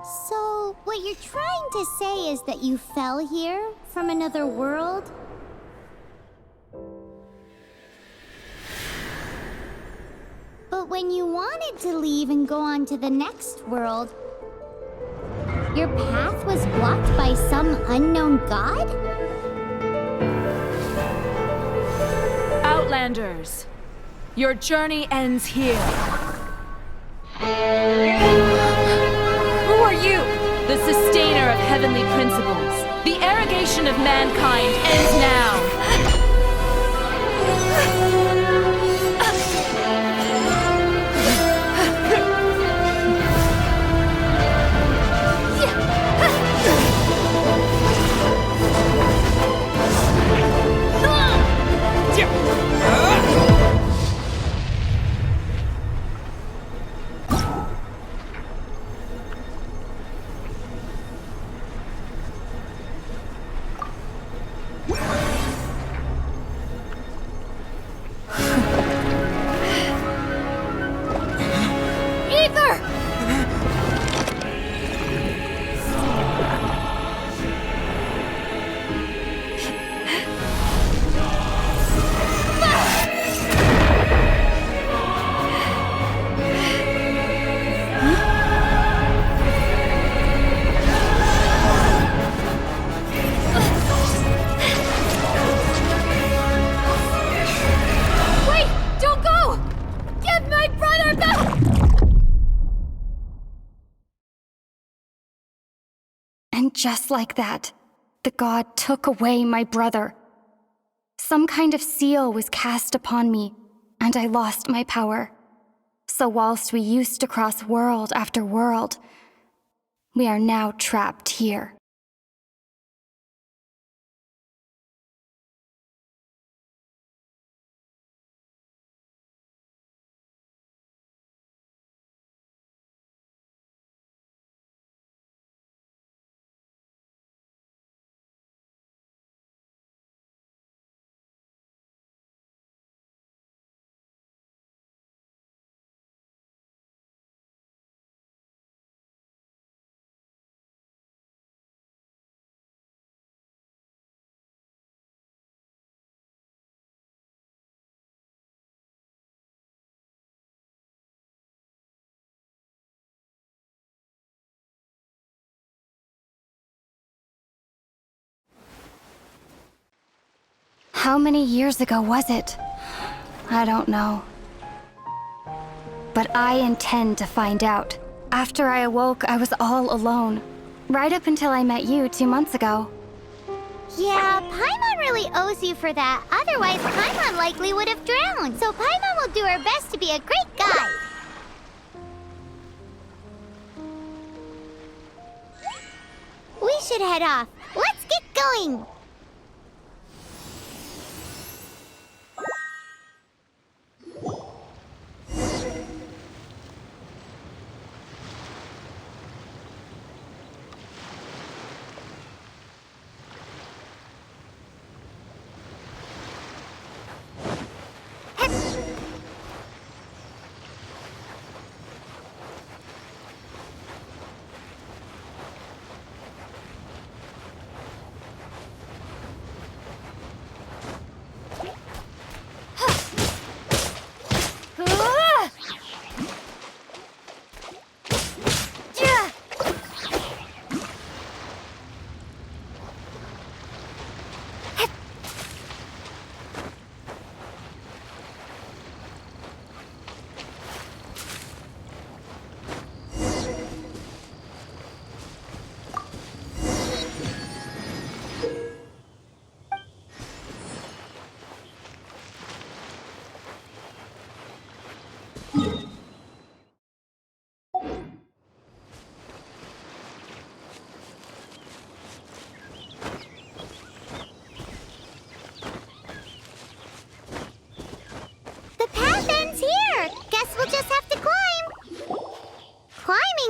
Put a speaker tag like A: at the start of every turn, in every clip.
A: So, what you're trying to say is that you fell here from another world? But when you wanted to leave and go on to the next world, your path was blocked by some unknown god?
B: Outlanders, your journey ends here. Who are you? The sustainer of heavenly principles. The arrogation of mankind ends now.
C: And just like that, the god took away my brother. Some kind of seal was cast upon me, and I lost my power. So whilst we used to cross world after world, we are now trapped here. How many years ago was it? I don't know. But I intend to find out. After I awoke, I was all alone. Right up until I met you 2 months ago.
A: Yeah, Paimon really owes you for that. Otherwise, Paimon likely would have drowned. So Paimon will do her best to be a great guide. We should head off. Let's get going.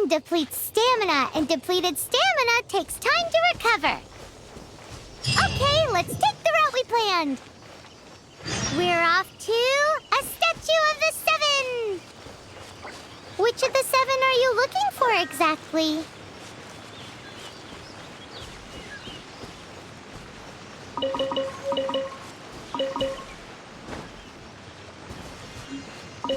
A: Depletes stamina, and depleted stamina takes time to recover. Okay, let's take the route we planned. We're off to a statue of the 7. Which of the 7 are you looking for exactly? Oh,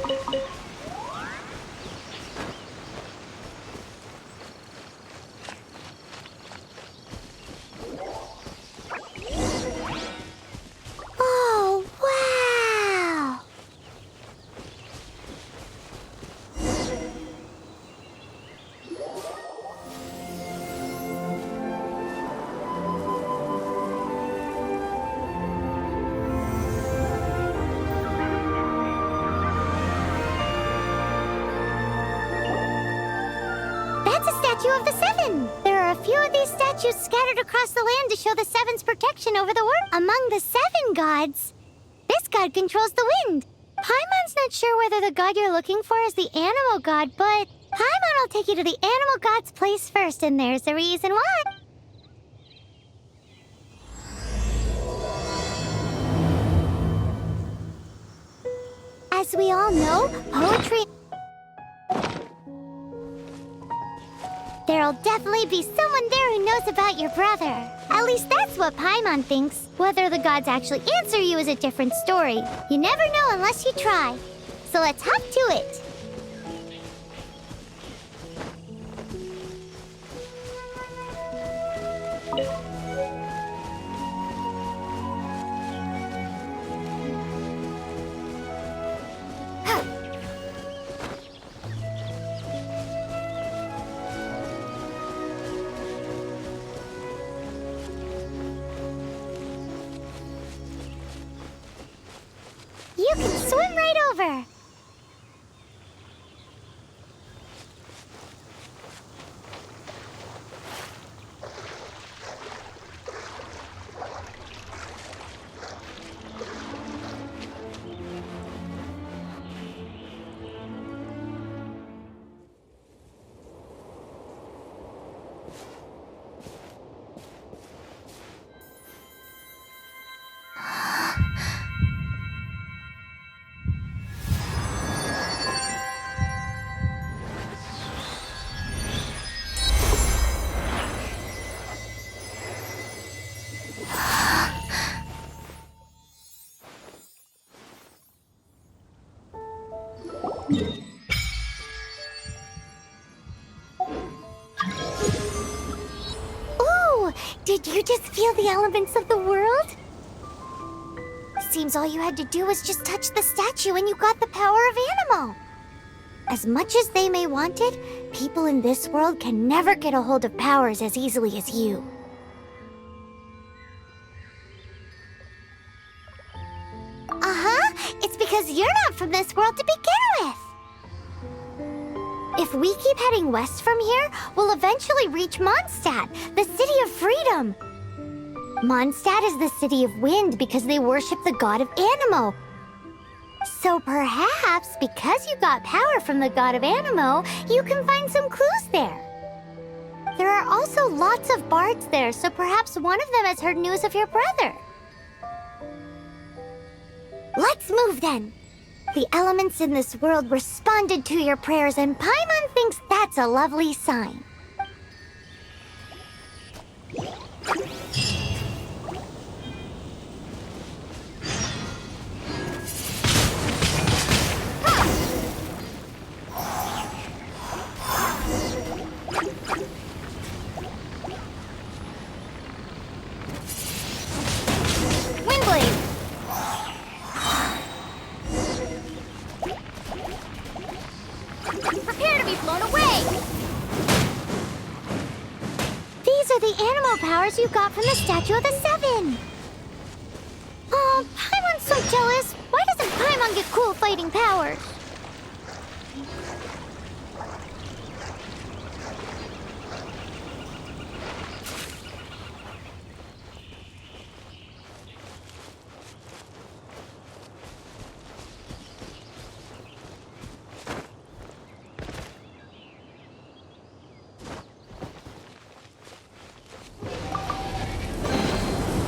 A: wow! That's a statue of the Seven. There are a few of these statues scattered across the land to show the Seven's protection over the world. Among the Seven gods, this god controls the wind. Paimon's not sure whether the god you're looking for is the animal god, but Paimon will take you to the animal god's place first, and there's the reason why. As we all know, poetry... There'll definitely be someone there who knows about your brother. At least that's what Paimon thinks. Whether the gods actually answer you is a different story. You never know unless you try. So let's hop to it. You can swim right over. Ooh, did you just feel the elements of the world? Seems all you had to do was just touch the statue and you got the power of animal. As much as they may want it, people in this world can never get a hold of powers as easily as you. It's because you're not from this world to begin with. If we keep heading west from here, we'll eventually reach Mondstadt, the city of freedom. Mondstadt is the city of wind because they worship the god of Anemo. So perhaps, because you got power from the god of Anemo, you can find some clues there. There are also lots of bards there, so perhaps one of them has heard news of your brother. Let's move then. The elements in this world responded to your prayers, and Paimon thinks that's a lovely sign. Windblade! Prepare to be blown away! These are the animal powers you got from the Statue of the Seven! Oh, Paimon's so jealous! Why doesn't Paimon get cool fighting powers?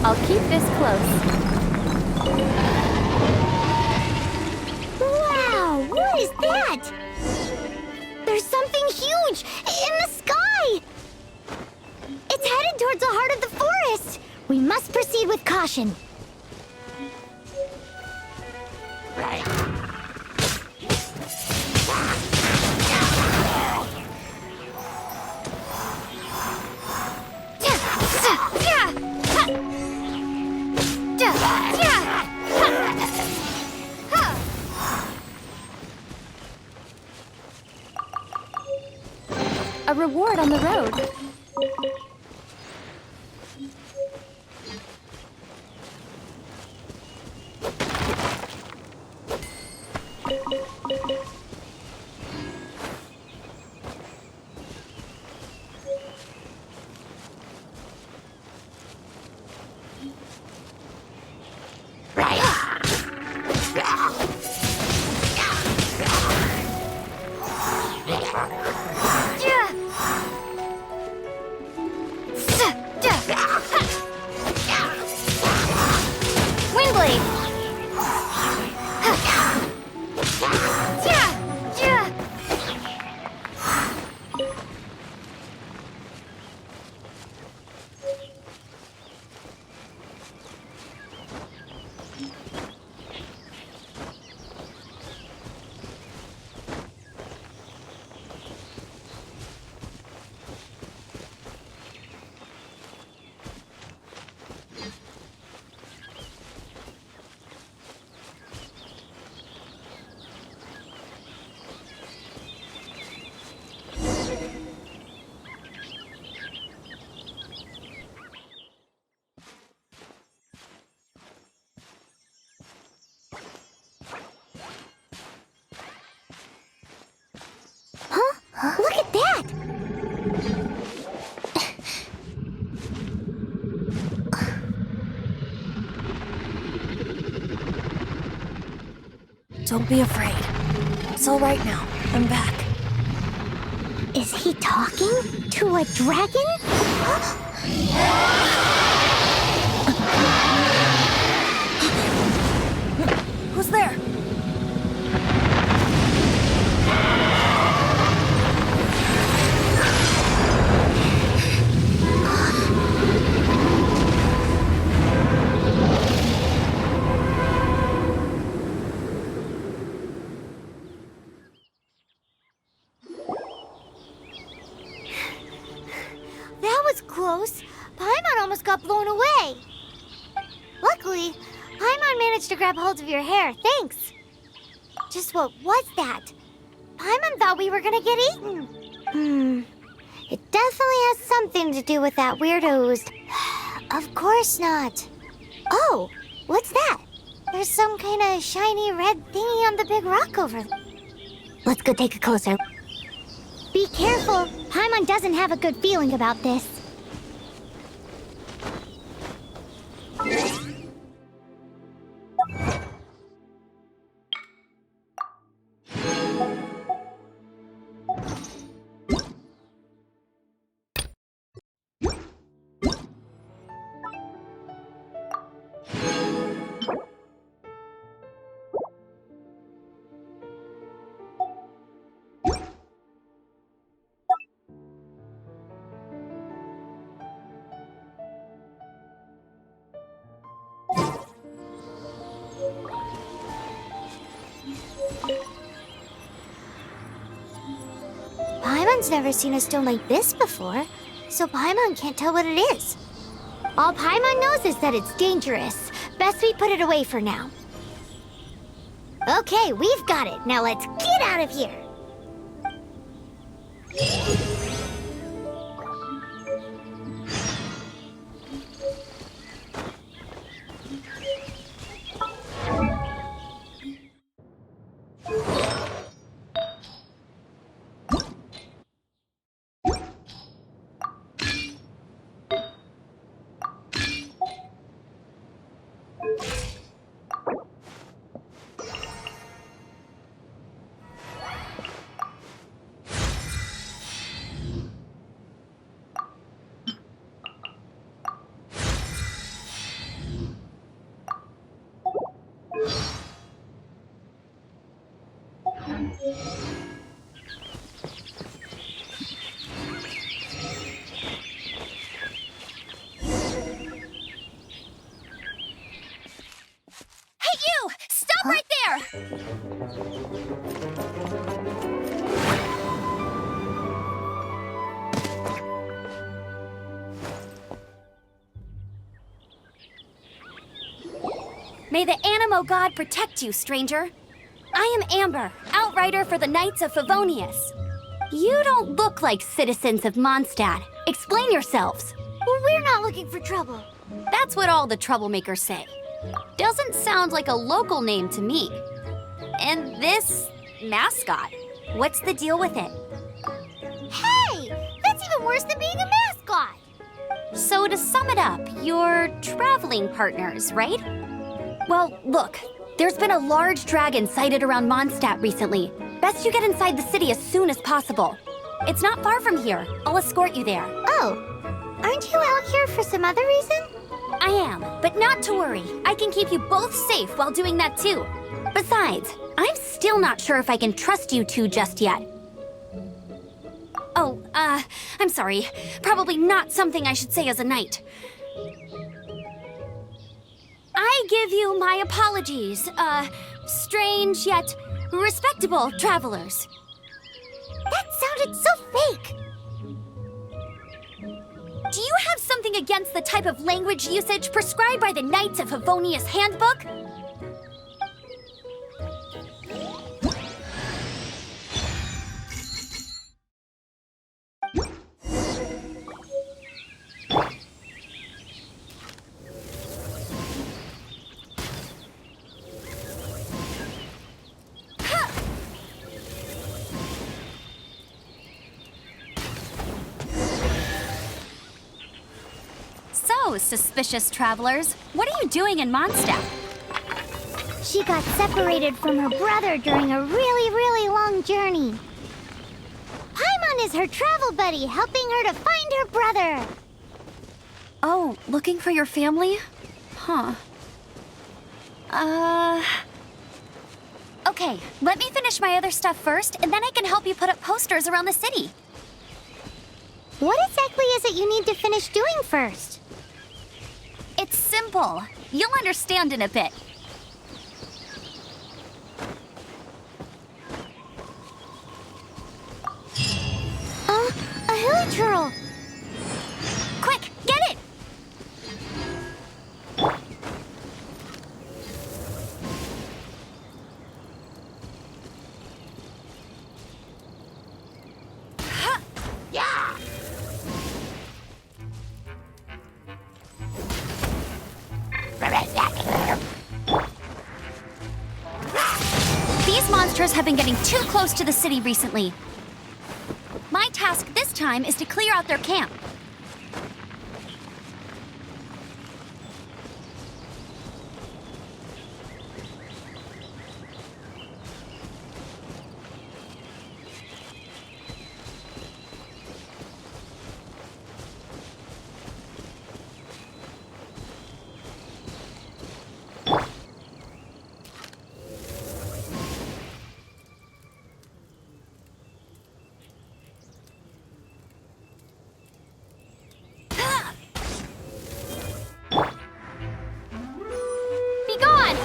B: I'll keep this close.
A: Wow! What is that? There's something huge in the sky! It's headed towards the heart of the forest! We must proceed with caution.
C: A reward on the road.
A: Look at that!
D: Don't be afraid. It's all right now. I'm back.
A: Is he talking to a dragon?
D: Who's there?
A: That was close. Paimon almost got blown away. Luckily, Paimon managed to grab hold of your hair. Thanks. Just what was that? Paimon thought we were gonna get eaten. It definitely has something to do with that weirdo's. Of course not. Oh, what's that? There's some kind of shiny red thingy on the big rock over. Let's go take a closer. Be careful. Paimon doesn't have a good feeling about this. Paimon's never seen a stone like this before, so Paimon can't tell what it is. All Paimon knows is that it's dangerous. Best we put it away for now. Okay, we've got it. Now let's get out of here.
D: May the Animo God protect you, stranger. I am Amber, outrider for the Knights of Favonius.
E: You don't look like citizens of Mondstadt. Explain yourselves.
A: Well, we're not looking for trouble.
E: That's what all the troublemakers say. Doesn't sound like a local name to me. And this mascot, what's the deal with it?
A: Hey! That's even worse than being a mascot!
E: So to sum it up, you're traveling partners, right? Well, look, there's been a large dragon sighted around Mondstadt recently. Best you get inside the city as soon as possible. It's not far from here. I'll escort you there.
A: Oh, aren't you out here for some other reason?
E: I am, but not to worry. I can keep you both safe while doing that too. Besides, I'm still not sure if I can trust you two just yet. Oh, I'm sorry. Probably not something I should say as a knight. I give you my apologies, strange yet respectable travelers.
A: That sounded so fake!
E: Do you have something against the type of language usage prescribed by the Knights of Favonius Handbook? So, suspicious travelers, what are you doing in Mondstadt?
A: She got separated from her brother during a really long journey. Paimon is her travel buddy, helping her to find her brother.
E: Oh, looking for your family? Huh. Okay, let me finish my other stuff first, and then I can help you put up posters around the city.
A: What exactly is it you need to finish doing first?
E: It's simple. You'll understand in a bit.
A: A hilichurl!
E: Quick, get it! These monsters have been getting too close to the city recently. My task this time is to clear out their camp. Be gone!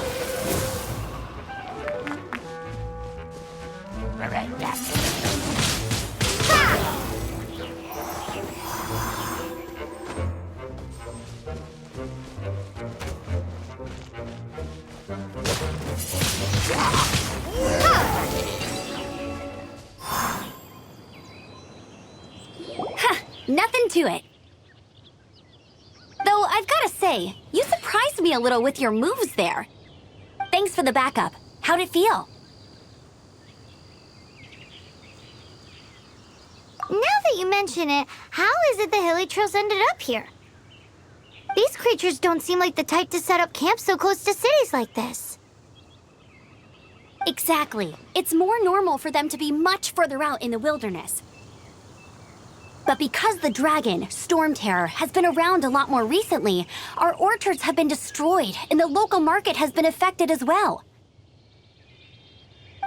E: Nothing to it. Though I've gotta say, you surprised me a little with your moves there. Thanks for the backup. How'd it feel?
A: Now that you mention it, how is it the hilichurls ended up here? These creatures don't seem like the type to set up camp so close to cities like this.
E: Exactly. It's more normal for them to be much further out in the wilderness. But because the dragon, Storm Terror, has been around a lot more recently, our orchards have been destroyed and the local market has been affected as well.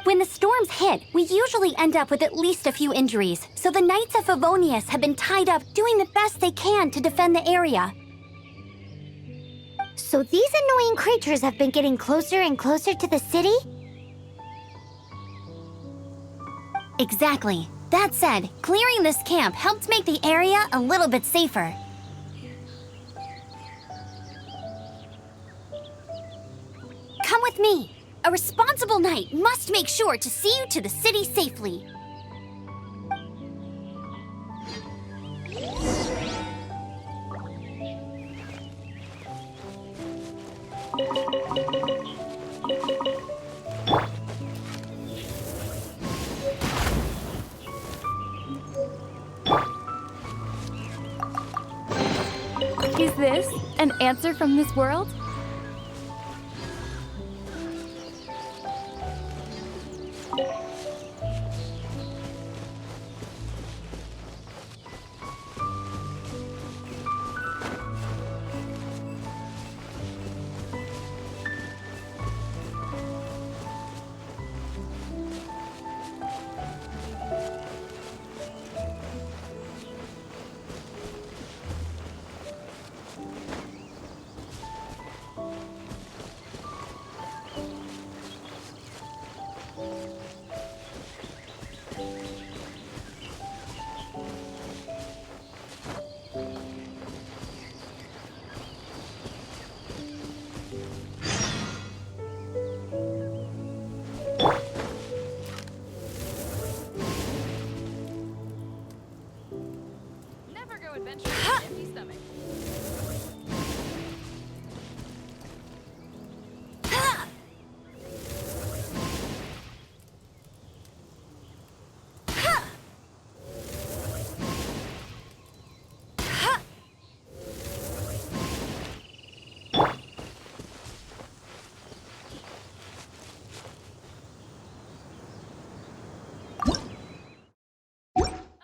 E: When the storms hit, we usually end up with at least a few injuries, so the Knights of Favonius have been tied up doing the best they can to defend the area.
A: So these annoying creatures have been getting closer and closer to the city?
E: Exactly. That said, clearing this camp helped make the area a little bit safer. Come with me. A responsible knight must make sure to see you to the city safely.
B: this an answer from this world? Never go adventuring with an empty stomach.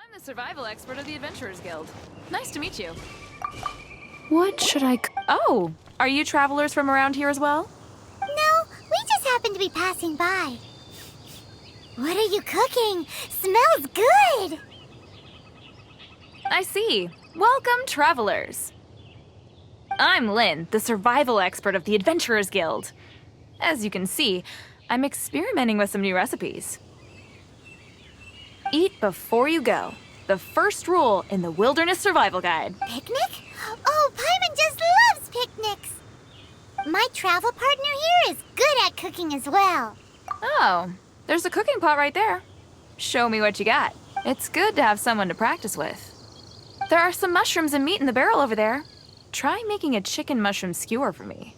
B: I'm the survival expert of the Adventurers Guild. Nice to meet you. What should I... Oh, are you travelers from around here as well?
A: No, we just happen to be passing by. What are you cooking? Smells good!
B: I see. Welcome, travelers. I'm Lynn, the survival expert of the Adventurers Guild. As you can see, I'm experimenting with some new recipes. Eat before you go. The first rule in the Wilderness Survival Guide.
A: Picnic? Oh, Paimon just loves picnics! My travel partner here is good at cooking as well.
B: Oh, there's a cooking pot right there. Show me what you got. It's good to have someone to practice with. There are some mushrooms and meat in the barrel over there. Try making a chicken mushroom skewer for me.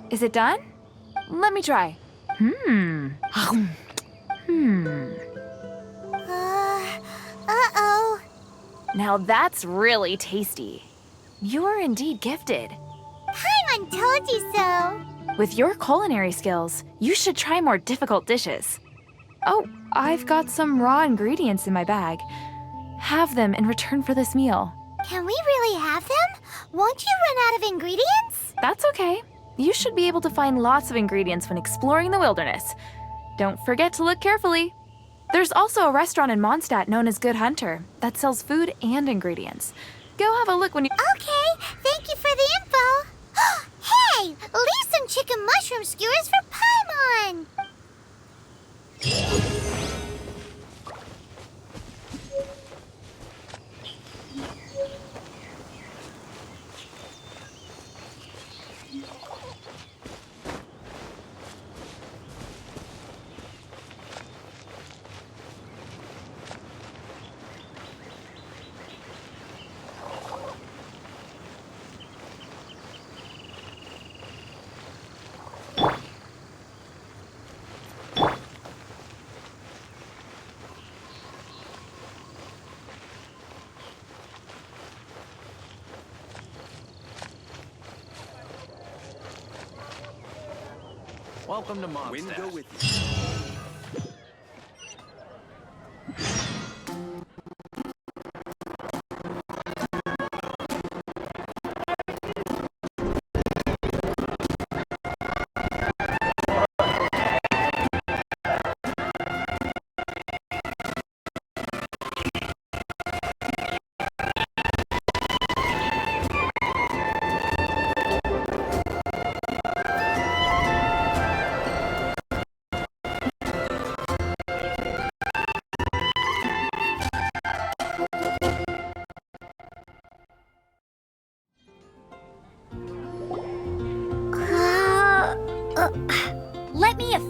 B: Is it done? Let me try.
A: Uh-oh.
B: Now that's really tasty. You're indeed gifted.
A: Paimon told you so.
B: With your culinary skills, you should try more difficult dishes. Oh, I've got some raw ingredients in my bag. Have them in return for this meal.
A: Can we really have them? Won't you run out of ingredients?
B: That's okay. You should be able to find lots of ingredients when exploring the wilderness. Don't forget to look carefully. There's also a restaurant in Mondstadt known as Good Hunter that sells food and ingredients. Go have a look when you...
A: Okay, thank you for the info. Hey, leave some chicken mushroom skewers for Paimon.
F: Welcome to Mondstadt.
G: Wind go with you.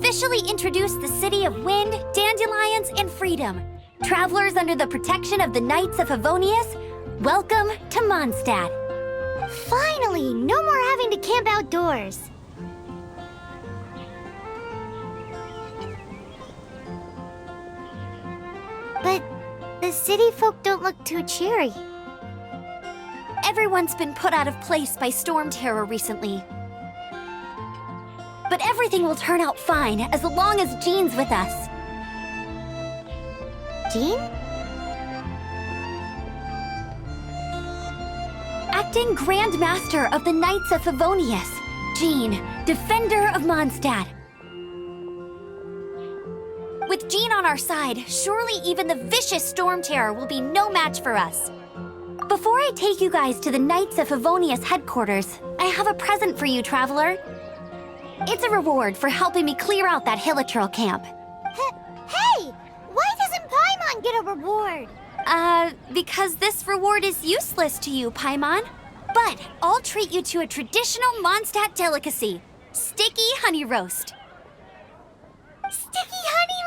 E: officially introduce the city of wind, dandelions, and freedom. Travelers under the protection of the Knights of Favonius, welcome to Mondstadt.
A: Finally, no more having to camp outdoors. But the city folk don't look too cheery.
E: Everyone's been put out of place by storm terror recently. But everything will turn out fine as long as Jean's with us.
A: Jean?
E: Acting Grand Master of the Knights of Favonius, Jean, Defender of Mondstadt. With Jean on our side, surely even the vicious storm terror will be no match for us. Before I take you guys to the Knights of Favonius headquarters, I have a present for you, Traveler. It's a reward for helping me clear out that Hilichurl camp.
A: Hey! Why doesn't Paimon get a reward?
E: Because this reward is useless to you, Paimon. But I'll treat you to a traditional Mondstadt delicacy, sticky honey roast.
A: Sticky honey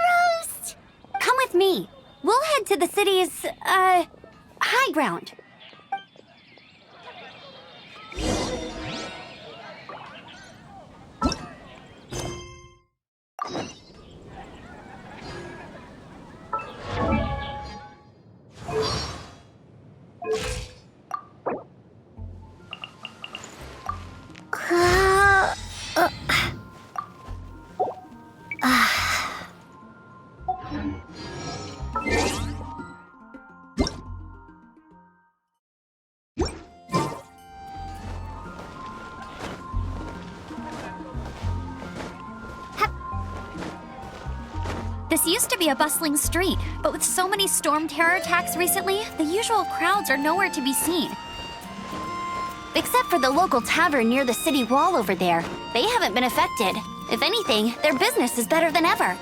A: roast!
E: Come with me. We'll head to the city's, high ground. This used to be a bustling street, but with so many storm terror attacks recently, the usual crowds are nowhere to be seen. Except for the local tavern near the city wall over there. They haven't been affected. If anything, their business is better than ever.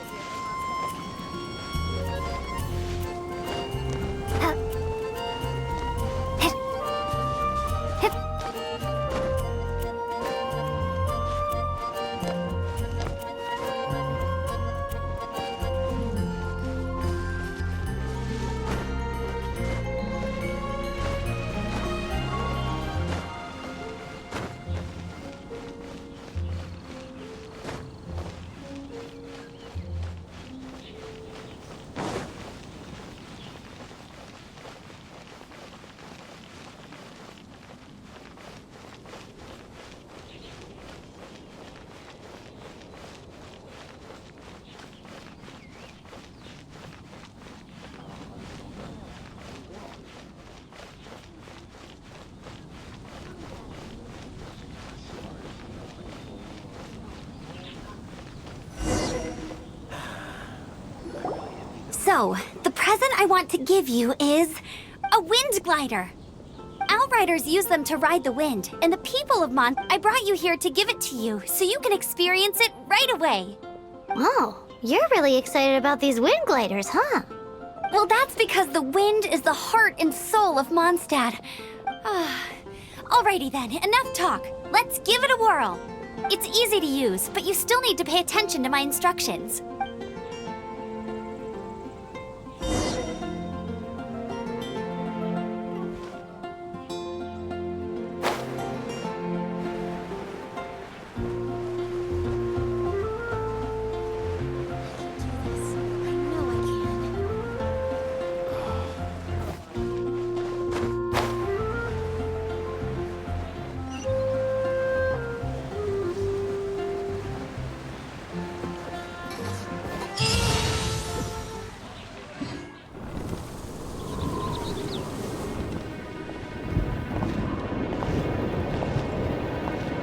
E: So, the present I want to give you is a wind glider. Outriders use them to ride the wind, and the people of I brought you here to give it to you so you can experience it right away.
A: Oh, you're really excited about these wind gliders, huh?
E: Well, that's because the wind is the heart and soul of Mondstadt. Alrighty then, enough talk. Let's give it a whirl. It's easy to use, but you still need to pay attention to my instructions.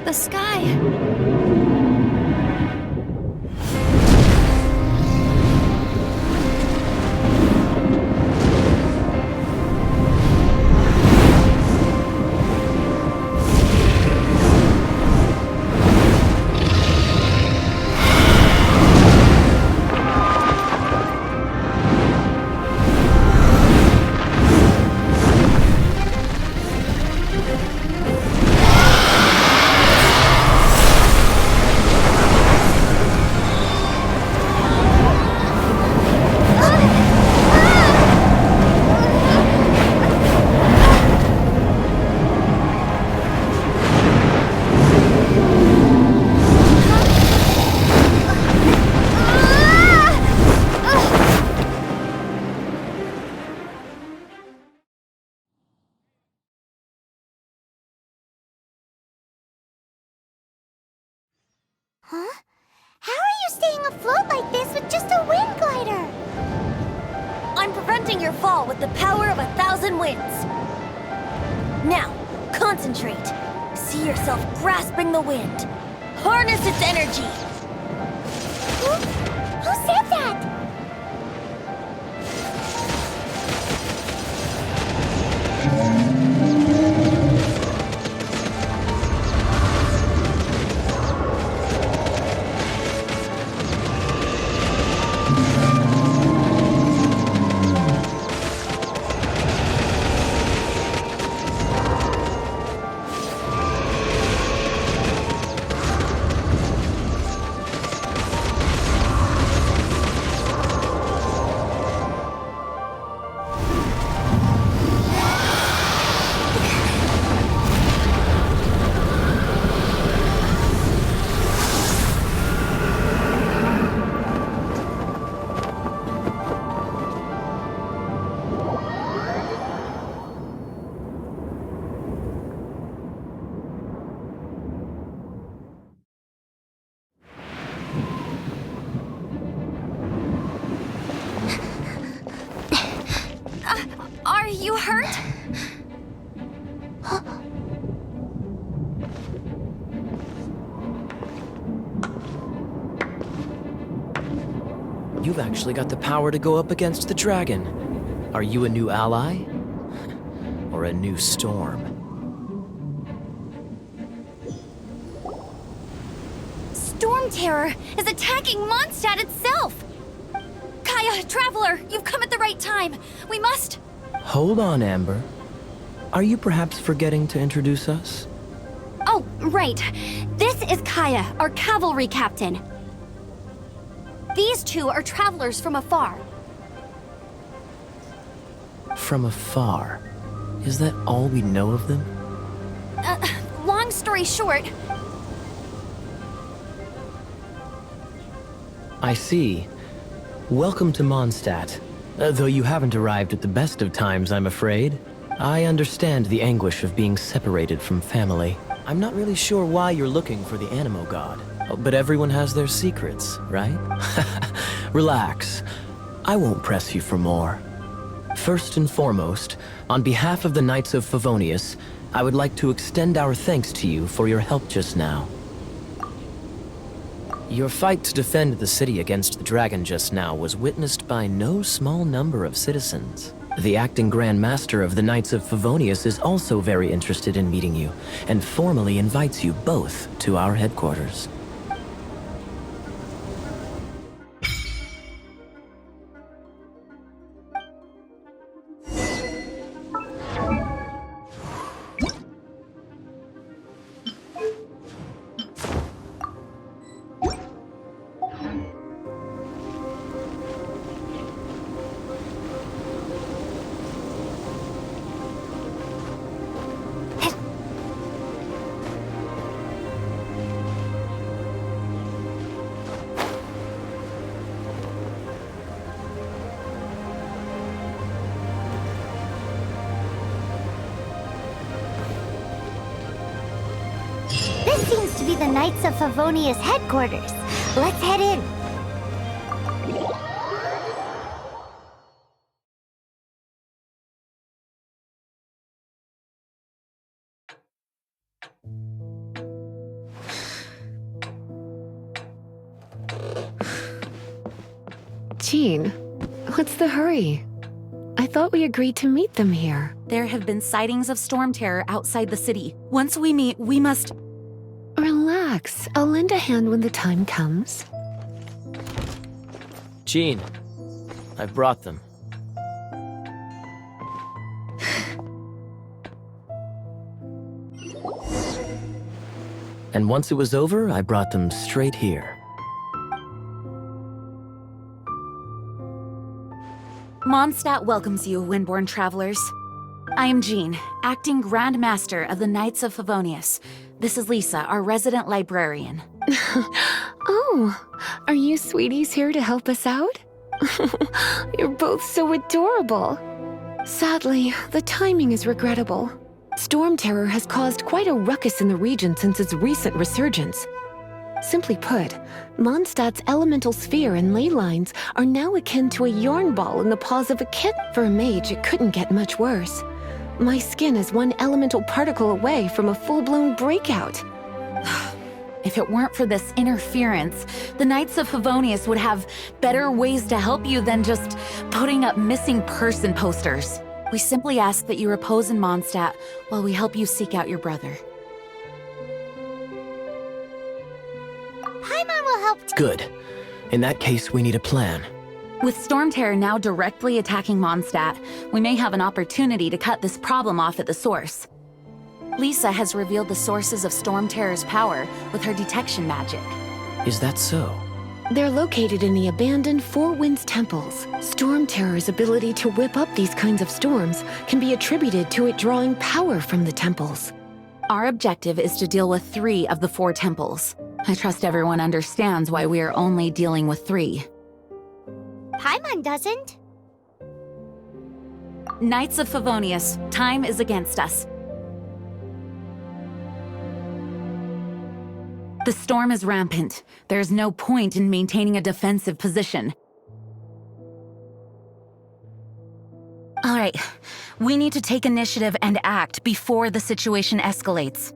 E: The sky.
A: Huh? How are you staying afloat like this with just a wind glider?
D: I'm preventing your fall with the power of 1,000 winds. Now, concentrate. See yourself grasping the wind. Harness its energy.
A: Who said that?
E: Are you hurt?
F: You've actually got the power to go up against the dragon. Are you a new ally? Or a new storm?
E: Storm Terror is attacking Mondstadt itself! Kaya, Traveler, you've come at the right time. We must...
F: Hold on, Amber. Are you perhaps forgetting to introduce us?
E: Oh, right. This is Kaya, our cavalry captain. These two are travelers from afar.
F: From afar. Is that all we know of them?
E: Long story short,
F: I see. Welcome to Mondstadt. Though you haven't arrived at the best of times, I'm afraid. I understand the anguish of being separated from family. I'm not really sure why you're looking for the Animo God. But everyone has their secrets, right? Relax. I won't press you for more. First and foremost, on behalf of the Knights of Favonius, I would like to extend our thanks to you for your help just now. Your fight to defend the city against the dragon just now was witnessed by no small number of citizens. The acting Grand Master of the Knights of Favonius is also very interested in meeting you, and formally invites you both to our headquarters.
A: This seems to be the Knights of Favonius headquarters. Let's head in.
G: Jean, what's the hurry? I thought we agreed to meet them here.
H: There have been sightings of storm terror outside the city. Once we meet, we must...
G: Relax. I'll lend a hand when the time comes.
F: Jean, I've brought them. And once it was over, I brought them straight here.
H: Mondstadt welcomes you, Windborn travelers. I am Jean, acting Grand Master of the Knights of Favonius. This is Lisa, our resident librarian.
G: Oh, are you sweeties here to help us out? You're both so adorable. Sadly, the timing is regrettable. Storm terror has caused quite a ruckus in the region since its recent resurgence. Simply put, Mondstadt's elemental sphere and ley lines are now akin to a yarn ball in the paws of a kitten. For a mage, it couldn't get much worse. My skin is one elemental particle away from a full-blown breakout.
H: If it weren't for this interference, the Knights of Favonius would have better ways to help you than just putting up missing person posters. We simply ask that you repose in Mondstadt while we help you seek out your brother.
A: Paimon will help.
F: Good. In that case, we need a plan.
H: With Storm Terror now directly attacking Mondstadt, we may have an opportunity to cut this problem off at the source. Lisa has revealed the sources of Storm Terror's power with her detection magic.
F: Is that so?
G: They're located in the abandoned Four Winds temples. Storm Terror's ability to whip up these kinds of storms can be attributed to it drawing power from the temples.
H: Our objective is to deal with 3 of the 4 temples. I trust everyone understands why we are only dealing with 3.
A: Paimon doesn't.
H: Knights of Favonius, time is against us. The storm is rampant. There's no point in maintaining a defensive position. All right, we need to take initiative and act before the situation escalates.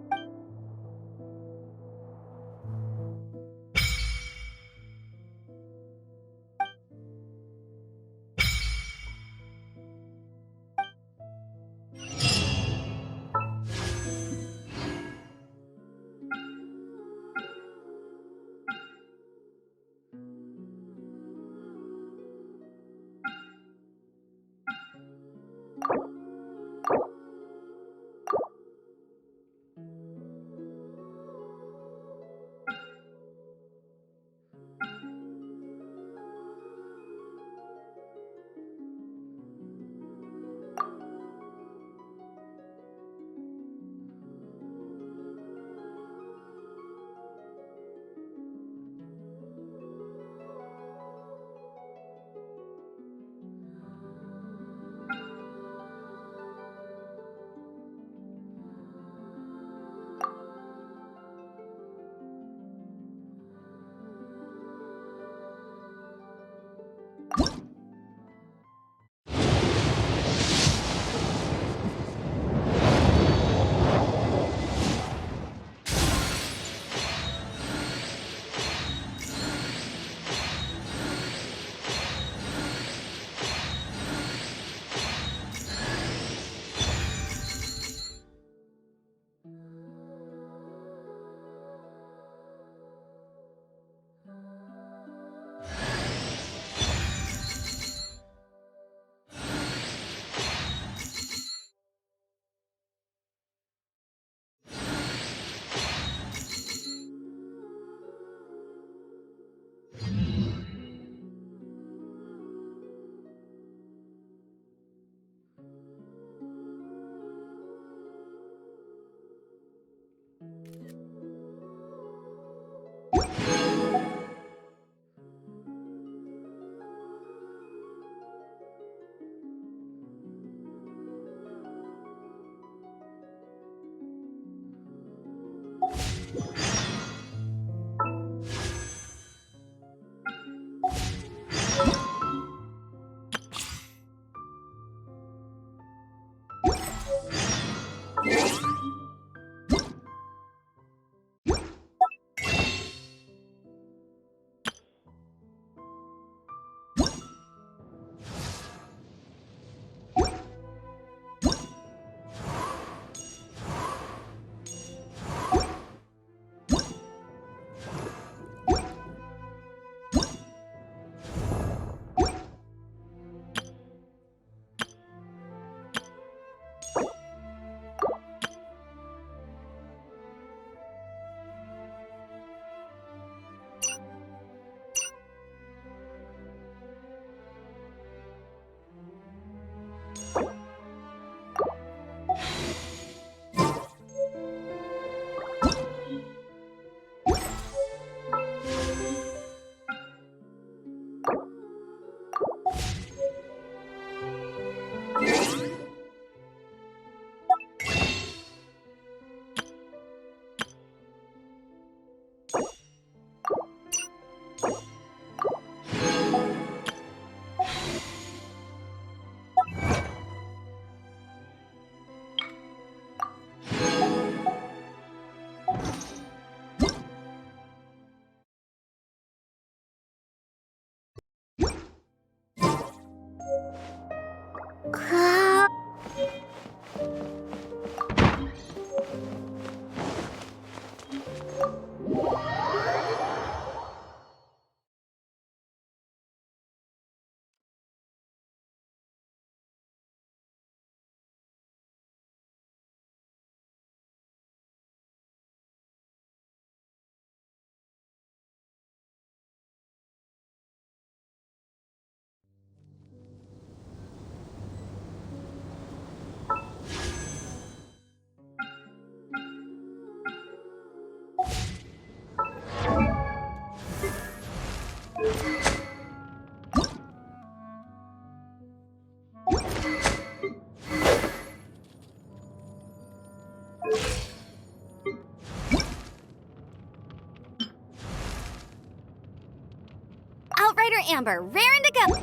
E: amber, raring to go.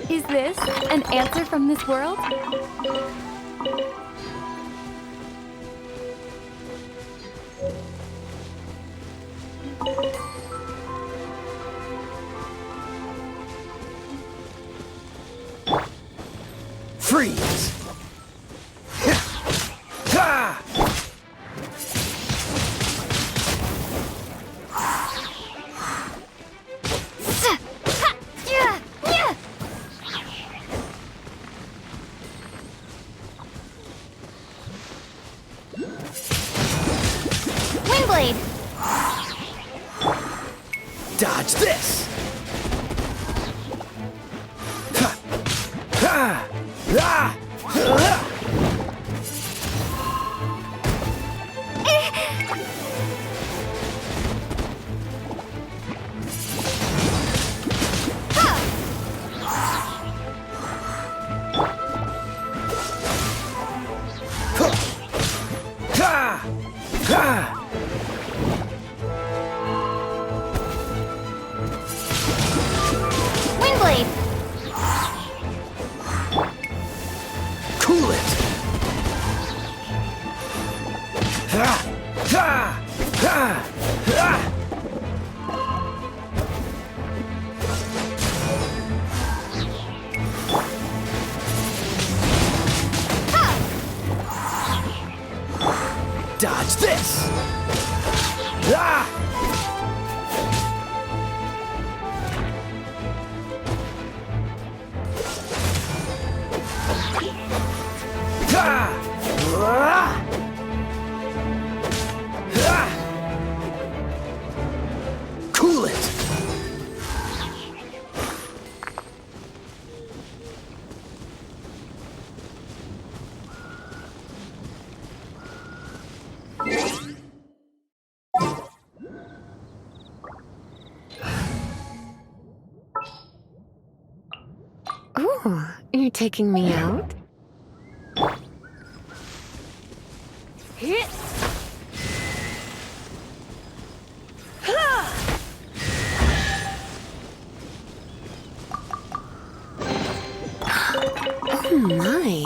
C: Is this an answer from this world?
F: Freeze!
A: Windblade!
F: Dodge this!
A: Windblade!
F: Cool it! Dodge this! Cool it!
G: Ooh, you're taking me out? Oh my.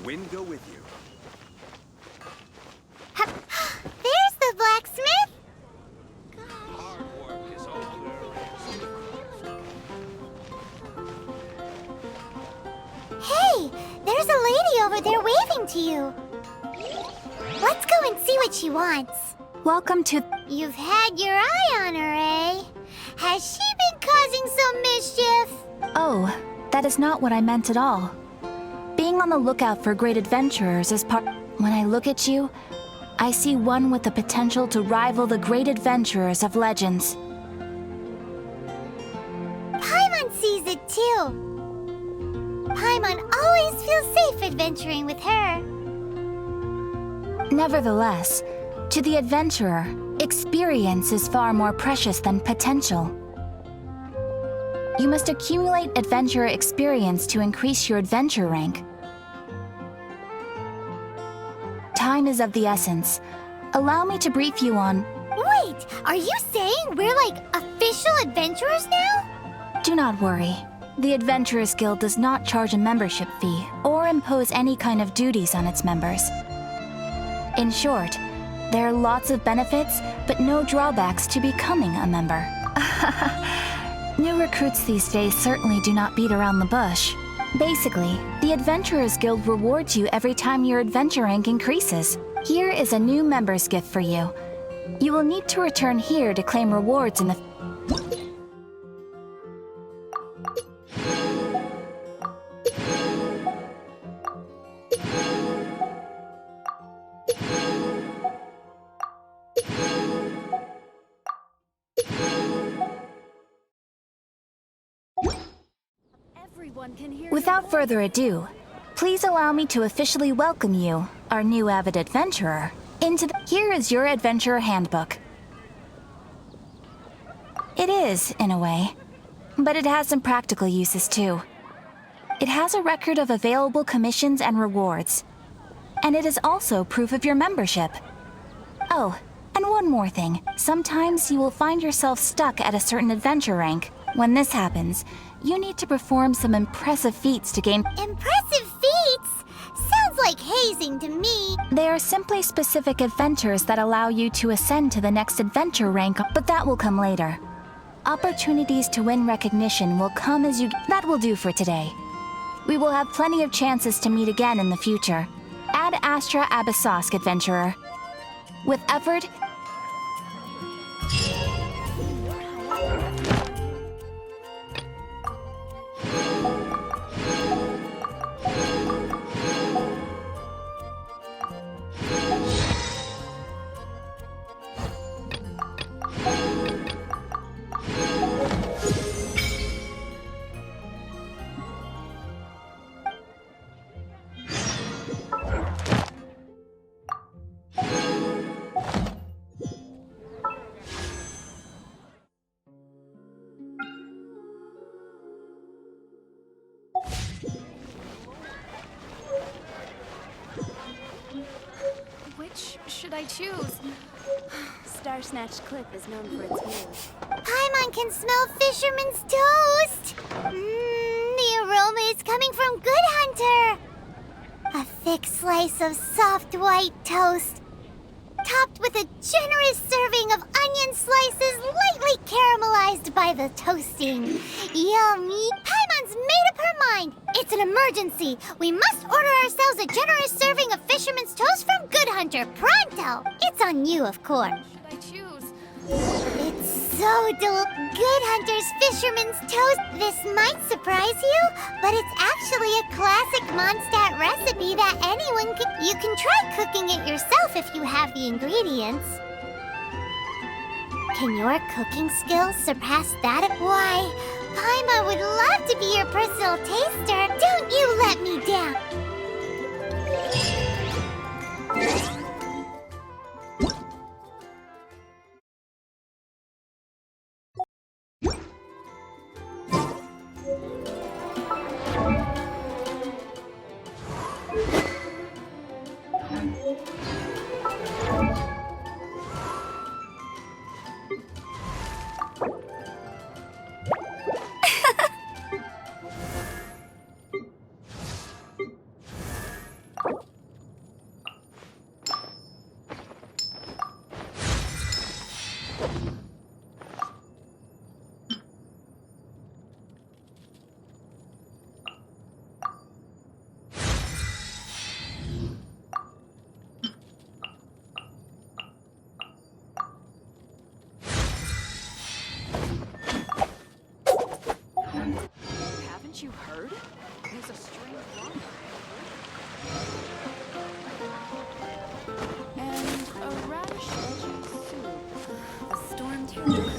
I: Wind go with you.
A: There's the blacksmith!
I: Hard work is all there is.
A: Hey, there's a lady over there waving to you. Let's go and see what she wants.
C: Welcome to...
A: You've had your eye on her, eh? Has she been causing some mischief?
C: Oh, that is not what I meant at all. Being on the lookout for great adventurers is part... When I look at you, I see one with the potential to rival the great adventurers of legends.
A: Paimon sees it too. Paimon always feels safe adventuring with her.
C: Nevertheless, to the adventurer, experience is far more precious than potential. You must accumulate adventurer experience to increase your adventure rank. Time is of the essence. Allow me to brief you on...
A: Wait, are you saying we're like official adventurers now?
C: Do not worry. The Adventurers Guild does not charge a membership fee or impose any kind of duties on its members. In short, there are lots of benefits, but no drawbacks to becoming a member. New recruits these days certainly do not beat around the bush. Basically, the Adventurers Guild rewards you every time your adventure rank increases. Here is a new member's gift for you. You will need to return here to claim rewards in the... Without further ado, please allow me to officially welcome you, our new avid adventurer, into the... Here is your adventurer handbook. It is, in a way, but it has some practical uses too. It has a record of available commissions and rewards, and it is also proof of your membership. Oh, and one more thing. Sometimes you will find yourself stuck at a certain adventure rank. When this happens, you need to perform some impressive feats to gain...
A: Impressive feats? Sounds like hazing to me.
C: They are simply specific adventures that allow you to ascend to the next adventure rank, but that will come later. Opportunities to win recognition will come as you... That will do for today. We will have plenty of chances to meet again in the future. Ad Astra Abyssosk, adventurer. With effort...
B: Which should I choose? Star Snatch Cliff is known for its views.
A: Paimon can smell fisherman's toast. The aroma is coming from Good Hunter. A thick slice of soft white toast, topped with a generous serving of onion slices lightly caramelized by the toasting. Yummy! Paimon's made up her mind. It's an emergency. We must order ourselves a generous serving of fisherman's toast from Good Hunter, pronto! It's on you, of course.
B: I choose.
A: It's so Good Hunter's fisherman's toast. This might surprise you, but it's actually a classic Mondstadt recipe that anyone could... You can try cooking it yourself if you have the ingredients. Can your cooking skills surpass that? Why, Paima would love to be your personal taster. Don't you let me down.
B: Haven't you heard? There's a string of water. And a radish veggie soup. A storm terrier.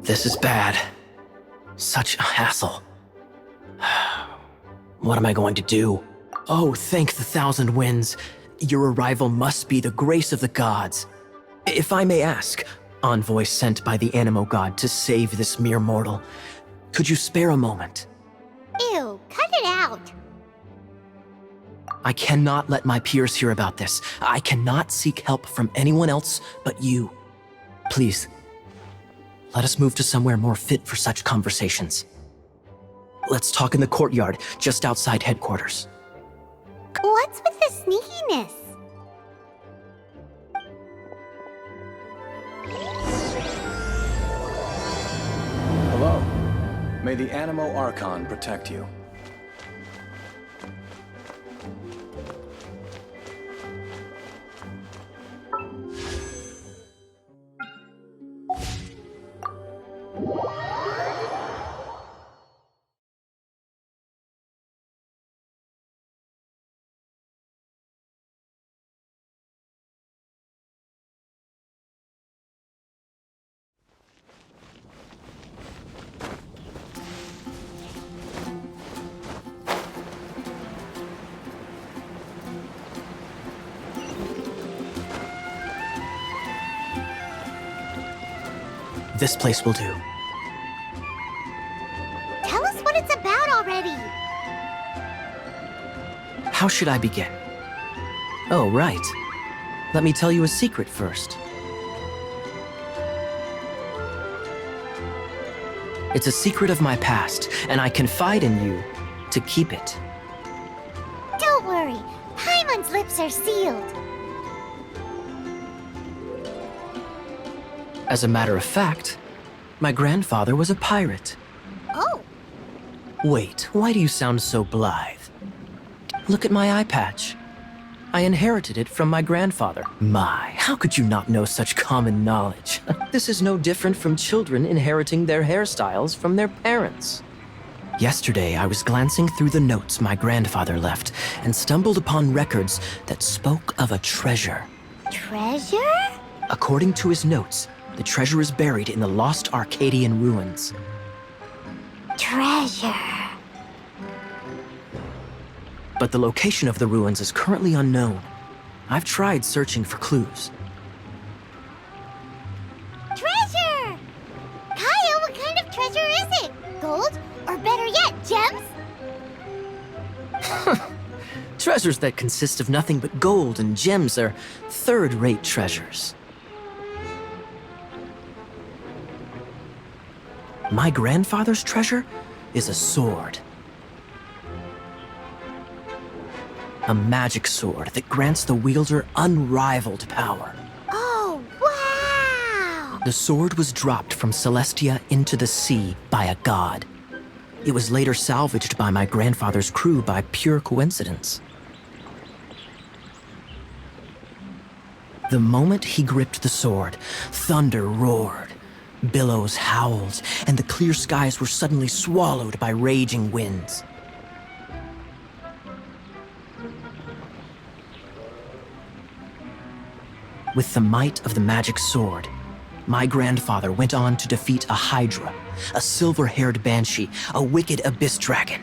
F: This is bad. Such a hassle. What am I going to do? Oh, thank the thousand winds. Your arrival must be the grace of the gods. If I may ask, envoy sent by the Animo god to save this mere mortal, could you spare a moment?
A: Ew, cut it out.
F: I cannot let my peers hear about this. I cannot seek help from anyone else but you. Please, let us move to somewhere more fit for such conversations. Let's talk in the courtyard, just outside headquarters.
A: What's with the sneakiness?
J: Hello. May the Animo Archon protect you.
F: This place will do.
A: Tell us what it's about already.
F: How should I begin? Oh, right. Let me tell you a secret first. It's a secret of my past, and I confide in you to keep it.
A: Don't worry, Paimon's lips are sealed.
F: As a matter of fact, my grandfather was a pirate.
A: Oh,
F: Wait, why do you sound so blithe? Look at my eye patch. I inherited it from my grandfather. My, how could you not know such common knowledge? This is no different from children inheriting their hairstyles from their parents. Yesterday, I was glancing through the notes my grandfather left and stumbled upon records that spoke of a treasure.
A: treasure?
F: According to his notes, the treasure is buried in the lost Arcadian ruins.
A: Treasure.
F: But the location of the ruins is currently unknown. I've tried searching for clues.
A: Treasure! Kaya, what kind of treasure is it? Gold? Or better yet, gems?
F: Treasures that consist of nothing but gold and gems are third-rate treasures. My grandfather's treasure is a sword. A magic sword that grants the wielder unrivaled power.
A: Oh, wow!
F: The sword was dropped from Celestia into the sea by a god. It was later salvaged by my grandfather's crew by pure coincidence. The moment he gripped the sword, thunder roared, billows howled, and the clear skies were suddenly swallowed by raging winds. With the might of the magic sword, my grandfather went on to defeat a Hydra, a silver-haired banshee, a wicked abyss dragon.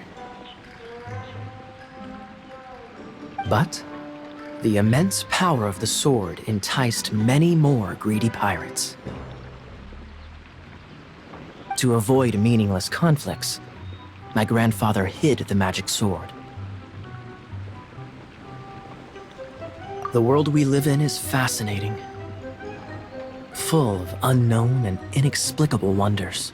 F: But the immense power of the sword enticed many more greedy pirates. To avoid meaningless conflicts, my grandfather hid the magic sword. The world we live in is fascinating, full of unknown and inexplicable wonders.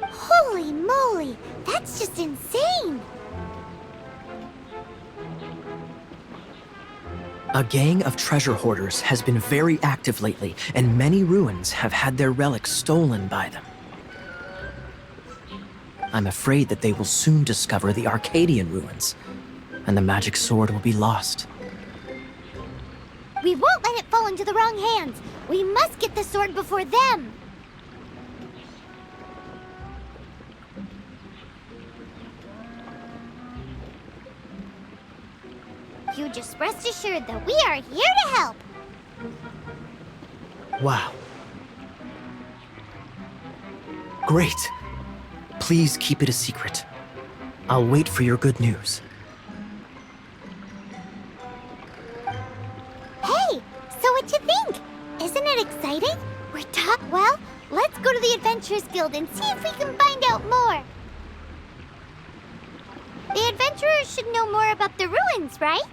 A: Holy moly, that's just insane!
F: A gang of treasure hoarders has been very active lately, and many ruins have had their relics stolen by them. I'm afraid that they will soon discover the Arcadian ruins, and the magic sword will be lost.
A: We won't let it fall into the wrong hands. We must get the sword before them. You just rest assured that we are here to help.
F: Wow. Great. Please keep it a secret. I'll wait for your good news.
A: Hey, so what you think? Isn't it exciting? Well, let's go to the Adventurers Guild and see if we can find out more. The adventurers should know more about the ruins, right?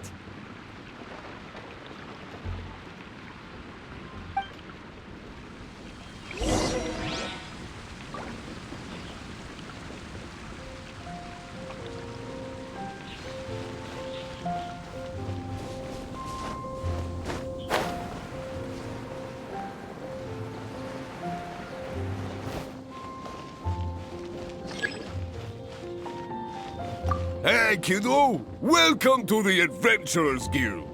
I: Hey, kiddo! Welcome to the Adventurers Guild!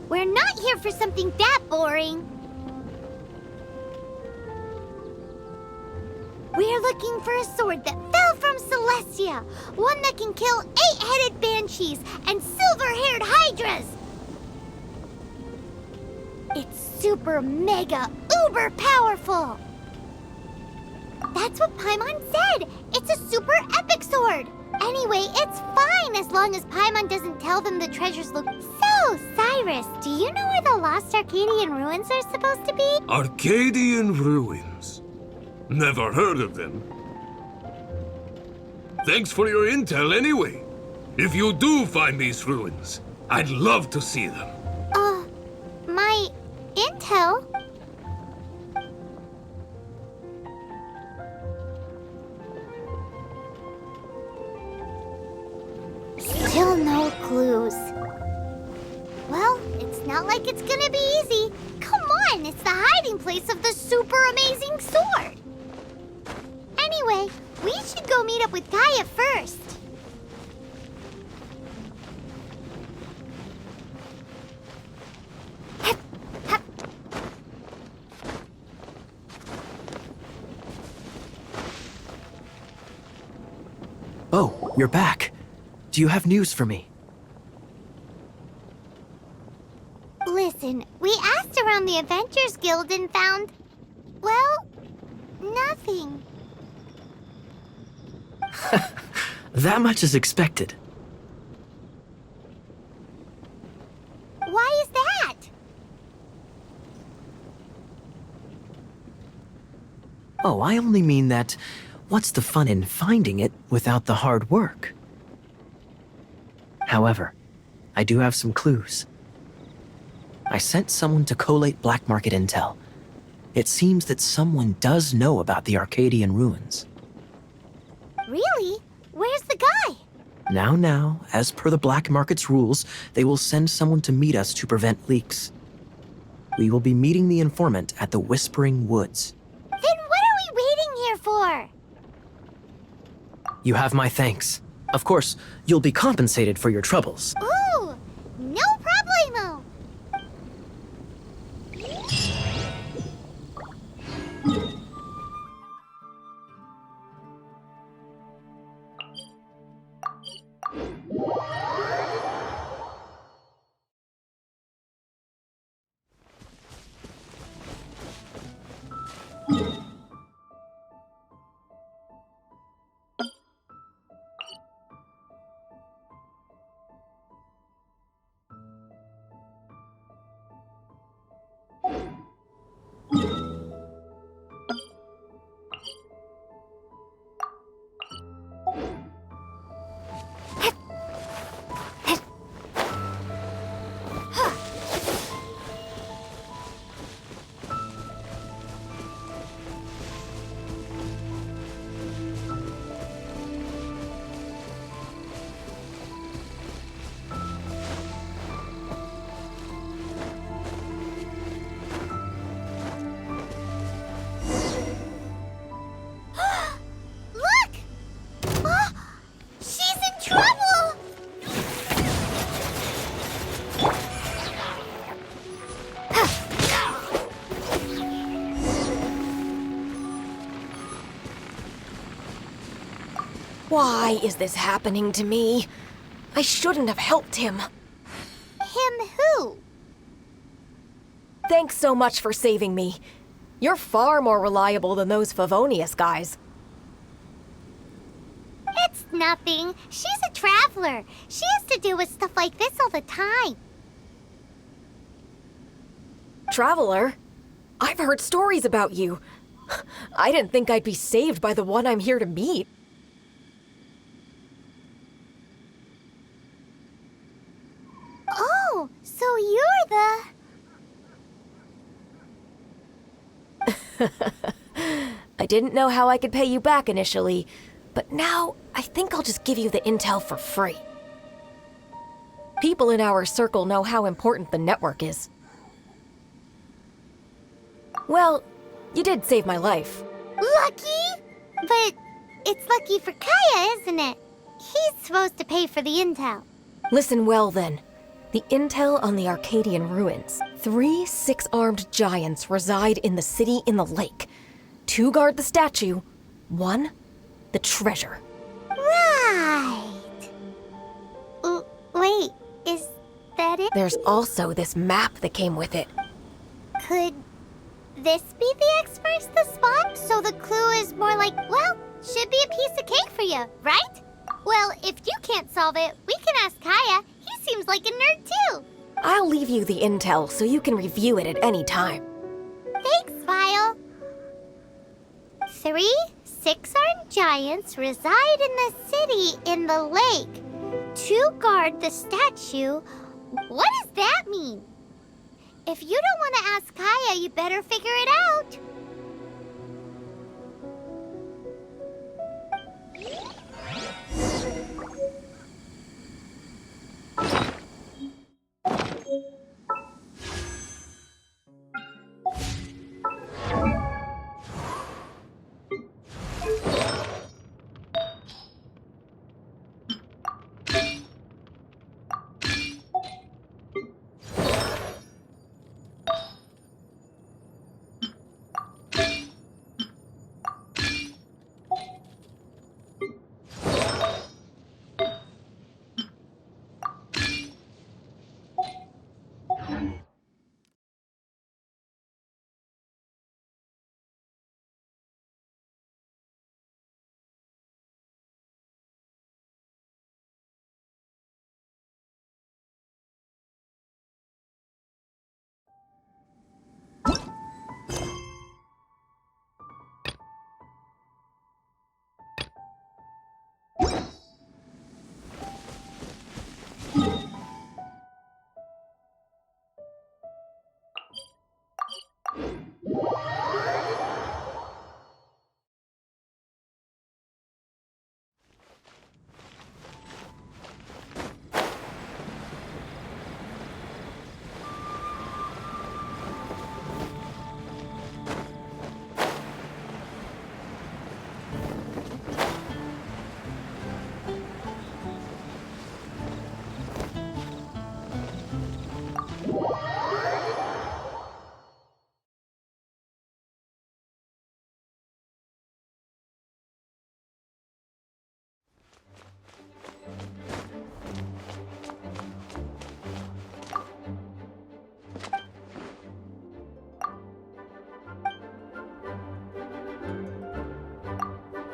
A: We're not here for something that boring. We're looking for a sword that fell from Celestia. One that can kill 8-headed banshees and silver-haired hydras. It's super mega uber powerful. That's what Paimon said. It's a super epic sword. Anyway, it's fine as long as Paimon doesn't tell them the treasures look so. Cyrus, do you know where the lost Arcadian ruins are supposed to be?
K: Arcadian ruins? Never heard of them. Thanks for your intel anyway. If you do find these ruins, I'd love to see them.
A: My intel? Still no clues. Well, it's not like it's gonna be easy. Come on, it's the hiding place of the super amazing sword. Anyway, we should go meet up with Gaia first.
F: Oh, you're back. Do you have news for me?
A: Listen, we asked around the Adventurers Guild and found, well, nothing.
F: That much is expected.
A: Why is that?
F: Oh, I only mean that what's the fun in finding it without the hard work? However, I do have some clues. I sent someone to collate black market intel. It seems that someone does know about the Arcadian ruins.
A: Really? Where's the guy?
F: Now, as per the black market's rules, they will send someone to meet us to prevent leaks. We will be meeting the informant at the Whispering Woods.
A: Then what are we waiting here for?
F: You have my thanks. Of course, you'll be compensated for your troubles.
A: Ooh, no problemo. Look! Oh, she's in trouble!
D: Why is this happening to me? I shouldn't have helped him.
A: Him who?
D: Thanks so much for saving me. You're far more reliable than those Favonius guys.
A: It's nothing. She's a traveler. She has to deal with stuff like this all the time.
D: Traveler? I've heard stories about you. I didn't think I'd be saved by the one I'm here to meet.
A: Oh, so you're the...
D: I didn't know how I could pay you back initially, but now I think I'll just give you the intel for free. People in our circle know how important the network is. Well, you did save my life.
A: Lucky? But it's lucky for Kaya, isn't it? He's supposed to pay for the intel.
D: Listen well, then. The intel on the Arcadian ruins. 3 6-armed giants reside in the city in the lake. 2 guard the statue, 1 the treasure.
A: Right. Wait, is that it?
D: There's also this map that came with it.
A: Could this be the express spot? So the clue is more like, well, should be a piece of cake for you, right? Well, if you can't solve it, we can ask Kaya. He seems like a nerd too.
D: I'll leave you the intel so you can review it at any time.
A: Thanks, Vile. 3 6-armed giants reside in the city in the lake. 2 guard the statue. What does that mean? If you don't want to ask Kaya, you better figure it out.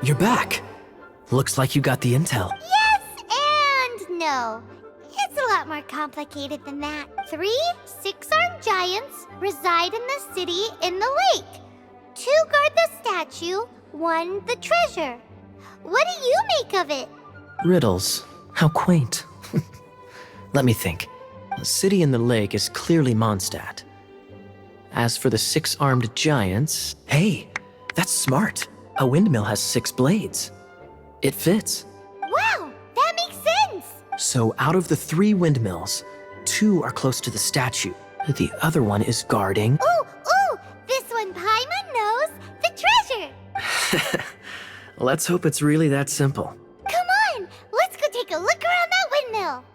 F: You're back. Looks like you got the intel.
A: Yes and no. It's a lot more complicated than that. 3 6-armed giants reside in the city in the lake. 2 guard the statue, 1 the treasure. What do you make of it?
F: Riddles. How quaint. Let me think. The city in the lake is clearly Mondstadt. As for the 6-armed giants, hey, that's smart. A windmill has 6 blades. It fits.
A: Wow, that makes sense.
F: So out of the 3 windmills, 2 are close to the statue. The other one is guarding.
A: Ooh, this one Paimon knows, the treasure.
F: Let's hope it's really that simple.
A: Come on, let's go take a look around that windmill.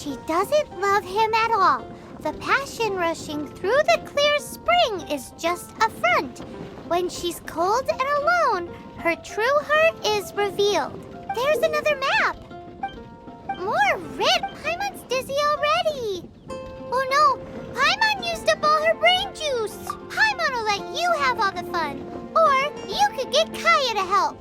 A: She doesn't love him at all. The passion rushing through the clear spring is just a front. When she's cold and alone, her true heart is revealed. There's another map. More red. Paimon's dizzy already. Oh no, Paimon used up all her brain juice. Paimon will let you have all the fun. Or you could get Kaya to help.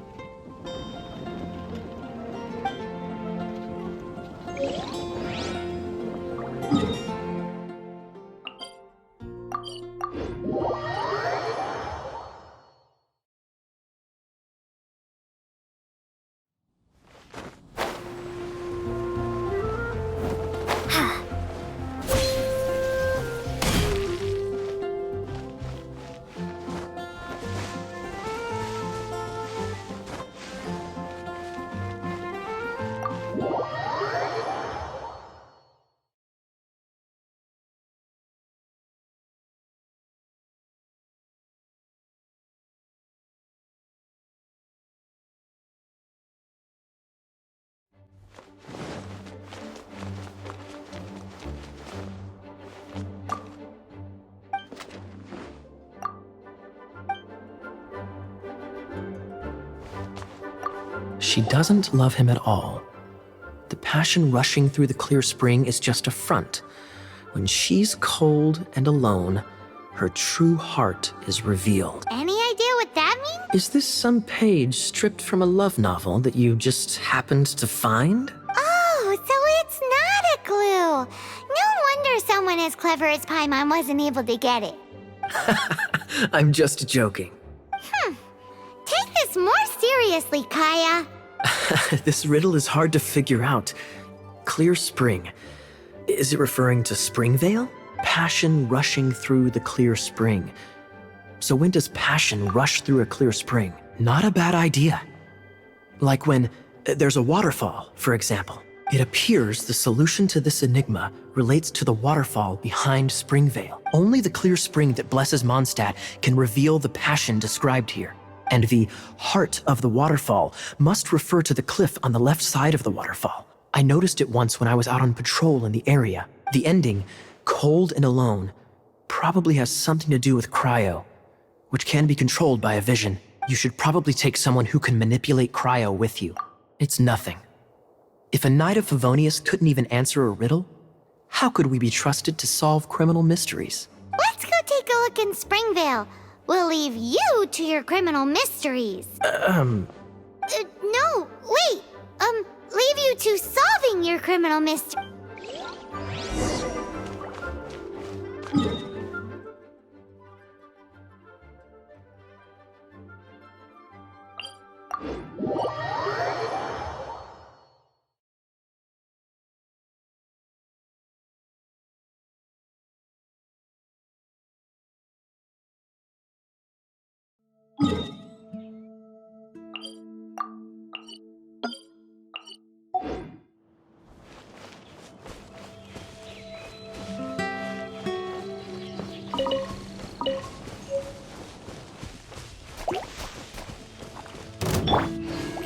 F: She doesn't love him at all. The passion rushing through the clear spring is just a front. When she's cold and alone, her true heart is revealed.
A: Any idea what that means?
F: Is this some page stripped from a love novel that you just happened to find?
A: Oh, so it's not a clue. No wonder someone as clever as Paimon wasn't able to get it.
F: I'm just joking.
A: Take this more seriously, Kaya.
F: This riddle is hard to figure out. Clear spring. Is it referring to Springvale? Passion rushing through the clear spring. So when does passion rush through a clear spring? Not a bad idea. Like when there's a waterfall, for example. It appears the solution to this enigma relates to the waterfall behind Springvale. Only the clear spring that blesses Mondstadt can reveal the passion described here. And the heart of the waterfall must refer to the cliff on the left side of the waterfall. I noticed it once when I was out on patrol in the area. The ending, cold and alone, probably has something to do with cryo, which can be controlled by a vision. You should probably take someone who can manipulate cryo with you. It's nothing. If a Knight of Favonius couldn't even answer a riddle, how could we be trusted to solve criminal mysteries?
A: Let's go take a look in Springvale. We'll leave you to your criminal mysteries. No, wait. Leave you to solving your criminal mystery.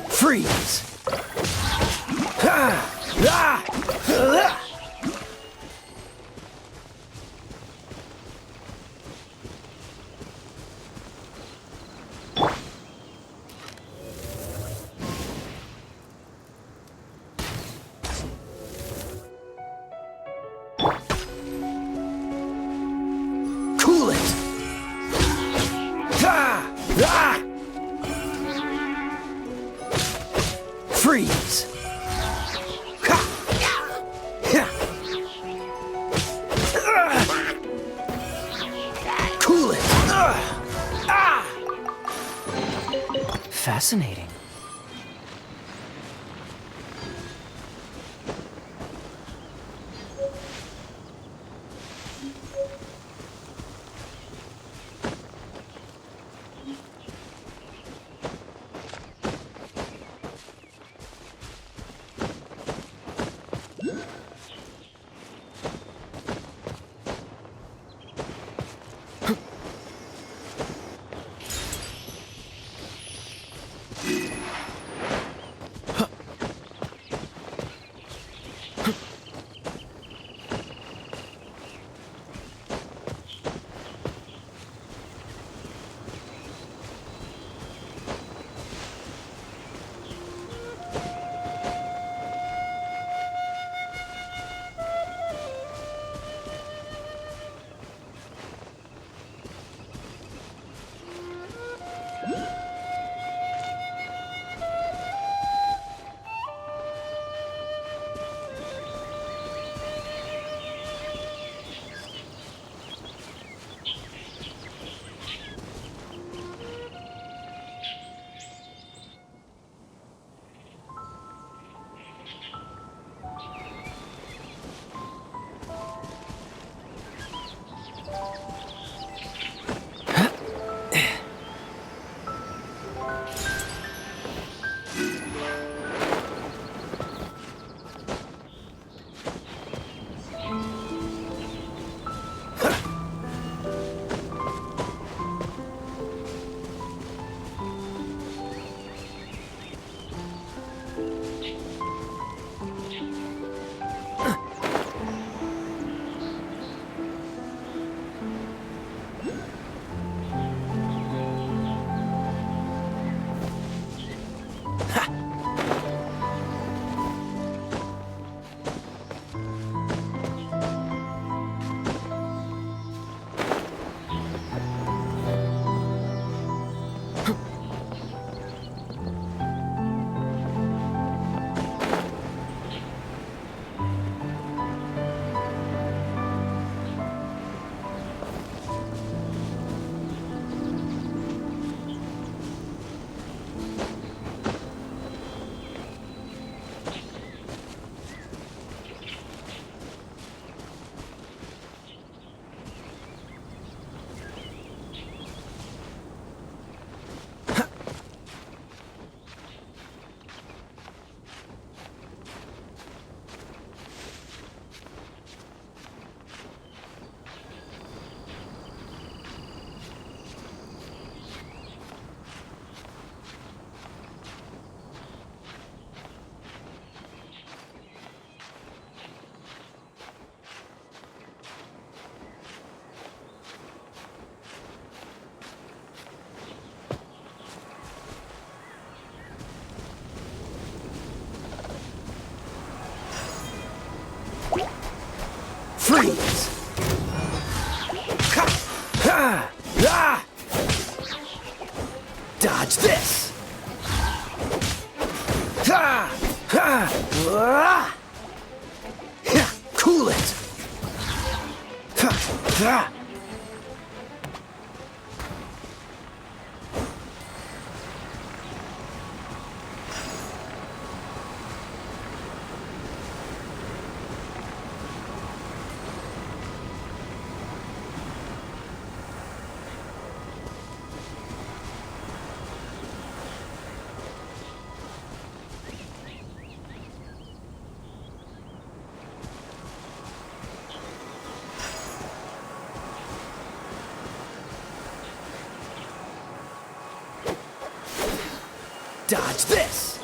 F: Freeze! Ha! Ah! Ah! Cool it! Ha! Ah! Freeze! Ha! Ha! Cool it! Ah! Fascinating. Cool it! Dodge this!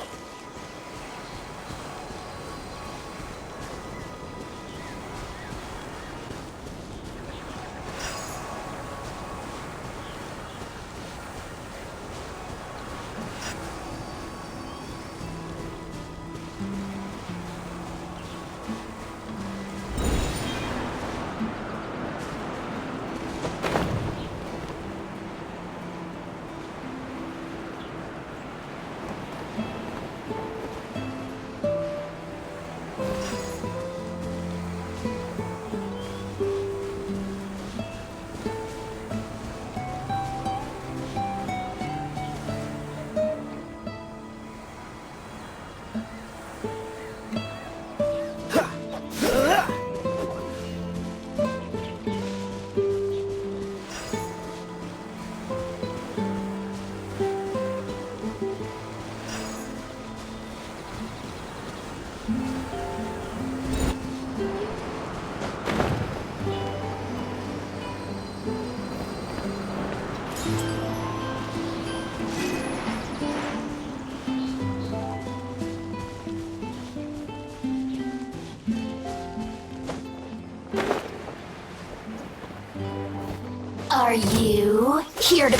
E: Are you here to...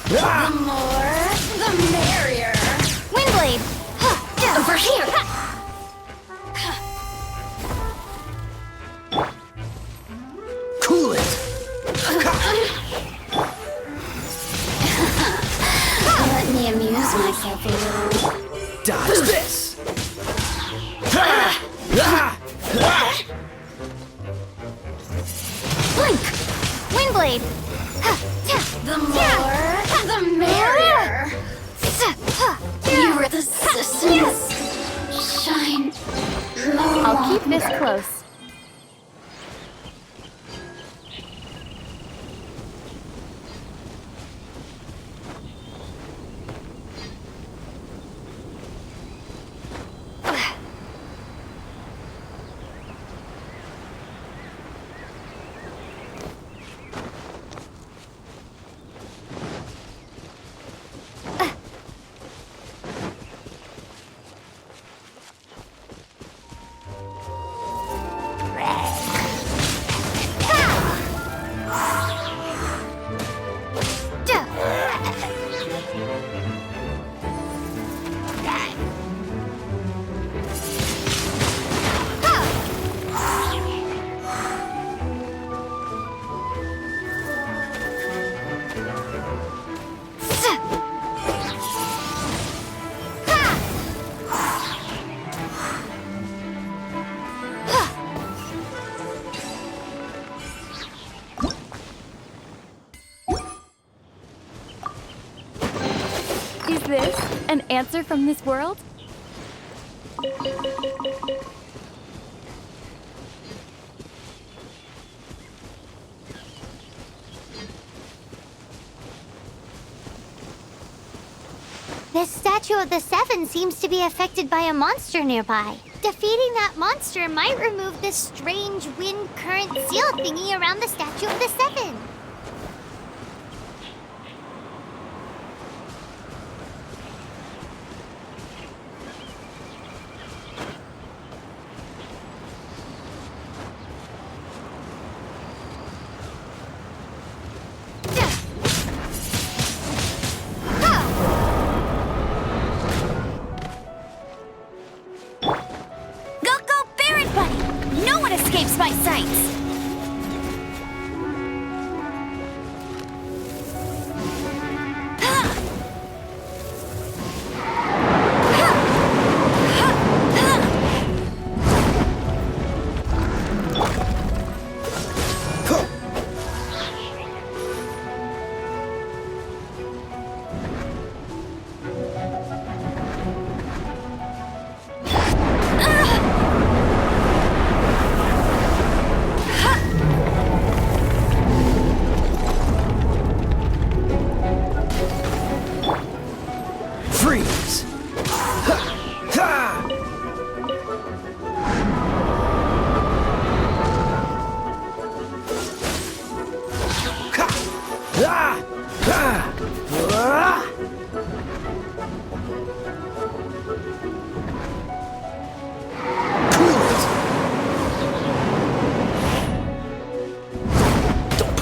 E: The more, the merrier.
A: Windblade!
E: Over here!
F: Cool it!
E: Let me amuse myself a little.
F: Dodge this!
E: Blink!
A: Windblade!
E: The more, the merrier. Your resistance shine no
B: I'll keep this
E: longer.
B: close. Is this an answer from this world?
A: This statue of the Seven seems to be affected by a monster nearby. Defeating that monster might remove this strange wind current seal thingy around the statue of the Seven.
E: Escapes my sights!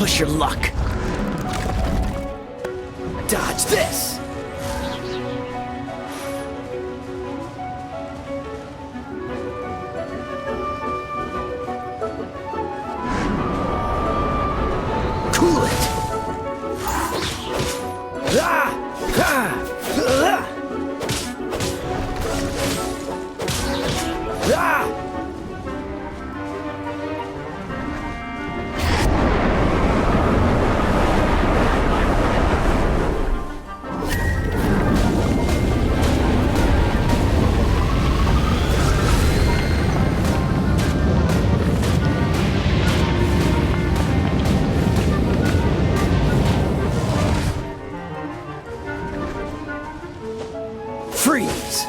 F: push your luck. Dodge this! Cool it! Ah! Ah! Ah! Ah! Freeze!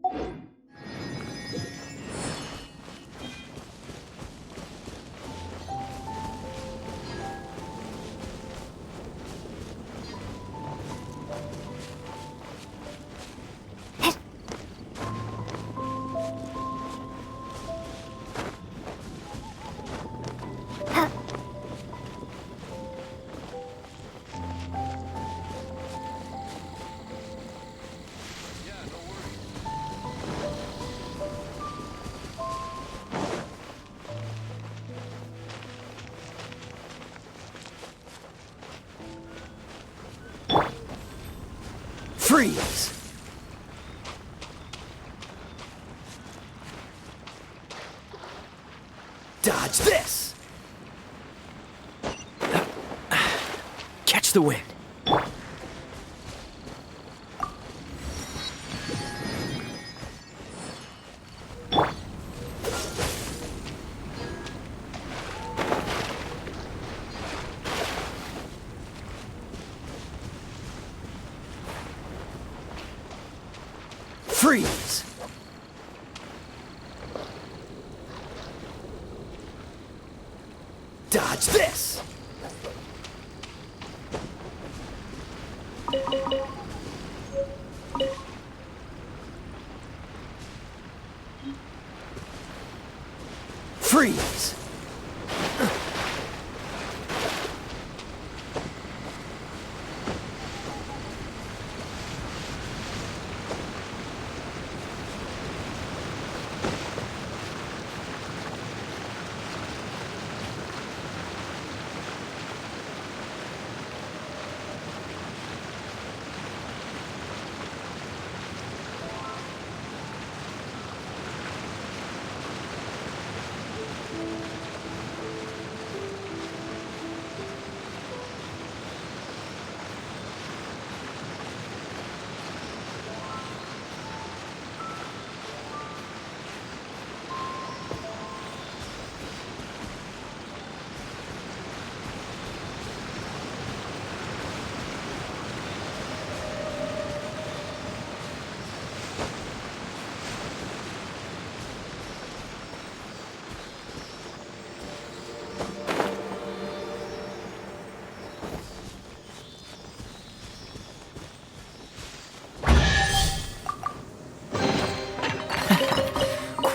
F: Cool it! Freeze! Dodge this! Catch the wind. Freeze! Dodge this! Freeze!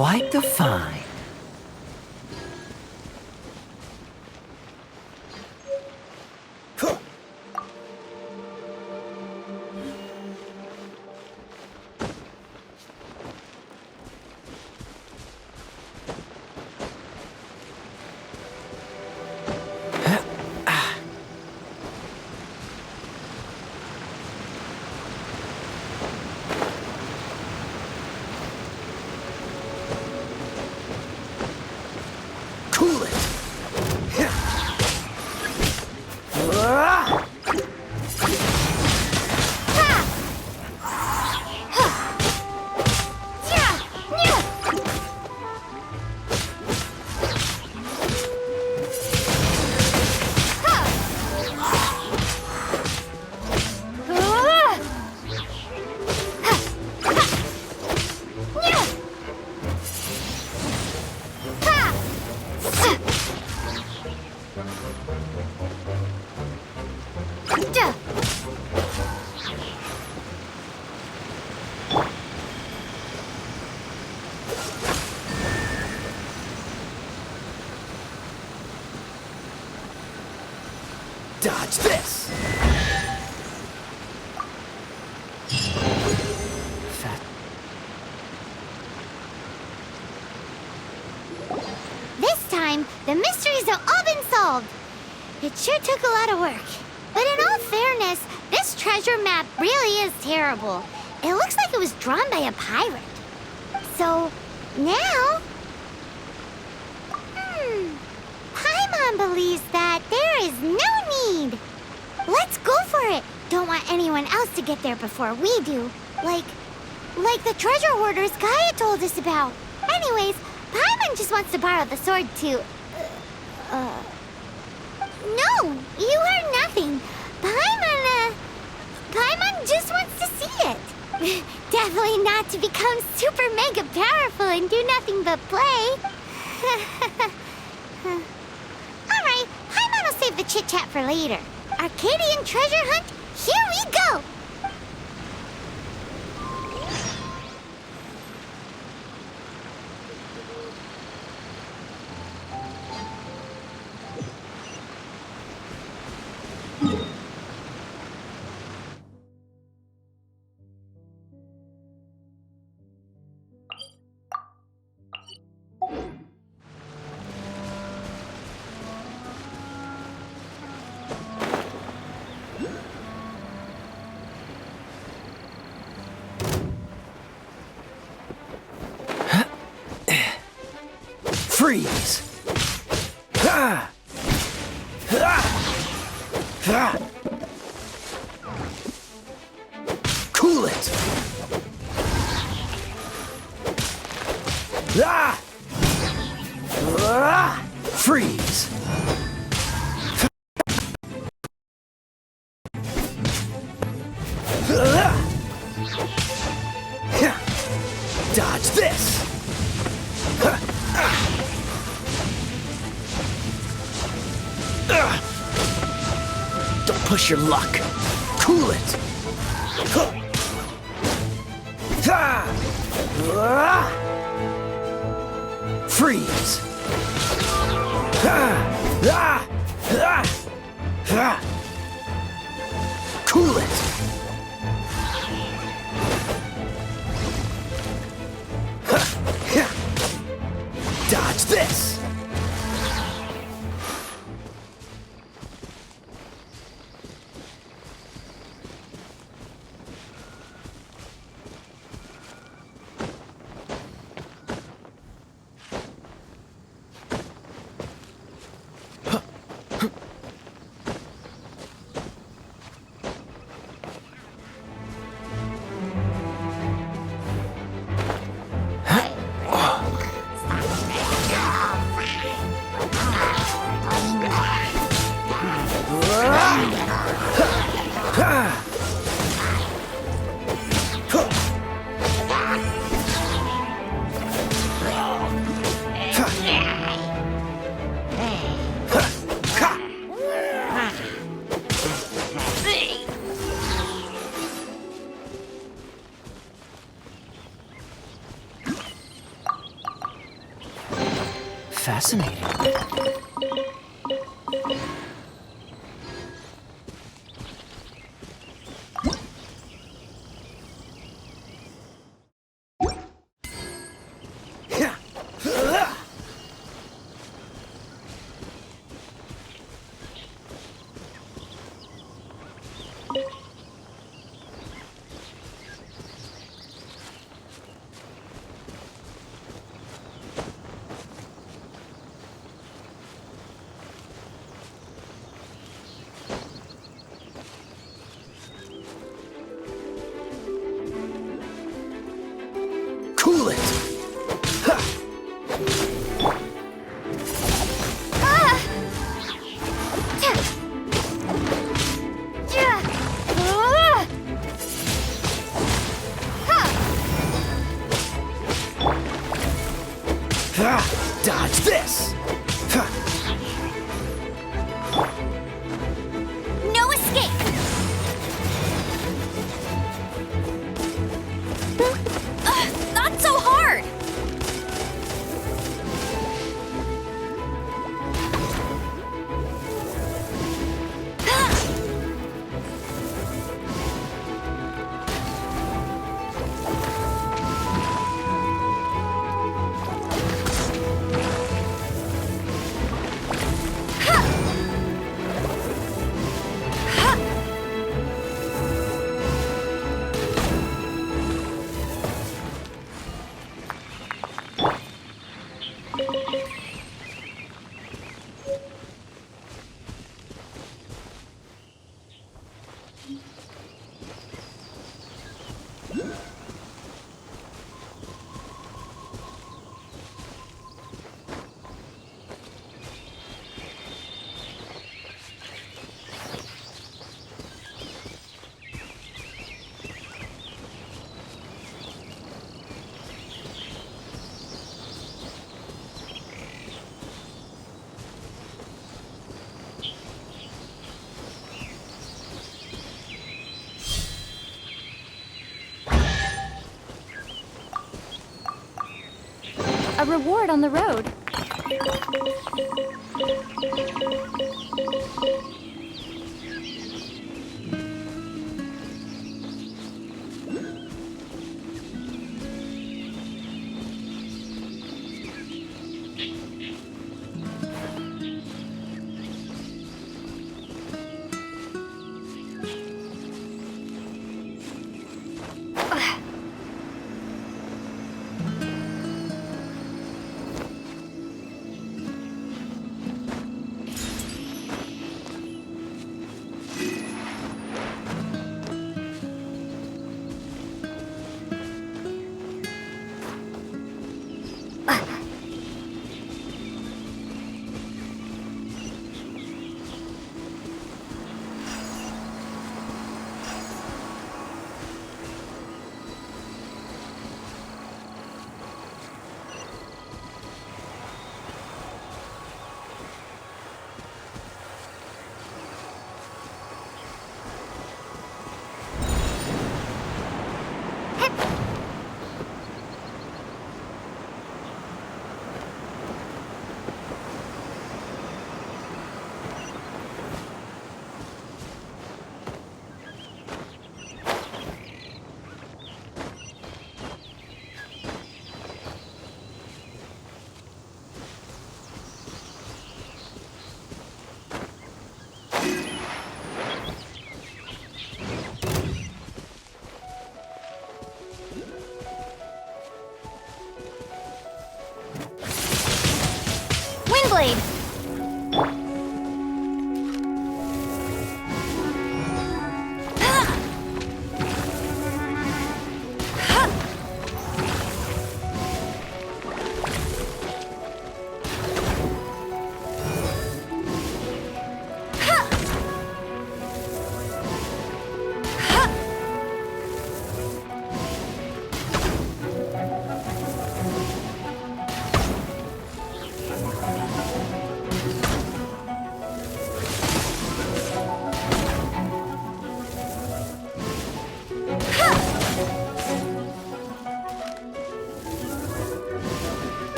F: quite the find.
J: Dodge this!
F: Fat.
A: This time, the mysteries have all been solved. It sure took a lot of work. But in all fairness, this treasure map really is terrible. It looks like it was drawn by a pirate. So, now... Paimon believes that there is no need. Let's go for it. Don't want anyone else to get there before we do. Like the treasure hoarders Gaia told us about. Anyways, Paimon just wants to borrow the sword to... No, you heard nothing. Paimon just wants to see it. Definitely not to become super mega powerful and do nothing but play. Alright, Paimon will save the chit-chat for later. Arcadian treasure hunt, here we go!
F: Freeze! Ha! Ha! Ha! Cool it! Ah! Ah! Freeze! Dodge this! Don't push your luck. Cool it. Freeze. Cool it. Dodge this. Fascinating. Cool it! Dodge this!
A: No escape!
D: Not so hard!
C: A reward on the road.
A: Windblade!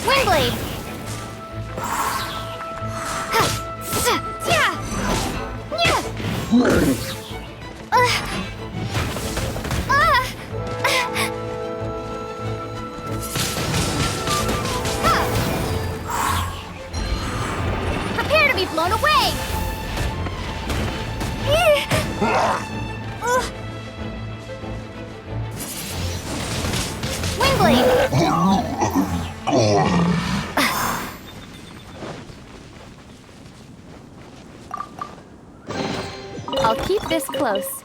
A: Windblade! Prepare to be blown away! Windblade!
B: I'll keep this close.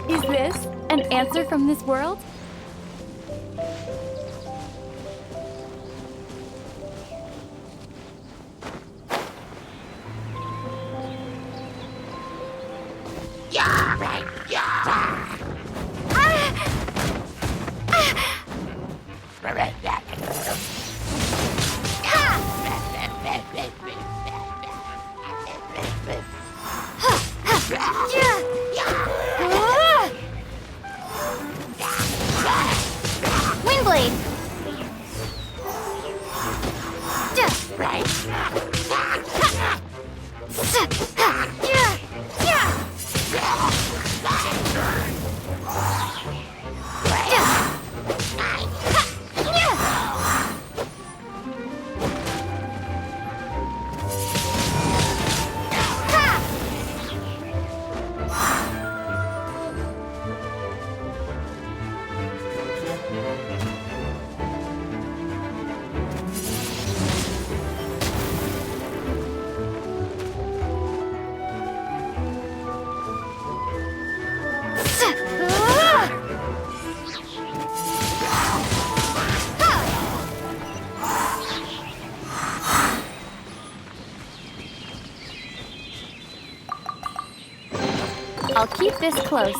B: Is this an answer from this world?
A: Windblade!
B: I'll keep this close.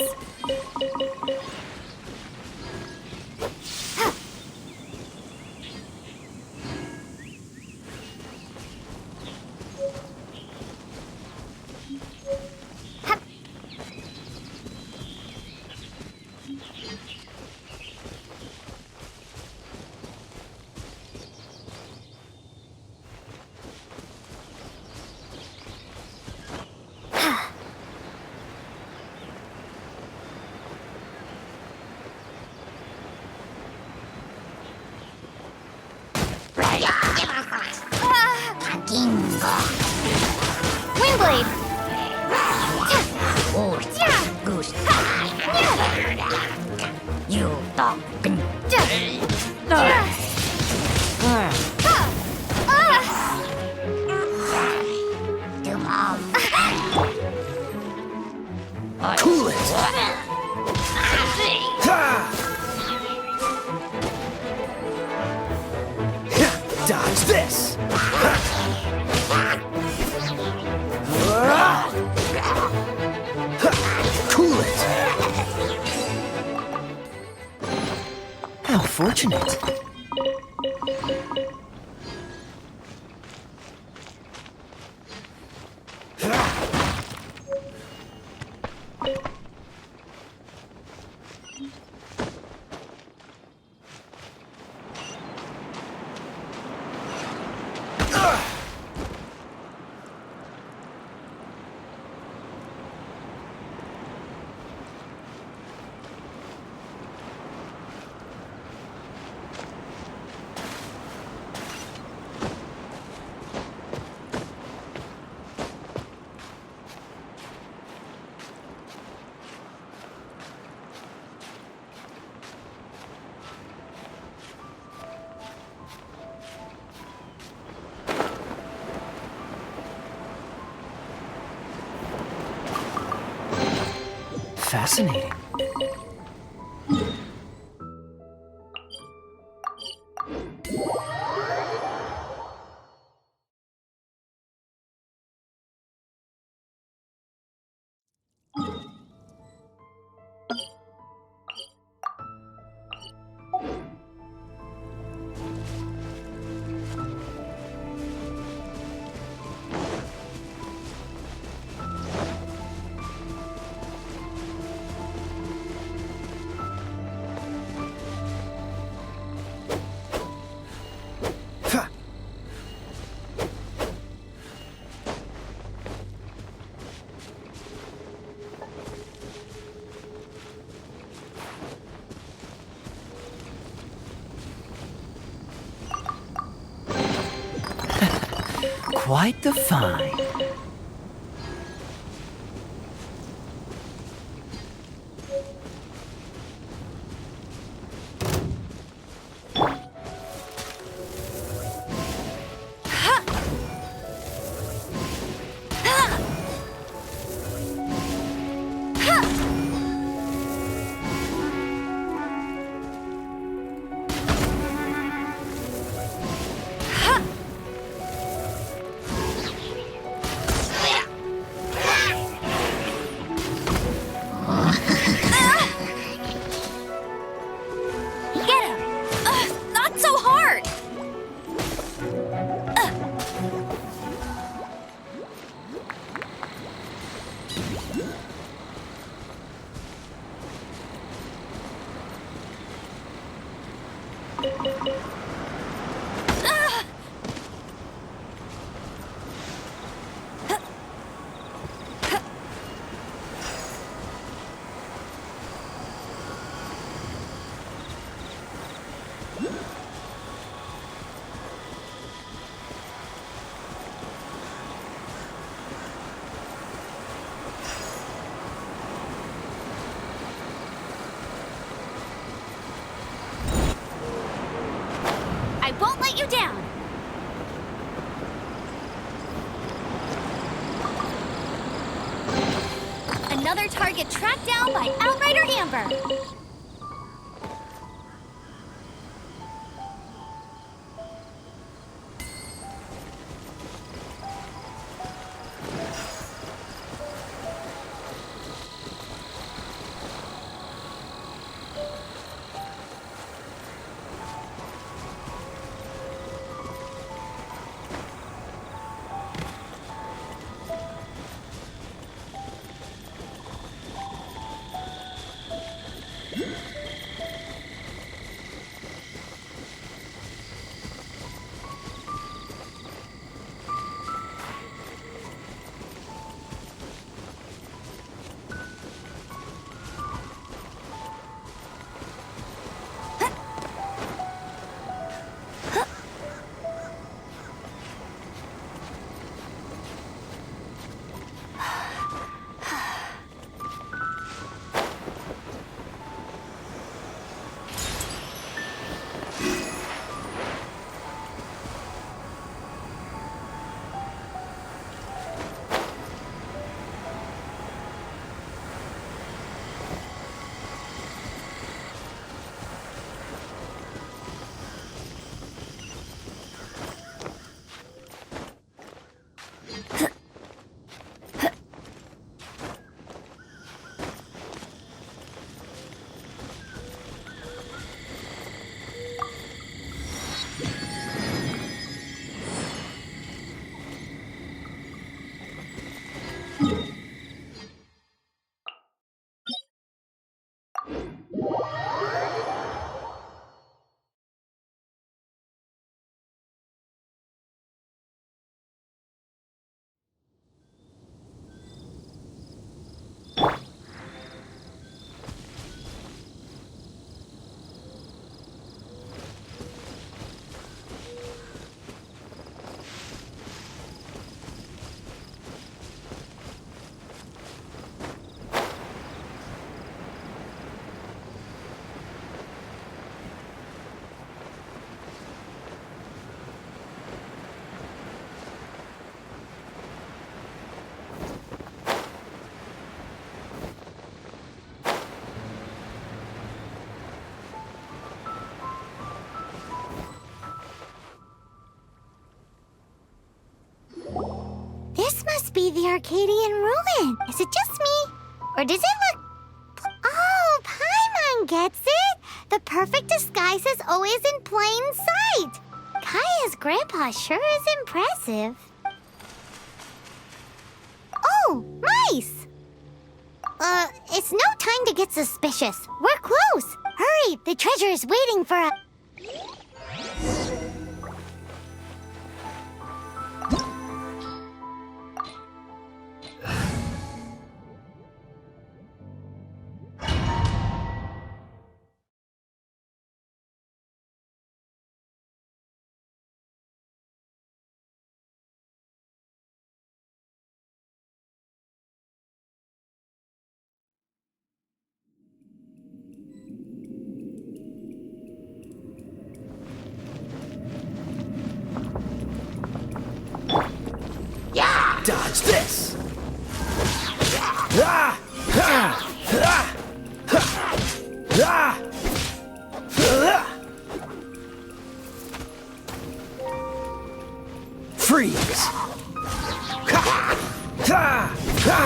A: Windblade!
F: Cool it! Dodge this! Cool it! How fortunate. Fascinating. Quite the find.
E: I won't let you down! Another target tracked down by Outrider Amber!
A: must be the Arcadian ruin. Is it just me? Or does it look... Oh, Paimon gets it! The perfect disguise is always in plain sight! Kaya's grandpa sure is impressive. Oh, mice! It's no time to get suspicious. We're close! Hurry, the treasure is waiting for us.
F: Dodge this! Ah! Ah! Ah! Ah! Ah! Freeze! Ha! Ha! Ha!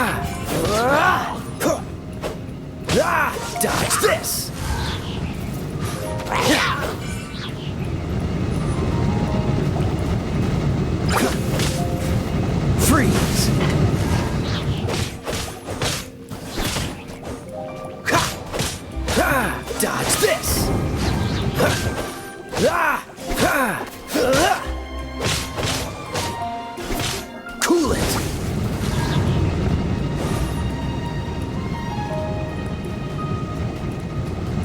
F: Ah! Huh! Ah! Dodge this! Freeze! Ha! Ha! Dodge this! Ha! Ah! Ha! Ah! Cool it!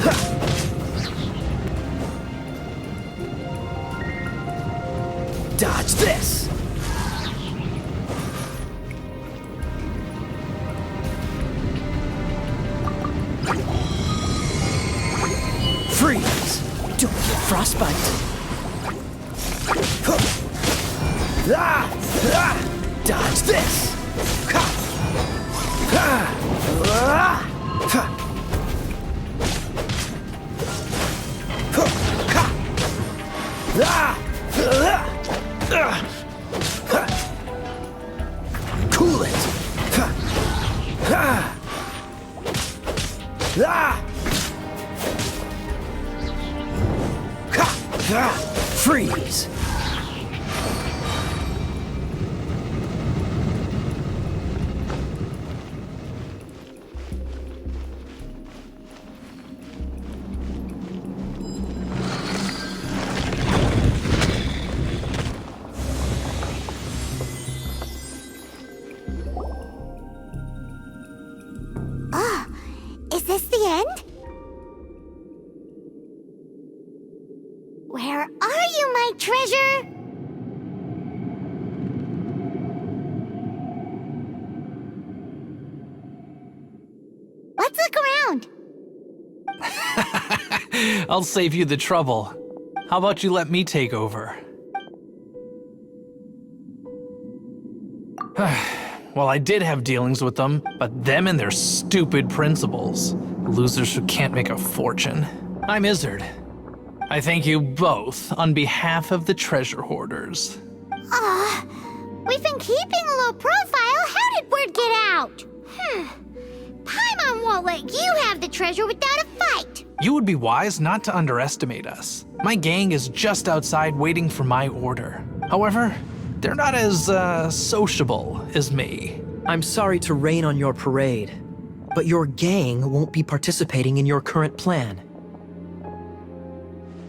F: Ha! Dodge this! Freeze! Don't get frostbite! Huh. Ah! Ah! Dodge this! Ha! Ha! Ah! Ha! Huh. Ha! Ah! Ah! Ah! Ha! Cool it! Ha! Ha! Ah! Ah, freeze!
A: Is this the end? Where are you, my treasure? Let's look around.
L: I'll save you the trouble. How about you let me take over? Well, I did have dealings with them, but them and their stupid principles. Losers who can't make a fortune. I'm Izzard. I thank you both on behalf of the treasure hoarders.
A: We've been keeping a low profile. How did word get out? Paimon won't let you have the treasure without a fight.
L: You would be wise not to underestimate us. My gang is just outside waiting for my order. However, they're not as, sociable as me.
F: I'm sorry to rain on your parade, but your gang won't be participating in your current plan.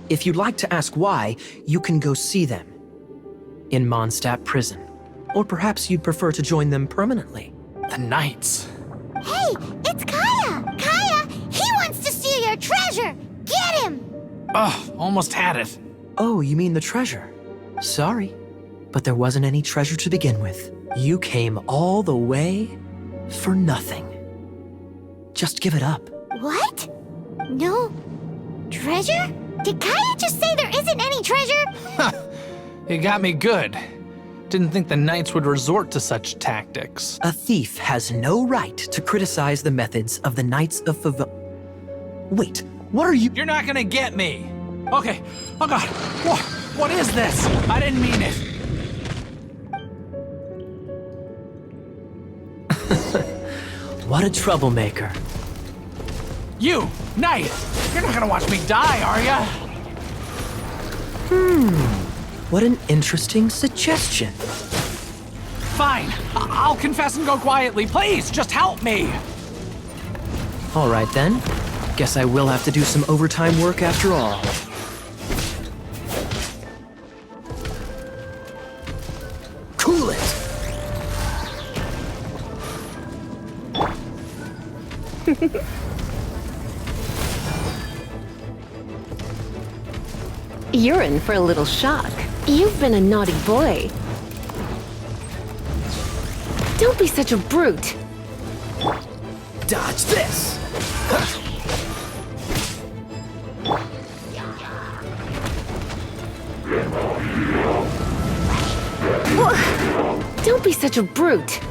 F: If you'd like to ask why, you can go see them in Mondstadt prison. Or perhaps you'd prefer to join them permanently.
L: The Knights.
A: Hey, it's Kaya! Kaya, he wants to steal your treasure! Get him!
L: Ugh, almost had it.
F: Oh, you mean the treasure? Sorry, but there wasn't any treasure to begin with. You came all the way for nothing. Just give it up.
A: What? No treasure? Did Kaya just say there isn't any treasure?
L: You got me good. Didn't think the Knights would resort to such tactics.
F: A thief has no right to criticize the methods of the Knights of Wait, what are you—
L: You're not gonna get me! Okay, oh god, what is this? I didn't mean it.
F: What a troublemaker.
L: You, Knight! You're not gonna watch me die, are ya?
F: What an interesting suggestion.
L: Fine. I'll confess and go quietly. Please, just help me!
F: All right then. Guess I will have to do some overtime work after all. Cool it!
G: You're in for a little shock. You've been a naughty boy. Don't be such a brute.
F: Dodge this!
G: Don't be such a brute.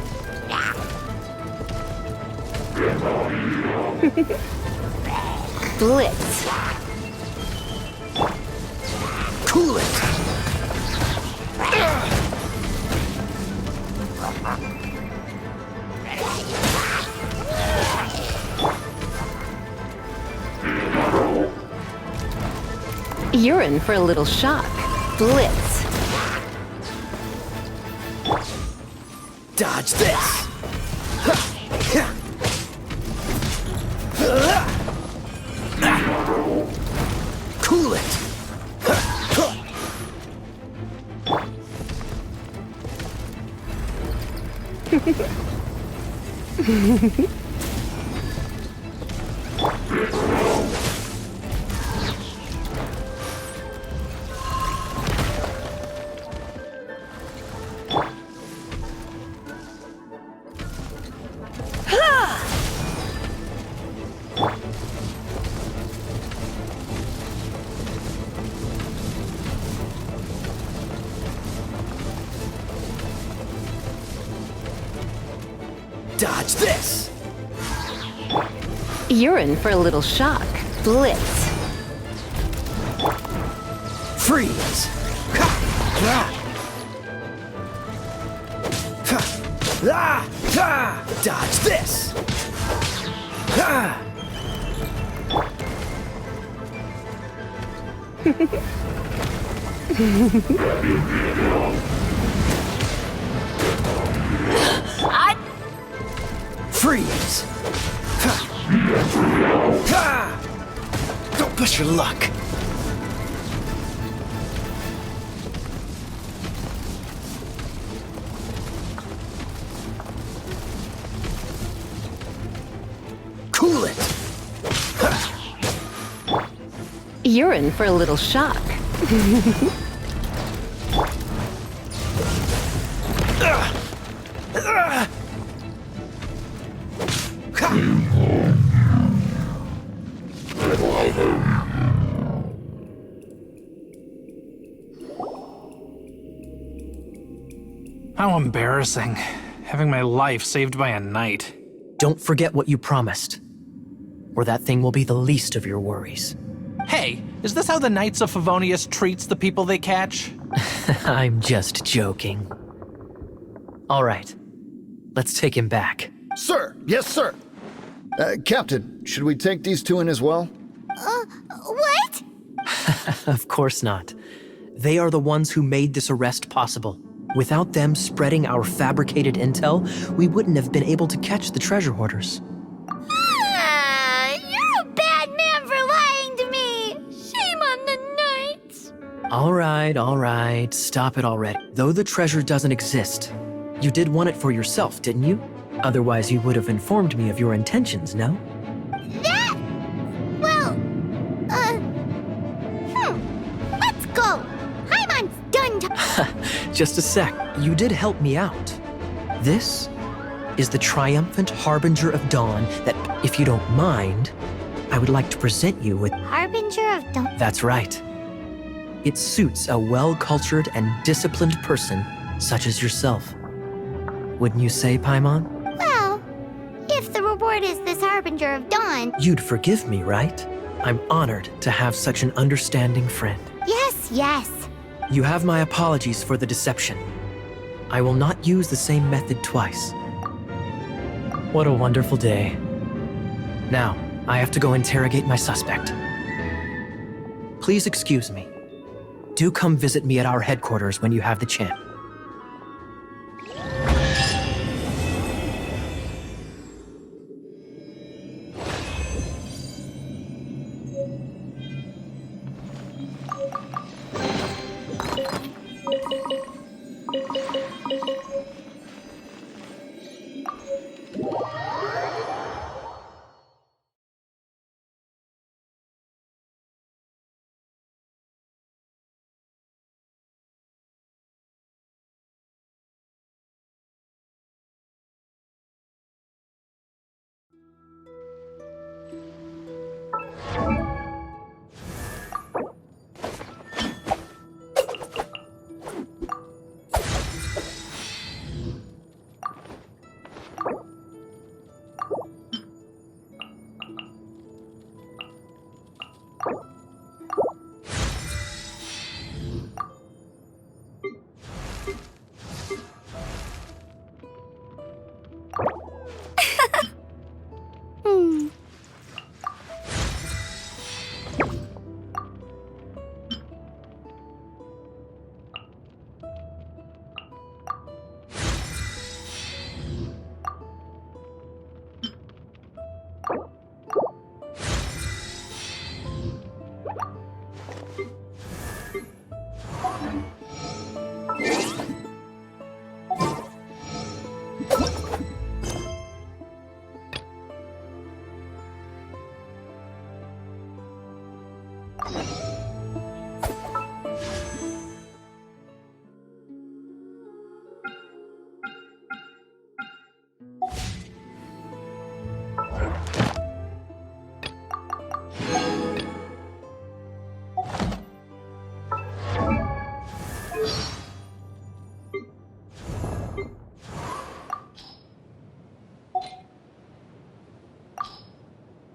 G: Blitz.
F: Cool it!
G: You're in for a little shock. Blitz.
F: Dodge this! Cool it! Dodge this!
G: You're in for a little shock. Blitz.
F: Freeze! Dodge this! Freeze! Don't push your luck. Cool it!
G: You're in for a little shock.
L: How embarrassing. Having my life saved by a knight.
F: Don't forget what you promised, or that thing will be the least of your worries.
L: Hey, is this how the Knights of Favonius treats the people they catch?
F: I'm just joking. All right, let's take him back.
M: Sir, yes, sir. Captain, should we take these two in as well?
A: What?
F: Of course not. They are the ones who made this arrest possible. Without them spreading our fabricated intel, we wouldn't have been able to catch the treasure hoarders.
A: You're a bad man for lying to me. Shame on the knights.
F: All right, stop it already. Though the treasure doesn't exist, you did want it for yourself, didn't you? Otherwise, you would have informed me of your intentions, no?
A: That? Well, let's go. Paimon's done
F: Just a sec. You did help me out. This is the triumphant harbinger of dawn that, if you don't mind, I would like to present you with.
A: Harbinger of dawn.
F: That's right. It suits a well-cultured and disciplined person such as yourself. Wouldn't you say, Paimon?
A: Well, if the reward is this harbinger of dawn.
F: You'd forgive me, right? I'm honored to have such an understanding friend.
A: Yes.
F: You have my apologies for the deception. I will not use the same method twice. What a wonderful day. Now, I have to go interrogate my suspect. Please excuse me. Do come visit me at our headquarters when you have the chance.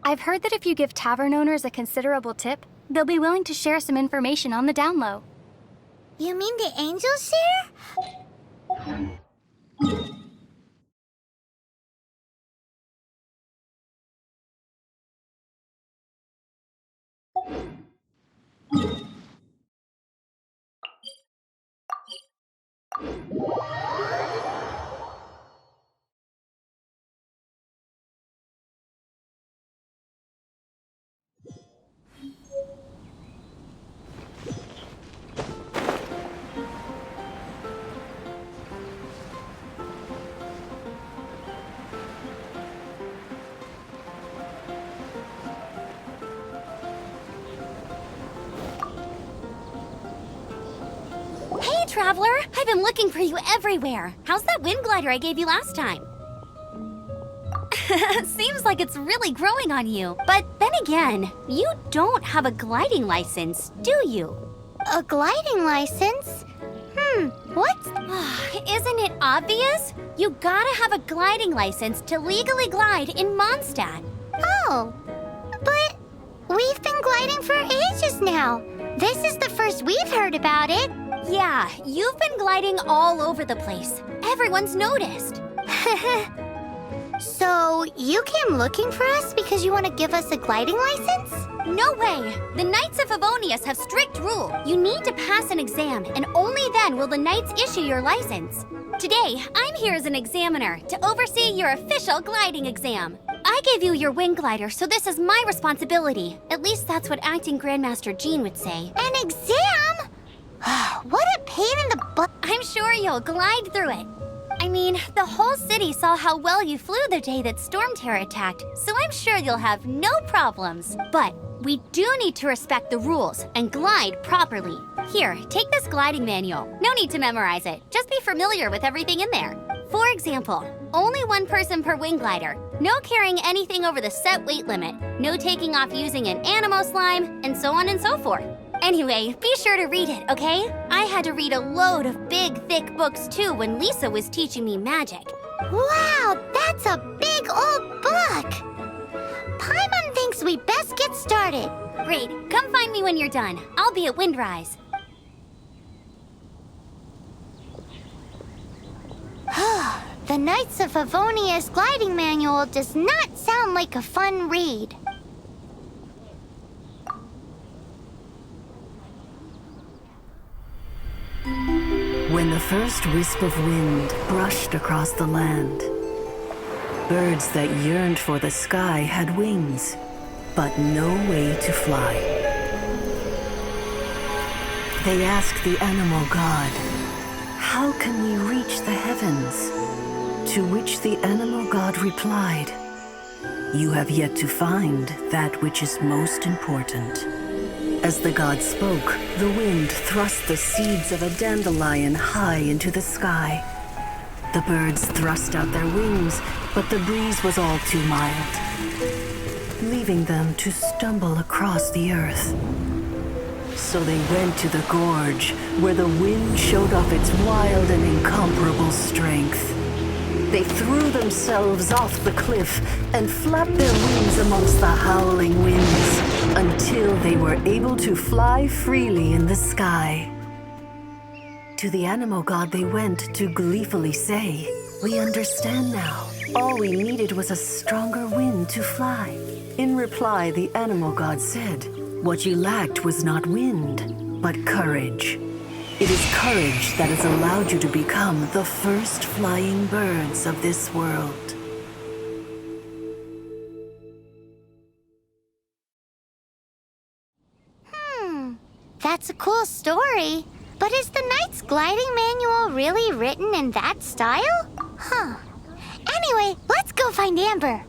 C: I've heard that if you give tavern owners a considerable tip, they'll be willing to share some information on the down low.
A: You mean the angels share?
E: Hey, Traveler! I've been looking for you everywhere. How's that wind glider I gave you last time? Seems like it's really growing on you. But then again, you don't have a gliding license, do you?
A: A gliding license? What?
E: Isn't it obvious? You gotta have a gliding license to legally glide in Mondstadt.
A: Oh, but we've been gliding for ages now. This is the first we've heard about it.
E: Yeah, you've been gliding all over the place. Everyone's noticed.
A: So, you came looking for us because you want to give us a gliding license?
E: No way! The Knights of Favonius have strict rule. You need to pass an exam, and only then will the Knights issue your license. Today, I'm here as an examiner to oversee your official gliding exam. I gave you your wing glider, so this is my responsibility. At least that's what Acting Grandmaster Jean would say.
A: An exam? What a pain in the butt.
E: I'm sure you'll glide through it. I mean, the whole city saw how well you flew the day that Storm Terror attacked, so I'm sure you'll have no problems. But we do need to respect the rules and glide properly. Here, take this gliding manual. No need to memorize it. Just be familiar with everything in there. For example, only one person per wing glider. No carrying anything over the set weight limit. No taking off using an animo slime, and so on and so forth. Anyway, be sure to read it, okay? I had to read a load of big, thick books too when Lisa was teaching me magic.
A: Wow, that's a big old book! Paimon thinks we best get started.
E: Great, come find me when you're done. I'll be at Windrise.
A: The The Knights of Favonia's gliding manual does not sound like a fun read.
N: When the first wisp of wind brushed across the land, birds that yearned for the sky had wings, but no way to fly. They asked the animal god, "How can we reach the heavens?" To which the animal god replied, "You have yet to find that which is most important." As the god spoke, the wind thrust the seeds of a dandelion high into the sky. The birds thrust out their wings, but the breeze was all too mild, leaving them to stumble across the earth. So they went to the gorge, where the wind showed off its wild and incomparable strength. They threw themselves off the cliff and flapped their wings amongst the howling winds until they were able to fly freely in the sky. To the animal god they went to gleefully say, "We understand now. All we needed was a stronger wind to fly." In reply, the animal god said, "What you lacked was not wind, but courage. It is courage that has allowed you to become the first flying birds of this world."
A: That's a cool story. But is the Knight's gliding manual really written in that style? Huh. Anyway, let's go find Amber.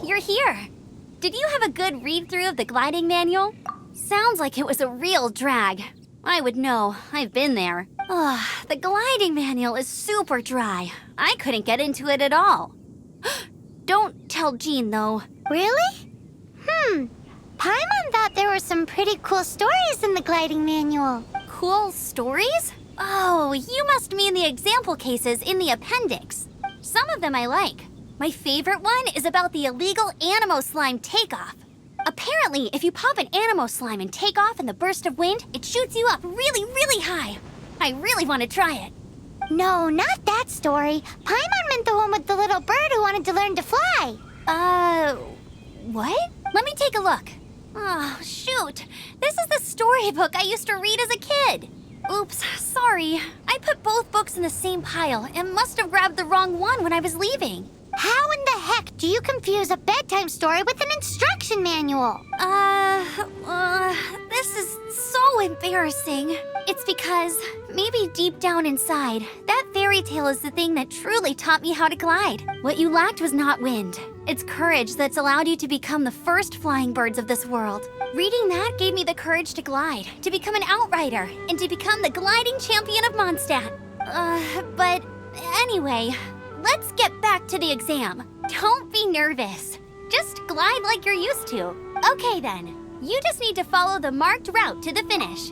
E: You're here. Did you have a good read-through of the gliding manual? Sounds like it was a real drag. I would know. I've been there. Ugh, the gliding manual is super dry. I couldn't get into it at all. Don't tell Jean, though.
A: Really? Paimon thought there were some pretty cool stories in the gliding manual.
E: Cool stories? Oh, you must mean the example cases in the appendix. Some of them I like. My favorite one is about the illegal Animo Slime takeoff. Apparently, if you pop an Animo Slime and take off in the burst of wind, it shoots you up really, really high. I really want to try it.
A: No, not that story. Paimon meant the one with the little bird who wanted to learn to fly.
E: What? Let me take a look. Oh, shoot. This is the storybook I used to read as a kid. Oops, sorry. I put both books in the same pile and must have grabbed the wrong one when I was leaving.
A: How in the heck do you confuse a bedtime story with an instruction manual?
E: This is so embarrassing. It's because, maybe deep down inside, that fairy tale is the thing that truly taught me how to glide. What you lacked was not wind. It's courage that's allowed you to become the first flying birds of this world. Reading that gave me the courage to glide, to become an outrider, and to become the gliding champion of Mondstadt. But anyway, let's get back to the exam. Don't be nervous. Just glide like you're used to. Okay then. You just need to follow the marked route to the finish.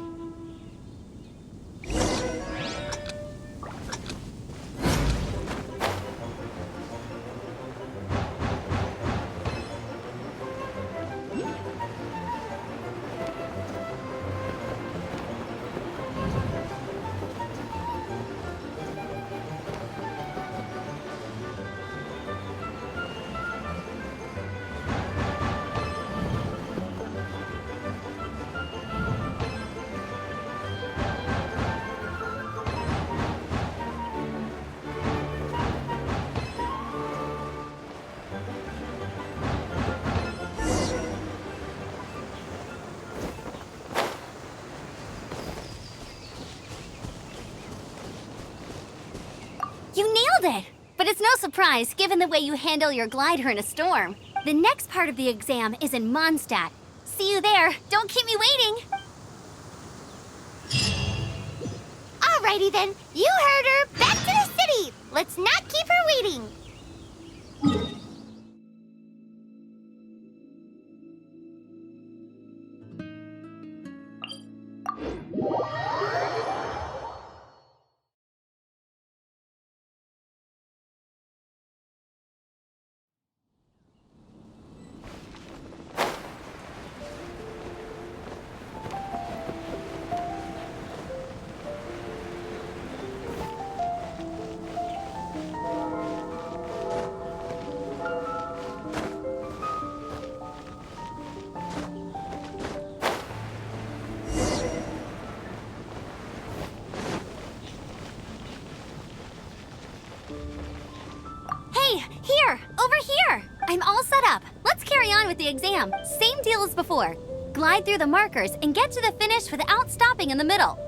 E: You nailed it! But it's no surprise, given the way you handle your glider in a storm. The next part of the exam is in Mondstadt. See you there. Don't keep me waiting.
A: Alrighty then, you heard her. Back to the city. Let's not keep her waiting.
E: Here! Over here! I'm all set up. Let's carry on with the exam. Same deal as before. Glide through the markers and get to the finish without stopping in the middle.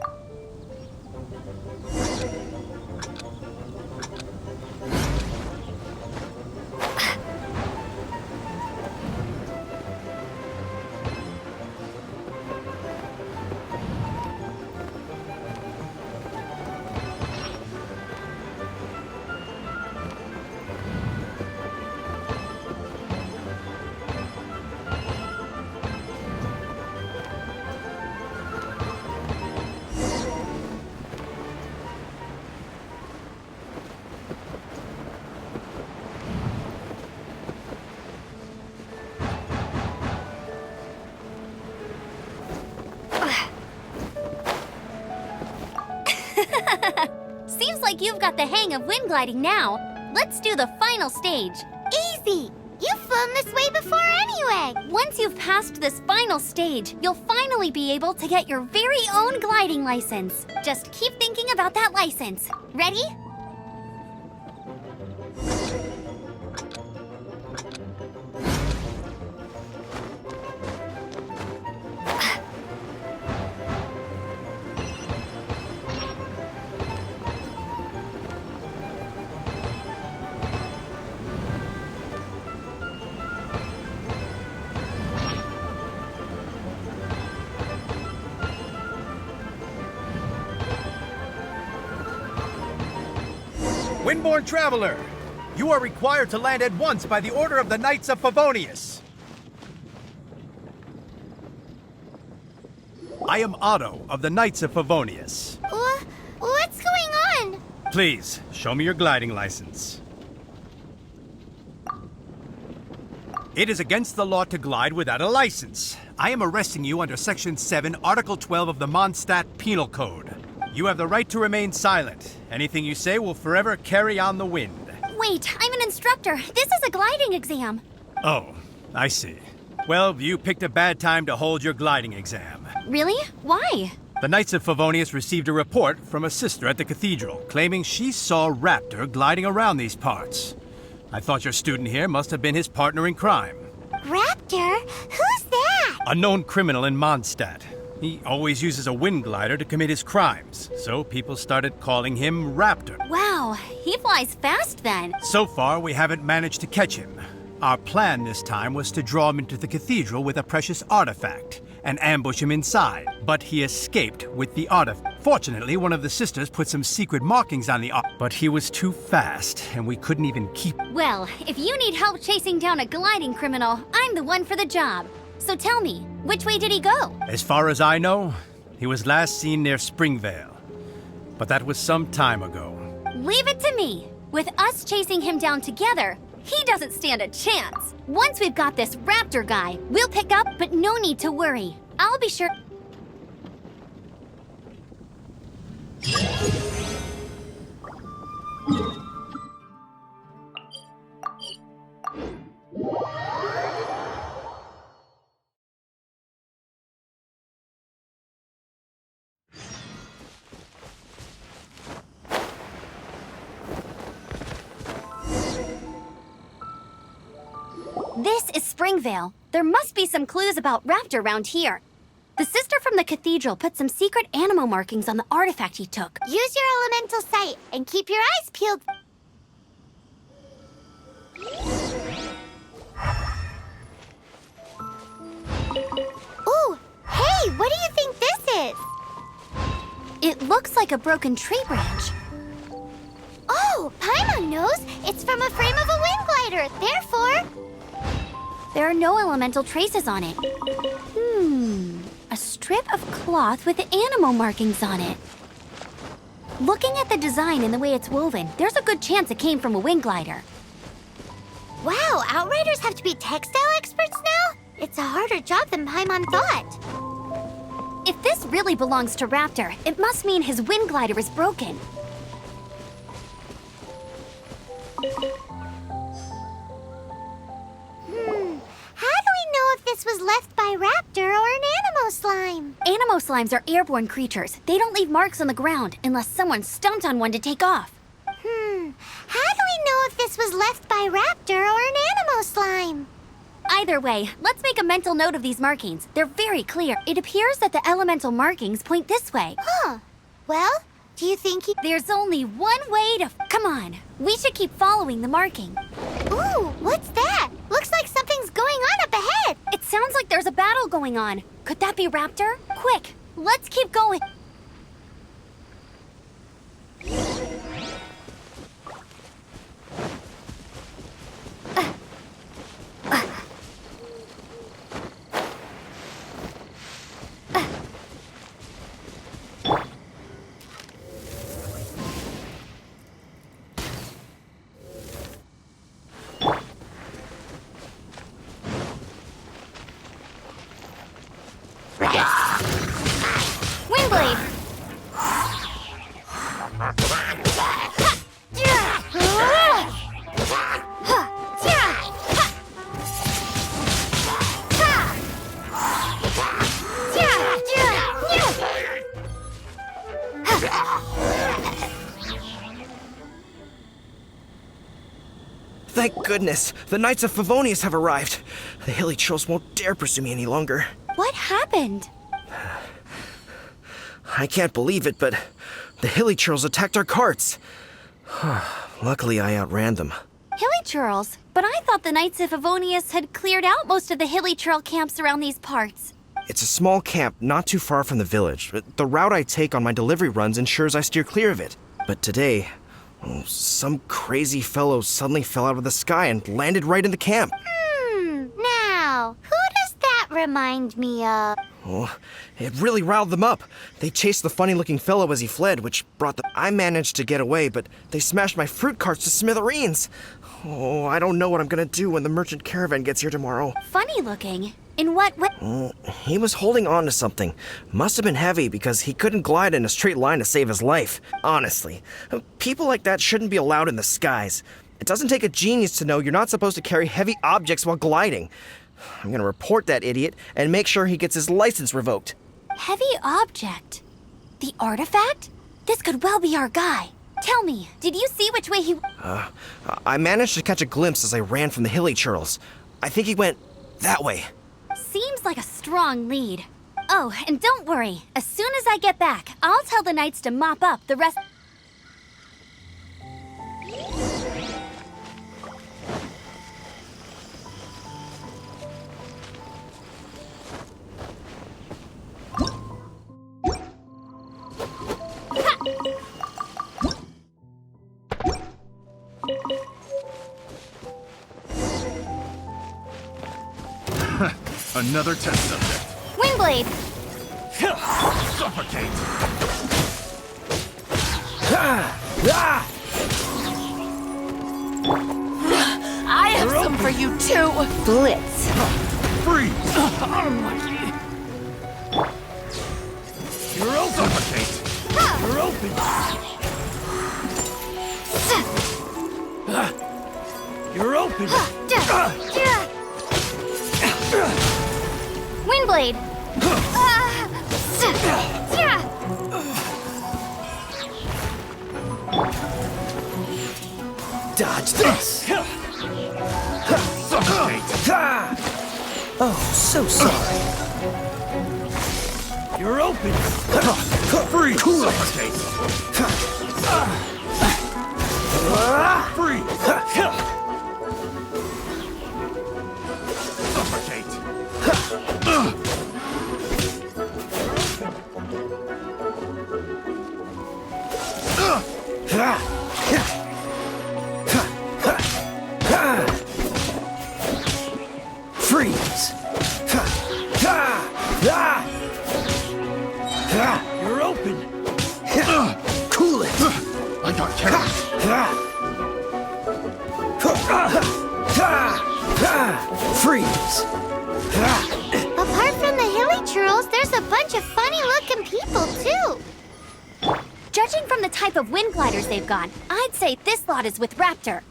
E: Seems like you've got the hang of wind gliding now. Let's do the final stage.
A: Easy! You've flown this way before anyway.
E: Once you've passed this final stage, you'll finally be able to get your very own gliding license. Just keep thinking about that license. Ready?
O: Windborne Traveler, you are required to land at once by the order of the Knights of Favonius. I am Otto of the Knights of Favonius.
A: What's going on?
O: Please, show me your gliding license. It is against the law to glide without a license. I am arresting you under Section 7, Article 12 of the Mondstadt Penal Code. You have the right to remain silent. Anything you say will forever carry on the wind.
E: Wait, I'm an instructor. This is a gliding exam.
O: Oh, I see. Well, you picked a bad time to hold your gliding exam.
E: Really? Why?
O: The Knights of Favonius received a report from a sister at the cathedral claiming she saw Raptor gliding around these parts. I thought your student here must have been his partner in crime.
A: Raptor? Who's that?
O: A known criminal in Mondstadt. He always uses a wind glider to commit his crimes, so people started calling him Raptor.
E: Wow, he flies fast then.
O: So far, we haven't managed to catch him. Our plan this time was to draw him into the cathedral with a precious artifact and ambush him inside, but he escaped with the artifact. Fortunately, one of the sisters put some secret markings on the artifact, but he was too fast, and we couldn't even keep...
E: Well, if you need help chasing down a gliding criminal, I'm the one for the job. So tell me, which way did he go?
O: As far as I know, he was last seen near Springvale. But that was some time ago.
E: Leave it to me. With us chasing him down together, he doesn't stand a chance. Once we've got this raptor guy, we'll pick up, but no need to worry. I'll be sure... This is Springvale. There must be some clues about Raptor around here. The sister from the cathedral put some secret animal markings on the artifact he took.
A: Use your elemental sight and keep your eyes peeled. Ooh, hey, what do you think this is?
E: It looks like a broken tree branch.
A: Oh, Paimon knows. It's from a frame of a wind glider. Therefore...
E: There are no elemental traces on it. A strip of cloth with animal markings on it. Looking at the design and the way it's woven, there's a good chance it came from a wind glider.
A: Wow, Outriders have to be textile experts now? It's a harder job than Paimon thought.
E: If this really belongs to Raptor, it must mean his wind glider is broken.
A: How do we know if this was left by Raptor or an Animo slime?
E: Animo slimes are airborne creatures. They don't leave marks on the ground unless someone stomped on one to take off.
A: How do we know if this was left by Raptor or an Animo slime?
E: Either way, let's make a mental note of these markings. They're very clear. It appears that the elemental markings point this way.
A: Huh. Well, do you think
E: There's only one way to... Come on. We should keep following the marking.
A: Ooh, what's that? Looks like something's going on up ahead.
E: It sounds like there's a battle going on. Could that be Raptor? Quick, let's keep going. Windblade!
P: Thank goodness! The Knights of Favonius have arrived! The hilly trolls won't dare pursue me any longer.
E: What happened?
P: I can't believe it, but the hilly trolls attacked our carts. Luckily, I outran them.
E: Hilly Churls? But I thought the Knights of Favonius had cleared out most of the Hilly Churl camps around these parts.
P: It's a small camp not too far from the village. The route I take on my delivery runs ensures I steer clear of it. But today, some crazy fellow suddenly fell out of the sky and landed right in the camp.
A: Now, who does that remind me of?
P: Oh, it really riled them up. They chased the funny-looking fellow as he fled, which brought them... I managed to get away, but they smashed my fruit carts to smithereens. Oh, I don't know what I'm gonna do when the merchant caravan gets here tomorrow.
E: Funny looking? In what way?
P: He was holding on to something. Must have been heavy because he couldn't glide in a straight line to save his life. Honestly, people like that shouldn't be allowed in the skies. It doesn't take a genius to know you're not supposed to carry heavy objects while gliding. I'm gonna report that idiot and make sure he gets his license revoked.
E: Heavy object? The artifact? This could well be our guy. Tell me, did you see which way he...
P: I managed to catch a glimpse as I ran from the hilly churls. I think he went that way.
E: Seems like a strong lead. Oh, and don't worry. As soon as I get back, I'll tell the knights to mop up the rest...
O: Another test subject.
E: Windblade!
O: Suffocate!
H: I have some for you too!
G: Blitz.
O: Freeze! You're open! Suffocate! You're open! You're open!
E: Windblade!
F: Dodge this!
O: Suffocate!
F: Oh, so sorry.
O: You're open! Freeze! Suffocate! Freeze! Suffocate!
F: Freeze!
O: You're open!
F: Cool it!
O: I got carried!
F: Freeze!
A: Apart from the hilly churls, there's a bunch of funny-looking people, too.
E: Judging from the type of wind gliders they've got, I'd say this lot is with Raptor.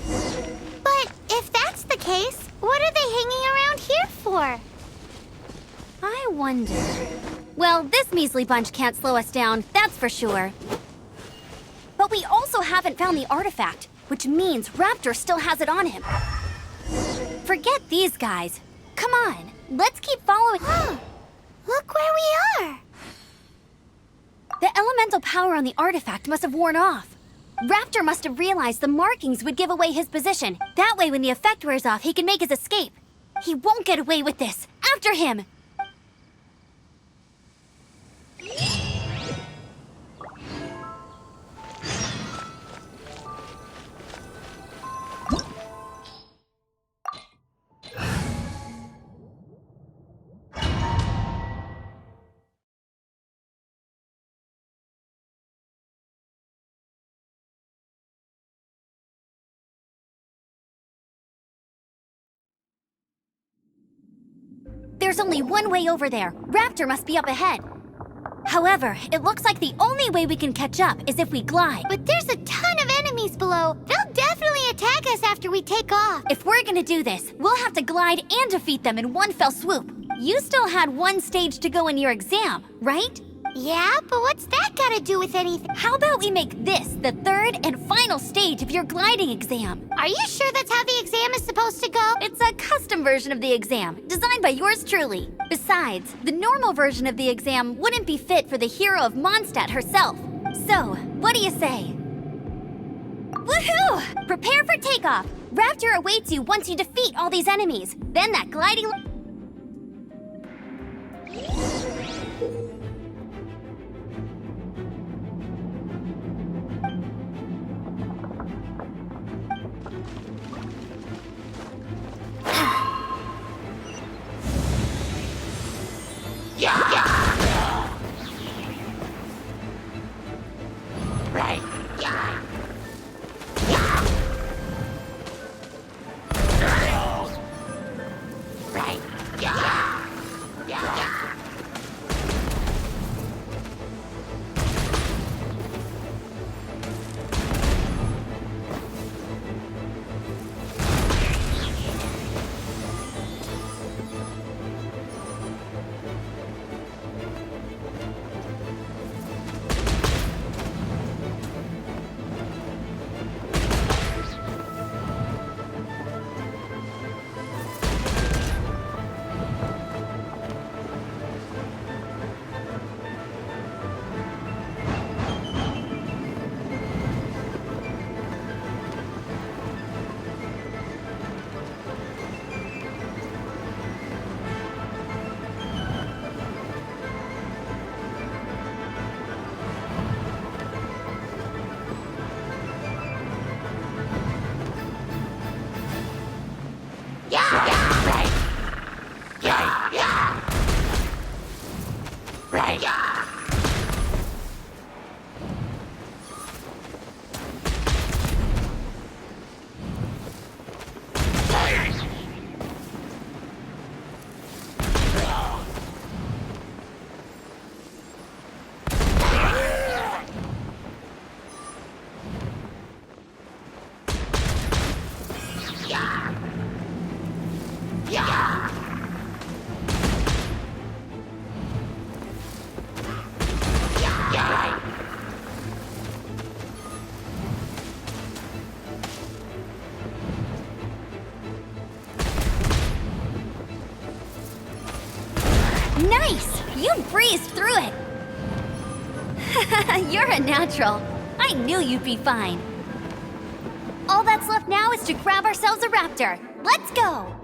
A: But if that's the case, what are they hanging around here for?
E: I wonder... Well, this measly bunch can't slow us down, that's for sure. But we also haven't found the artifact, which means Raptor still has it on him. Forget these guys. Come on, let's keep following...
A: Look where we are!
E: The elemental power on the artifact must have worn off. Raptor must have realized the markings would give away his position. That way, when the effect wears off, he can make his escape. He won't get away with this. After him! There's only one way over there. Raptor must be up ahead. However, it looks like the only way we can catch up is if we glide.
A: But there's a ton of enemies below. They'll definitely attack us after we take off.
E: If we're gonna do this, we'll have to glide and defeat them in one fell swoop. You still had one stage to go in your exam, right?
A: Yeah, but what's that got to do with anything?
E: How about we make this the third and final stage of your gliding exam?
A: Are you sure that's how the exam is supposed to go?
E: It's a custom version of the exam, designed by yours truly. Besides, the normal version of the exam wouldn't be fit for the hero of Mondstadt herself. So, what do you say? Woohoo! Prepare for takeoff! Raptor awaits you once you defeat all these enemies. Then that gliding...
A: Right. Right.
E: Nice! You breezed through it! You're a natural. I knew you'd be fine. All that's left now is to grab ourselves a raptor. Let's go!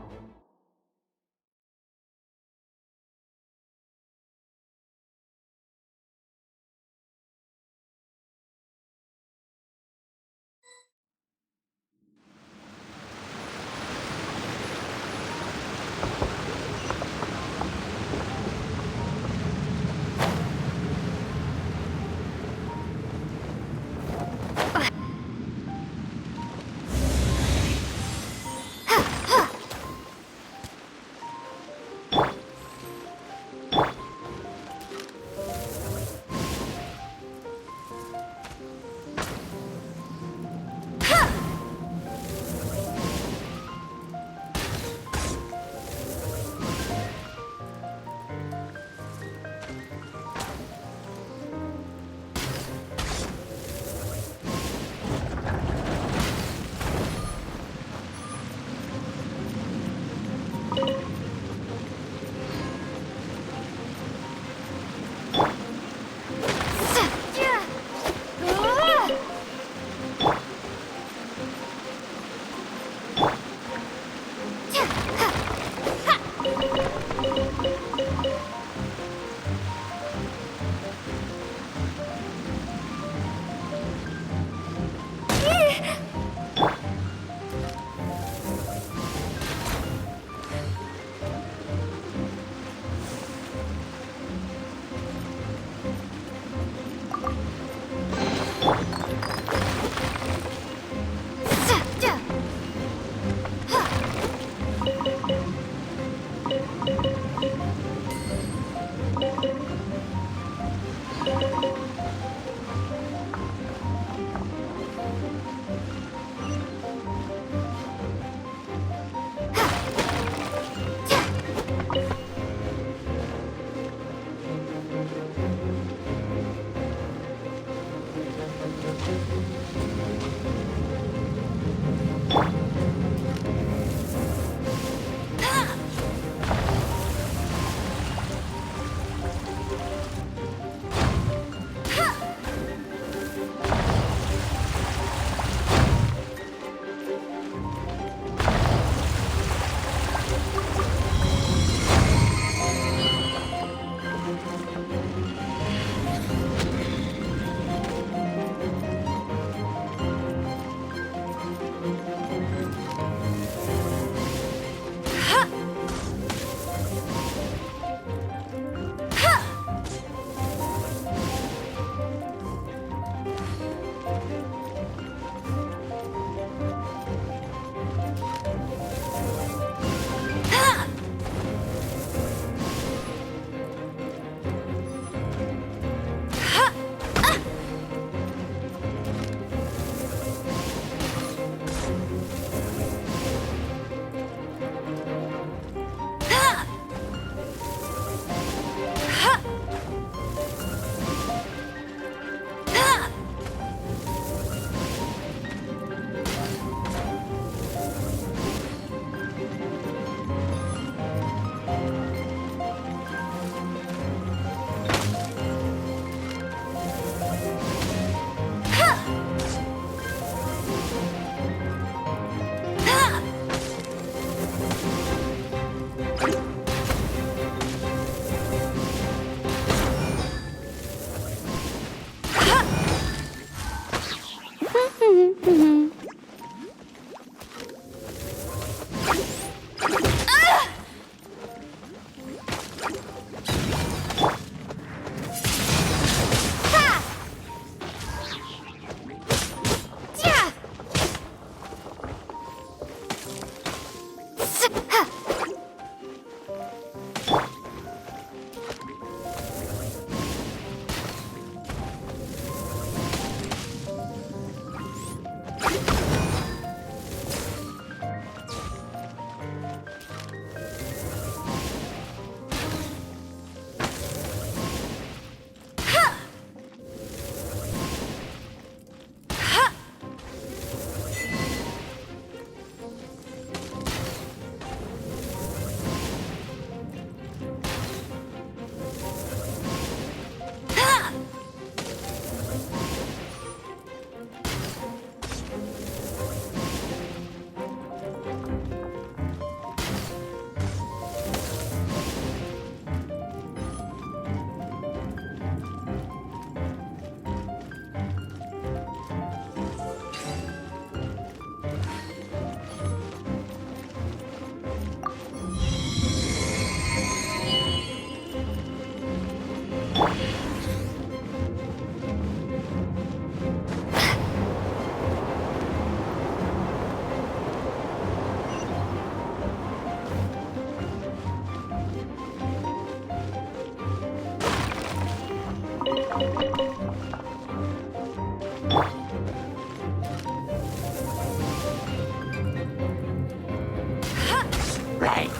Q: Right.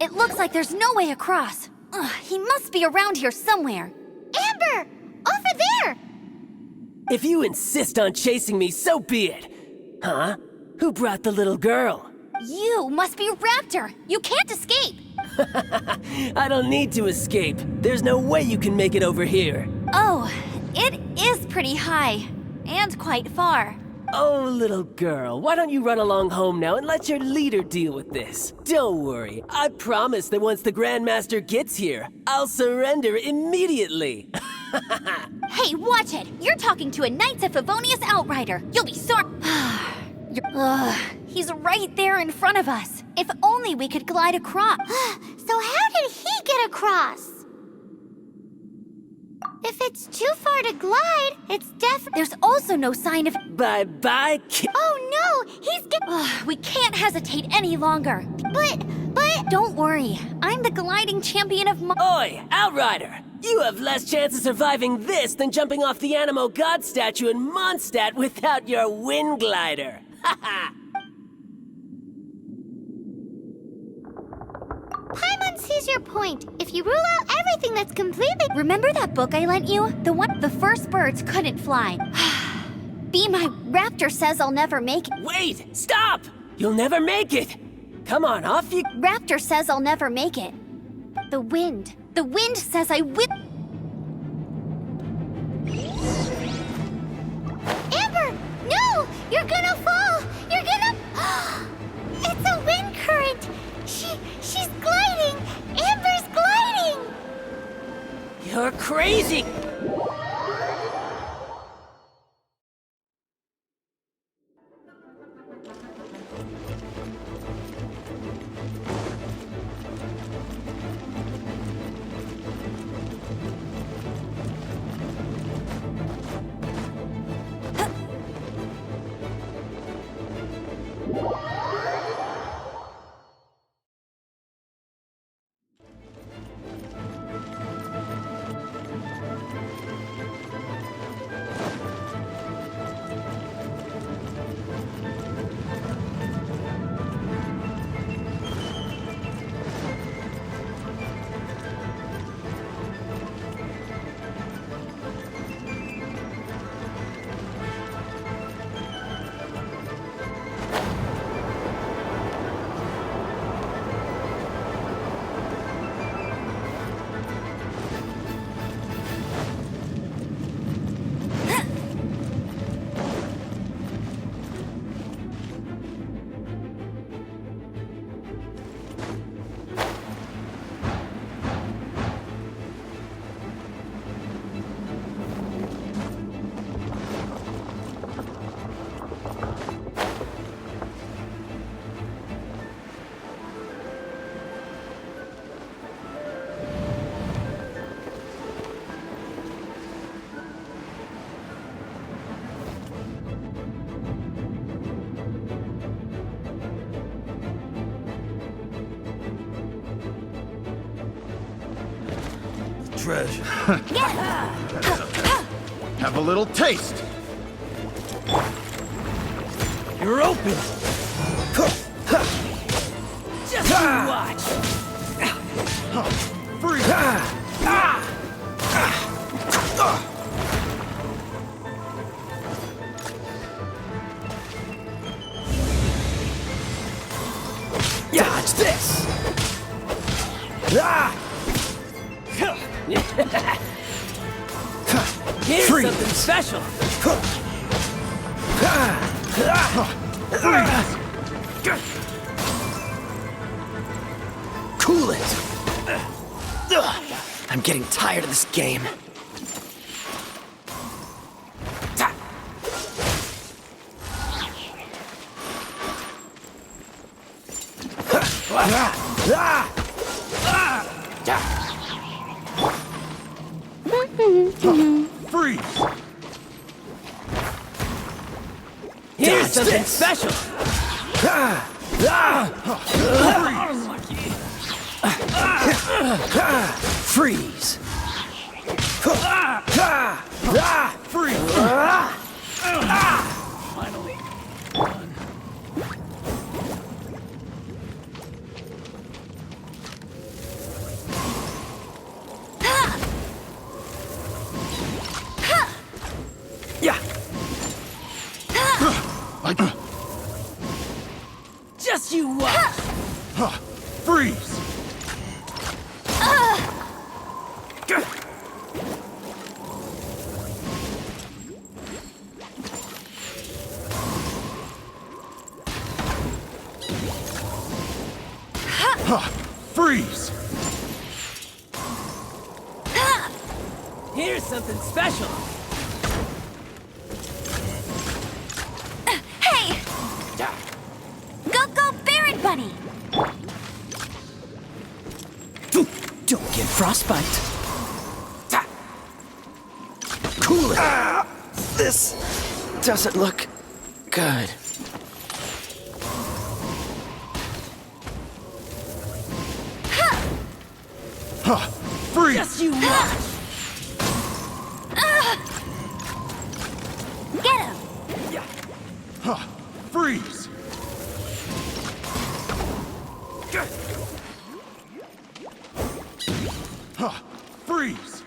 E: It looks like there's no way across. Ugh, he must be around here somewhere.
A: Amber! Over there!
Q: If you insist on chasing me, so be it. Huh? Who brought the little girl?
E: You must be Raptor. You can't escape.
Q: I don't need to escape. There's no way you can make it over here.
E: Oh, it is pretty high. And quite far.
Q: Oh, little girl, why don't you run along home now and let your leader deal with this? Don't worry, I promise that once the Grandmaster gets here, I'll surrender immediately.
E: Hey, watch it! You're talking to a Knights of Favonius outrider. You'll be sorry. He's right there in front of us. If only we could glide across.
A: So how did he get across? If it's too far to glide, it's
E: There's also no sign of—
Q: Bye-bye, kid.
E: Oh no! We can't hesitate any longer. But... Don't worry. I'm the gliding champion of
Q: Oi, Outrider! You have less chance of surviving this than jumping off the Animo God statue in Mondstadt without your wind glider.
A: Paimon sees your point. If you rule out everything that's completely—
E: Remember that book I lent you? The first birds couldn't fly. Be my Raptor says I'll never make it.
Q: Wait! Stop! You'll never make it! Come on, off you—
E: Raptor says I'll never make it. The wind says I will—
A: Amber! No! You're gonna fall! You're gonna— It's a wind current! She's gliding! Amber's gliding!
Q: You're crazy!
I: fresh.
M: Have a little taste.
Q: You're open. Just you watch.
R: Dodge this!
Q: Here's something special.
R: Cool it! I'm getting tired of this game.
I: Freeze!
Q: Here's something special.
R: Freeze!
Q: Finally.
R: Yeah!
Q: Just you watch.
I: Freeze! Freeze!
Q: Here's something special.
E: Hey! Go, Baron Bunny!
R: Don't get frostbite. Cool it! This doesn't look good.
I: Freeze!
Q: Just you watch.
E: Get him!
I: Freeze! Freeze!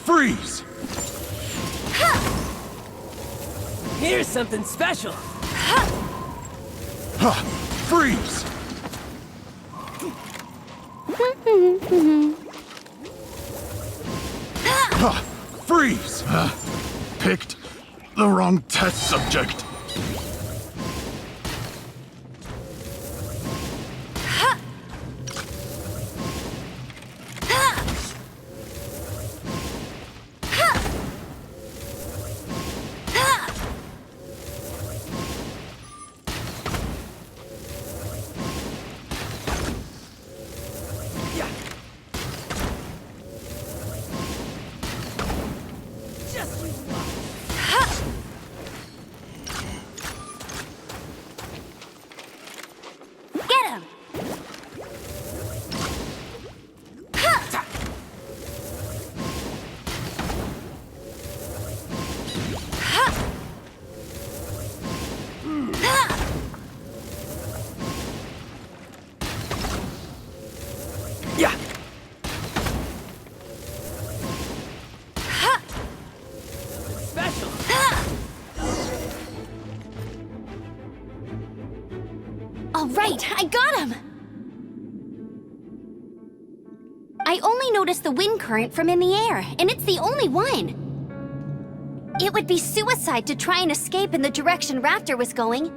I: Freeze!
Q: Here's something special.
I: Freeze! Freeze! Picked the wrong test subject.
E: Get him!
R: Yeah!
Q: Special.
E: All right, I got him! I only noticed the wind current from in the air, and it's the only one. It would be suicide to try and escape in the direction Raptor was going.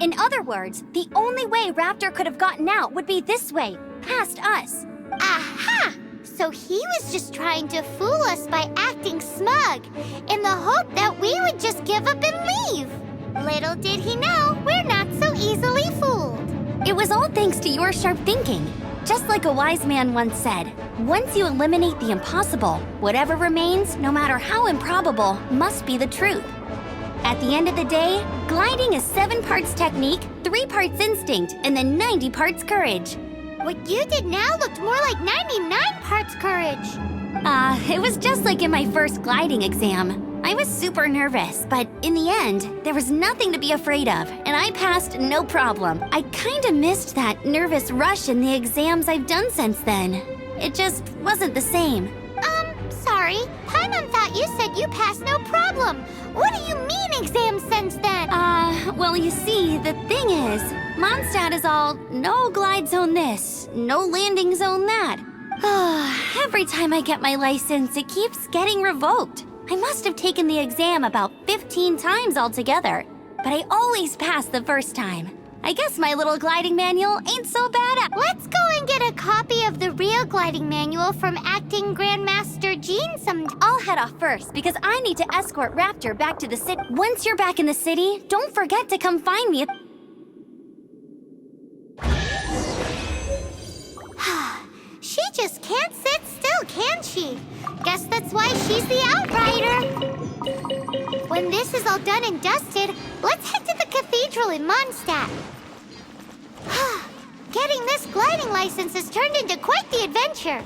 E: In other words, the only way Raptor could have gotten out would be this way, past us.
A: Aha! So he was just trying to fool us by acting smug, in the hope that we would just give up and leave. Little did he know, we're not so easily fooled.
E: It was all thanks to your sharp thinking. Just like a wise man once said, once you eliminate the impossible, whatever remains, no matter how improbable, must be the truth. At the end of the day, gliding is 7 parts technique, 3 parts instinct, and then 90 parts courage.
A: What you did now looked more like 99 parts courage.
E: It was just like in my first gliding exam. I was super nervous, but in the end, there was nothing to be afraid of, and I passed no problem. I kinda missed that nervous rush in the exams I've done since then. It just wasn't the same.
A: Sorry. Paimon thought you said you passed no problem. What do you mean exams since then?
E: Well, you see, the thing is, Mondstadt is all no glide zone this, no landing zone that. Every time I get my license, it keeps getting revoked. I must have taken the exam about 15 times altogether, but I always pass the first time. I guess my little gliding manual ain't so bad at—
A: Let's go and get a copy of the real gliding manual from Acting Grandmaster Jean sometime.
E: I'll head off first because I need to escort Raptor back to the city. Once you're back in the city, don't forget to come find me.
A: She just can't sit still, can she? Guess that's why she's the Outrider. When this is all done and dusted, let's head to the cathedral in Mondstadt. Getting this gliding license has turned into quite the adventure.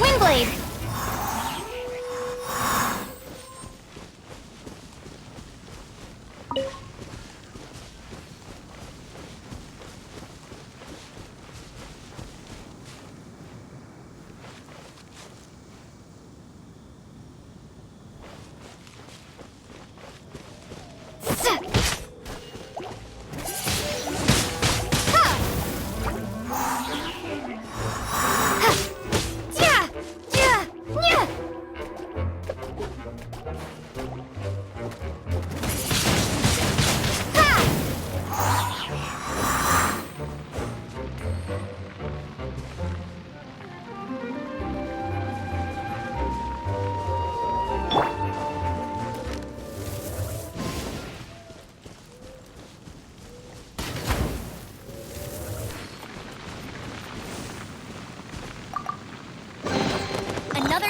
A: Windblade!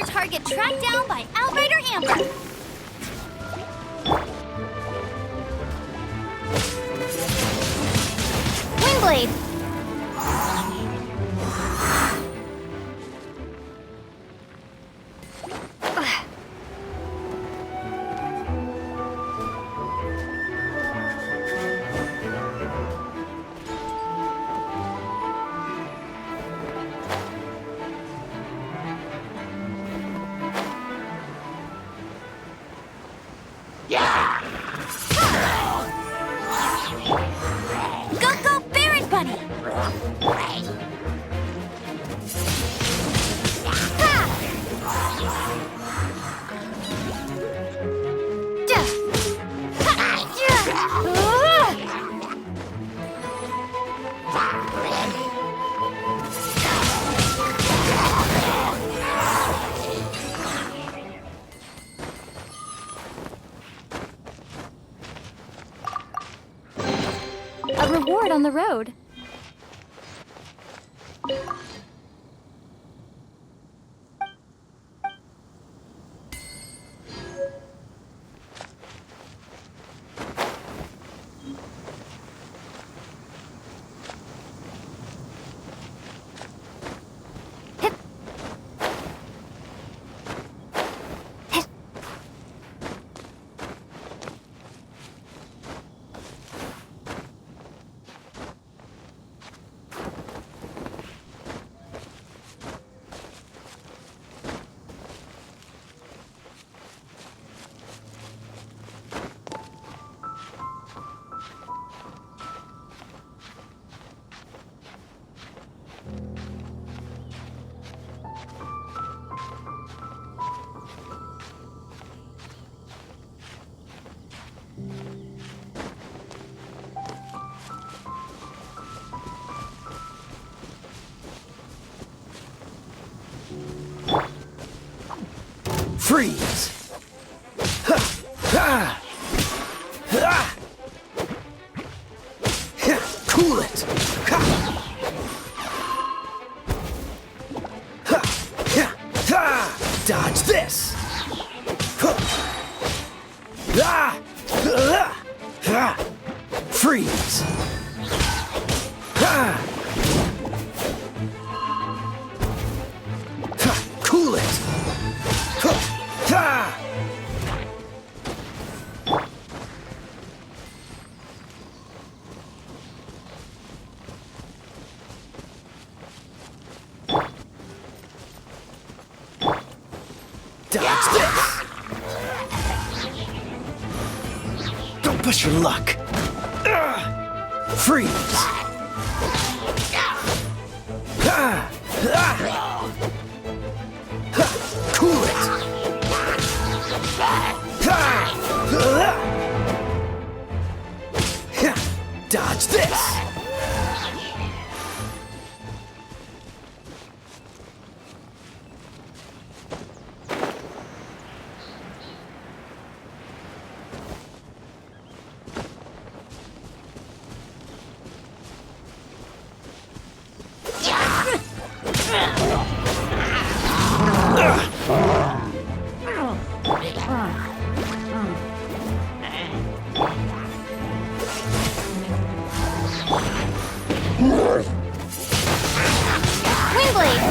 A: Target tracked down by Outrider Amber. Windblade. Go, Barret Bunny!
C: on the road.
R: Freeze! Ha! Ha! Ha! Ha! Cool it! Ha! Ha! Ha! Ha! Dodge this! Ha! Ah! Ah! Ah! Freeze! Ha! Ha! Cool it! Ha! Ha! Dodge this! Don't push your luck! Freeze! Ha! Ha! Cool it! Dodge this!
A: Windblade!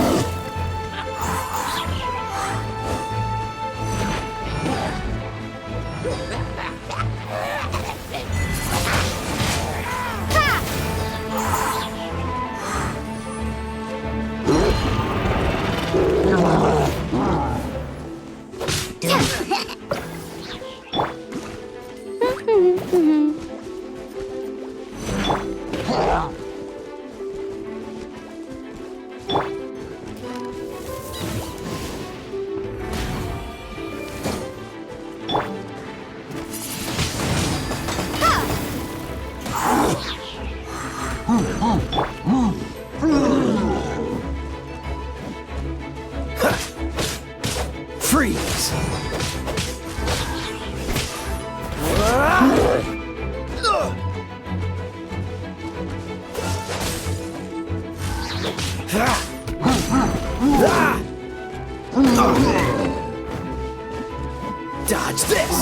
R: Freeze! Dodge this!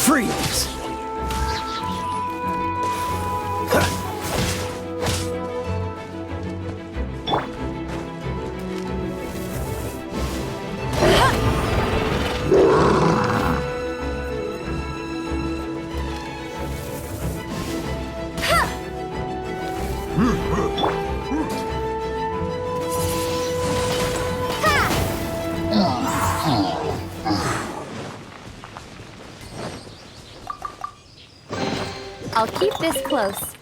R: Freeze!
B: I'll keep this close.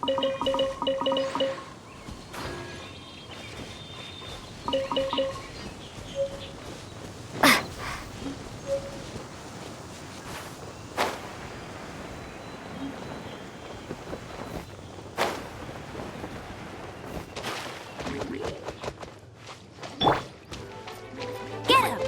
D: Get him!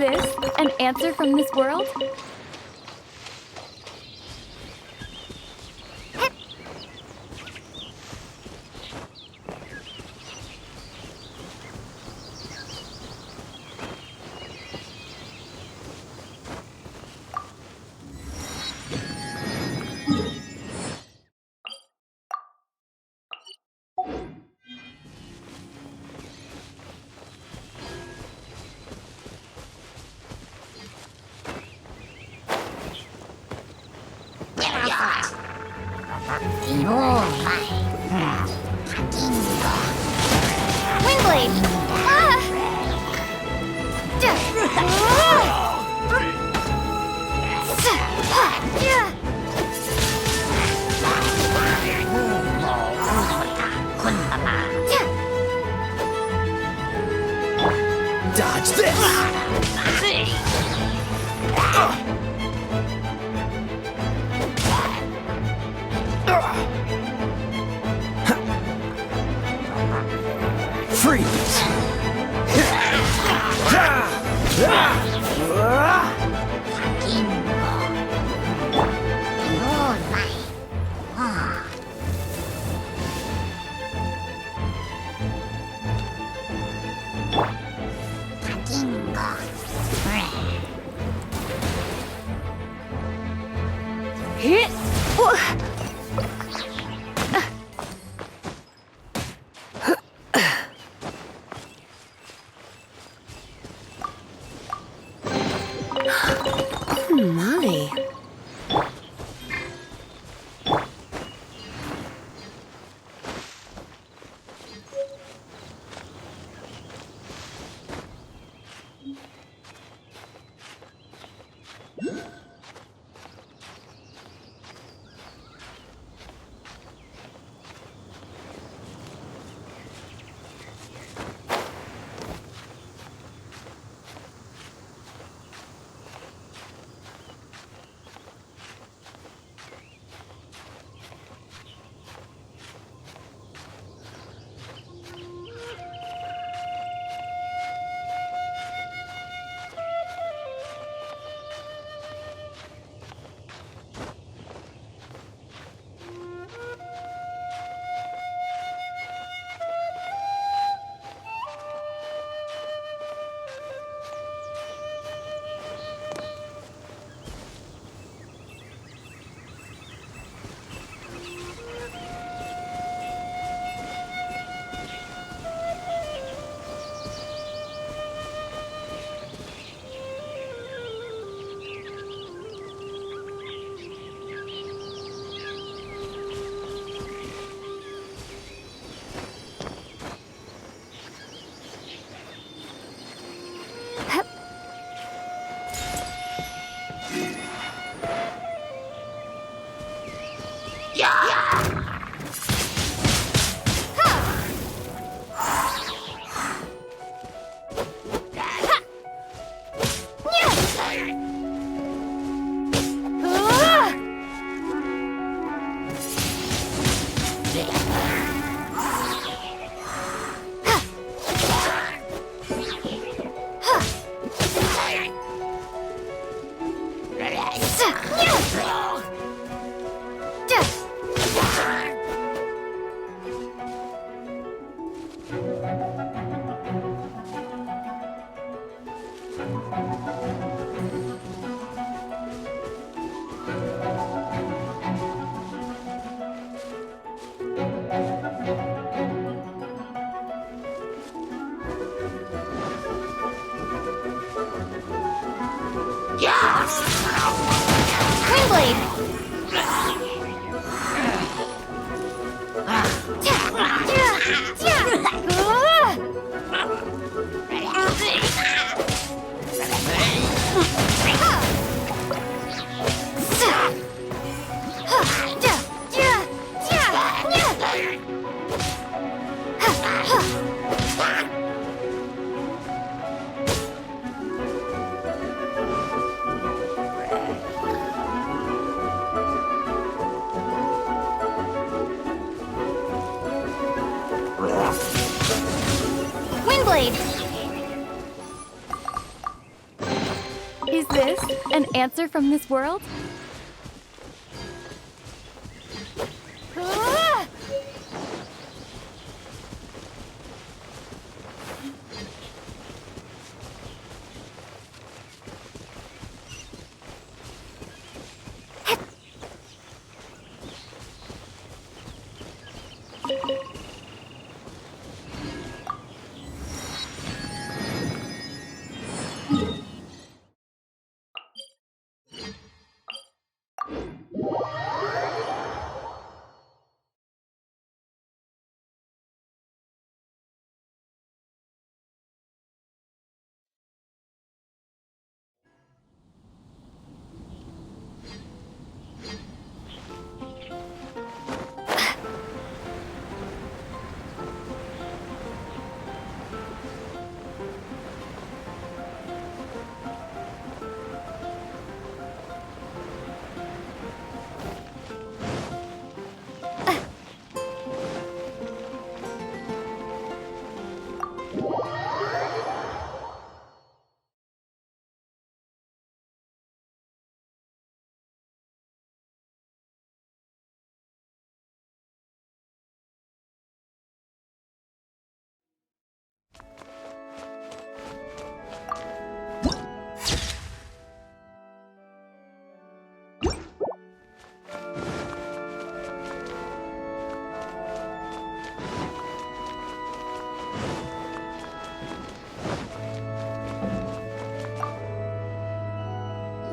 B: this an answer from this world?
A: Windblade!
R: Dodge this! Freeze!
G: My.
A: Windblade!
C: this an answer from this world? Ah!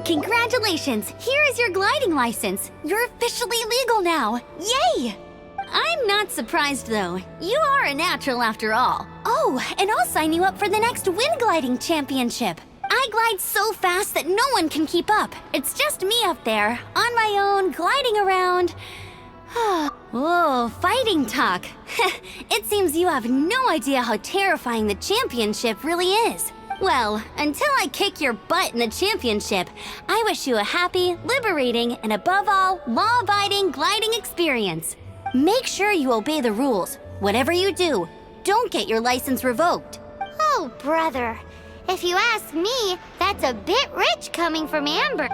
E: Congratulations! Here is your gliding license. You're officially legal now. Yay! I'm not surprised though. You are a natural after all. Oh, and I'll sign you up for the next wind gliding championship. I glide so fast that no one can keep up. It's just me up there, on my own, gliding around. Whoa, fighting talk. It seems you have no idea how terrifying the championship really is. Well, until I kick your butt in the championship, I wish you a happy, liberating, and above all, law-abiding gliding experience. Make sure you obey the rules. Whatever you do, don't get your license revoked.
A: Oh, brother. If you ask me, that's a bit rich coming from Amber.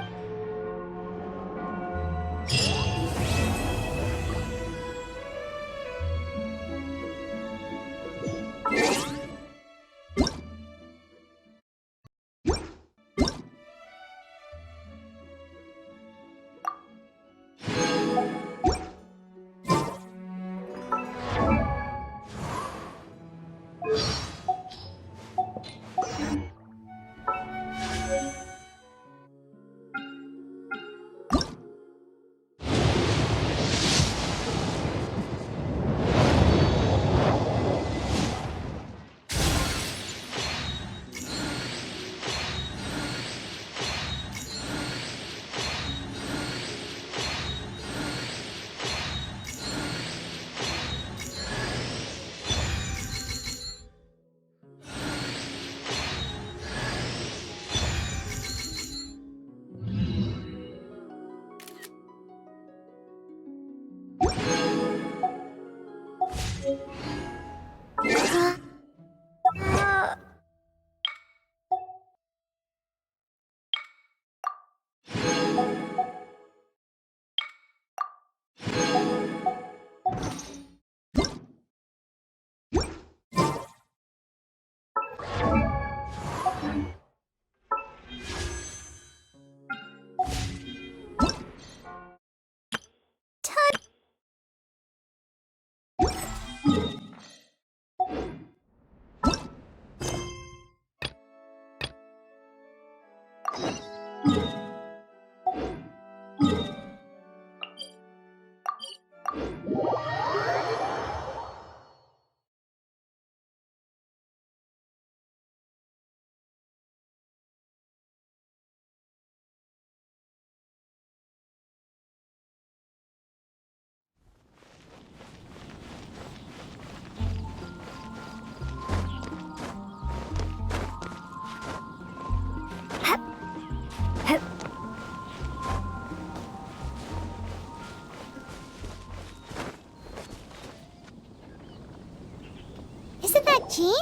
A: Isn't that Jean?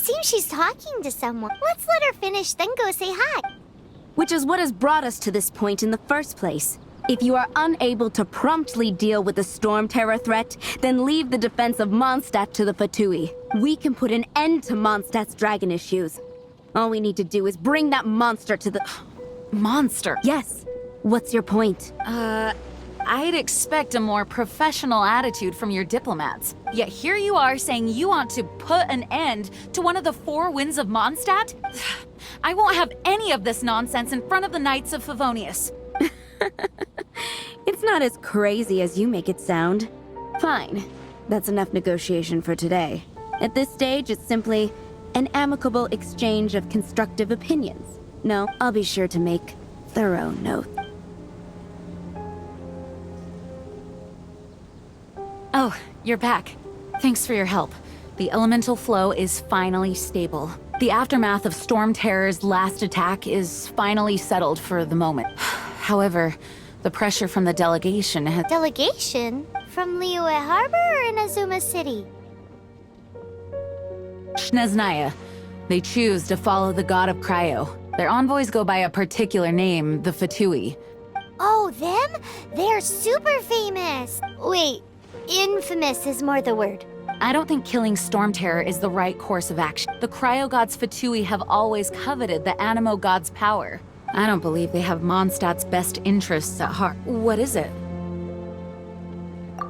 A: seems she's talking to someone. Let's let her finish, then go say hi.
E: Which is what has brought us to this point in the first place. If you are unable to promptly deal with the Storm Terror threat, then leave the defense of Mondstadt to the Fatui. We can put an end to Mondstadt's dragon issues. All we need to do is bring that monster to the...
H: Monster?
E: Yes. What's your point?
H: I'd expect a more professional attitude from your diplomats. Yet here you are saying you want to put an end to one of the four winds of Mondstadt? I won't have any of this nonsense in front of the Knights of Favonius.
E: It's not as crazy as you make it sound. Fine. That's enough negotiation for today. At this stage, it's simply an amicable exchange of constructive opinions. No, I'll be sure to make thorough note.
H: Oh, you're back. Thanks for your help. The elemental flow is finally stable. The aftermath of Storm Terror's last attack is finally settled for the moment. However, the pressure from the delegation has...
A: Delegation? From Liyue Harbor or in Azuma City?
H: Snezhnaya. They choose to follow the god of Cryo. Their envoys go by a particular name, the Fatui.
A: Oh, them? They're super famous. Wait, infamous is more the word.
H: I don't think killing Storm Terror is the right course of action. The Cryo gods Fatui have always coveted the Animo god's power. I don't believe they have Mondstadt's best interests at heart. What is it?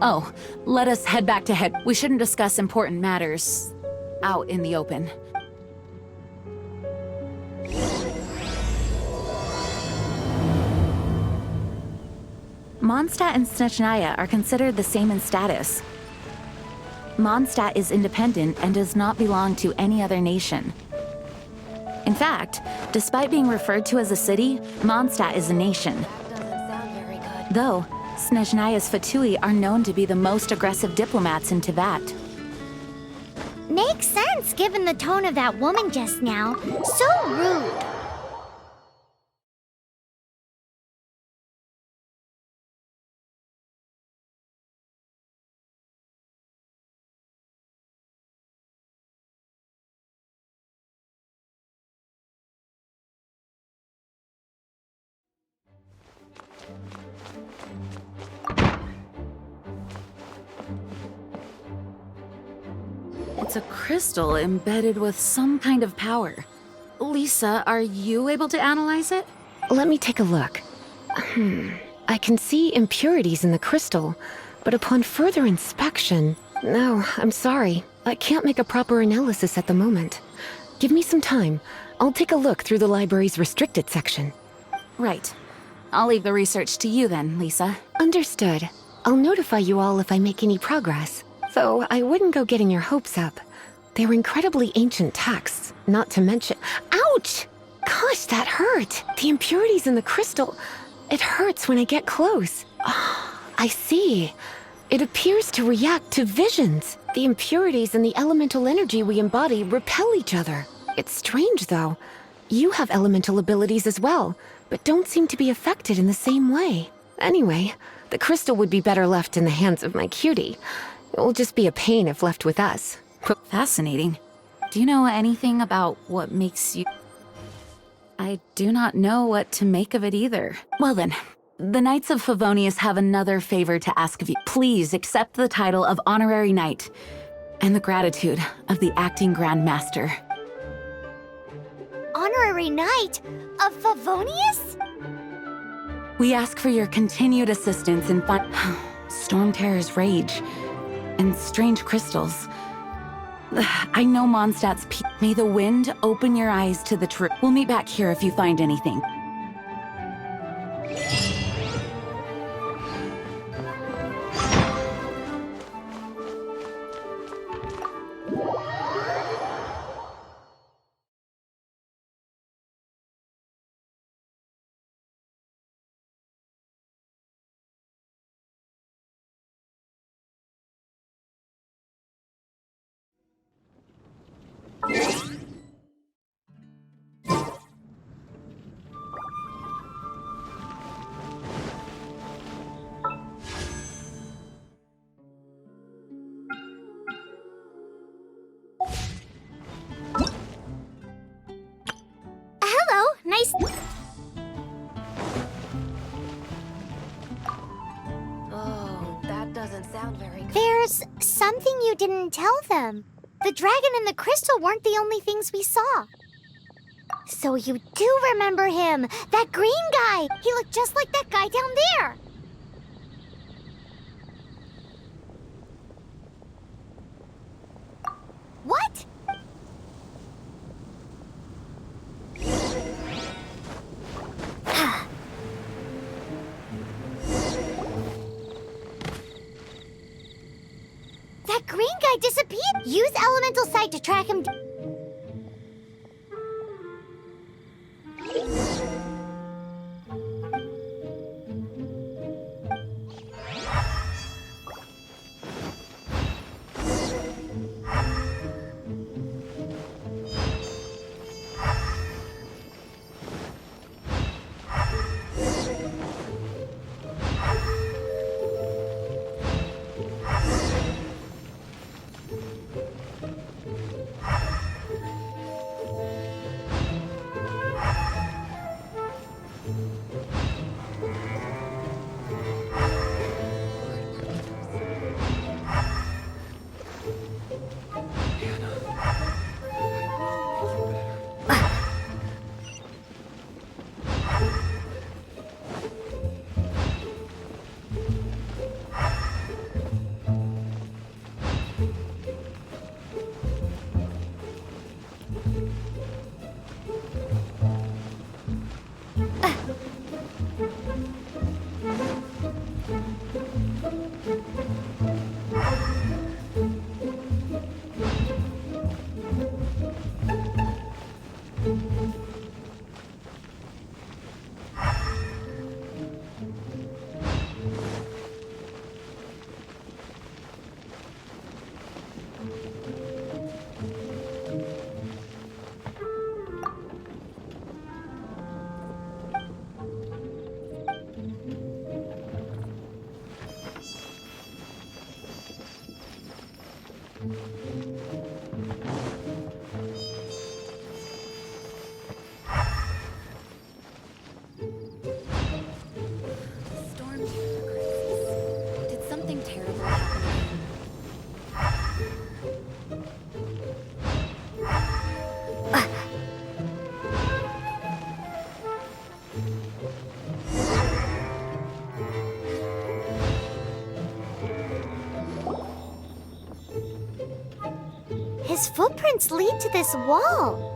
H: Oh, let us head back to head. We shouldn't discuss important matters out in the open. Mondstadt and Snezhnaya are considered the same in status. Mondstadt is independent and does not belong to any other nation. In fact, despite being referred to as a city, Mondstadt is a nation. Though, Snezhnaya's Fatui are known to be the most aggressive diplomats in Teyvat.
A: Makes sense given the tone of that woman just now. So rude.
H: It's a crystal embedded with some kind of power. Lisa, are you able to analyze it?
G: Let me take a look. I can see impurities in the crystal, but upon further inspection... No, I'm sorry. I can't make a proper analysis at the moment. Give me some time. I'll take a look through the library's restricted section.
H: Right. I'll leave the research to you then, Lisa.
G: Understood. I'll notify you all if I make any progress. Though I wouldn't go getting your hopes up. They're incredibly ancient texts, not to mention... Ouch! Gosh, that hurt! The impurities in the crystal... It hurts when I get close. Oh, I see. It appears to react to visions. The impurities and the elemental energy we embody repel each other. It's strange, though. You have elemental abilities as well, but don't seem to be affected in the same way. Anyway, the crystal would be better left in the hands of my cutie. It will just be a pain if left with us.
H: Fascinating. Do you know anything about what makes you... I do not know what to make of it either. Well then, the Knights of Favonius have another favor to ask of you. Please accept the title of Honorary Knight and the gratitude of the Acting Grand Master.
A: Honorary Knight of Favonius?
H: We ask for your continued assistance in Storm Terror's rage and strange crystals. I know Mondstadt's May the wind open your eyes to the truth. We'll meet back here if you find anything.
G: Oh, that doesn't sound very good.
A: There's something you didn't tell them. The dragon and the crystal weren't the only things we saw. So you do remember him, that green guy. He looked just like that guy down there. What? That green guy disappeared. Use elemental sight to track him. His footprints lead to this wall.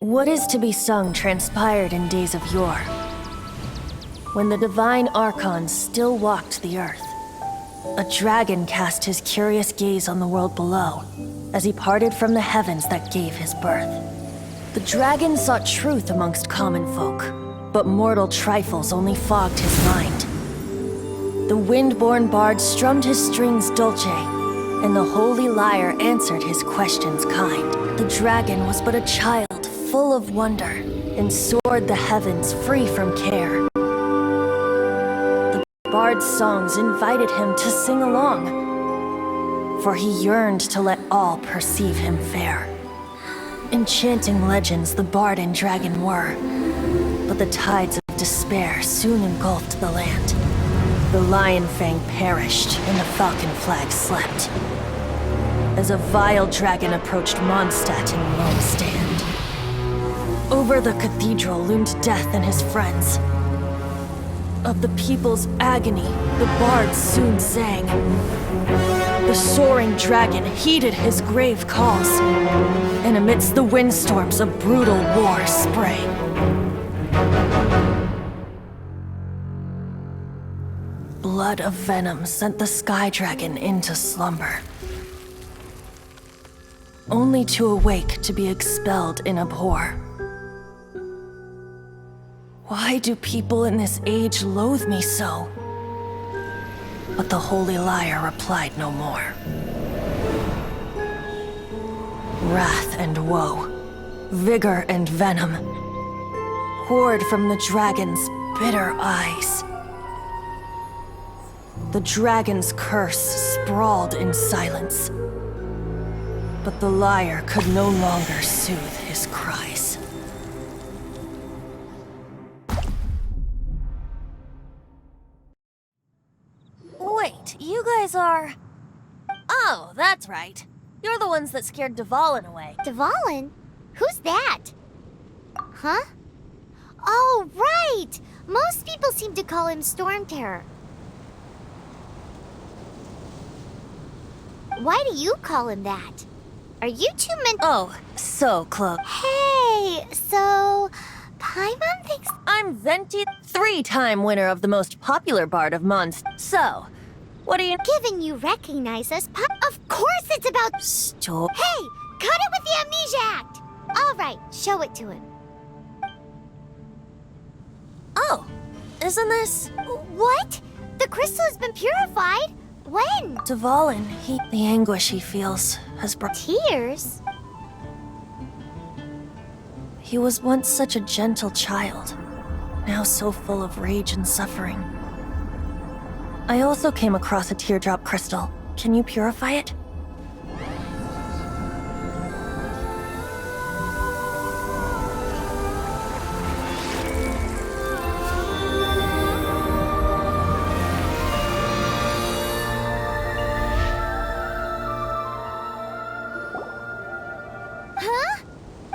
D: What is to be sung transpired in days of yore, when the divine archons still walked the earth. A dragon cast his curious gaze on the world below, as he parted from the heavens that gave his birth. The dragon sought truth amongst common folk, but mortal trifles only fogged his mind. The wind-born bard strummed his strings dolce, and the holy lyre answered his questions kind. The dragon was but a child full of wonder, and soared the heavens free from care. The bard's songs invited him to sing along, for he yearned to let all perceive him fair. Enchanting legends the bard and dragon were, but the tides of despair soon engulfed the land. The lion fang perished, and the falcon flag slept, as a vile dragon approached Mondstadt in lone stand. Over the cathedral loomed death and his friends. Of the people's agony, the bard soon sang. The soaring dragon heeded his grave calls, and amidst the windstorms a brutal war sprang. Blood of venom sent the sky dragon into slumber, only to awake to be expelled in abhor. Why do people in this age loathe me so? But the holy lyre replied no more. Wrath and woe, vigor and venom, poured from the dragon's bitter eyes. The dragon's curse sprawled in silence, but the lyre could no longer soothe his cries. Wait, you guys are... Oh, that's right. You're the ones that scared Dvalin away.
A: Dvalin? Who's that? Huh? Oh, right! Most people seem to call him Storm Terror. Why do you call him that? Are you two meant—
D: Oh, so close.
A: Hey, so... Paimon thinks—
D: I'm Venti, 3-time winner of the most popular bard of Mondstadt. So, what do you—
A: Given you recognize us, of course it's about—
D: Stop.
A: Hey! Cut it with the Amnesia Act! Alright, show it to him.
D: Oh, isn't this—
A: What? The crystal has been purified? When?
D: Dvalin, the anguish he feels has brought—
A: Tears?
D: He was once such a gentle child, now so full of rage and suffering. I also came across a teardrop crystal. Can you purify it?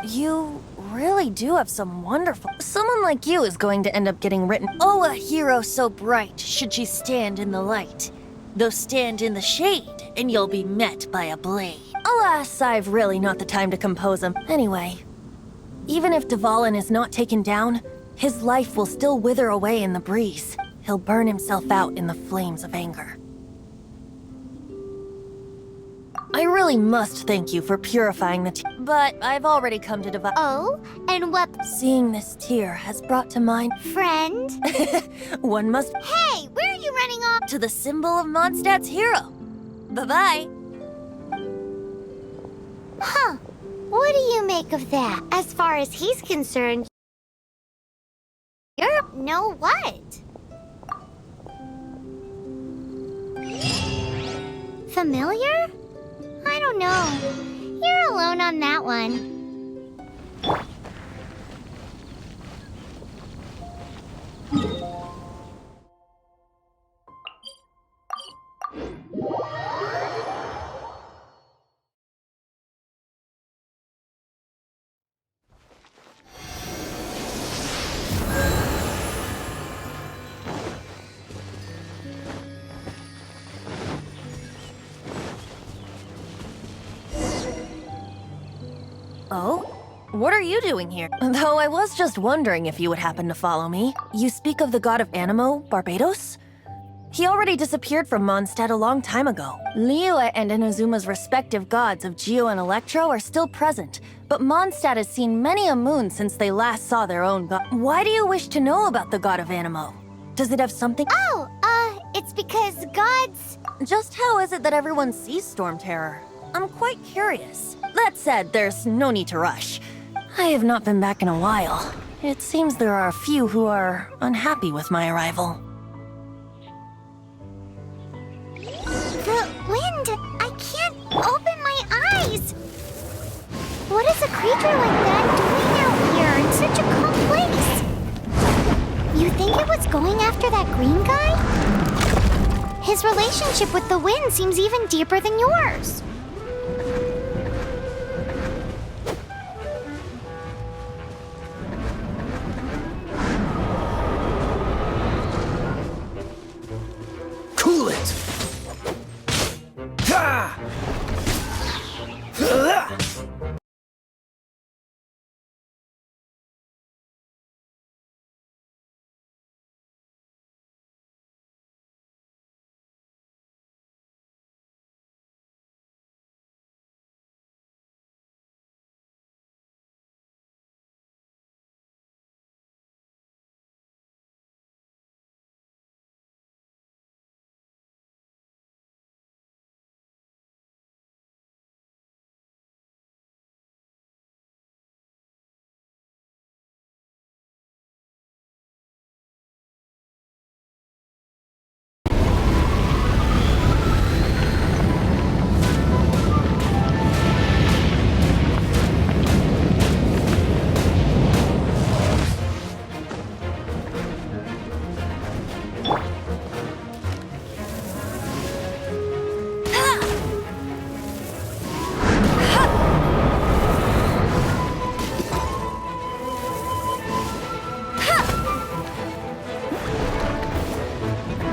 D: You really do have some wonderful— Someone like you is going to end up getting written— Oh, a hero so bright, should she stand in the light. Though stand in the shade, and you'll be met by a blade. Alas, I've really not the time to compose them. Anyway, even if Dvalin is not taken down, his life will still wither away in the breeze. He'll burn himself out in the flames of anger. I really must thank you for purifying the tear, but I've already come to Dvalin.
A: Oh? And what—
D: Seeing this tear has brought to mind—
A: Friend?
D: One must—
A: Hey, where are you running off?
D: To the symbol of Mondstadt's hero. Bye-bye.
A: Huh. What do you make of that? As far as he's concerned, you're— No what? Familiar? I don't know. You're alone on that one.
D: Oh? What are you doing here? Though I was just wondering if you would happen to follow me. You speak of the god of Animo, Barbados? He already disappeared from Mondstadt a long time ago. Liyue and Inazuma's respective gods of Geo and Electro are still present, but Mondstadt has seen many a moon since they last saw their own god. Why do you wish to know about the god of Anemo? Does it have something—
A: Oh, it's because gods—
D: Just how is it that everyone sees Storm Terror? I'm quite curious. That said, there's no need to rush. I have not been back in a while. It seems there are a few who are unhappy with my arrival.
A: The wind! I can't open my eyes! What is a creature like that doing out here in such a calm place? You think it was going after that green guy? His relationship with the wind seems even deeper than yours.
R: Cool it! Ha!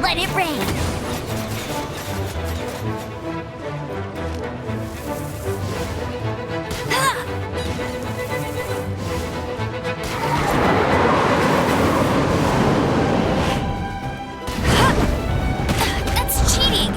A: Let it rain!
E: That's cheating!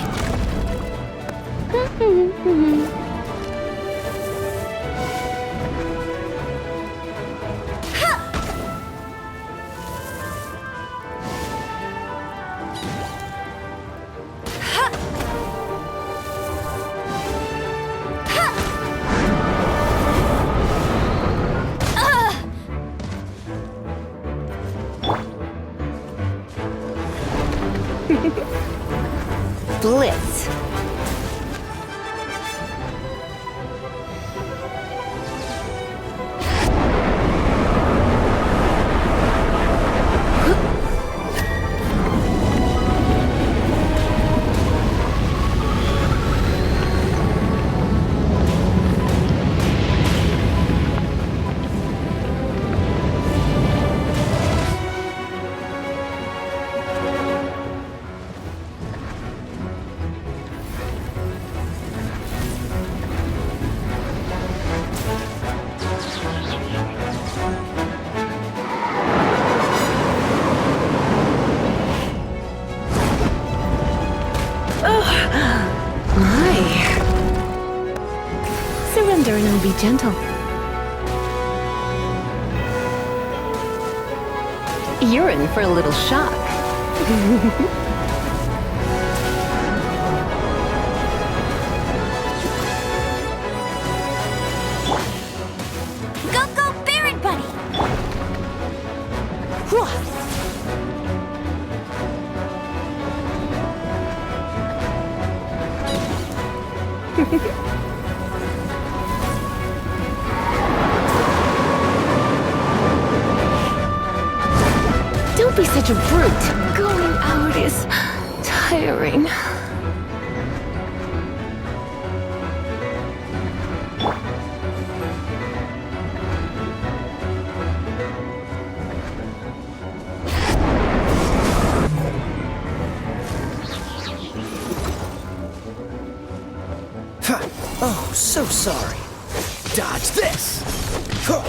G: Blitz. Surrender and I'll be gentle. You're in for a little shock.
E: Go, Baron Buddy!
G: Don't be such a brute. Going out is tiring.
R: Oh, so sorry. Dodge this! Huh.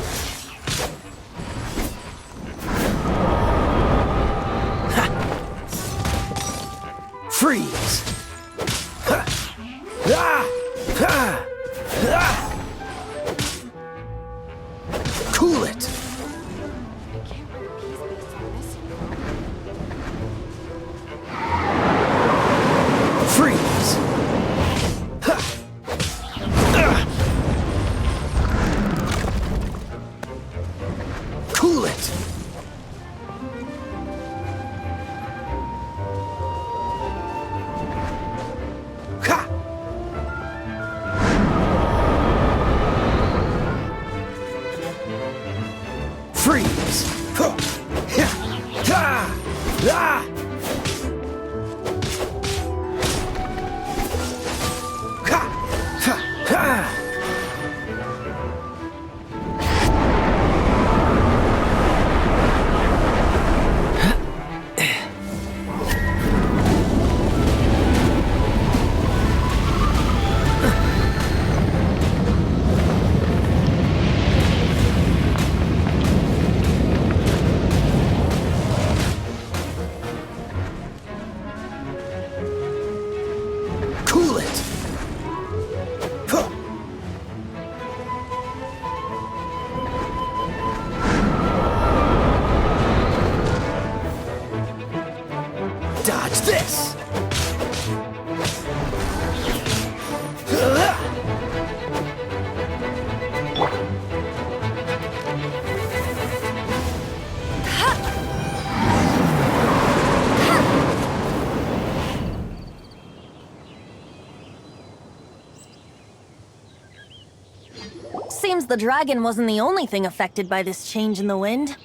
D: Seems the dragon wasn't the only thing affected by this change in the wind.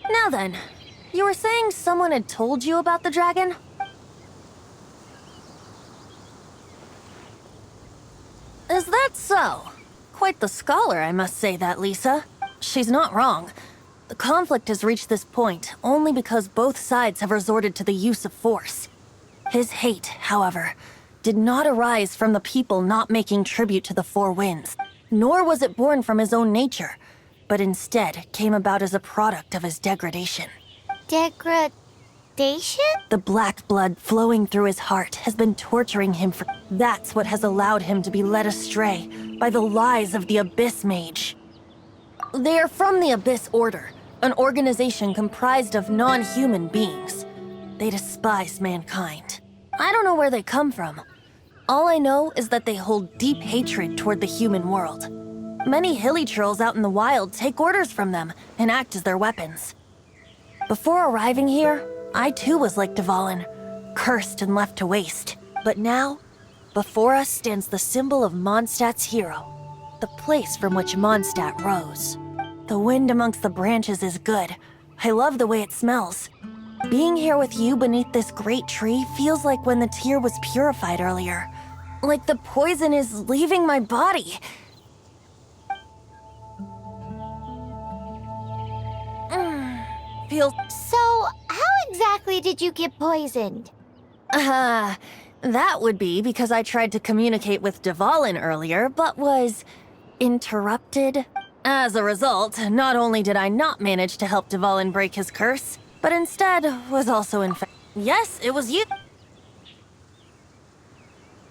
D: Now then, you were saying someone had told you about the dragon? Is that so? Quite the scholar, I must say that, Lisa. She's not wrong. The conflict has reached this point only because both sides have resorted to the use of force. His hate, however, did not arise from the people not making tribute to the Four Winds, nor was it born from his own nature, but instead came about as a product of his degradation.
A: Degradation?
D: The black blood flowing through his heart has been torturing him for... That's what has allowed him to be led astray by the lies of the Abyss Mage. They are from the Abyss Order, an organization comprised of non-human beings. They despise mankind. I don't know where they come from. All I know is that they hold deep hatred toward the human world. Many hilly trolls out in the wild take orders from them and act as their weapons. Before arriving here, I too was like Dvalin, cursed and left to waste. But now, before us stands the symbol of Mondstadt's hero, the place from which Mondstadt rose. The wind amongst the branches is good. I love the way it smells. Being here with you beneath this great tree feels like when the tear was purified earlier. Like the poison is leaving my body. Feels...
A: So, how exactly did you get poisoned?
D: That would be because I tried to communicate with Dvalin earlier, but was interrupted. As a result, not only did I not manage to help Dvalin break his curse, but instead was also infected. Yes, it was you.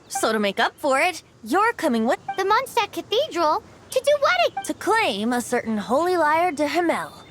D: So to make up for it, you're coming with
A: the Mondstadt Cathedral to do what?
D: To claim a certain holy liar de Himmel.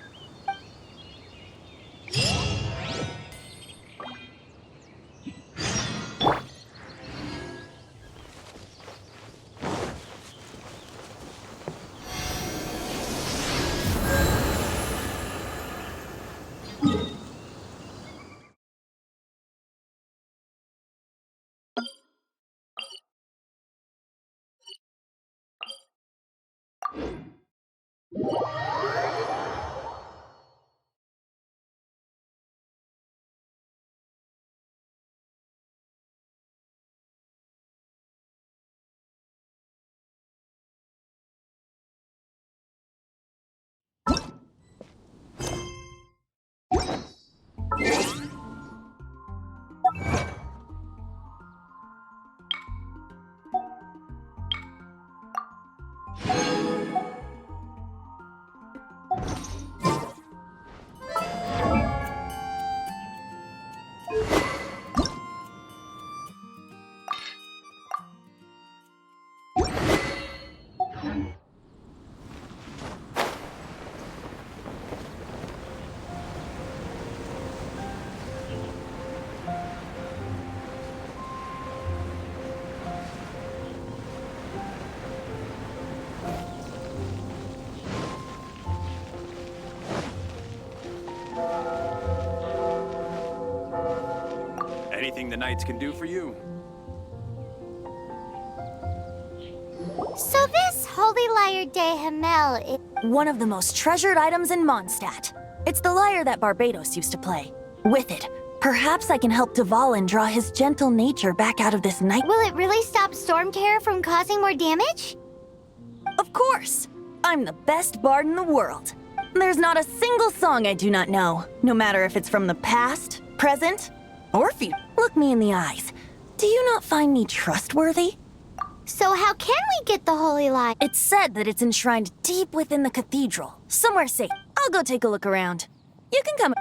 J: Anything the Knights can do for you?
A: So this holy lyre de Himmel is...
D: One of the most treasured items in Mondstadt. It's the lyre that Barbados used to play. With it, perhaps I can help Dvalin draw his gentle nature back out of this night.
A: Will it really stop Storm Terror from causing more damage?
D: Of course! I'm the best bard in the world. There's not a single song I do not know, no matter if it's from the past, present, or future. Look me in the eyes. Do you not find me trustworthy?
A: So how can we get the holy lyre?
D: It's said that it's enshrined deep within the cathedral, somewhere safe. I'll go take a look around. You can come.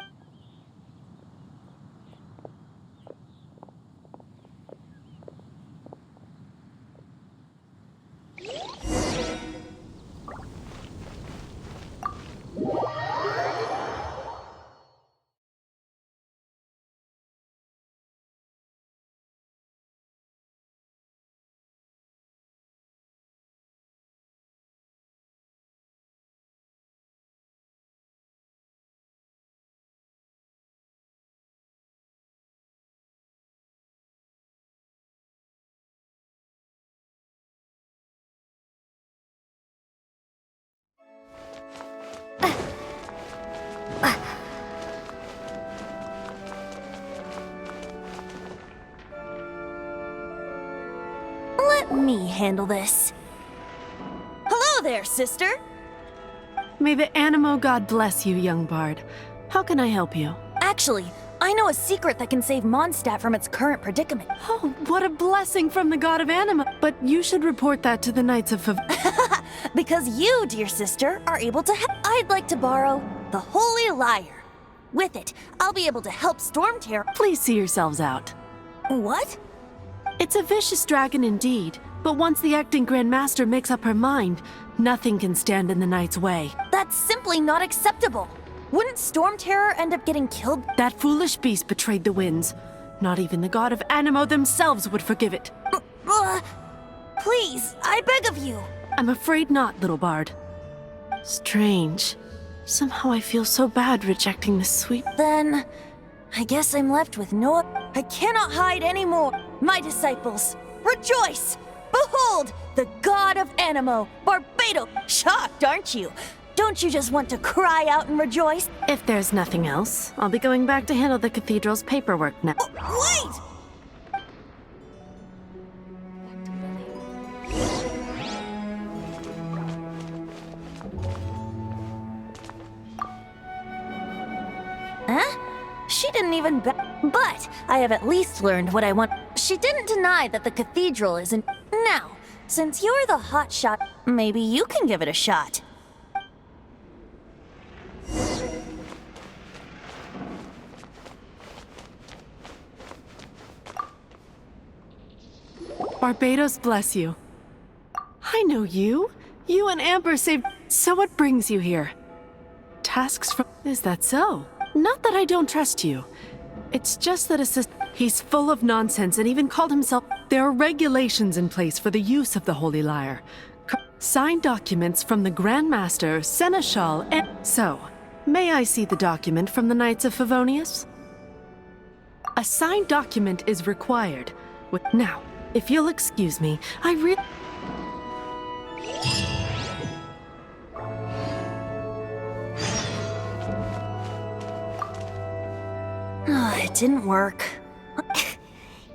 D: handle this. Hello there, sister!
S: May the Animo God bless you, young bard. How can I help you?
D: Actually, I know a secret that can save Mondstadt from its current predicament.
S: Oh, what a blessing from the God of Animo. But you should report that to the Knights of
D: Because you, dear sister, are able to help. I'd like to borrow the Holy Lyre. With it, I'll be able to help Stormterror.
S: Please see yourselves out.
D: What?
S: It's a vicious dragon indeed, but once the acting Grand Master makes up her mind, nothing can stand in the Knight's way.
D: That's simply not acceptable. Wouldn't Stormterror end up getting killed?
S: That foolish beast betrayed the winds. Not even the God of Animo themselves would forgive it.
D: Please, I beg of you.
S: I'm afraid not, little bard. Strange. Somehow I feel so bad rejecting this sweet...
D: Then, I guess I'm left with no... I cannot hide anymore. My disciples, rejoice! Behold, the God of Animo, Barbados! Shocked, aren't you? Don't you just want to cry out and rejoice?
S: If there's nothing else, I'll be going back to handle the cathedral's paperwork now.
D: Wait! Huh? She didn't even But I have at least learned what I want. She didn't deny that the cathedral isn't... Now, since you're the hotshot, maybe you can give it a shot.
S: Barbados bless you. I know you. You and Amber saved... So what brings you here? Tasks from... Is that so? Not that I don't trust you. It's just that he's full of nonsense and even called himself... There are regulations in place for the use of the Holy Lyre. Signed documents from the Grand Master, Seneschal, and... So, may I see the document from the Knights of Favonius? A signed document is required. Now, if you'll excuse me, I really...
D: It didn't work.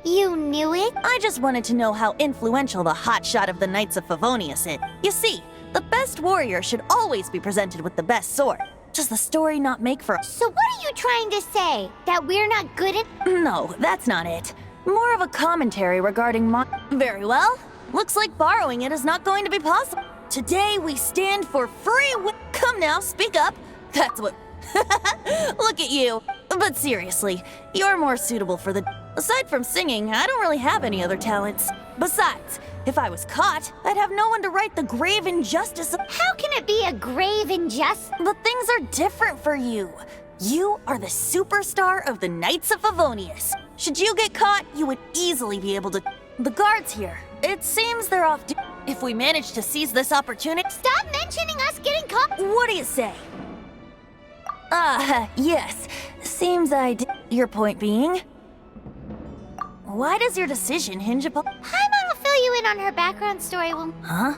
A: You knew it?
D: I just wanted to know how influential the hotshot of the Knights of Favonius is. You see, the best warrior should always be presented with the best sword. Does the story not make for...
A: So what are you trying to say? That we're not good at...
D: No, that's not it. More of a commentary regarding Very well. Looks like borrowing it is not going to be possible. Today we stand for free Come now, speak up. That's what... Look at you. But seriously, you're more suitable for the... Aside from singing, I don't really have any other talents. Besides, if I was caught, I'd have no one to right the grave injustice of...
A: How can it be a grave injustice?
D: But things are different for you. You are the superstar of the Knights of Favonius. Should you get caught, you would easily be able to... The guards here, it seems they're off... If we manage to seize this opportunity...
A: Stop mentioning us getting caught!
D: What do you say? Yes. Seems Your point being? Why does your decision hinge upon...
A: Paimon will fill you in on her background story when...
D: Huh?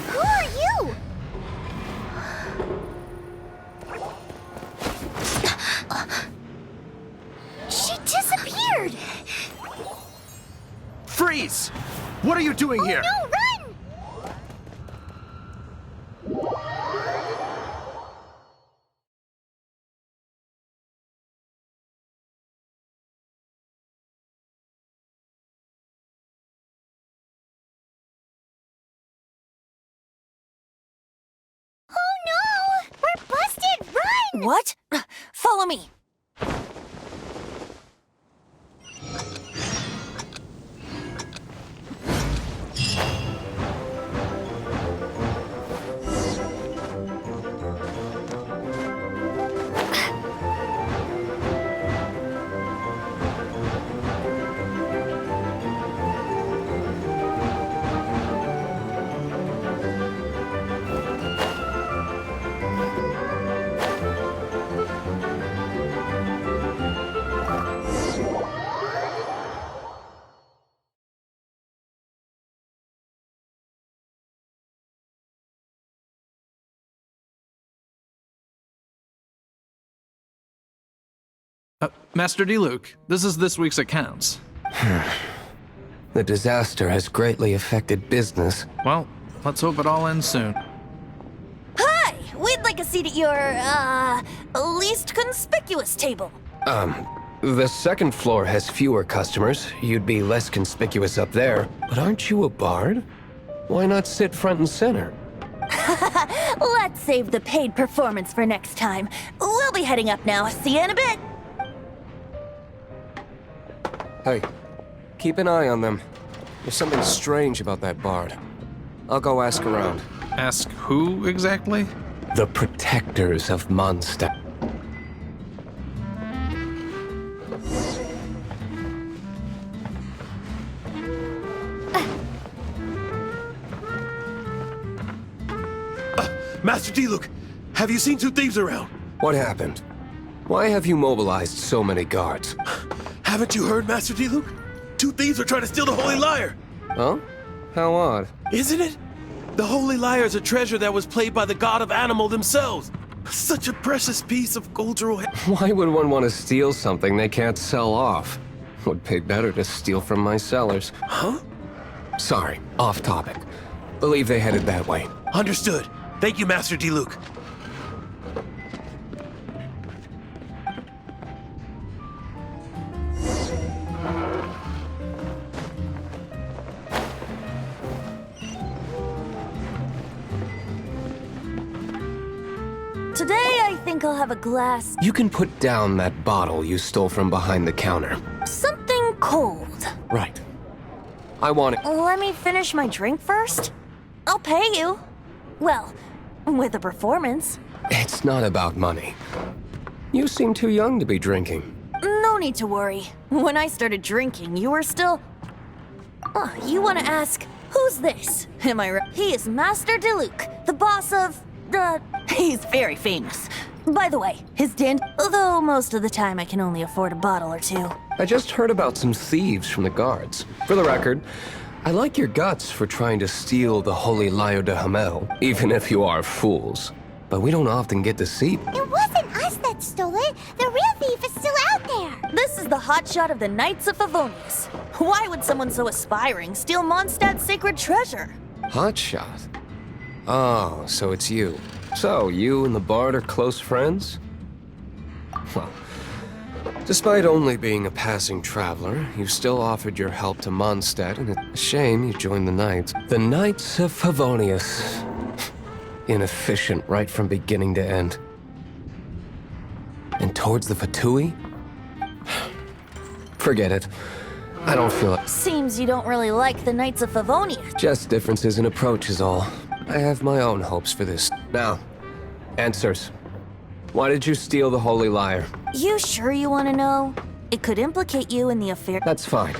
A: Who are you? She disappeared!
P: Freeze! What are you doing here?
A: No, run! Oh no! We're busted! Run!
D: What? Follow me.
L: Master D-Luke, this is this week's accounts.
T: The disaster has greatly affected business.
L: Well, let's hope it all ends soon.
D: Hi! We'd like a seat at your, least conspicuous table.
T: The second floor has fewer customers. You'd be less conspicuous up there. But aren't you a bard? Why not sit front and center?
D: Let's save the paid performance for next time. We'll be heading up now. See you in a bit.
T: Hey, keep an eye on them. There's something strange about that bard. I'll go ask around.
L: Ask who exactly?
T: The protectors of Mondstadt.
K: Master D-Luke, have you seen two thieves around?
T: What happened? Why have you mobilized so many guards?
K: Haven't you heard, Master D-Luke? Two thieves are trying to steal the Holy Lyre.
T: Huh? How odd.
K: Isn't it? The Holy Lyre is a treasure that was played by the god of animal themselves. Such a precious piece of cultural...
T: Why would one want to steal something they can't sell off? Would pay better to steal from my cellars.
K: Huh?
T: Sorry, off topic. Believe they headed that way.
K: Understood. Thank you, Master D-Luke.
D: Today, I think I'll have a glass...
T: You can put down that bottle you stole from behind the counter.
D: something cold.
T: Right. I want it.
D: Let me finish my drink first. I'll pay you. Well, with a performance.
T: It's not about money. You seem too young to be drinking.
D: No need to worry. When I started drinking, you were still... Oh, you want to ask, who's this? Am I right? He is Master D-Luke, the boss of... He's very famous. By the way, his although most of the time I can only afford a bottle or two.
T: I just heard about some thieves from the guards. For the record, I like your guts for trying to steal the Holy Lyre de Hamel, even if you are fools. But we don't often get to see...
A: It wasn't us that stole it. The real thief is still out there.
D: This is the hotshot of the Knights of Favonius. Why would someone so aspiring steal Mondstadt's sacred treasure?
T: Hotshot? Oh, so it's you. So, you and the bard are close friends? Well, despite only being a passing traveler, you still offered your help to Mondstadt, and it's a shame you joined the Knights. The Knights of Favonius. Inefficient right from beginning to end. And towards the Fatui? Forget it. I don't feel it.
D: Seems you don't really like the Knights of Favonius.
T: Just differences in approach is all. I have my own hopes for this. Now, answers. Why did you steal the Holy Lyre?
D: You sure you want to know? It could implicate you in the affair.
T: That's fine.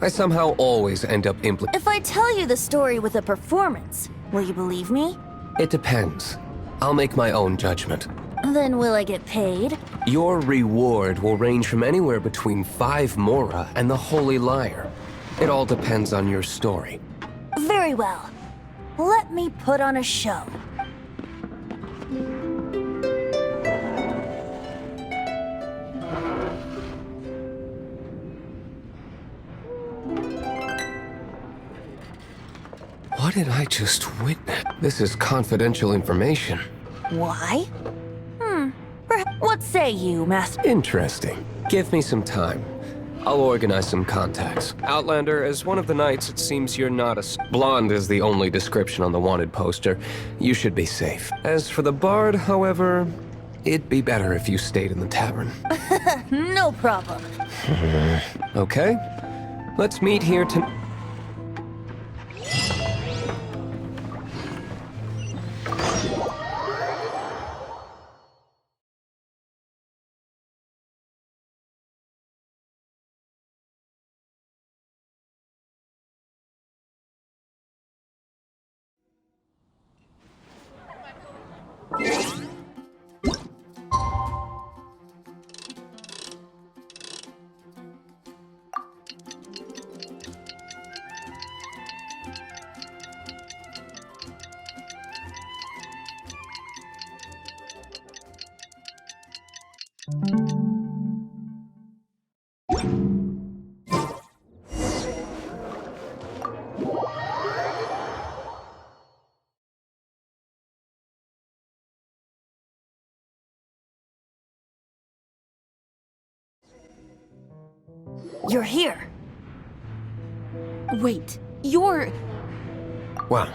T: I somehow always end up
D: If I tell you the story with a performance, will you believe me?
T: It depends. I'll make my own judgment.
D: Then will I get paid?
T: Your reward will range from anywhere between 5 mora and the Holy Lyre. It all depends on your story.
D: Very well. Let me put on a show.
T: What did I just witness? This is confidential information.
D: Why? What say you, Master?
T: Interesting. Give me some time. I'll organize some contacts. Outlander, as one of the knights, it seems you're not blonde is the only description on the wanted poster. You should be safe. As for the bard, however, it'd be better if you stayed in the tavern.
D: No problem.
T: Okay. Let's meet here to...
D: You're here.
H: Wait, you're...
T: Well,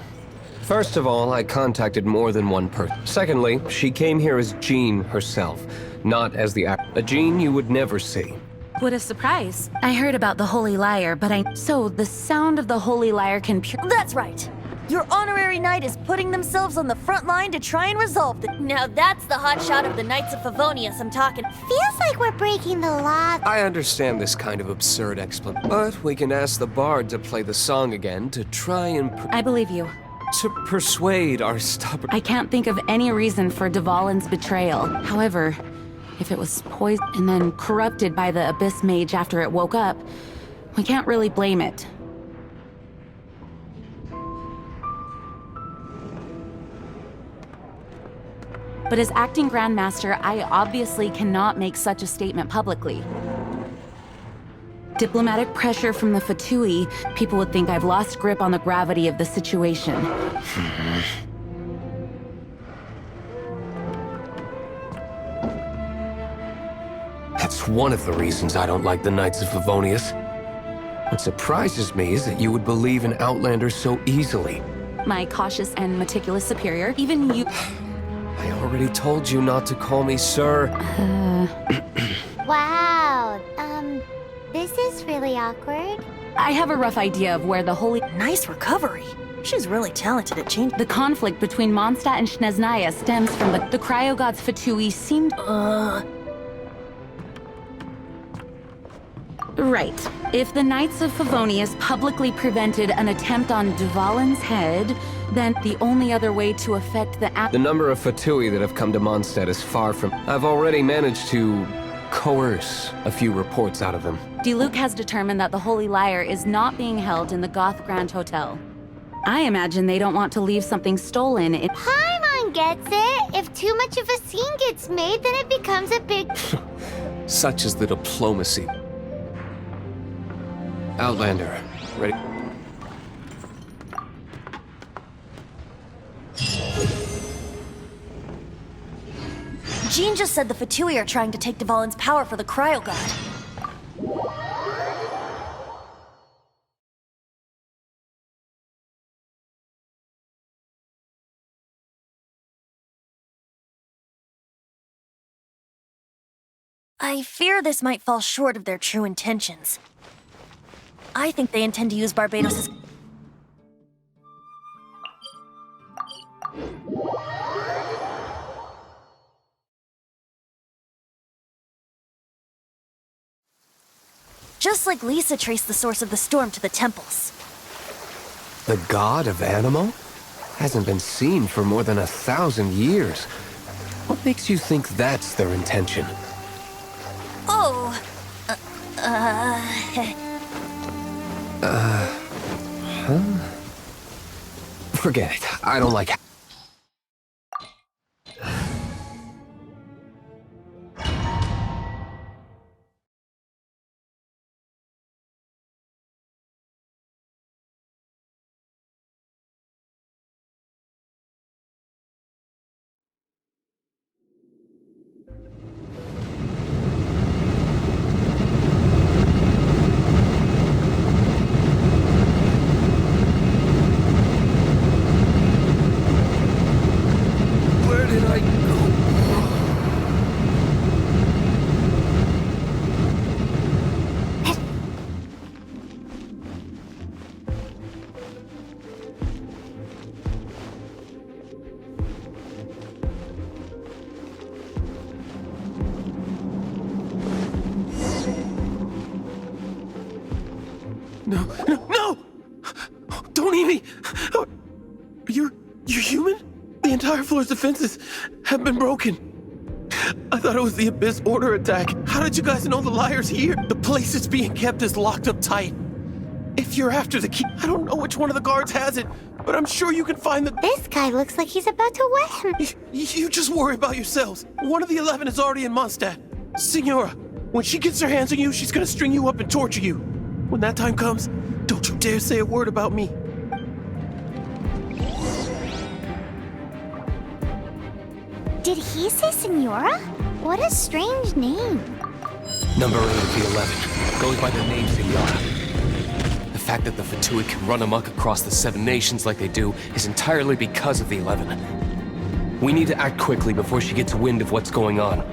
T: first of all, I contacted more than one person. Secondly, she came here as Jean herself, not as a Jean you would never see.
H: What a surprise. I heard about the Holy Liar, but So, the sound of the Holy Liar can
D: That's right. Your honorary knight is putting themselves on the front line to try and resolve it. Now that's the hot shot of the Knights of Favonius I'm talking.
A: Feels like we're breaking the law.
T: I understand this kind of absurd explanation, but we can ask the bard to play the song again to try and...
H: I believe you.
T: To persuade our stubborn...
H: I can't think of any reason for Dvalin's betrayal. However, if it was poisoned and then corrupted by the Abyss Mage after it woke up, we can't really blame it. But as acting Grandmaster, I obviously cannot make such a statement publicly. Diplomatic pressure from the Fatui, people would think I've lost grip on the gravity of the situation.
T: That's one of the reasons I don't like the Knights of Favonius. What surprises me is that you would believe in Outlanders so easily.
H: My cautious and meticulous superior, even you...
T: I already told you not to call me sir.
A: Wow, this is really awkward.
H: I have a rough idea of where the holy...
D: Nice recovery. She's really talented at changing.
H: The conflict between Mondstadt and Snezhnaya stems from the cryo-gods Fatui seemed... Right. If the Knights of Favonius publicly prevented an attempt on Dvalin's head, then the only other way to affect the
T: number of Fatui that have come to Mondstadt is far from... I've already managed to coerce a few reports out of them.
H: Diluc has determined that the Holy Liar is not being held in the Goth Grand Hotel. I imagine they don't want to leave something stolen in...
A: Paimon gets it. If too much of a scene gets made, then it becomes a big...
T: Such is the diplomacy. Outlander, ready?
D: Jean just said the Fatui are trying to take Dvalin's power for the Cryo God. I fear this might fall short of their true intentions. I think they intend to use Barbados' just like Lisa traced the source of the storm to the temples.
T: The god of Animo? Hasn't been seen for more than 1,000 years. What makes you think that's their intention?
D: Oh,
T: Huh? Forget it. I don't like...
K: No! Don't eat me! You're human? The entire floor's defenses have been broken. I thought it was the Abyss Order attack. How did you guys know the Liar's here? The place it's being kept is locked up tight. If you're after the key, I don't know which one of the guards has it, but I'm sure you can find the...
A: This guy looks like he's about to wet him.
K: You just worry about yourselves. One of the 11 is already in Mondstadt. Signora, when she gets her hands on you, she's gonna string you up and torture you. When that time comes, don't you dare say a word about me.
A: Did he say Signora? What a strange name.
T: Number 8 of the 11, going by their names they are. The fact that the Fatui can run amok across the 7 nations like they do is entirely because of the 11. We need to act quickly before she gets wind of what's going on.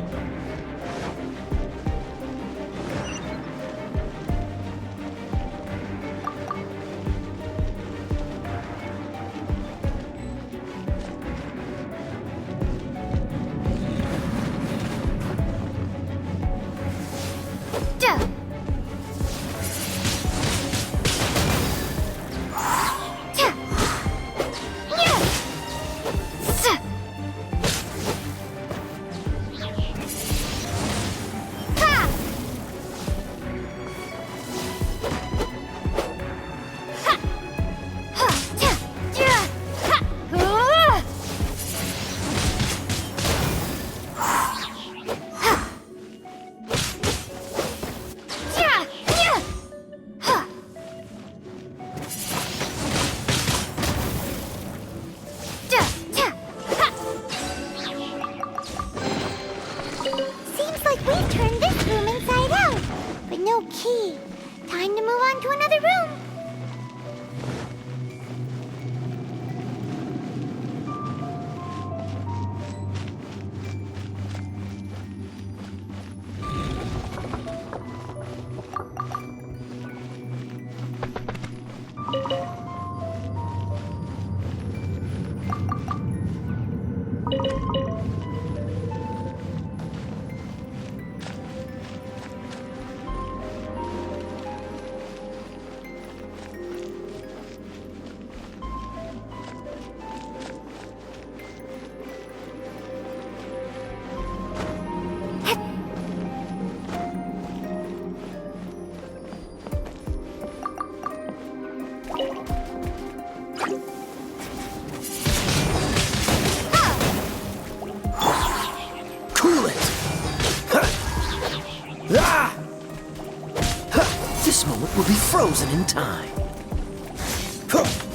R: This moment will be frozen in time.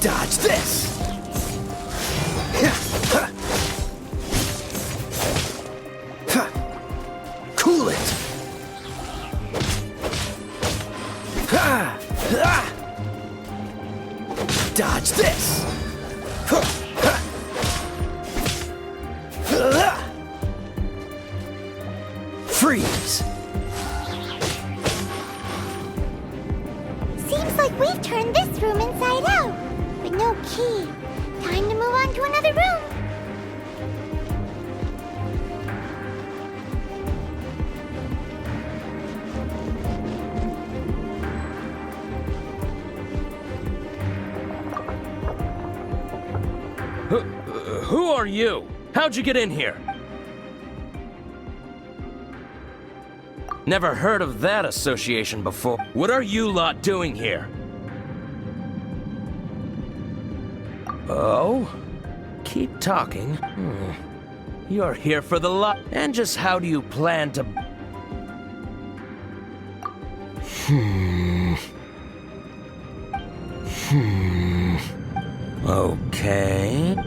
R: Dodge this! Cool it! Dodge this! Freeze!
A: Seems like we've turned this room inside out, but no key. Time to move on to another room.
U: Who are you? How'd you get in here? Never heard of that association before. What are you lot doing here? Oh? Keep talking. You're here for the lot. And just how do you plan to...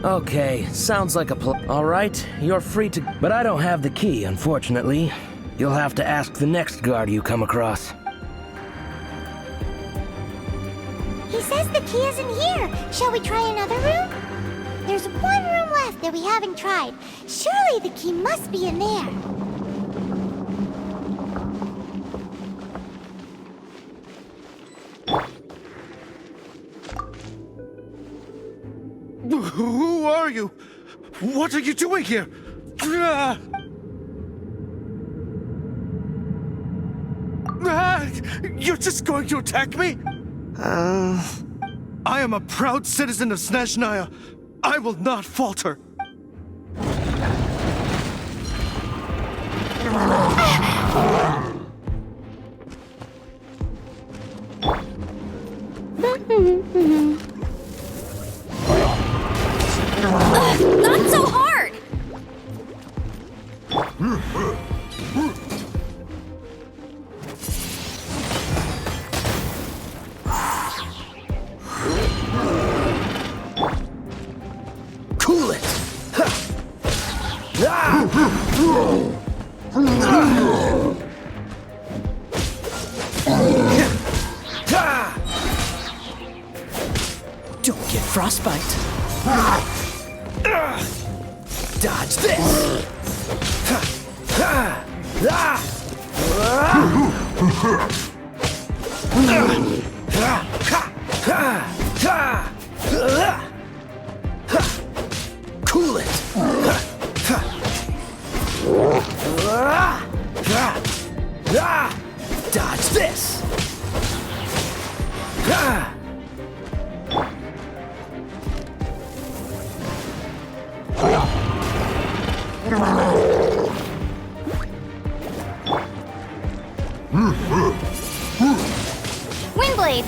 U: Okay, sounds like a Alright, you're free to... But I don't have the key, unfortunately. You'll have to ask the next guard you come across.
A: He says the key isn't here. Shall we try another room? There's one room left that we haven't tried. Surely the key must be in there.
K: Who are you? What are you doing here? You're just going to attack me? I am a proud citizen of Snezhnaya. I will not falter.
E: Not so hard!
R: Cool it!
N: frostbite. Dodge this! Cool it! Dodge this!
A: Windblade!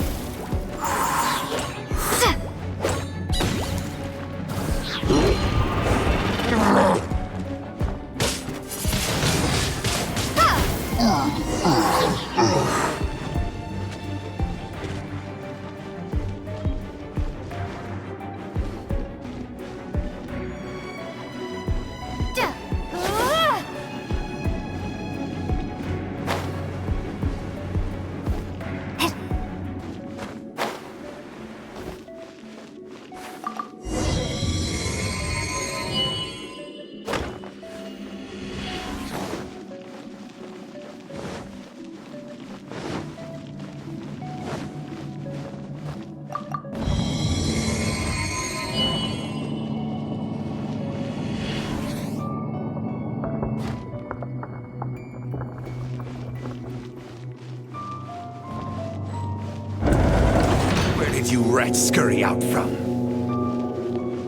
V: Where did you rats scurry out from?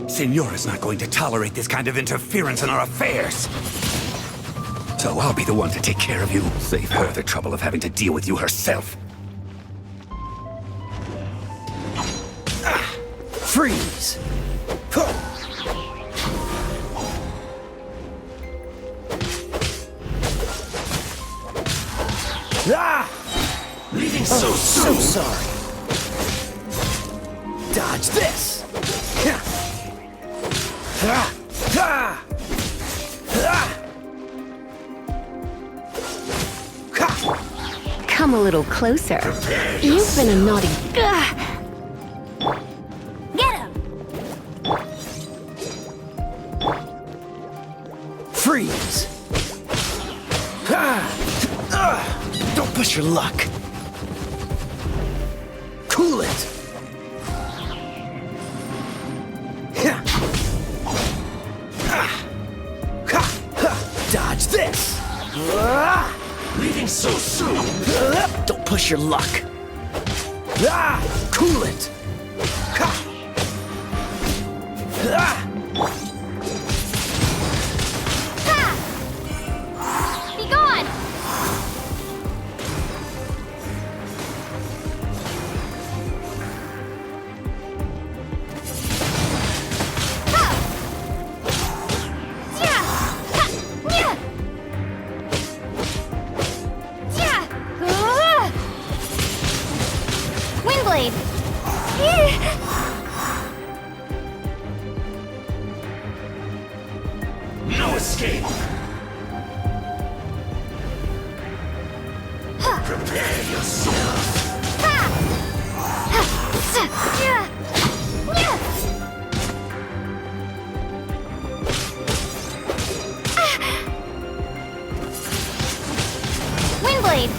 V: Senora's not going to tolerate this kind of interference in our affairs. So I'll be the one to take care of you. Save her the trouble of having to deal with you herself.
N: Freeze!
V: Leaving so soon!
N: So sorry. Dodge this!
G: Come a little closer. You've been a naughty...
D: Get him!
N: Freeze! Don't push your luck. Cool it! Dodge this!
V: Leaving so soon!
N: Don't push your luck. Cool it!
A: Be gone! Windblade!
V: No escape! Prepare yourself!
A: Windblade!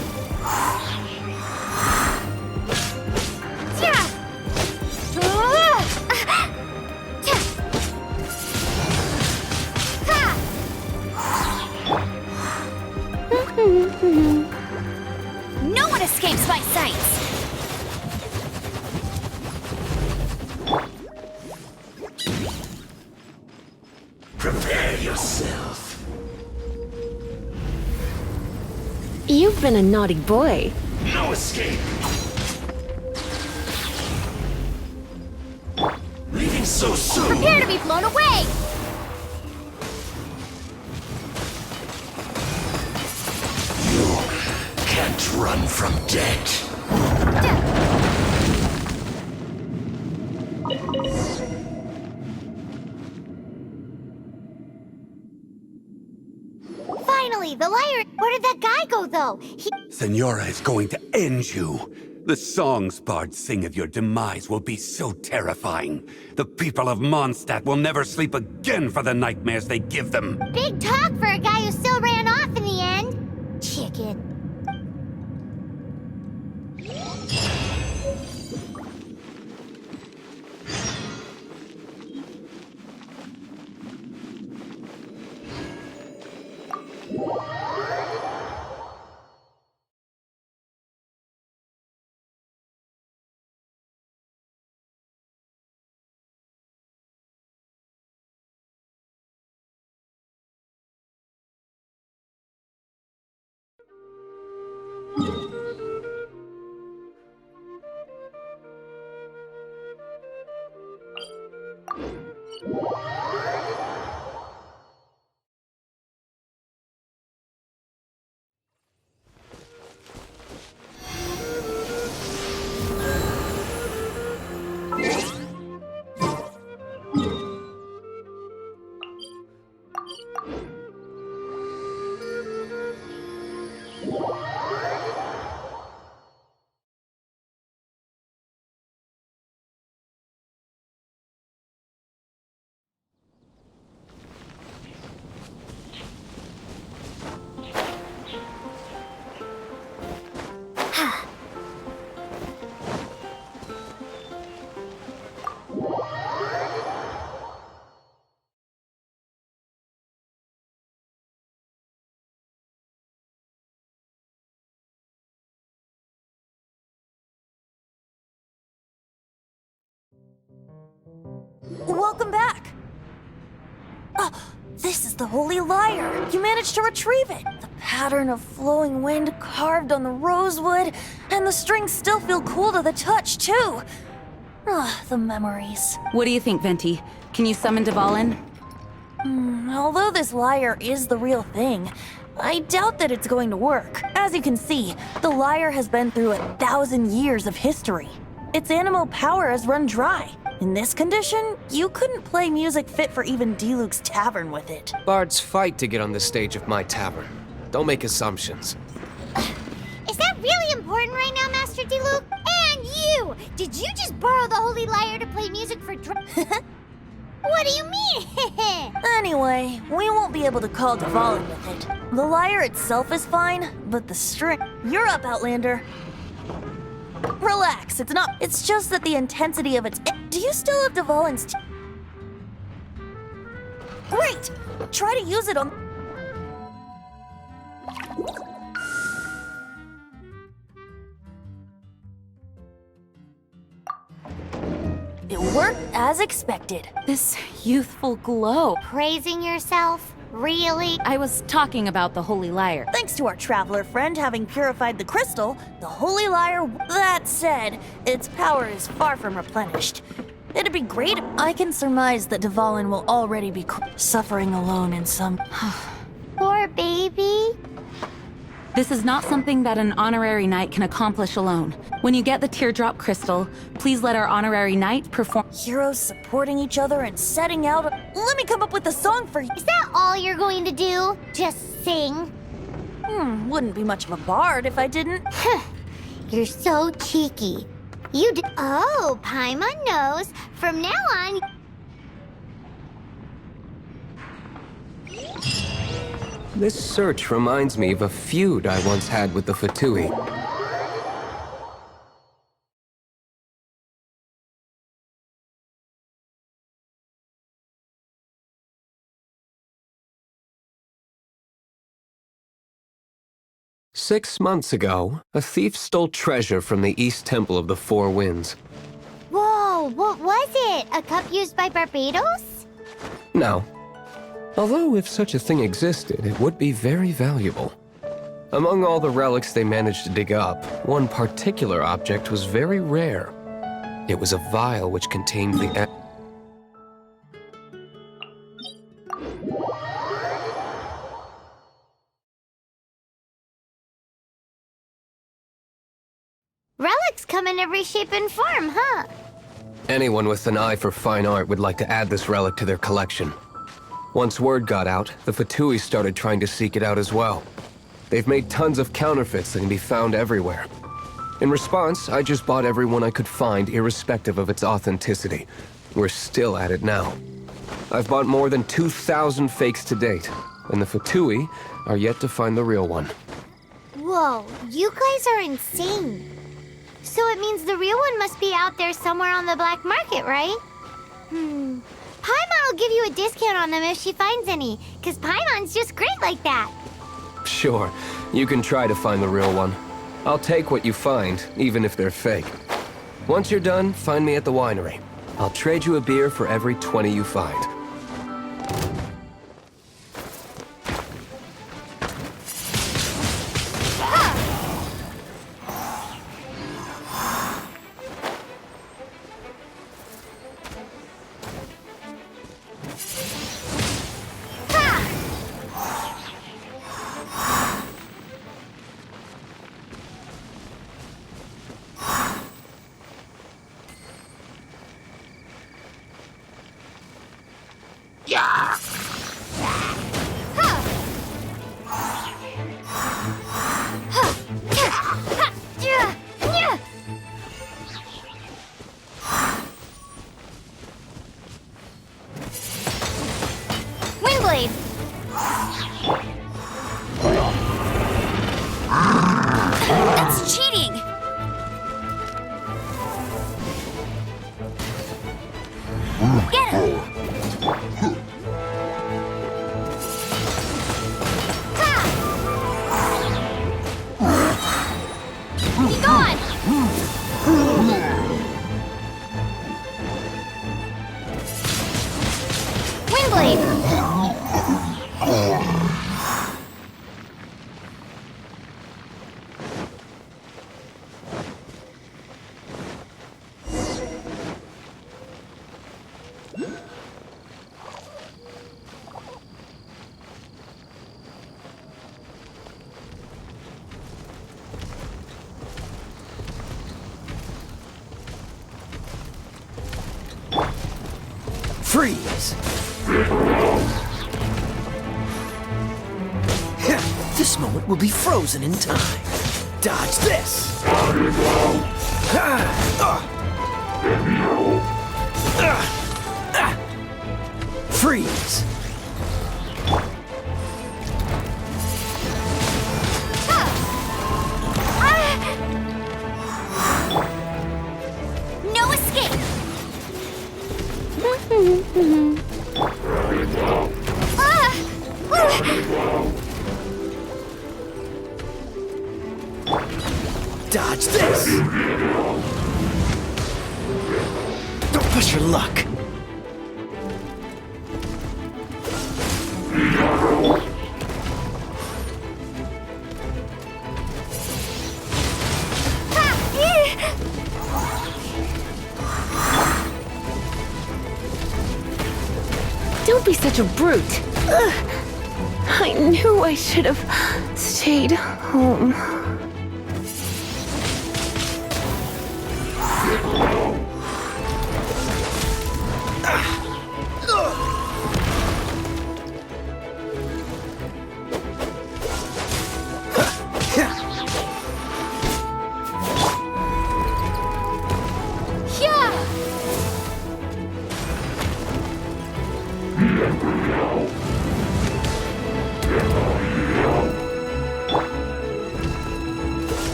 D: No one escapes my sights!
V: Prepare yourself!
G: You've been a naughty boy.
V: No escape! Leaving so soon!
A: Prepare to be blown away!
V: Can't run from death!
A: Finally, the liar. Where did that guy go, though?
V: Senora is going to end you. The songs bards sing of your demise will be so terrifying. The people of Mondstadt will never sleep again for the nightmares they give them.
A: Big talk for a guy who still ran off in the end. Chicken.
D: Welcome back! This is the Holy Lyre! You managed to retrieve it! The pattern of flowing wind carved on the rosewood, and the strings still feel cool to the touch, too! The memories.
H: What do you think, Venti? Can you summon Dvalin?
D: Although this lyre is the real thing, I doubt that it's going to work. As you can see, the lyre has been through 1,000 years of history. Its animal power has run dry. In this condition, you couldn't play music fit for even D-Luke's tavern with it.
T: Bards fight to get on the stage of my tavern. Don't make assumptions.
A: Is that really important right now, Master D-Luke? And you! Did you just borrow the Holy Lyre to play music for What do you mean?
D: Anyway, we won't be able to call Dvalin with it. The lyre itself is fine, but the string... You're up, Outlander. Relax, it's not... It's just that the intensity of its... Do you still have Dvalin's... Great! Try to use it on... It worked as expected.
H: This youthful glow.
A: Praising yourself? Really?
H: I was talking about the Holy Lyre.
D: Thanks to our traveler friend having purified the crystal, the Holy Lyre... That said, its power is far from replenished. It'd be great if I can surmise that Dvalin will already be suffering alone in some...
A: Poor baby.
H: This is not something that an honorary knight can accomplish alone. When you get the teardrop crystal, please let our honorary knight perform...
D: Heroes supporting each other and setting out... Let me come up with a song for you.
A: Is that all you're going to do? Just sing?
D: Wouldn't be much of a bard if I didn't.
A: You're so cheeky. You did... Oh, Paimon knows. From now on...
T: This search reminds me of a feud I once had with the Fatui. Six months ago, a thief stole treasure from the East Temple of the Four Winds.
A: Whoa, what was it? A cup used by Barbados?
T: No. Although if such a thing existed, it would be very valuable. Among all the relics they managed to dig up, one particular object was very rare. It was a vial which contained the...
A: Relics come in every shape and form, huh?
T: Anyone with an eye for fine art would like to add this relic to their collection. Once word got out, the Fatui started trying to seek it out as well. They've made tons of counterfeits that can be found everywhere. In response, I just bought everyone I could find, irrespective of its authenticity. We're still at it now. I've bought more than 2,000 fakes to date, and the Fatui are yet to find the real one.
A: Whoa, you guys are insane. So it means the real one must be out there somewhere on the black market, right? Paimon will give you a discount on them if she finds any, because Paimon's just great like that.
T: Sure, you can try to find the real one. I'll take what you find, even if they're fake. Once you're done, find me at the winery. I'll trade you a beer for every 20 you find.
A: Windblade!
E: That's cheating! Get him!
A: Be gone! Windblade!
N: Freeze! This moment will be frozen in time. Dodge this! Freeze!
E: No escape!
N: Dodge this! Don't push your luck!
G: Don't be such a brute. Ugh. I knew I should have stayed home.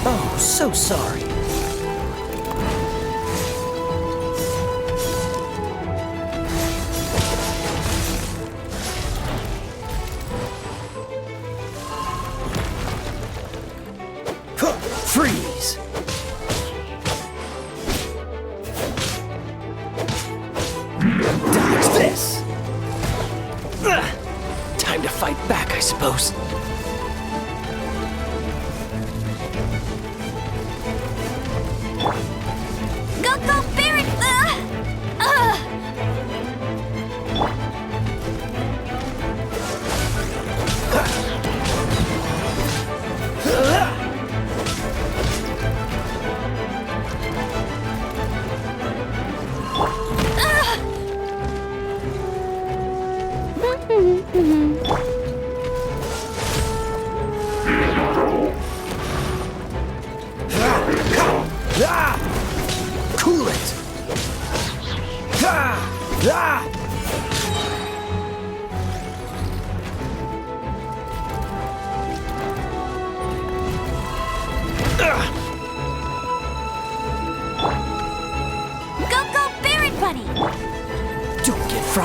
N: Oh, so sorry. Freeze! Dodge this! Time to fight back, I suppose.
E: Go, Baron!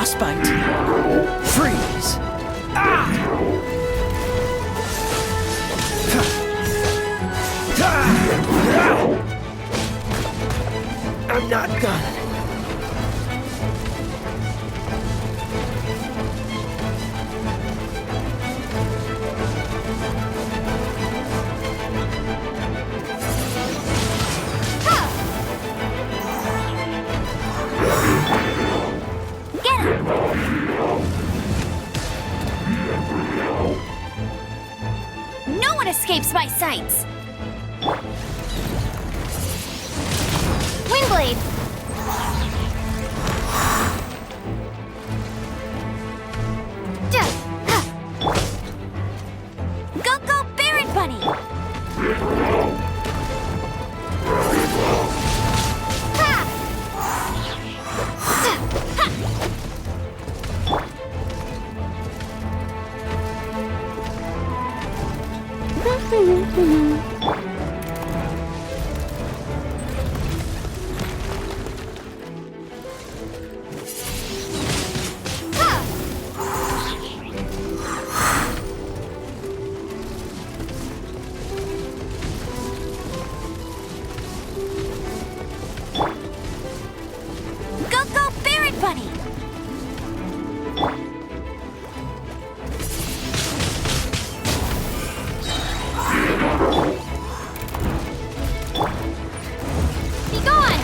N: frostbite. Freeze!
Q: I'm not done.
E: No one escapes my sights! Windblade! Go, go, Baron Bunny! Go, go, Baron Bunny! Be gone!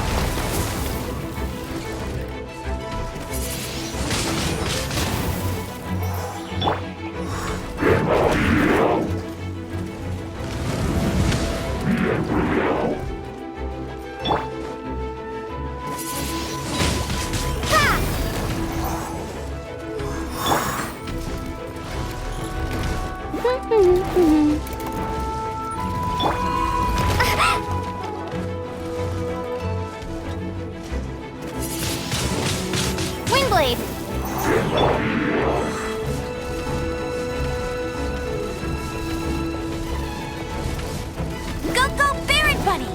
E: Windblade! Go, go, Baron Bunny!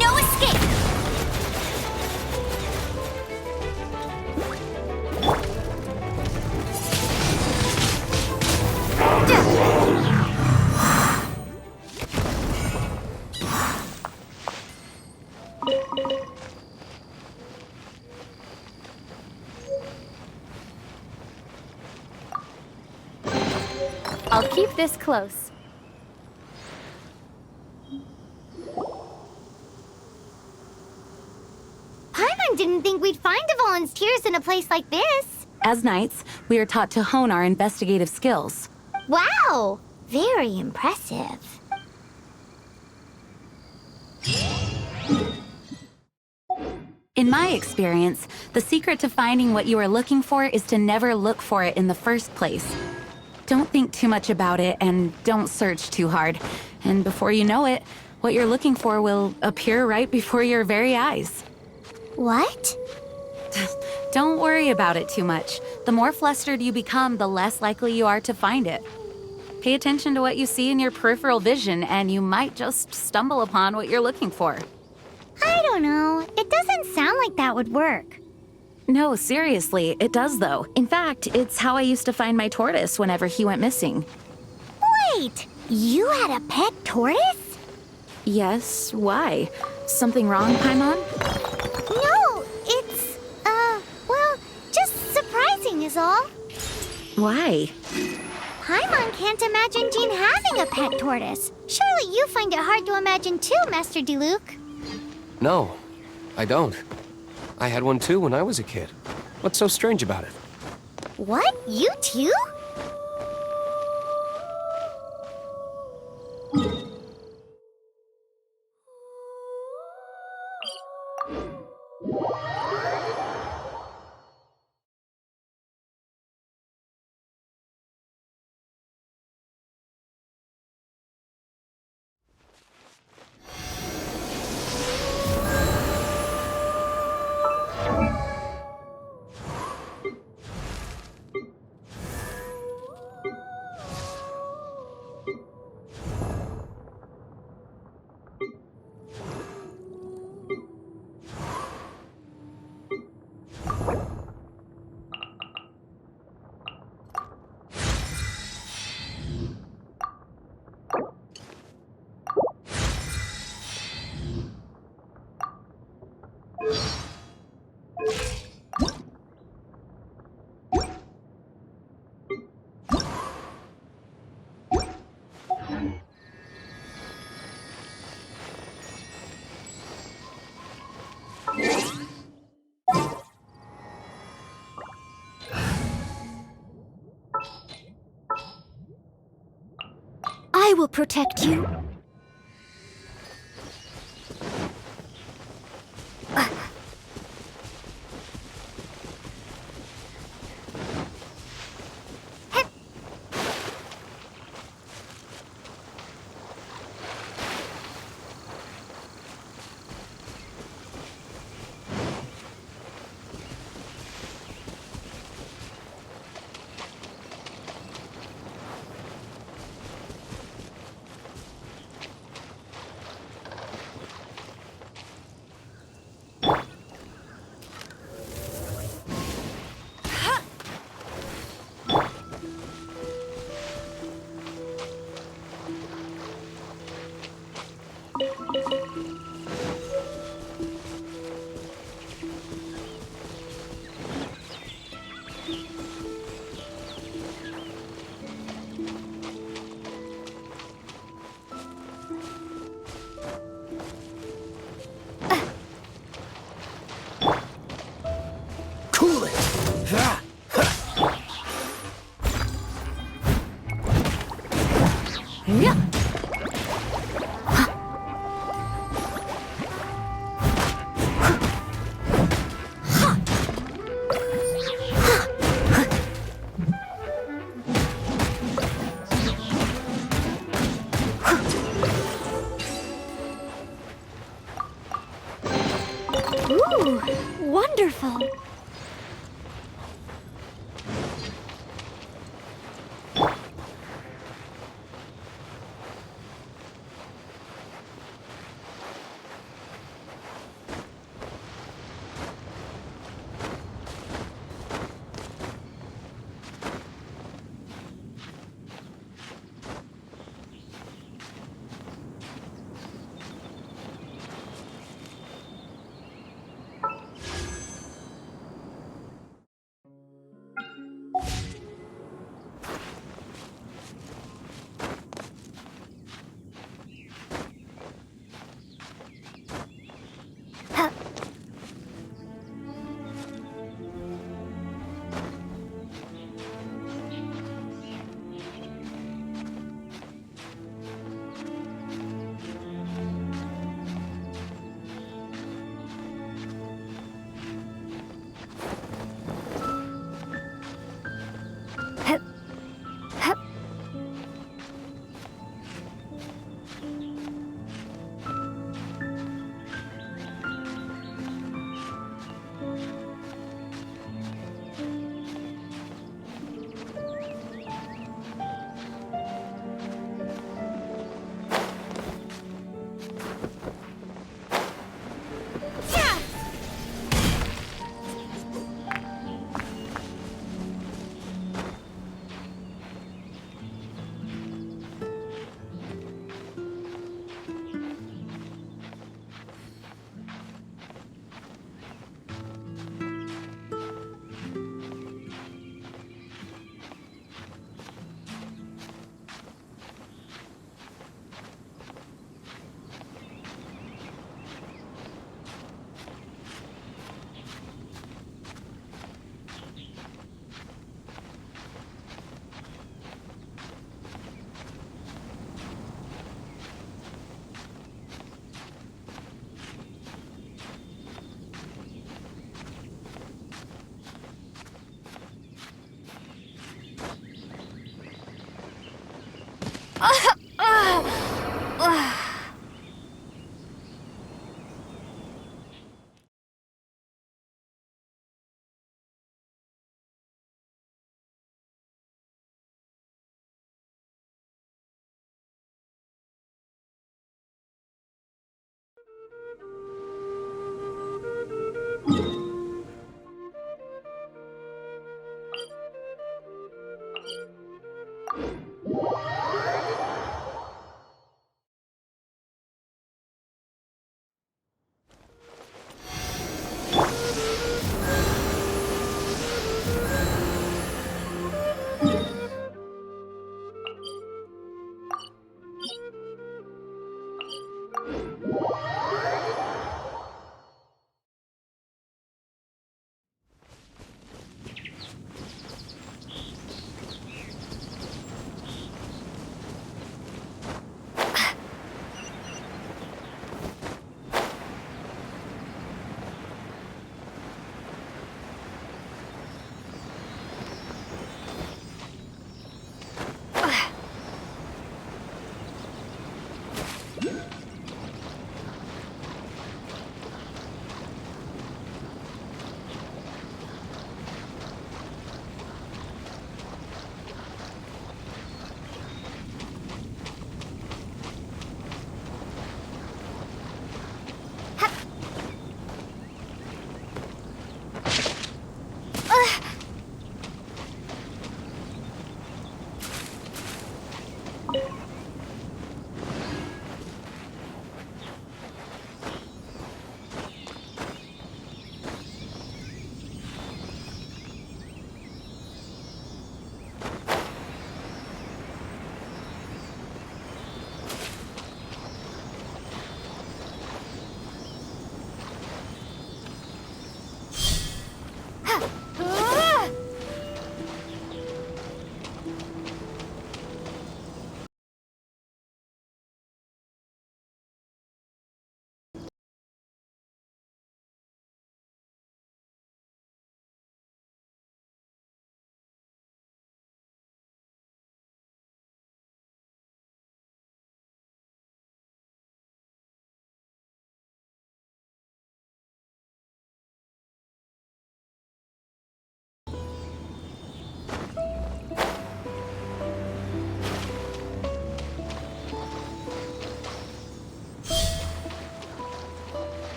E: No escape!
B: I'll keep this close.
A: Paimon didn't think we'd find the volunteers in a place like this.
H: As knights, we are taught to hone our investigative skills.
A: Wow! Very impressive.
H: In my experience, the secret to finding what you are looking for is to never look for it in the first place. Don't think too much about it and don't search too hard. And before you know it, what you're looking for will appear right before your very eyes.
A: What?
H: Don't worry about it too much. The more flustered you become, the less likely you are to find it. Pay attention to what you see in your peripheral vision, and you might just stumble upon what you're looking for.
A: I don't know. It doesn't sound like that would work.
H: No, seriously, it does though. In fact, it's how I used to find my tortoise whenever he went missing.
A: Wait! You had a pet tortoise?
H: Yes, why? Something wrong, Paimon?
A: No, it's, well, just surprising is all.
H: Why?
A: Paimon can't imagine Jean having a pet tortoise. Surely you find it hard to imagine too, Master Diluc.
T: No, I don't. I had one too when I was a kid. What's so strange about it?
A: What? You too?
D: I will protect you.
N: Cool it!
D: Yeah. Ooh, wonderful.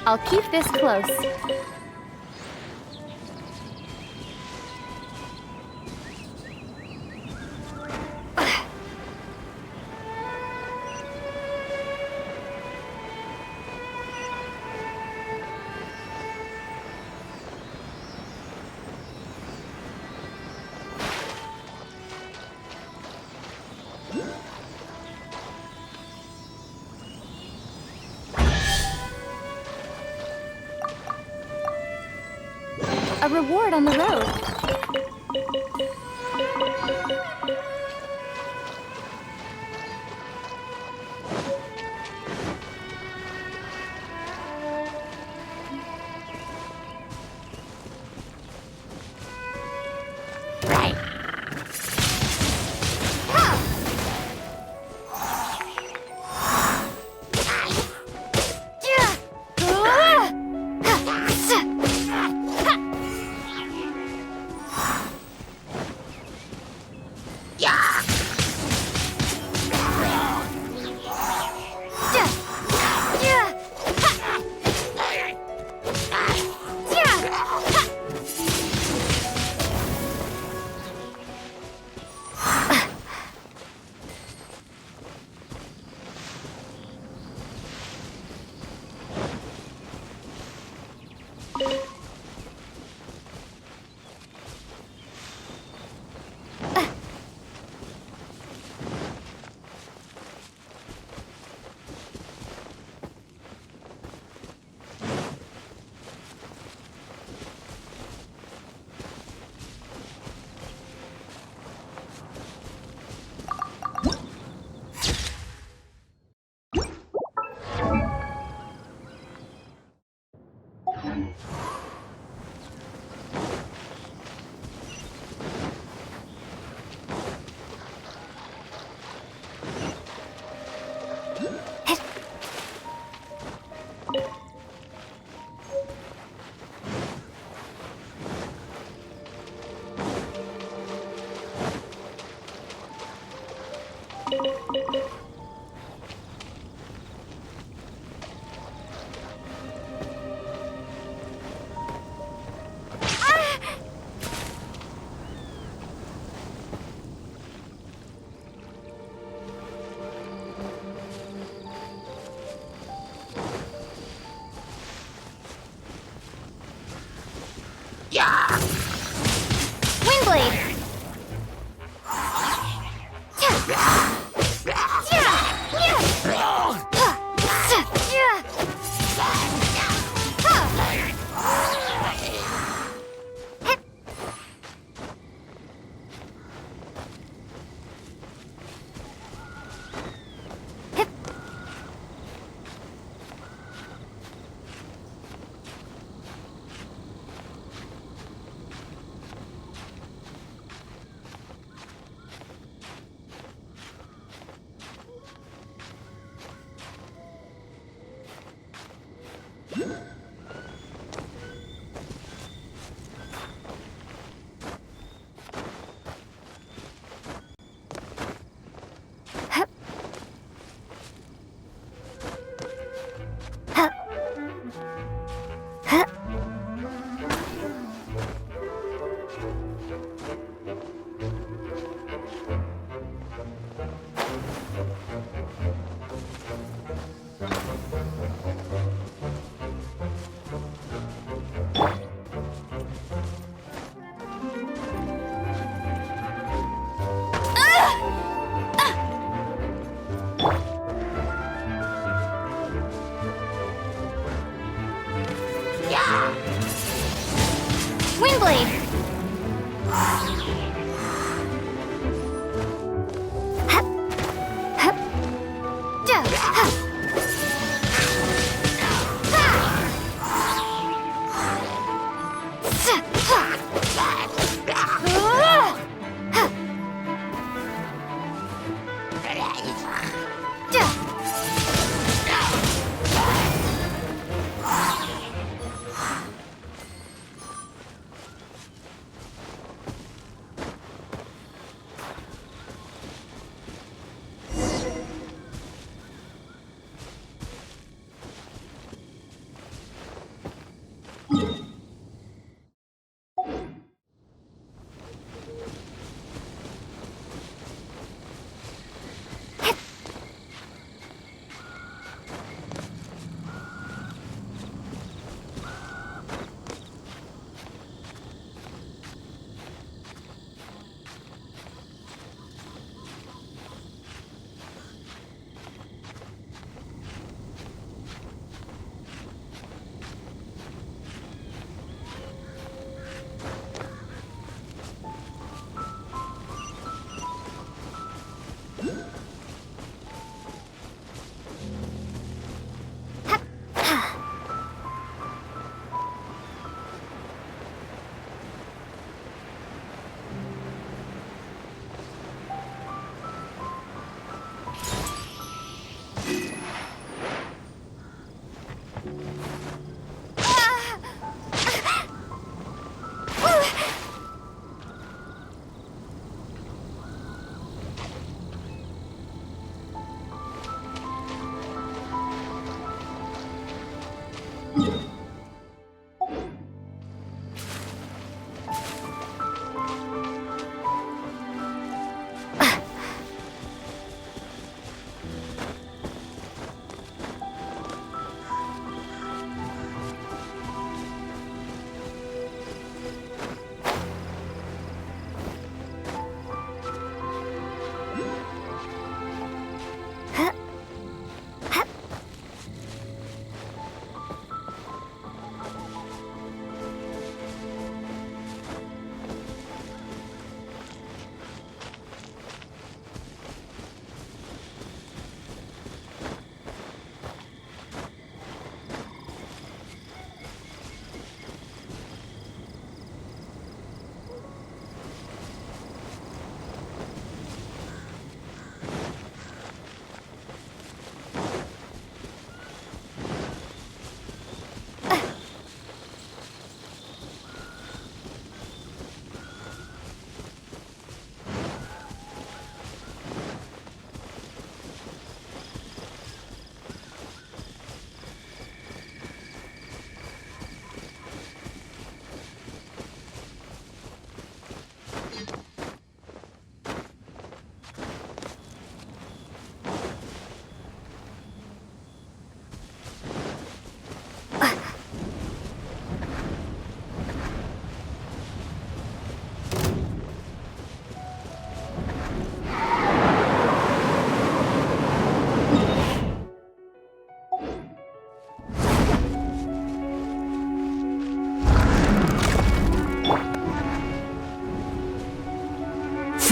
B: I'll keep this close. A reward on the road. Windblade! Windblade!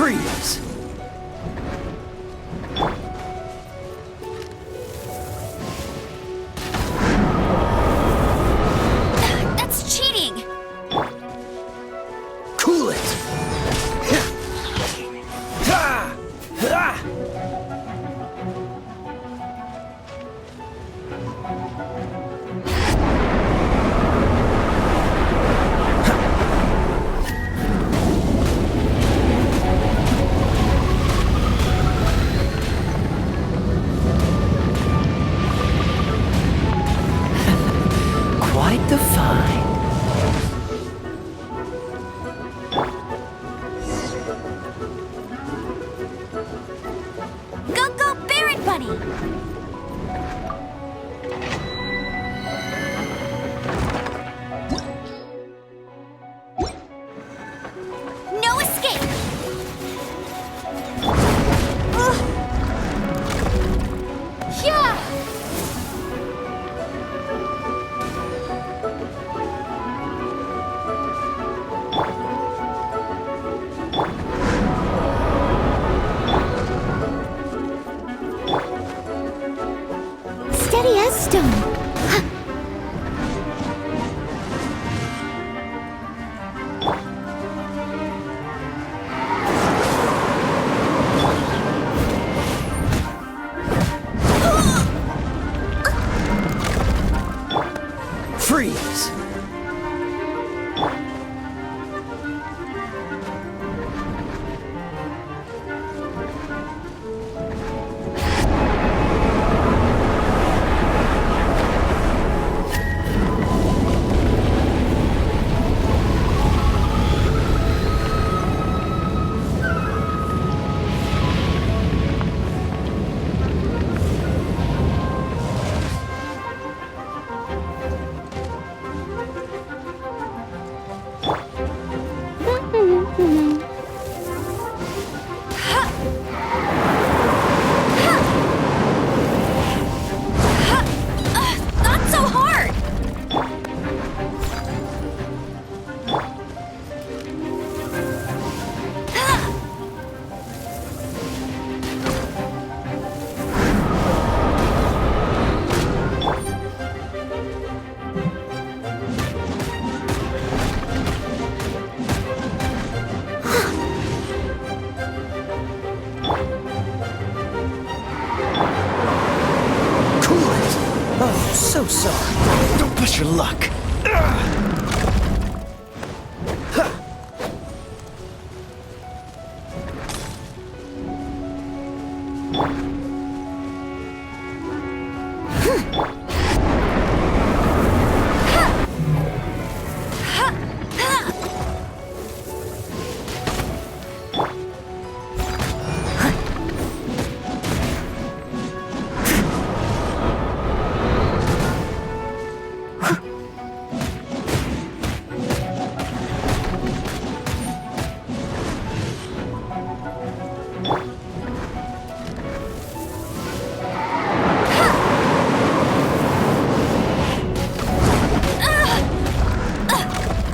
N: Freeze!
E: That's cheating!
N: Cool it! Ha! Ha! Quite the find.
E: Go, go, Barret Bunny! No escape! Yeah!
A: Steady as stone.
N: Freeze!
E: Not so hard!
N: Cool it! Oh, so sorry. Don't push your luck.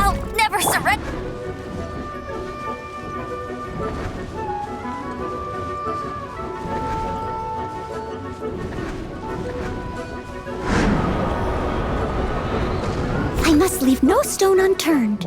E: I'll never surrender!
A: I must leave no stone unturned.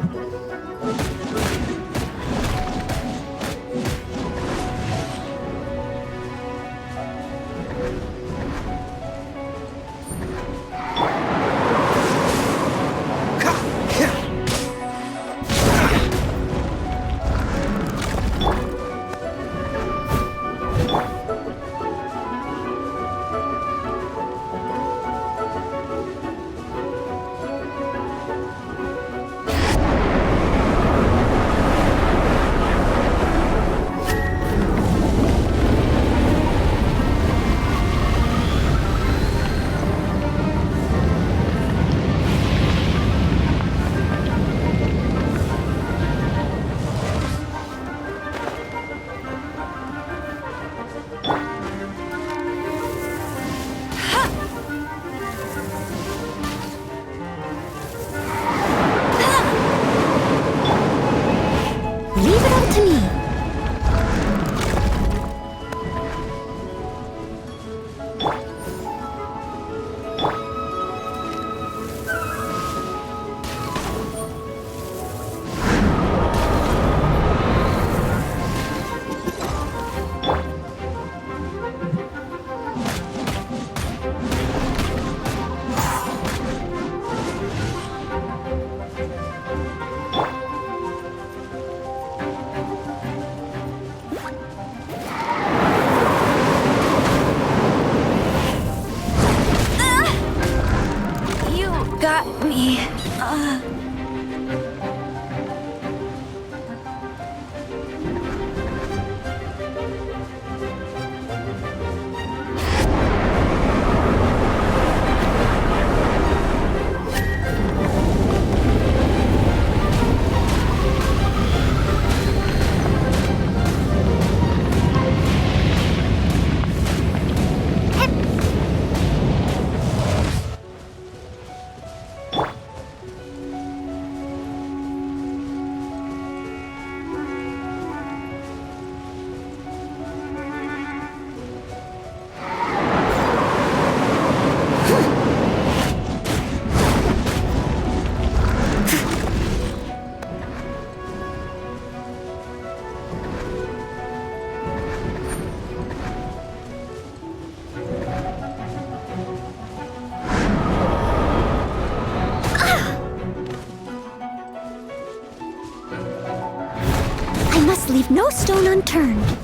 A: must leave no stone unturned.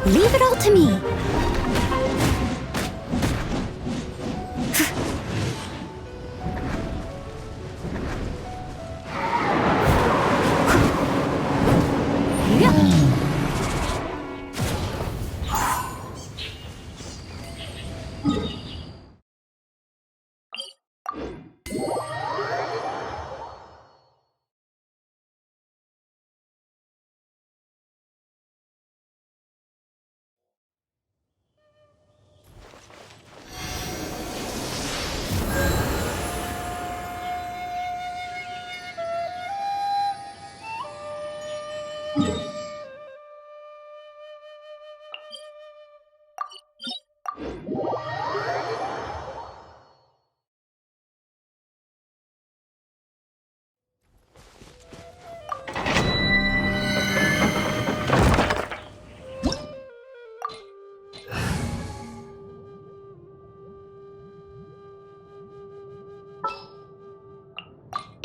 A: Leave it all to me.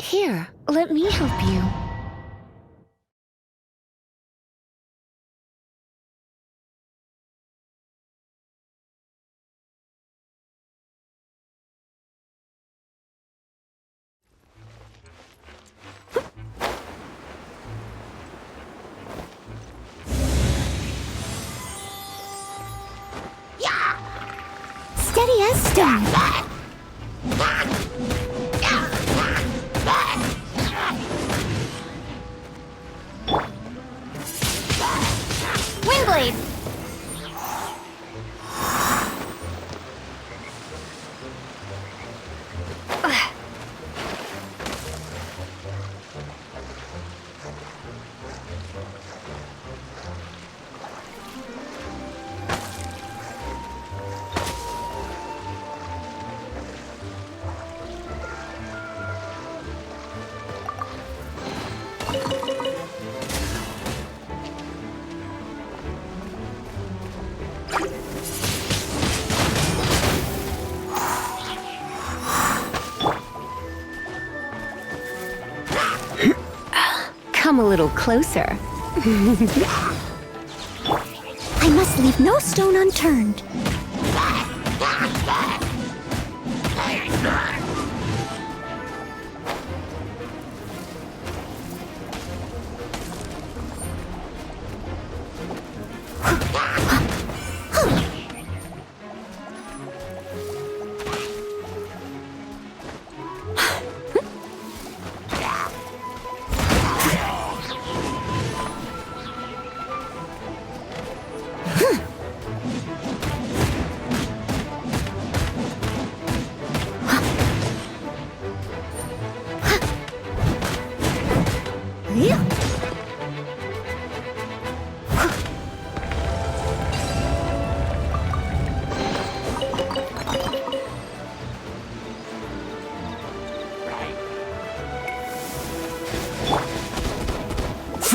G: Here, let me help you.
A: Steady as stone.
E: Windblade!
G: Come a little closer.
A: I must leave no stone unturned.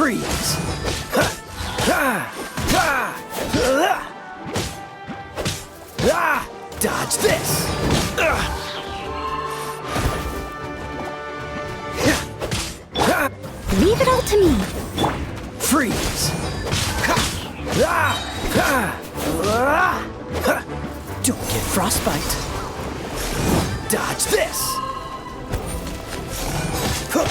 N: Freeze! Ha! Ha! Ha! Ah! Dodge this!
E: Leave it all to me.
N: Freeze! Ha! Ah! Ha! Ah! Ha! Don't get frostbite. Dodge this! Huh.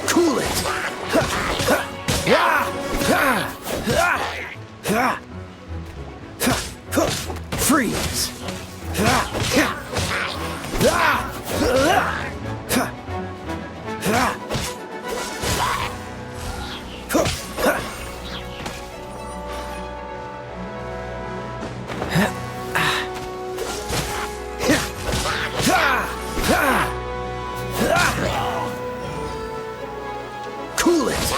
N: Cool it! Freeze! Cool it!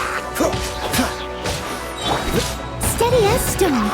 A: Steady as stone.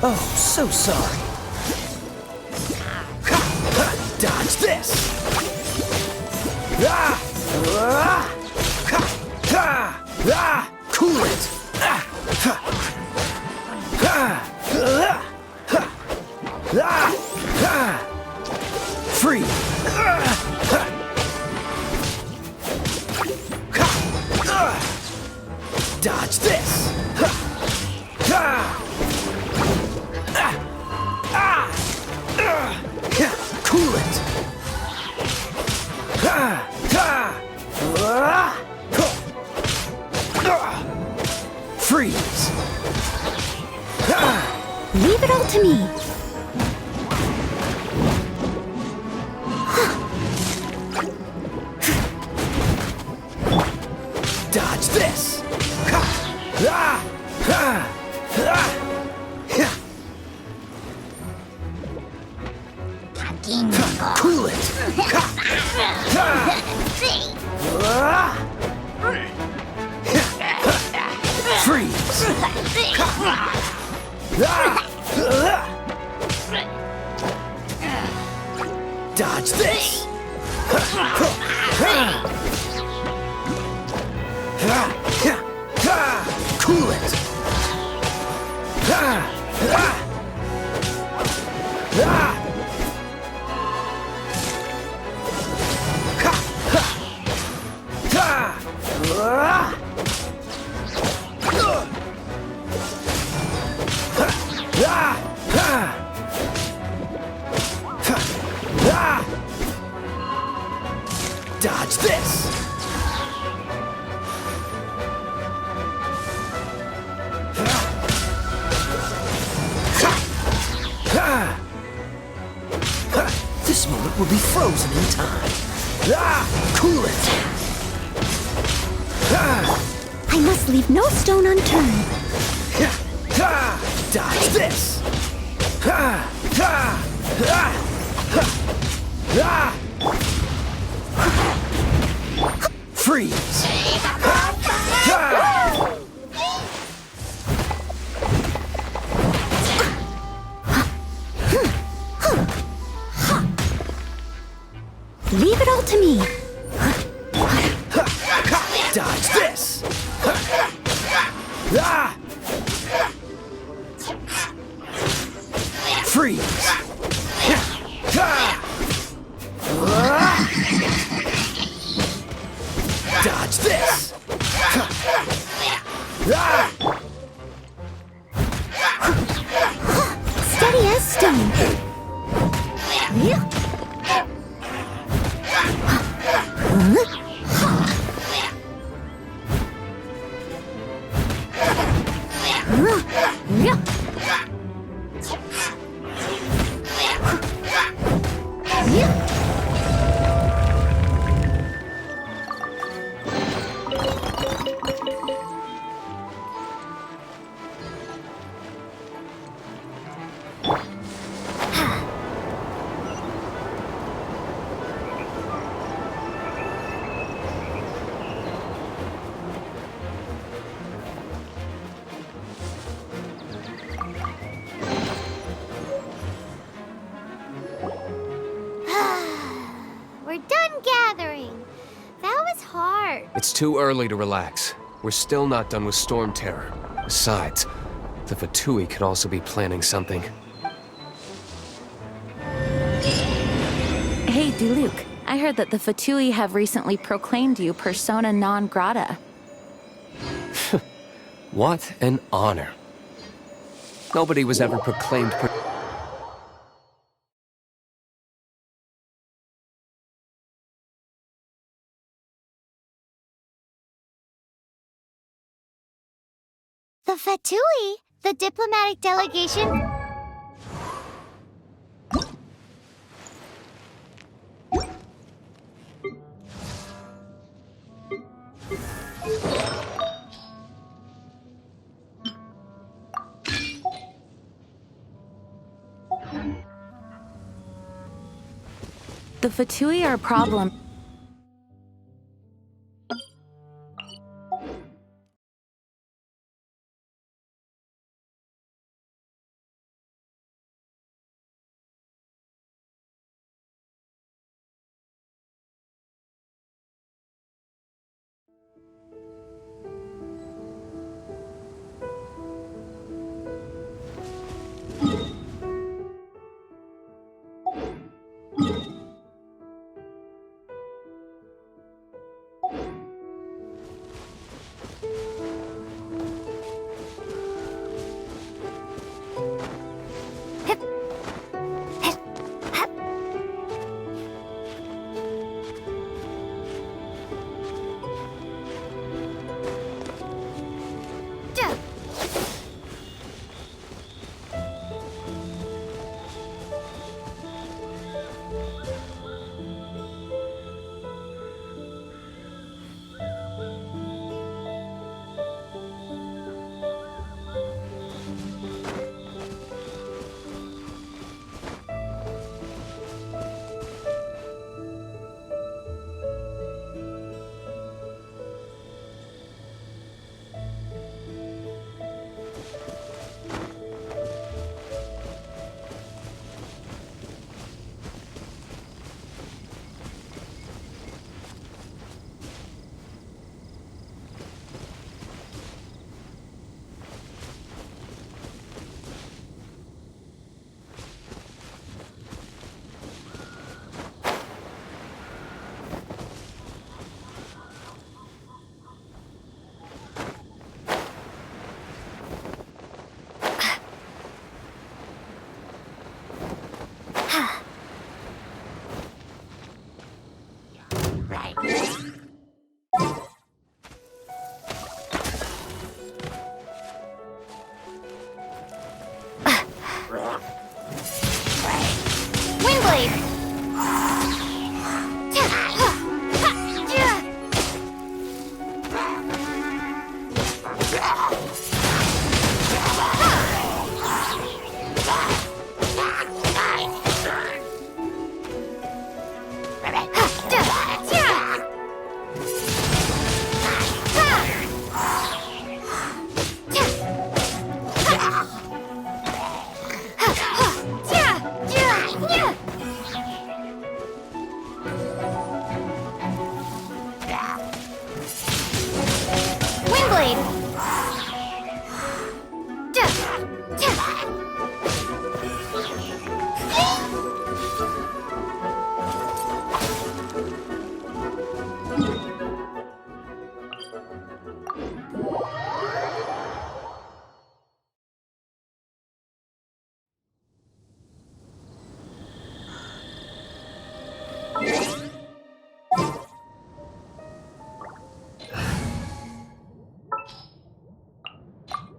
N: Oh, so sorry. Dodge this! Cool it! Free! Dodge this! Cool it! Freeze!
E: Leave it all to me.
N: Cool it! Freeze! Dodge this! Cool it! Dodge this! This moment will be frozen in time. Cool it!
A: I must leave no stone unturned.
N: Dodge this! Freeze!
A: Leave it all to me.
N: Dodge this! Freeze! Dodge this!
A: Steady as stone. We're done gathering. That was hard.
T: It's too early to relax. We're still not done with Storm Terror. Besides, the Fatui could also be planning something.
H: Hey, Diluc. I heard that the Fatui have recently proclaimed you persona non grata.
T: What an honor. Nobody was ever proclaimed
A: The Fatui, the diplomatic delegation.
H: The Fatui are a problem.
A: Windblade!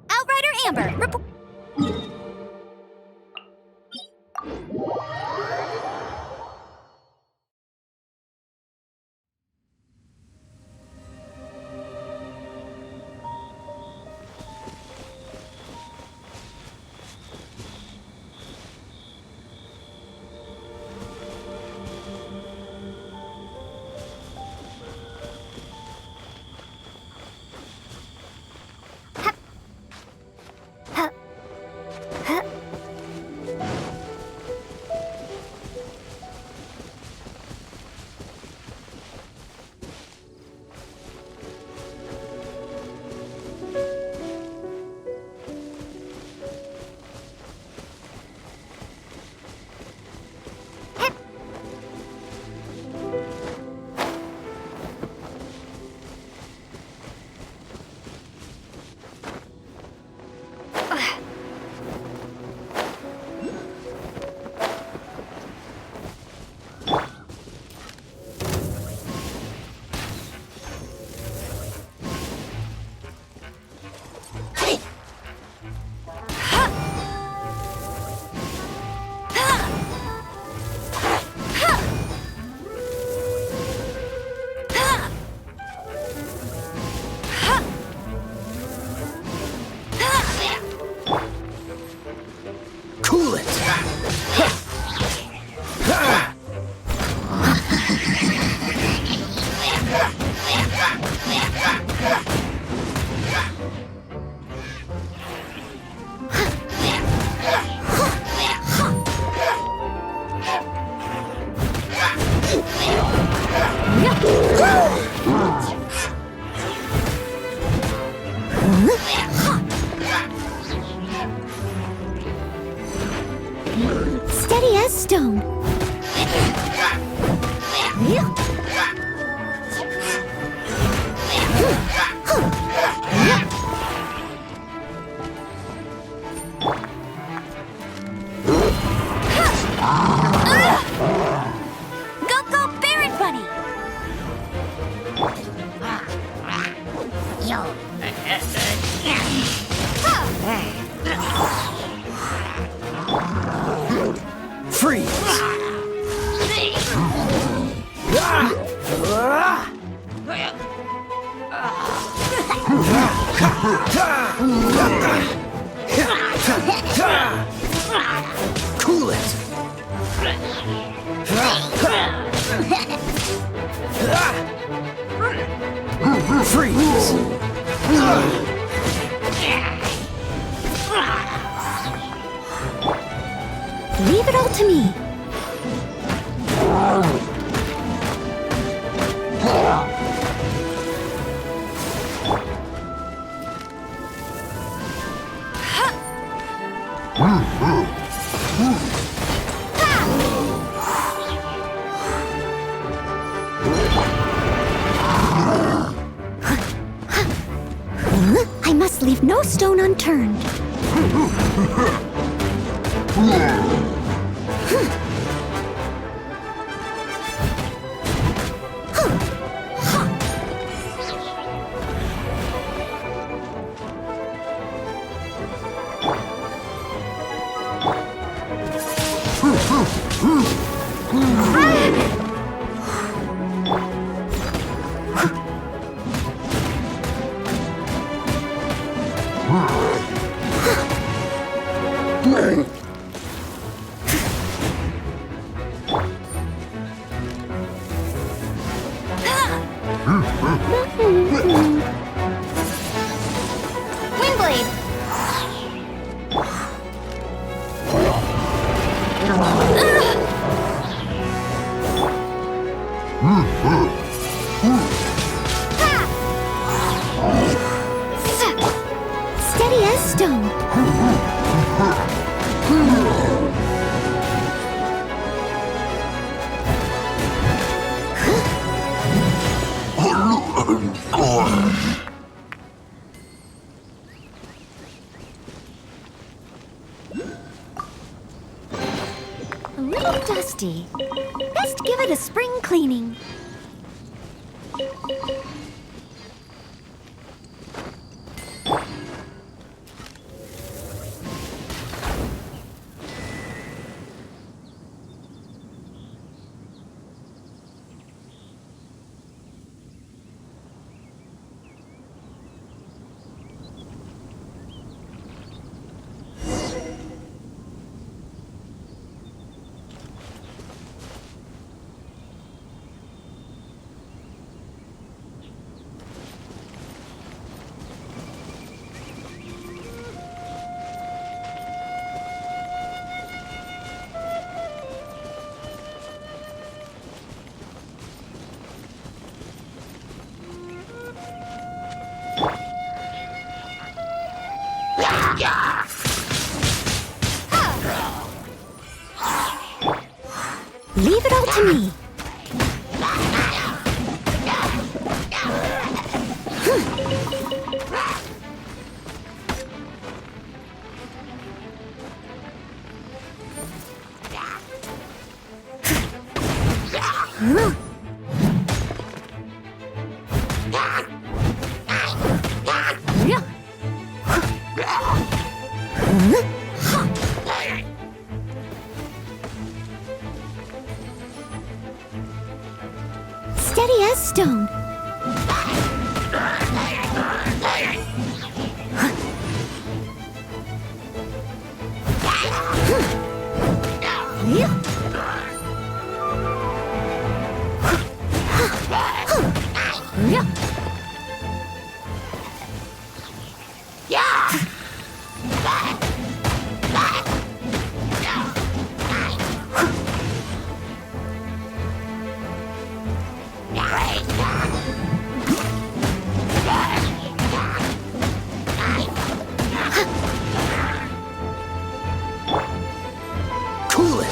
E: Outrider Amber, report.
N: Cool it!
A: Steady as stone.
E: Go, Barret Bunny!
N: Freeze! Cool it! Freeze!
A: Leave it all to me. I must leave no stone unturned. Windblade! Steady as stone. A little dusty. Best give it a spring cleaning. Leave it all to me. Steady as stone.
N: Cool it!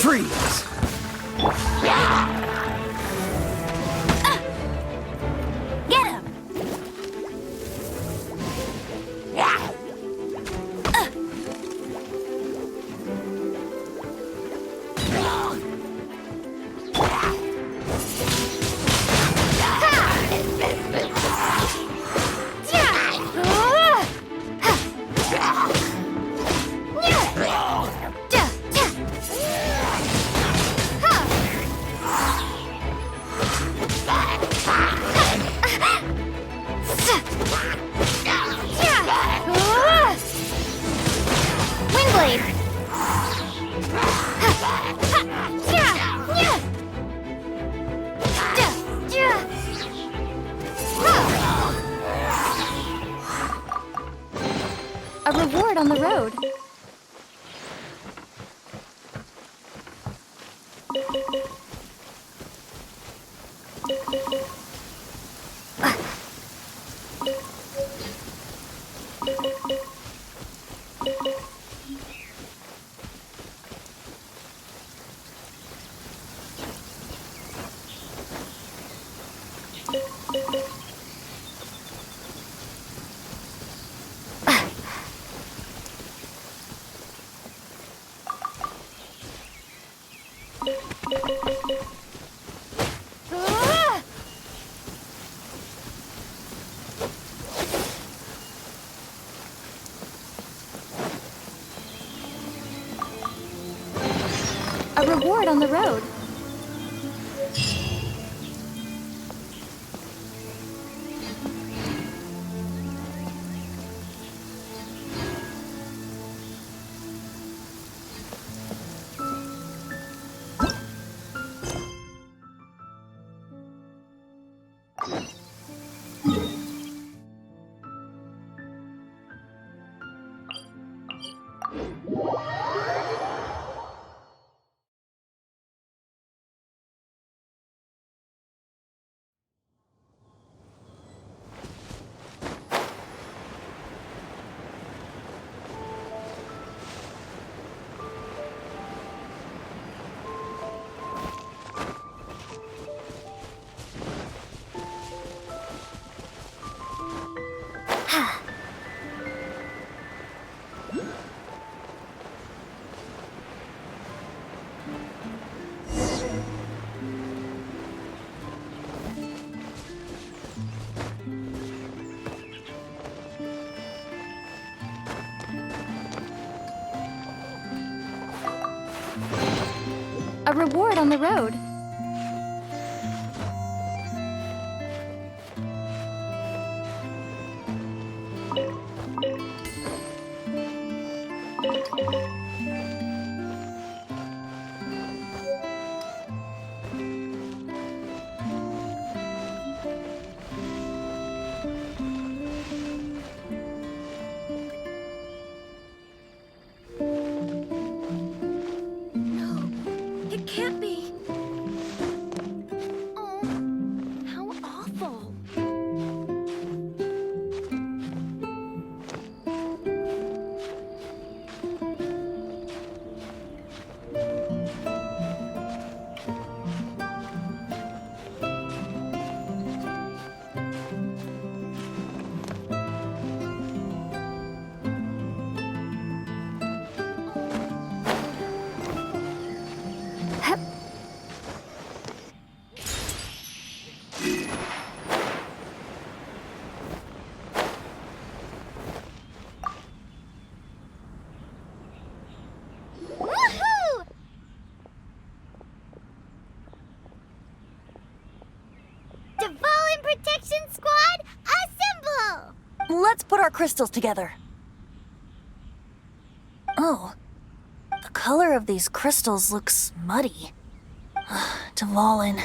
N: Freeze!
D: Get him!
A: Windblade! A reward on the road. A
C: reward on the road. A reward on the road.
D: It can't be.
C: Oh, how awful.
A: Woohoo! Dvalin Protection Squad, assemble!
D: Let's put our crystals together. Oh, the color of these crystals looks muddy. Dvalin,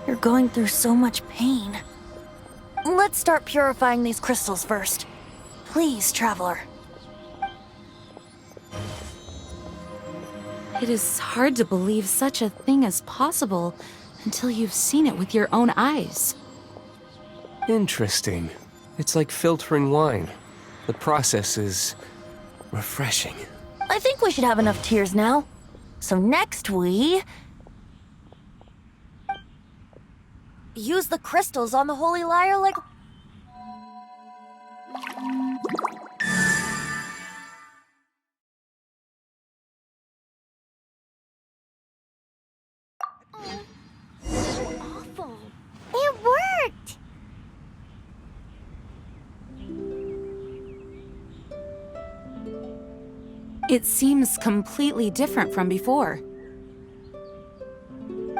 D: you're going through so much pain. Let's start purifying these crystals first. Please, Traveler.
H: It is hard to believe such a thing is possible until you've seen it with your own eyes.
T: Interesting. It's like filtering wine. The process is refreshing.
D: I think we should have enough tears now. So next we... use the crystals on the Holy Lyre like...
C: Awful.
A: It worked!
H: It seems completely different from before.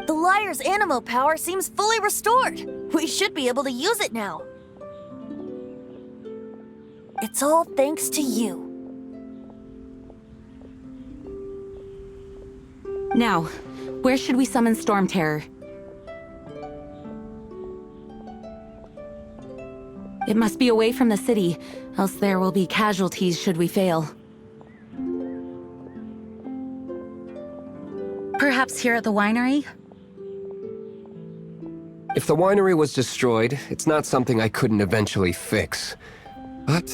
D: The Lyre's animo power seems fully restored. We should be able to use it now. It's all thanks to you.
H: Now, where should we summon Storm Terror? It must be away from the city, else there will be casualties should we fail. Perhaps here at the winery?
T: If the winery was destroyed, it's not something I couldn't eventually fix. But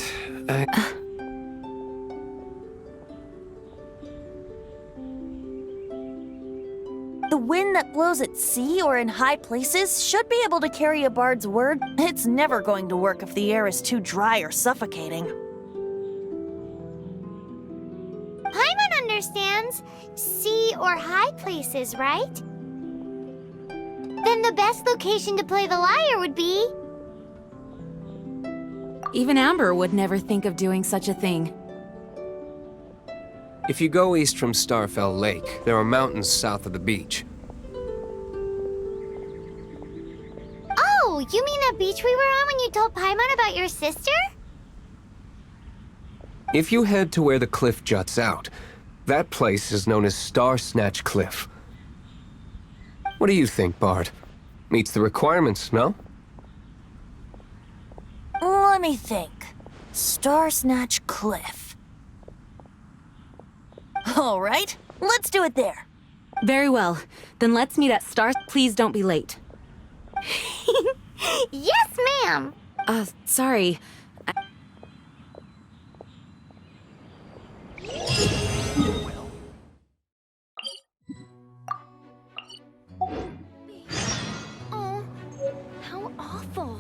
D: The wind that blows at sea or in high places should be able to carry a bard's word. It's never going to work if the air is too dry or suffocating.
A: Paimon understands sea or high places, right? Then the best location to play the lyre would be...
H: Even Amber would never think of doing such a thing.
T: If you go east from Starfell Lake, there are mountains south of the beach.
A: Oh, you mean that beach we were on when you told Paimon about your sister?
T: If you head to where the cliff juts out, that place is known as Star Snatch Cliff. What do you think, Bard? Meets the requirements, no?
D: Let me think. Star Snatch Cliff. All right, let's do it there.
H: Very well. Then let's meet at Star. Please don't be late.
A: Yes, ma'am.
H: Sorry.
A: Oh, how awful.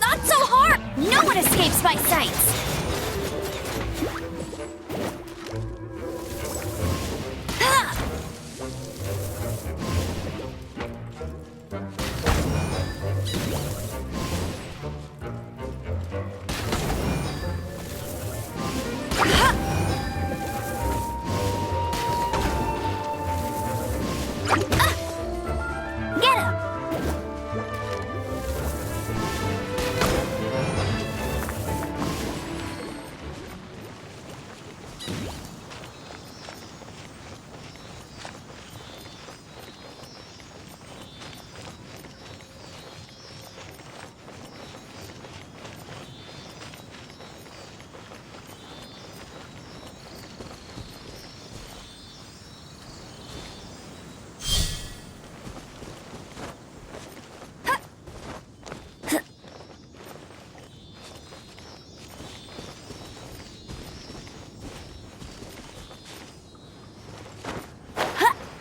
E: Not so hard! No one escapes my sights! Get him!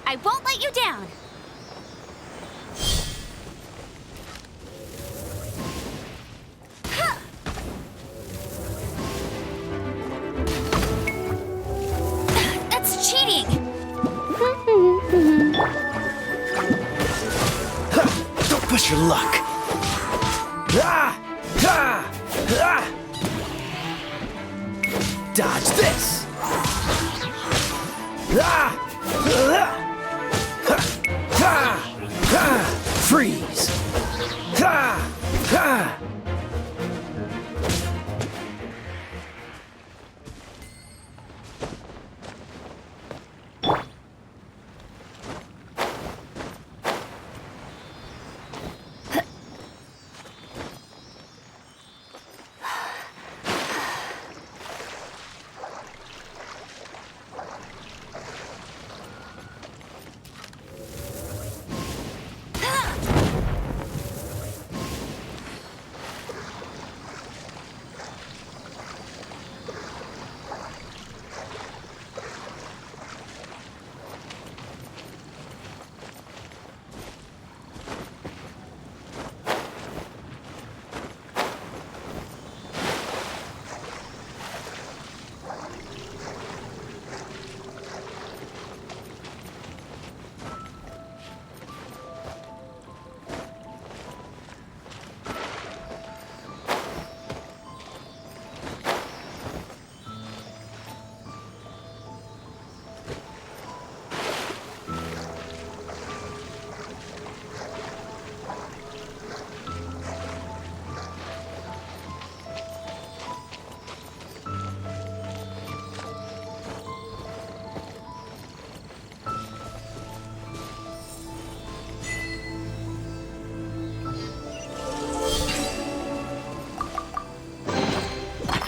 E: I won't let you down! That's cheating!
N: Don't push your luck. Ah! Ah! Ah! Dodge this. Ah! Ah! Ha! Ha! Freeze! Ha! Ha!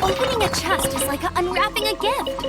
E: Opening a chest is like unwrapping a gift.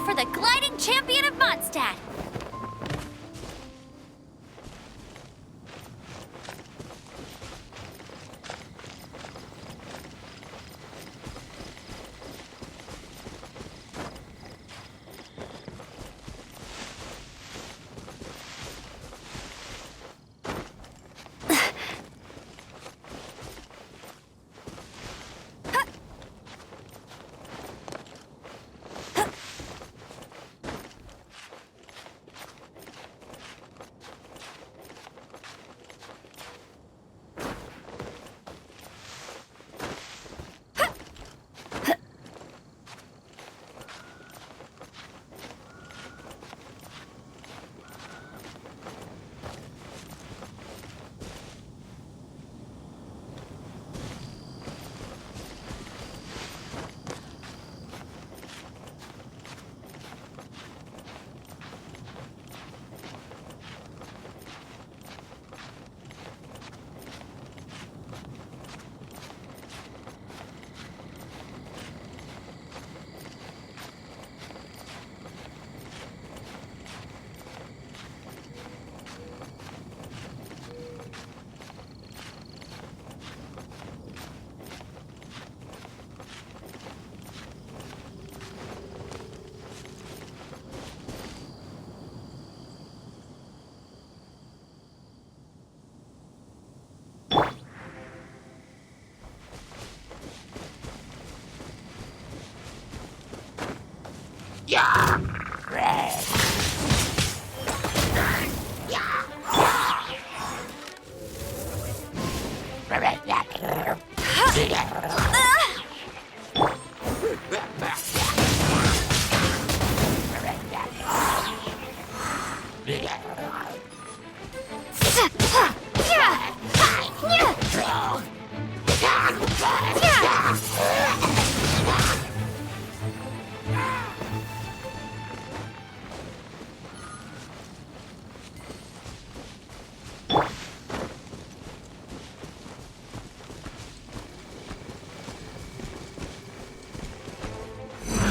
E: For the gliding champion of Mondstadt.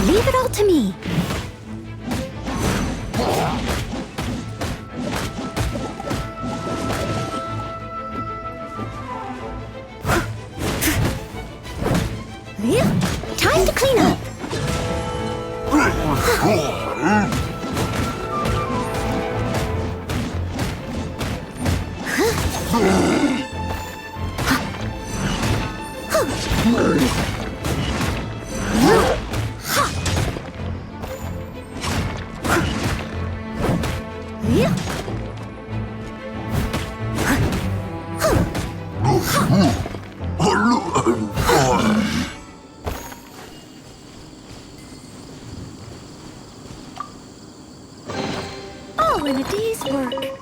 A: Leave it all to me. Time to clean up.
D: all in a day's work.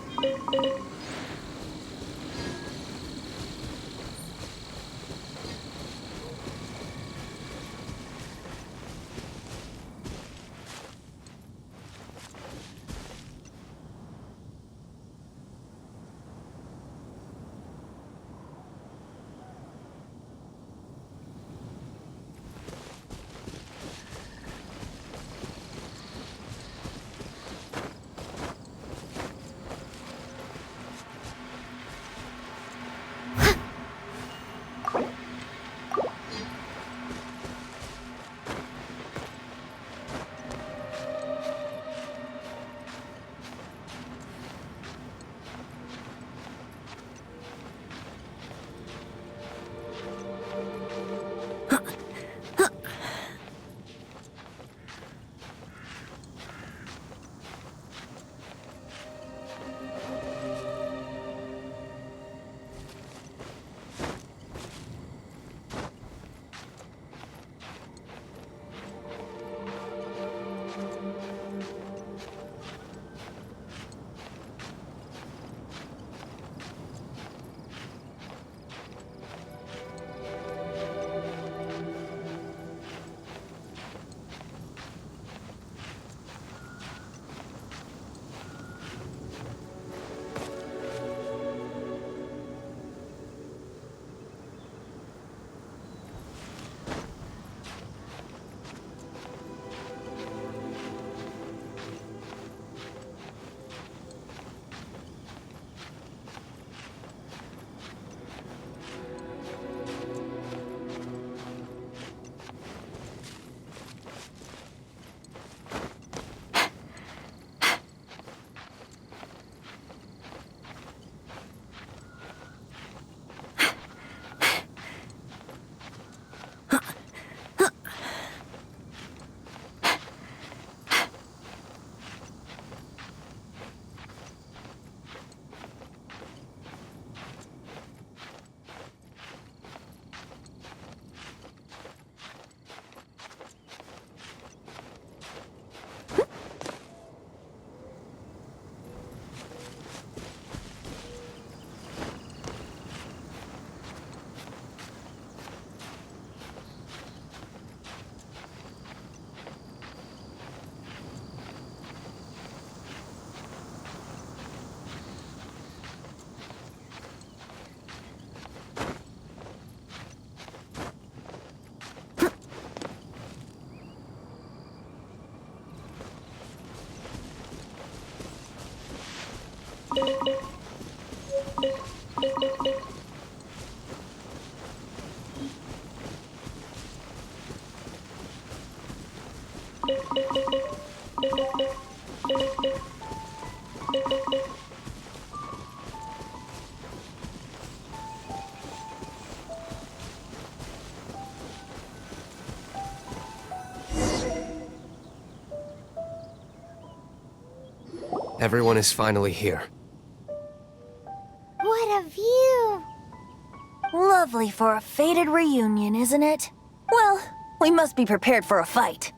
T: Everyone is finally here.
A: What a view!
D: Lovely for a fated reunion, isn't it? Well, we must be prepared for a fight.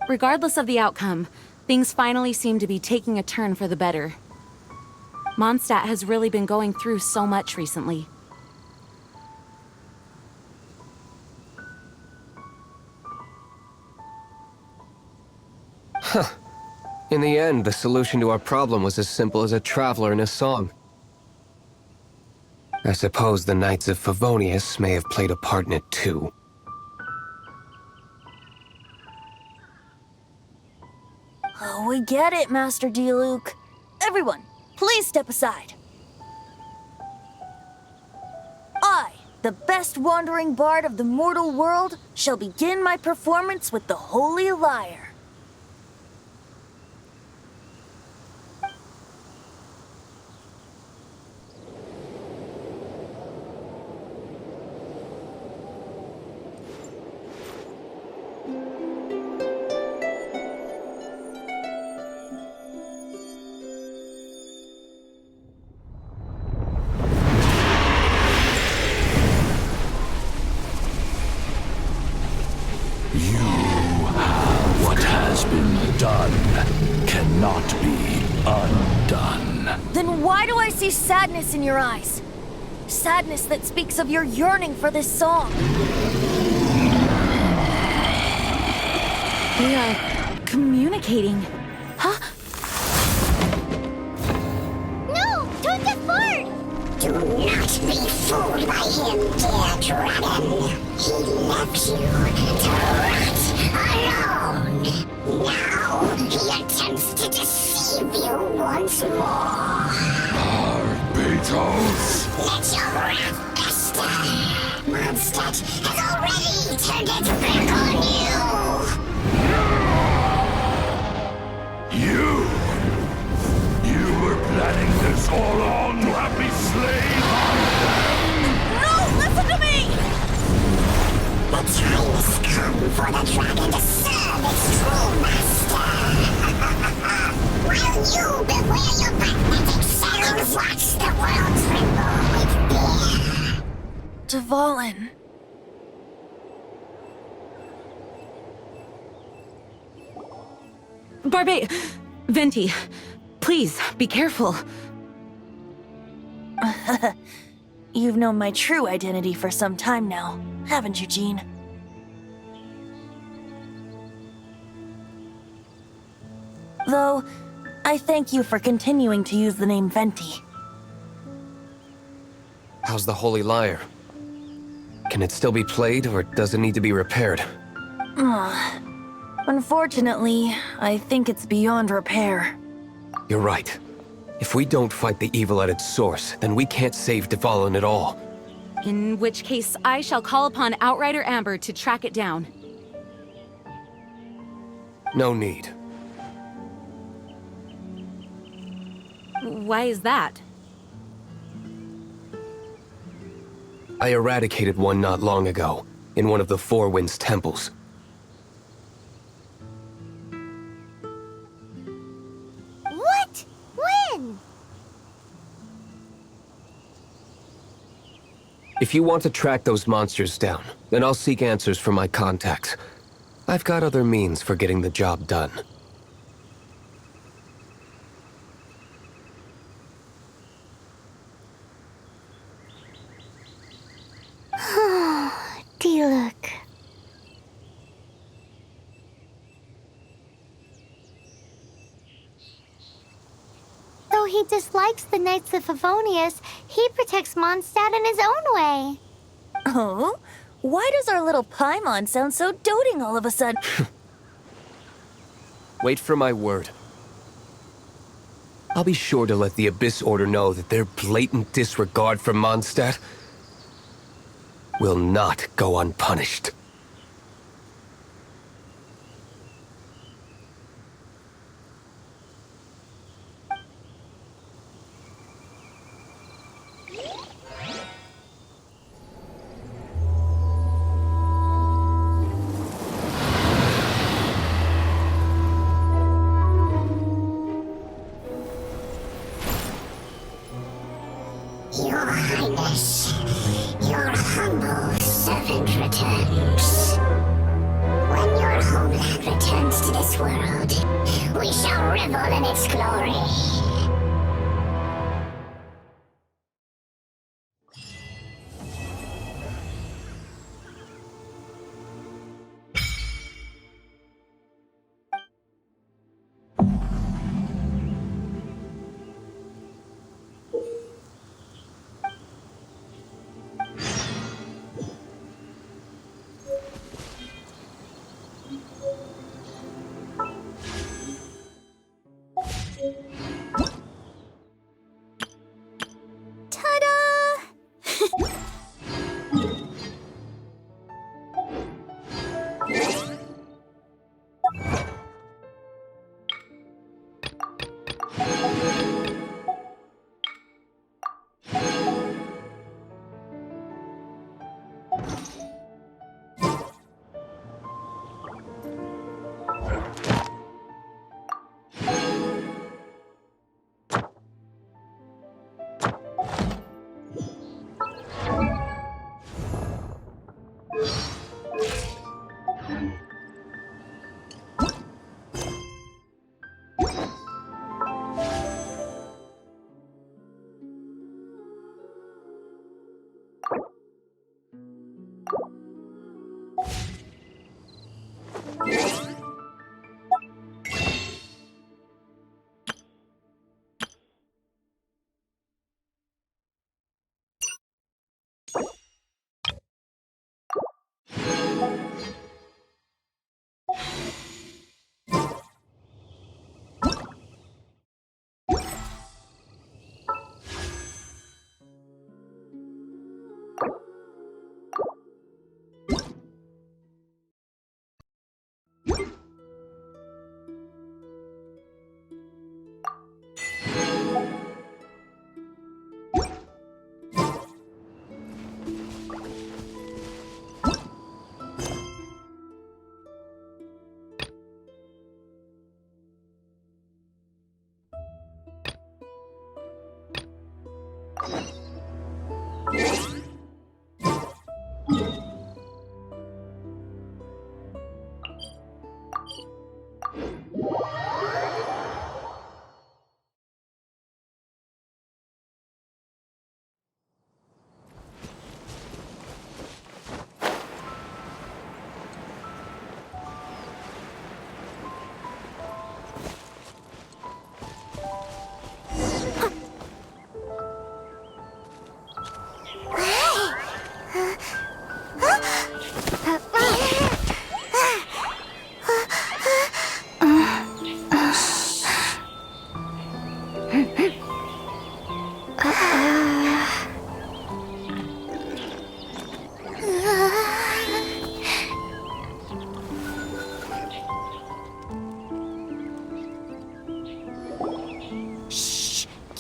H: Regardless of the outcome, things finally seem to be taking a turn for the better. Mondstadt has really been going through so much recently.
T: Huh. In the end, the solution to our problem was as simple as a traveler in a song. I suppose the Knights of Favonius may have played a part in it too.
D: Oh, we get it, Master Diluc. Everyone, please step aside. I, the best wandering bard of the mortal world, shall begin my performance with the Holy Lyre.
V: What has been done cannot be undone.
D: Then why do I see sadness in your eyes? Sadness that speaks of your yearning for this song.
H: We are communicating. Huh?
A: No! Don't get bored!
F: Do not be fooled by him, dear dragon. He left you to rot alone. Now he attempts to deceive you once more.
V: Beatles!
F: Let your wrath fester. Mondstadt has already turned its back on you.
V: You were planning this all along to have me slain by them!
D: No! Listen to me!
F: The time has come for the dragon to serve its true master. While you beware your pathetic selves, watch the world tremble with fear.
D: Dvalin.
H: Barbe... Venti, please, be careful.
D: You've known my true identity for some time now, haven't you, Jean? Though, I thank you for continuing to use the name Venti.
T: How's the Holy Lyre? Can it still be played, or does it need to be repaired?
D: Unfortunately, I think it's beyond repair.
T: You're right. If we don't fight the evil at its source, then we can't save Dvalin at all.
O: In which case, I shall call upon Outrider Amber to track it down.
T: No need.
O: Why is that?
T: I eradicated one not long ago, in one of the Four Winds temples.
A: What? When?
T: If you want to track those monsters down, then I'll seek answers from my contacts. I've got other means for getting the job done.
A: Diluc. Though he dislikes the Knights of Favonius, he protects Mondstadt in his own way.
D: Oh? Why does our little Paimon sound so doting all of a sudden?
T: Wait for my word. I'll be sure to let the Abyss Order know that their blatant disregard for Mondstadt will not go unpunished.
F: Your Highness, your humble servant returns. When your homeland returns to this world, we shall revel in its glory.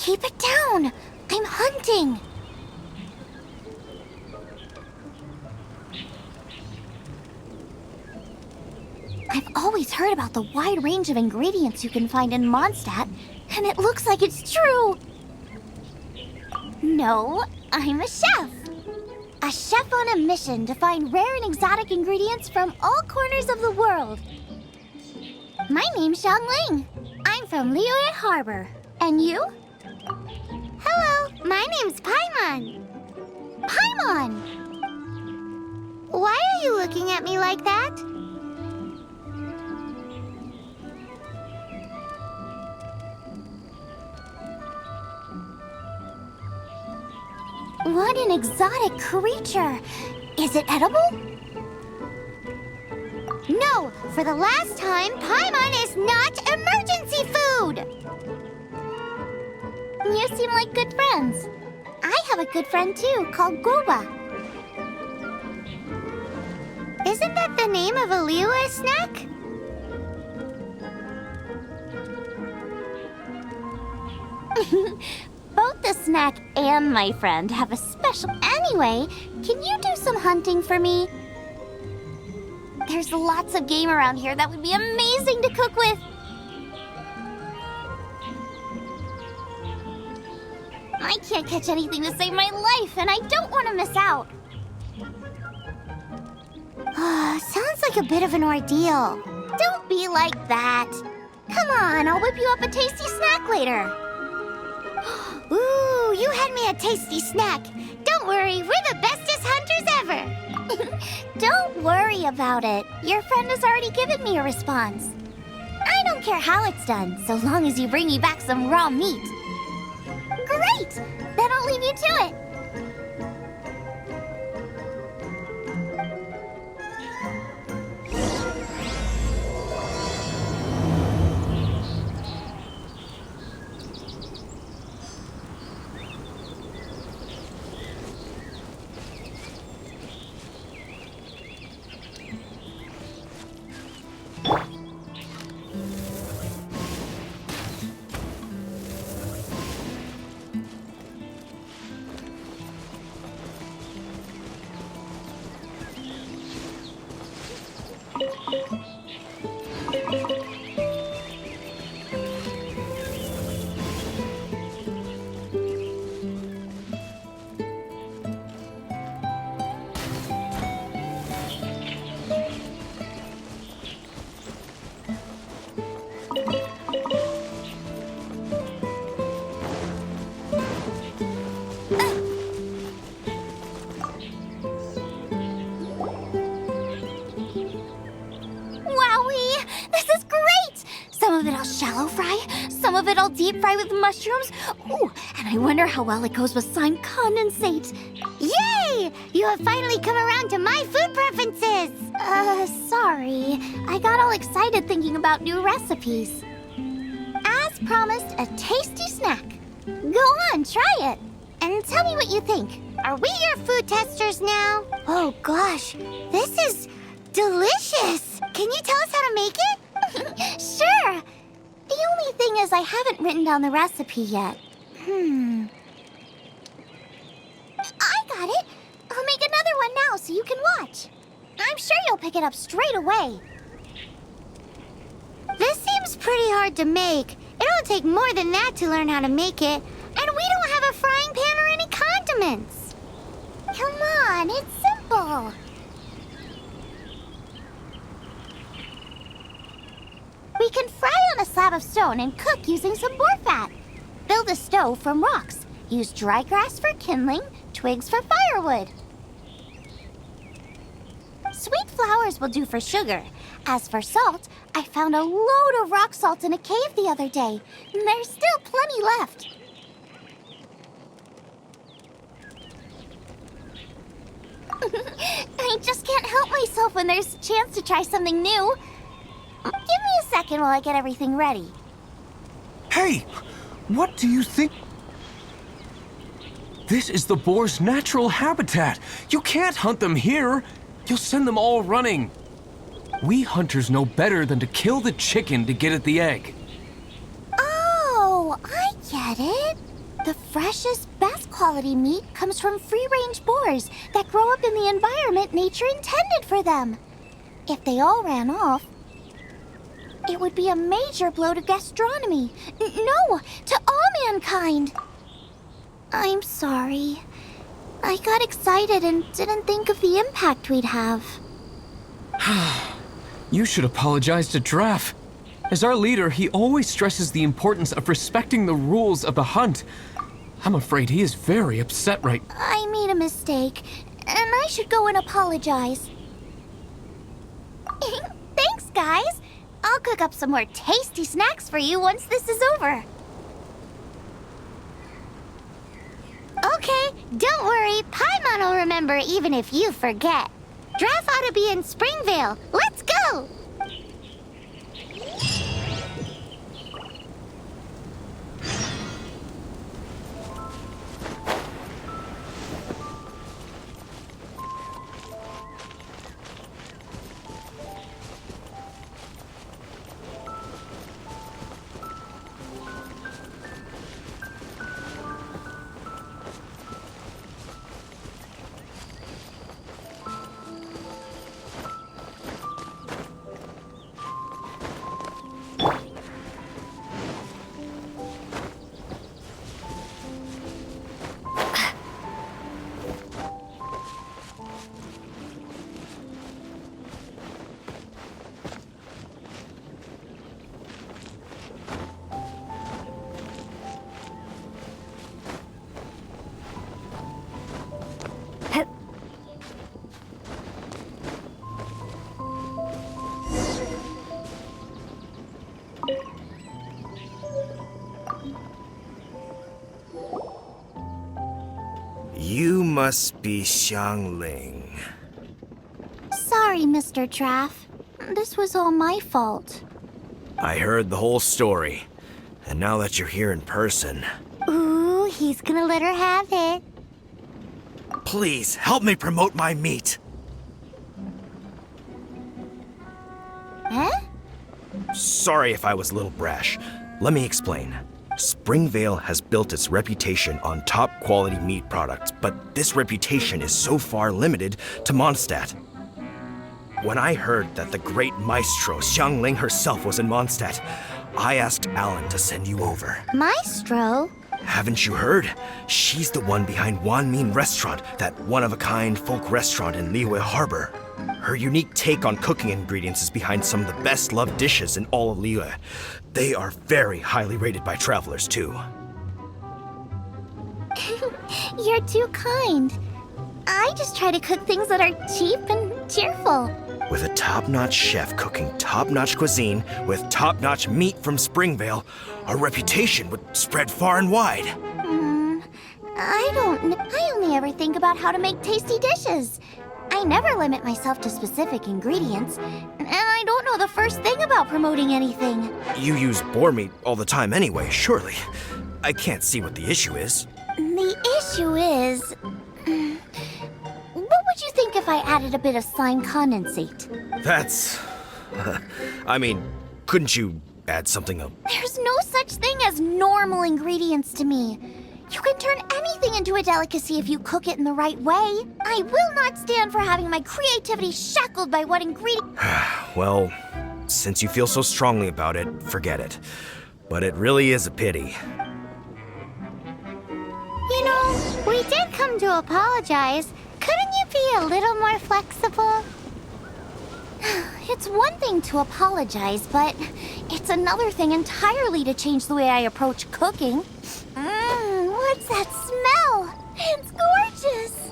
A: Keep it down! I'm hunting! I've always heard about the wide range of ingredients you can find in Mondstadt, and it looks like it's true! No, I'm a chef! A chef on a mission to find rare and exotic ingredients from all corners of the world. My name's Xiang Ling. I'm from Liyue Harbor. And you? Hello, my name's Paimon. Paimon! Why are you looking at me like that? What an exotic creature! Is it edible? No! For the last time, Paimon is not emergency food! You seem like good friends. I have a good friend too, called Goba. Isn't that the name of a Liyue snack? Both the snack and my friend have a special... Anyway, can you do some hunting for me? There's lots of game around here that would be amazing to cook with. I can't catch anything to save my life, and I don't want to miss out. Sounds like a bit of an ordeal. Don't be like that. Come on, I'll whip you up a tasty snack later. Ooh, you had me a tasty snack. Don't worry, we're the bestest hunters ever. Don't worry about it. Your friend has already given me a response. I don't care how it's done, so long as you bring me back some raw meat. Great! Then I'll leave you to it. Deep fry with mushrooms. Ooh, and I wonder how well it goes with slime condensate. Yay! You have finally come around to my food preferences. Sorry. I got all excited thinking about new recipes. As promised, a tasty snack. Go on, try it. And tell me what you think. Are we your food testers now? Oh gosh, this is delicious. Can you tell us how to make it? Sure. The only thing is I haven't written down the recipe yet. I got it! I'll make another one now so you can watch. I'm sure you'll pick it up straight away. This seems pretty hard to make. It'll take more than that to learn how to make it. And we don't have a frying pan or any condiments. Come on, it's simple. We can fry on a slab of stone and cook using some boar fat. Build a stove from rocks. Use dry grass for kindling, twigs for firewood. Sweet flowers will do for sugar. As for salt, I found a load of rock salt in a cave the other day. And there's still plenty left. I just can't help myself when there's a chance to try something new. Give me a second while I get everything ready.
T: Hey! What do you think? This is the boar's natural habitat. You can't hunt them here. You'll send them all running. We hunters know better than to kill the chicken to get at the egg.
A: Oh, I get it. The freshest, best quality meat comes from free-range boars that grow up in the environment nature intended for them. If they all ran off, it would be a major blow to gastronomy. No, to all mankind. I'm sorry. I got excited and didn't think of the impact we'd have.
I: You should apologize to Draff. As our leader, he always stresses the importance of respecting the rules of the hunt. I'm afraid he is very upset right now.
A: I made a mistake, and I should go and apologize. Thanks, guys. I'll cook up some more tasty snacks for you once this is over. Okay, don't worry. Paimon will remember even if you forget. Draff ought to be in Springvale. Let's go!
P: You must be Xiangling.
A: Sorry, Mr. Draff. This was all my fault.
P: I heard the whole story, and now that you're here in person...
A: Ooh, he's gonna let her have it.
P: Please, help me promote my meat!
A: Huh?
P: Sorry if I was a little brash. Let me explain. Springvale has built its reputation on top-quality meat products, but this reputation is so far limited to Mondstadt. When I heard that the great maestro Xiangling herself was in Mondstadt, I asked Alan to send you over.
A: Maestro?
P: Haven't you heard? She's the one behind Wanmin Restaurant, that one-of-a-kind folk restaurant in Liyue Harbor. Her unique take on cooking ingredients is behind some of the best-loved dishes in all of Liyue. They are very highly rated by travelers, too.
A: You're too kind. I just try to cook things that are cheap and cheerful.
P: With a top-notch chef cooking top-notch cuisine with top-notch meat from Springvale, our reputation would spread far and wide.
A: I only ever think about how to make tasty dishes. I never limit myself to specific ingredients, and I don't know the first thing about promoting anything.
P: You use boar meat all the time anyway, surely. I can't see what the issue is.
A: The issue is... what would you think if I added a bit of slime condensate?
P: That's... I mean, couldn't you add something up?
A: There's no such thing as normal ingredients to me. You can turn anything into a delicacy if you cook it in the right way. I will not stand for having my creativity shackled by what ingredient...
P: Well, since you feel so strongly about it, forget it. But it really is a pity.
A: You know, we did come to apologize. Couldn't you be a little more flexible? It's one thing to apologize, but it's another thing entirely to change the way I approach cooking. What's that smell? It's gorgeous!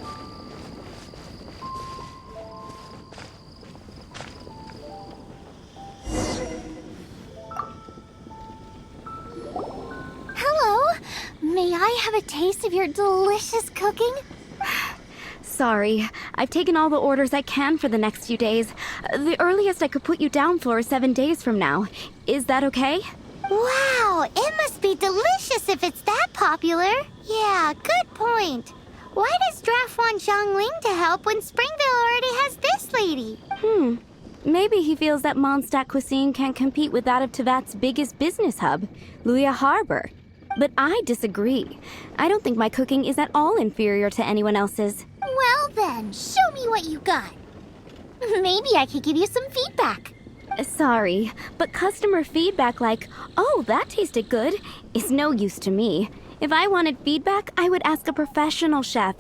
A: Hello. May I have a taste of your delicious cooking?
E: Sorry, I've taken all the orders I can for the next few days. The earliest I could put you down for is 7 days from now. Is that okay?
A: Wow, it must be delicious if it's that popular. Yeah, good point. Why does Draff want Xiangling to help when Springvale already has this lady?
E: Maybe he feels that Mondstadt cuisine can't compete with that of Tevat's biggest business hub, Liyue Harbor. But I disagree. I don't think my cooking is at all inferior to anyone else's.
A: Well then, show me what you got. Maybe I could give you some feedback.
E: Sorry, but customer feedback like, "Oh, that tasted good," is no use to me. If I wanted feedback, I would ask a professional chef.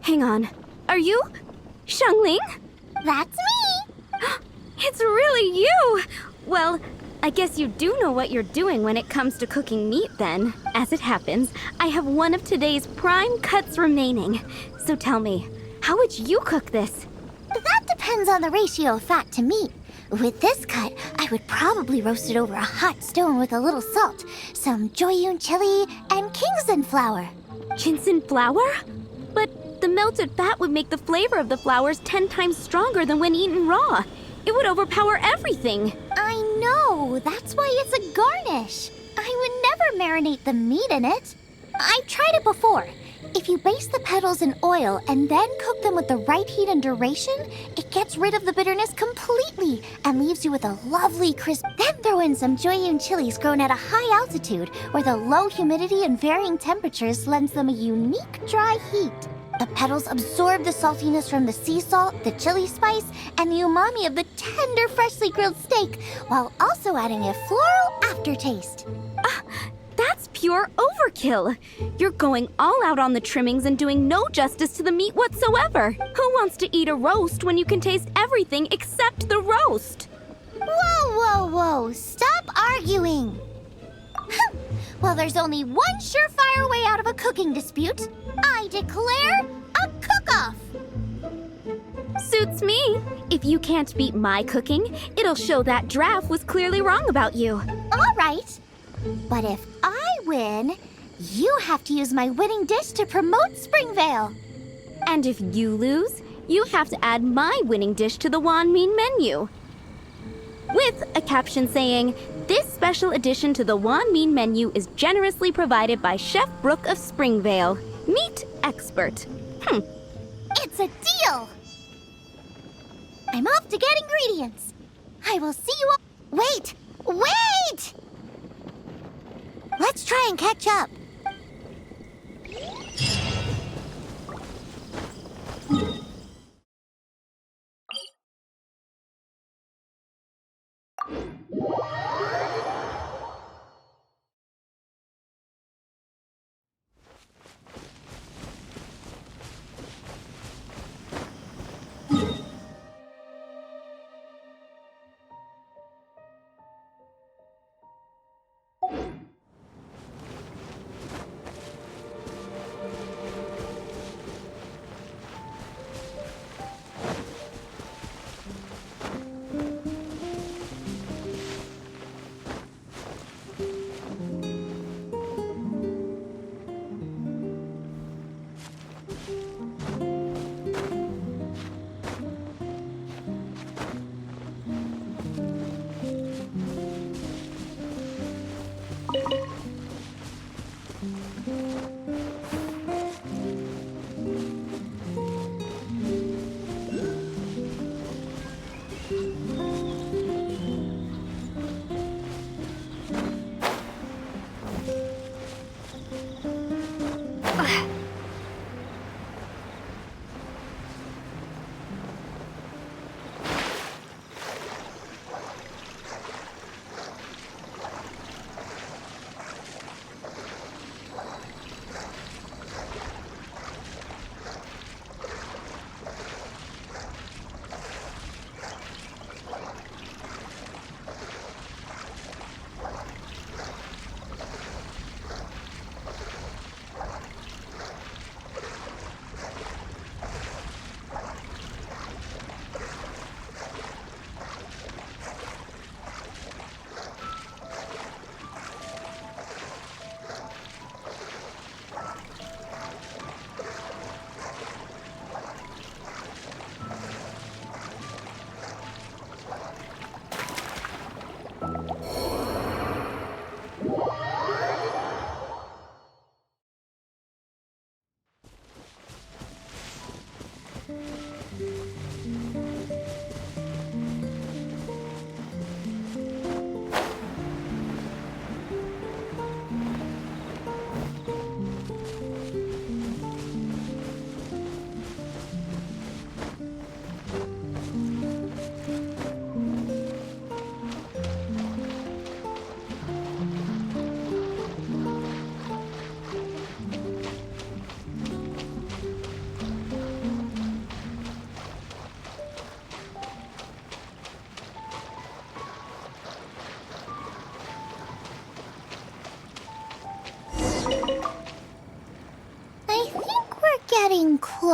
E: Hang on. Are you Xiangling?
A: That's me!
E: It's really you! Well, I guess you do know what you're doing when it comes to cooking meat then. As it happens, I have one of today's prime cuts remaining. So tell me, how would you cook this?
A: That depends on the ratio of fat to meat. With this cut, I would probably roast it over a hot stone with a little salt, some Joyun chili, and Kingston flour.
E: Ginseng flour? But the melted fat would make the flavor of the flowers 10 times stronger than when eaten raw. It would overpower everything.
A: I know, that's why it's a garnish. I would never marinate the meat in it. I've tried it before. If you baste the petals in oil and then cook them with the right heat and duration, it gets rid of the bitterness completely and leaves you with a lovely crisp. Then throw in some Joyun chilies grown at a high altitude where the low humidity and varying temperatures lends them a unique dry heat. The petals absorb the saltiness from the sea salt, the chili spice, and the umami of the tender, freshly grilled steak, while also adding a floral aftertaste.
E: That's pure overkill. You're going all out on the trimmings and doing no justice to the meat whatsoever. Who wants to eat a roast when you can taste everything except the roast?
A: Whoa, whoa, whoa! Stop arguing! Well, there's only one surefire way out of a cooking dispute. I declare a cook-off!
E: Suits me. If you can't beat my cooking, it'll show that Draft was clearly wrong about you.
A: All right. But if I win, you have to use my winning dish to promote Springvale.
E: And if you lose, you have to add my winning dish to the Wanmin menu. With a caption saying, "This special addition to the Wanmin menu is generously provided by Chef Brooke of Springvale, meat expert."
A: It's a deal! I'm off to get ingredients. I will see you all. Wait! Wait! Let's try and catch up.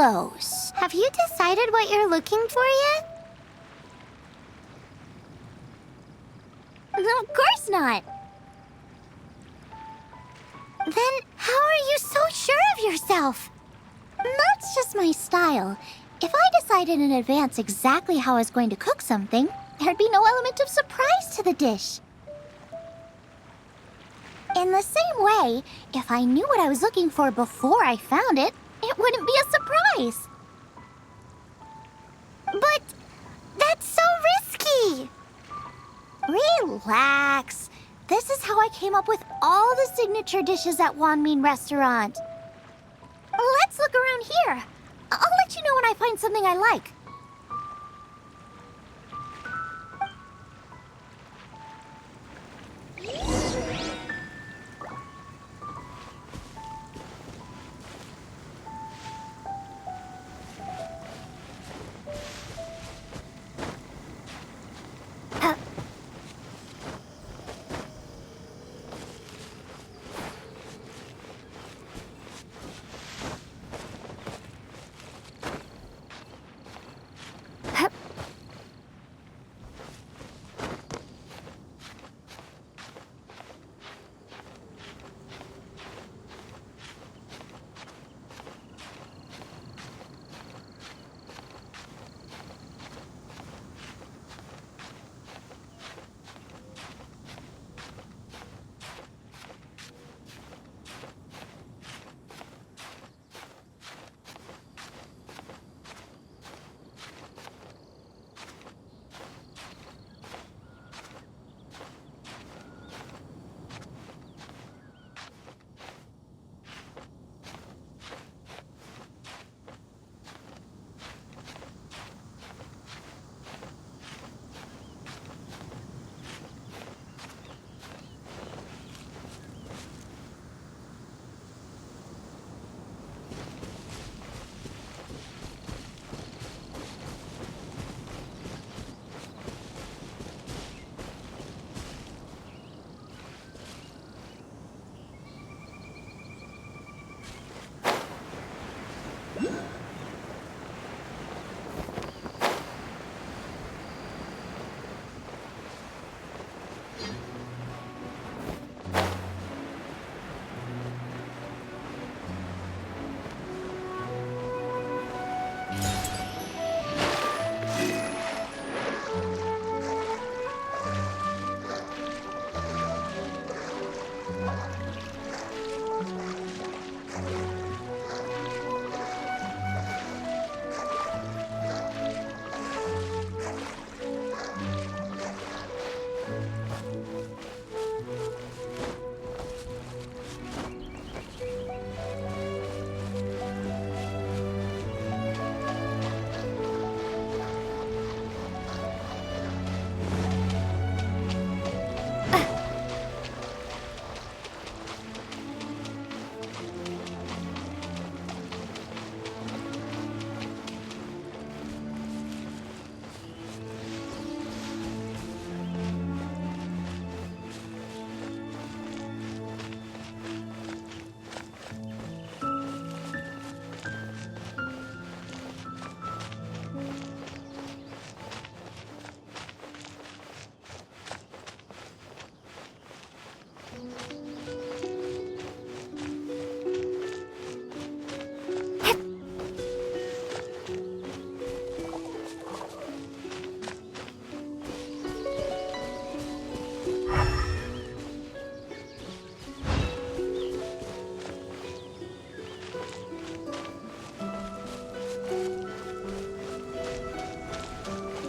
A: close. Have you decided what you're looking for yet? Of course not. Then how are you so sure of yourself? That's just my style. If I decided in advance exactly how I was going to cook something, there'd be no element of surprise to the dish. In the same way, if I knew what I was looking for before I found it, it wouldn't be a surprise. But that's so risky. Relax. This is how I came up with all the signature dishes at Wanmin Restaurant. Let's look around here. I'll let you know when I find something I like.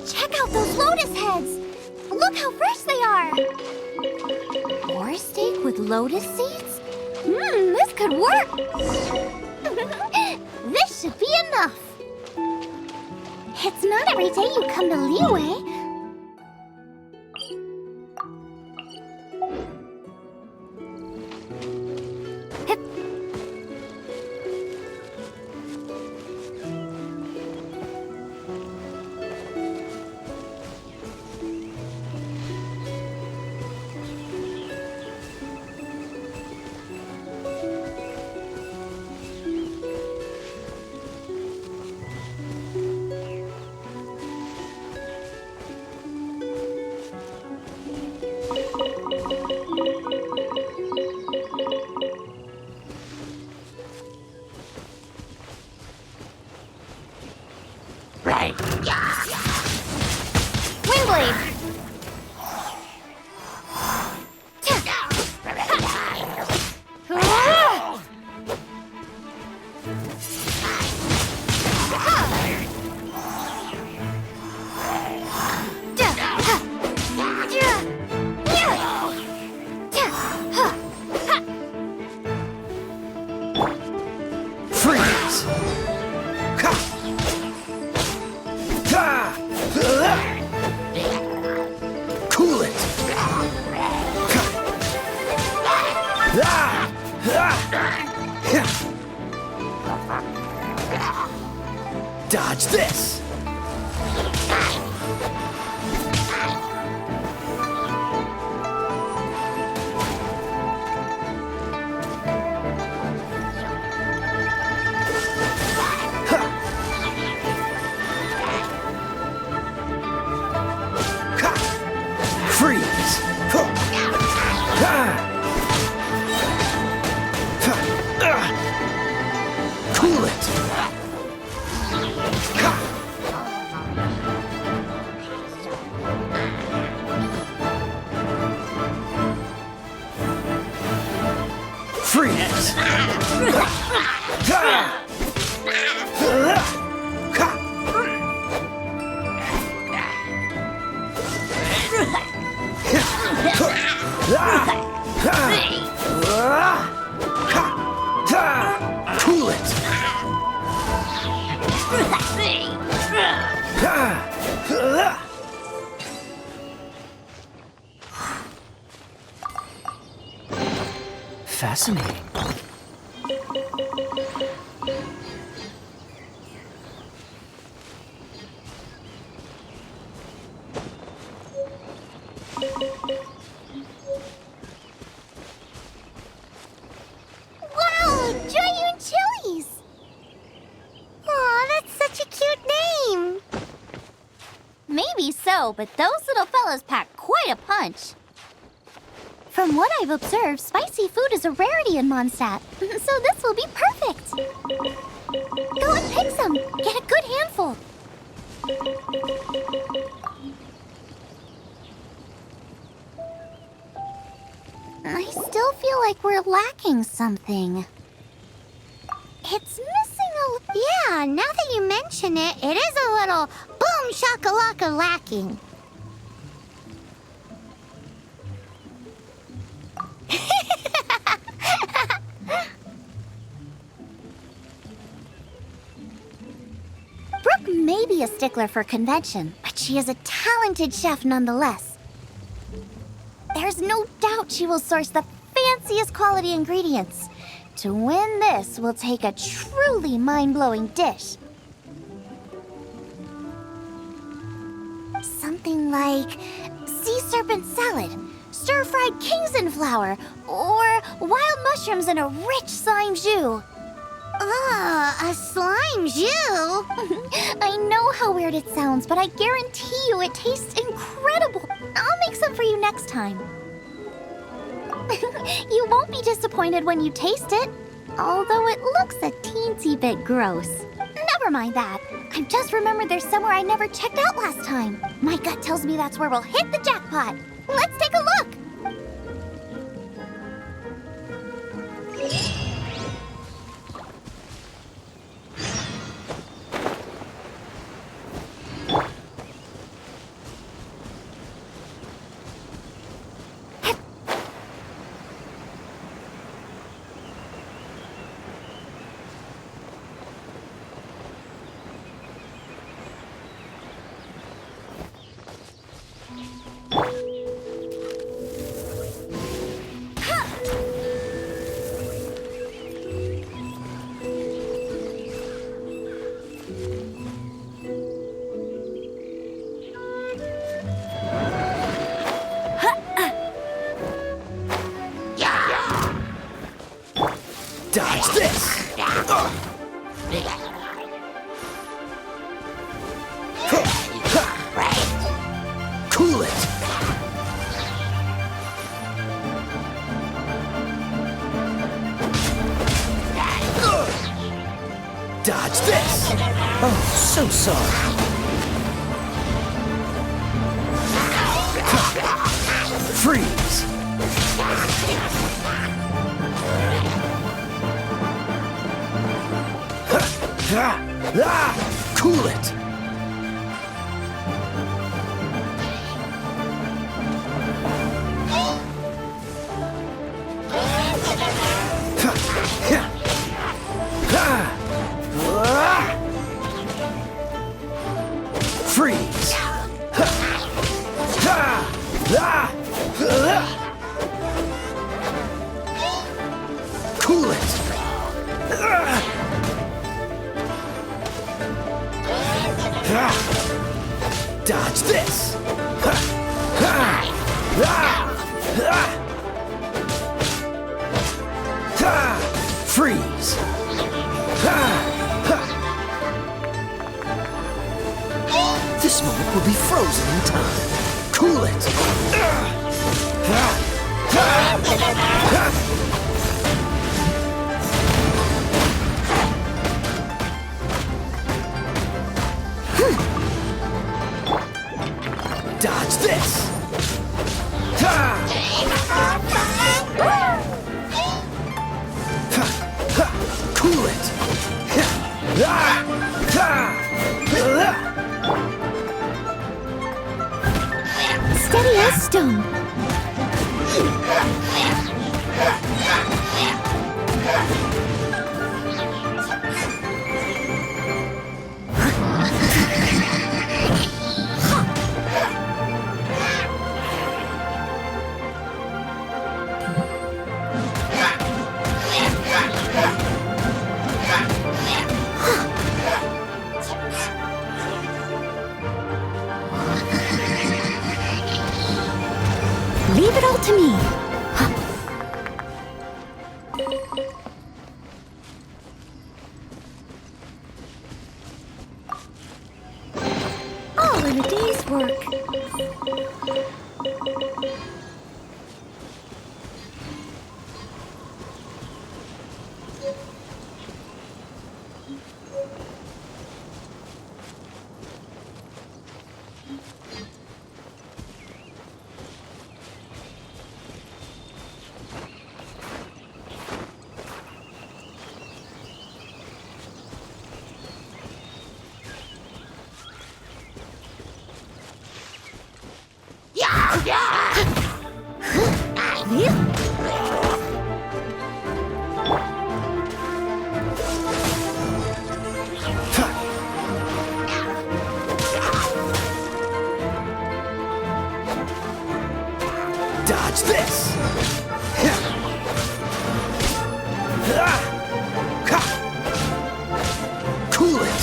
A: Check out those lotus heads! Look how fresh they are! More steak with lotus seeds? This could work! This should be enough! It's not every day you come to Liyue.
N: this! Freeze! Cool it! Freeze! Cool it!
Q: Fascinating.
A: Wow, Giant Chilies! Aw, that's such a cute name.
E: Maybe so, but those little fellas pack quite a punch. From what I've observed, spicy food is a rarity in Mondstadt, so this will be perfect. Go and pick some. Get a good handful. I still feel like we're lacking something.
A: It's missing a... Yeah, now that you mention it, it is a little boom shakalaka lacking.
E: Brooke may be a stickler for convention, but she is a talented chef nonetheless. There's no doubt she will source the fanciest quality ingredients. To win this will take a truly mind-blowing dish. Something like sea serpent salad, stir-fried Kingston flour, or wild mushrooms in a rich slime jus.
A: A slime jus?
E: I know how weird it sounds, but I guarantee you it tastes incredible. I'll make some for you next time. You won't be disappointed when you taste it, although it looks a teensy bit gross. Never mind that. I've just remembered there's somewhere I never checked out last time. My gut tells me that's where we'll hit the jackpot. Let's take a look.
N: Dodge this! Cool it! Dodge this! Oh, so sorry. Freeze! Cool it! Freeze! Cool it! Dodge this! Freeze! This moment will be frozen in time. Cool it! Dodge this! Cool it!
A: Steady as stone. Leave it all to me. All in a day's work.
N: Dodge this! Cool it!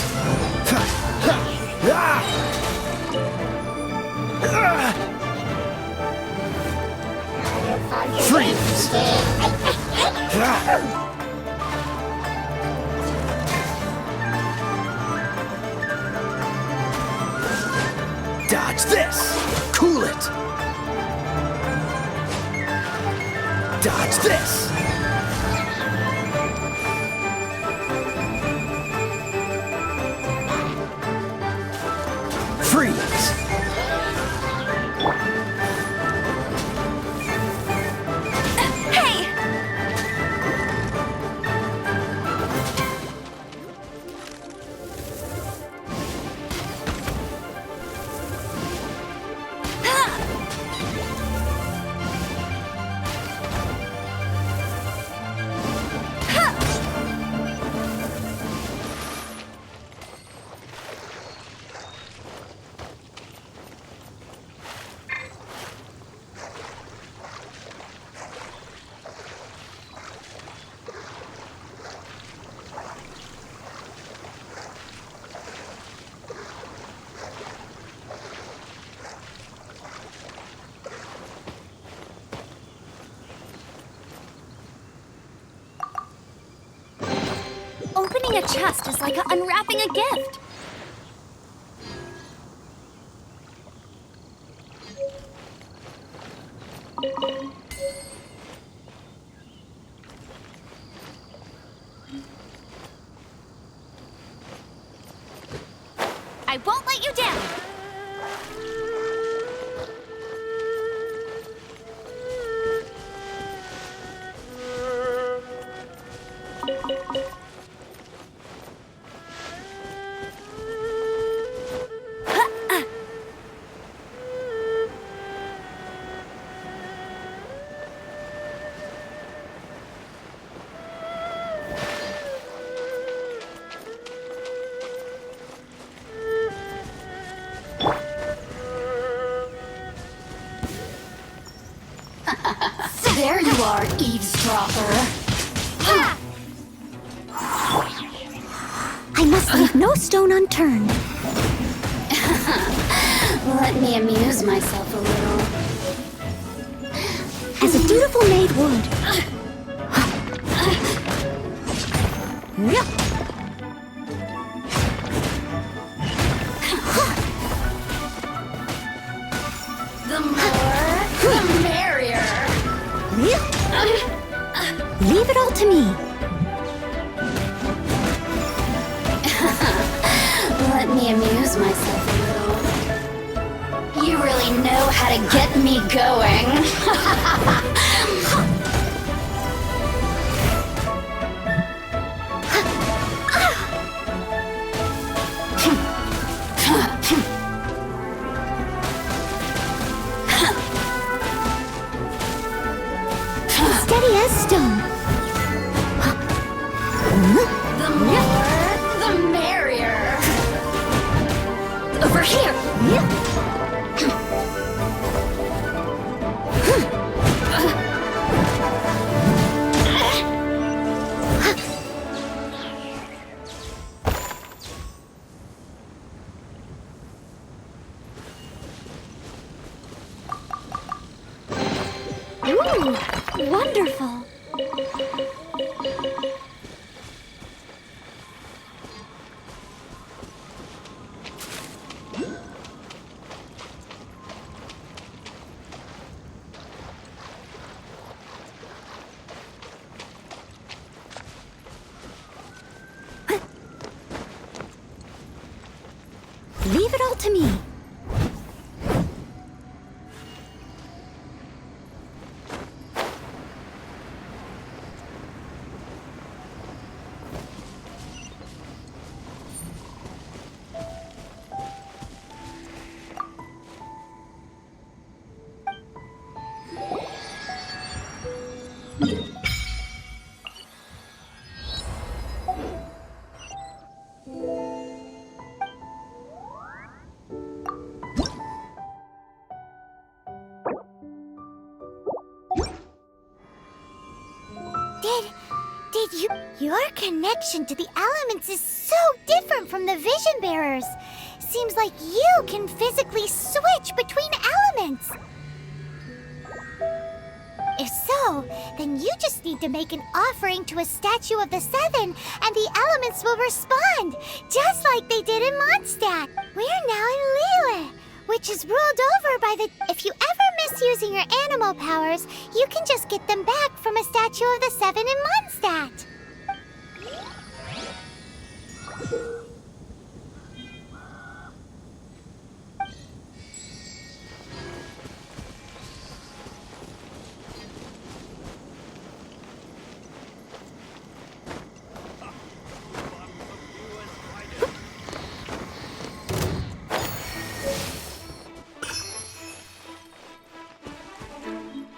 N: Freeze! Dodge this! Cool it! Dodge this! Freeze!
D: Hey!
E: Opening a chest is like unwrapping a gift. I won't let you down.
C: There you are, eavesdropper.
A: I must leave no stone unturned.
E: Let me amuse myself a little. As a dutiful maid would.
D: The more, the merrier.
E: Leave it all to me. Let me amuse myself a little. You really know how to get me going.
A: Steady as stone.
D: The more, the merrier.
E: Over here.
A: Ooh, wonderful.
E: Leave it all to me.
A: Your connection to the elements is so different from the vision bearers. Seems like you can physically switch between elements. If so, then you just need to make an offering to a statue of the Seven, and the elements will respond, just like they did in Mondstadt. We're now in Liyue, which is ruled over by the... If you ever miss using your animal powers, you can just get them back from a statue of the Seven in Mondstadt.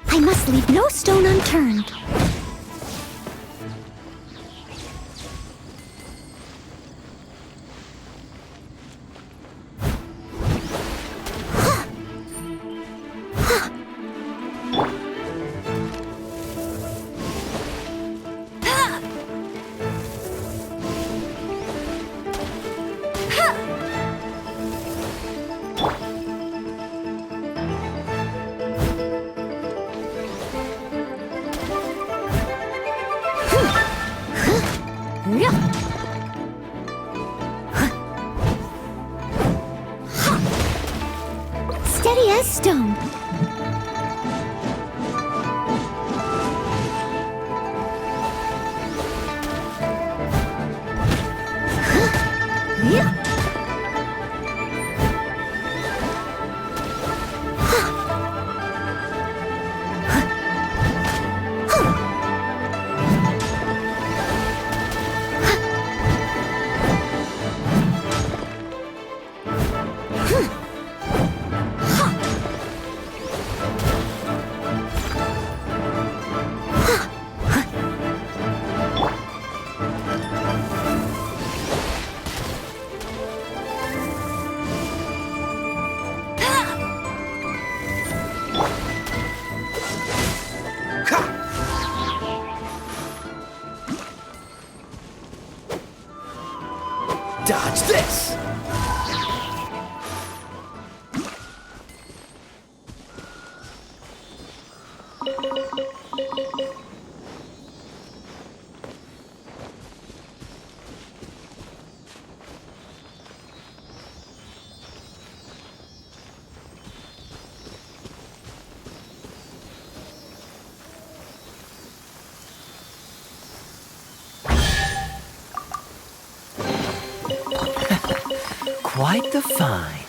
E: I must leave no stone unturned.
N: Quite the find.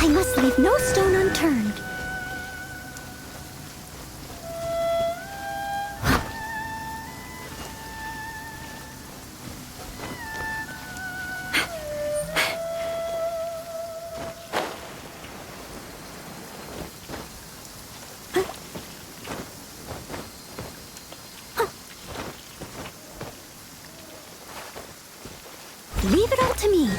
A: I must leave no stone unturned. Leave it all to me.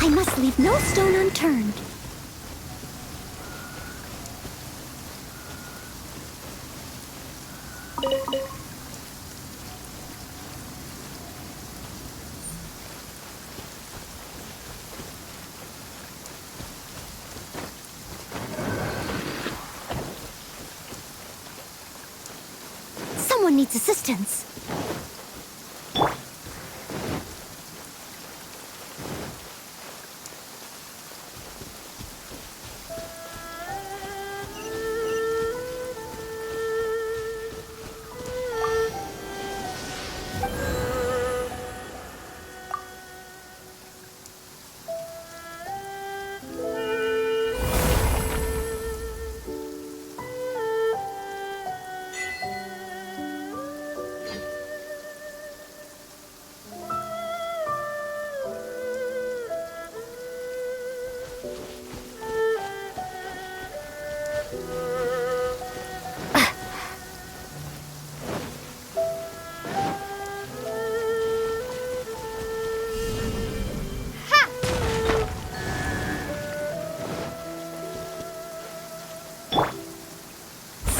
A: I must leave no stone unturned. Someone needs assistance.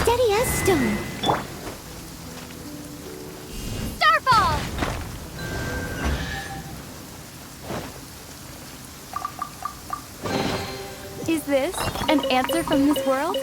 A: Steady as stone. Starfall!
B: Is this an answer from this world?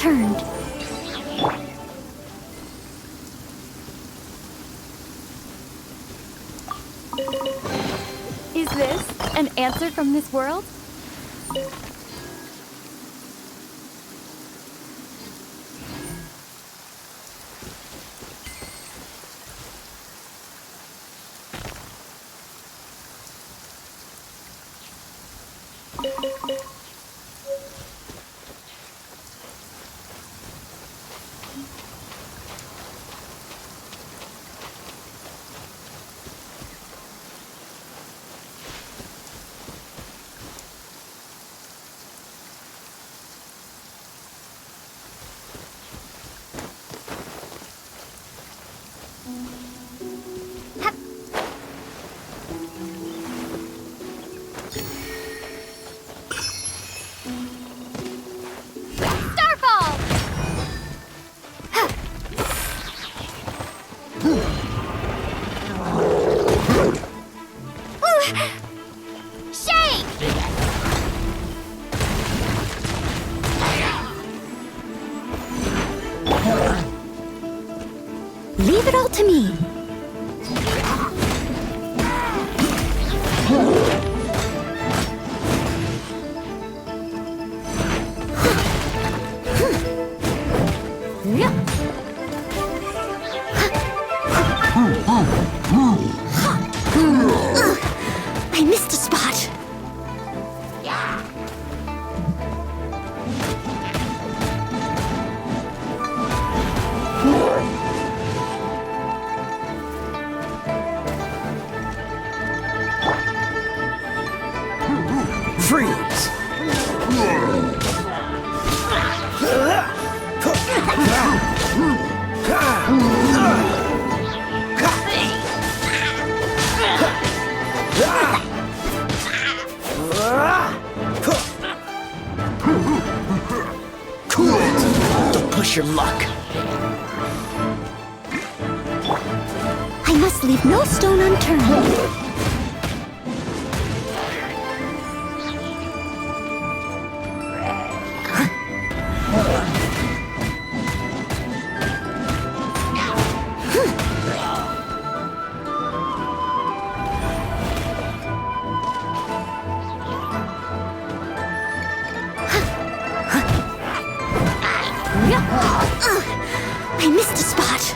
C: unturned.
B: Is this an answer from this world?
C: Leave it all to me. I missed a spot.
N: Freeze!
Q: Cool it! Don't push your luck.
C: I must leave no stone unturned. I missed a spot.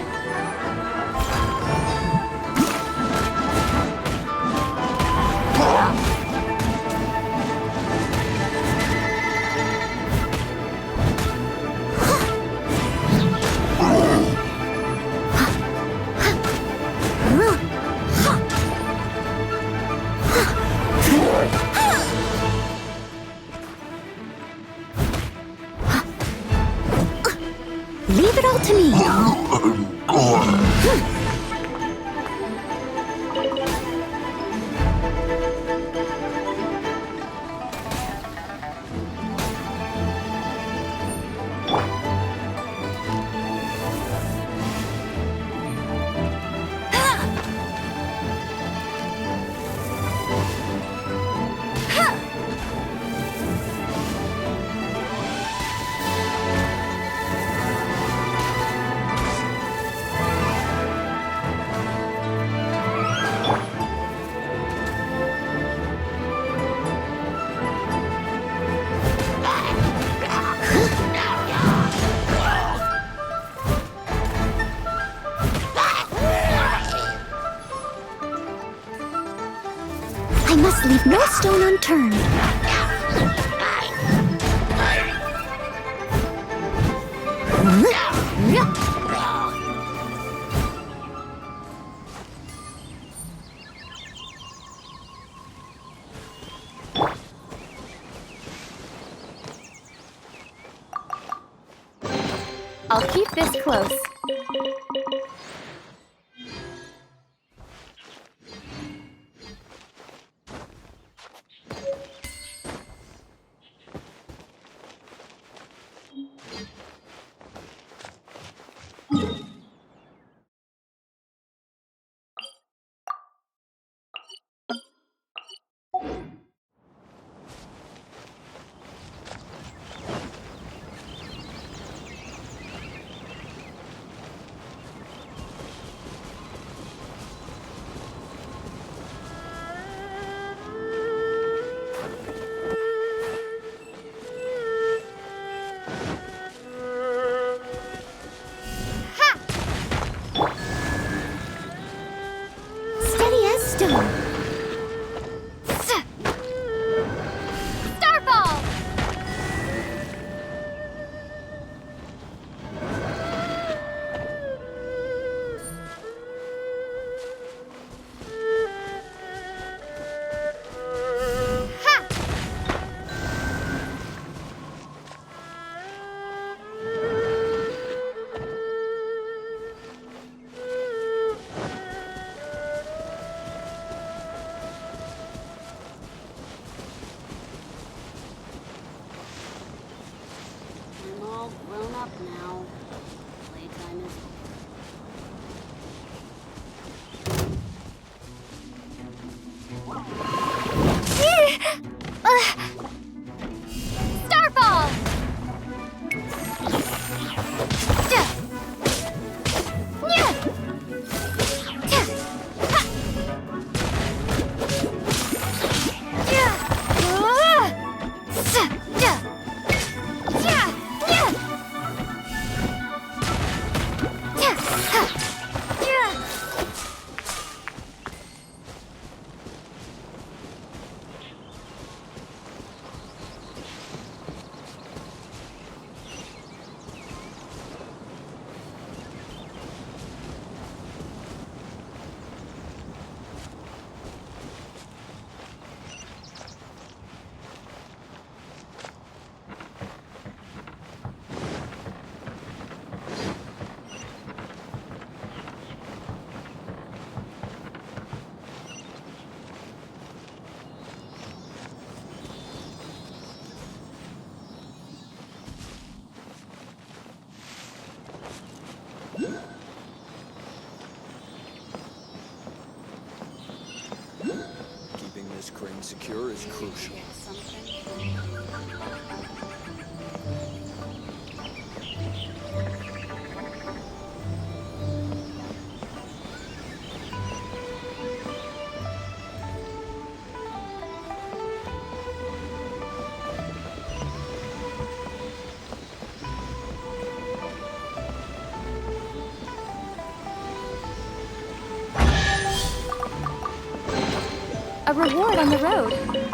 C: Leave it all to me. I must leave no stone unturned.
B: I'll keep this close.
T: secure is crucial.
C: A reward on the road.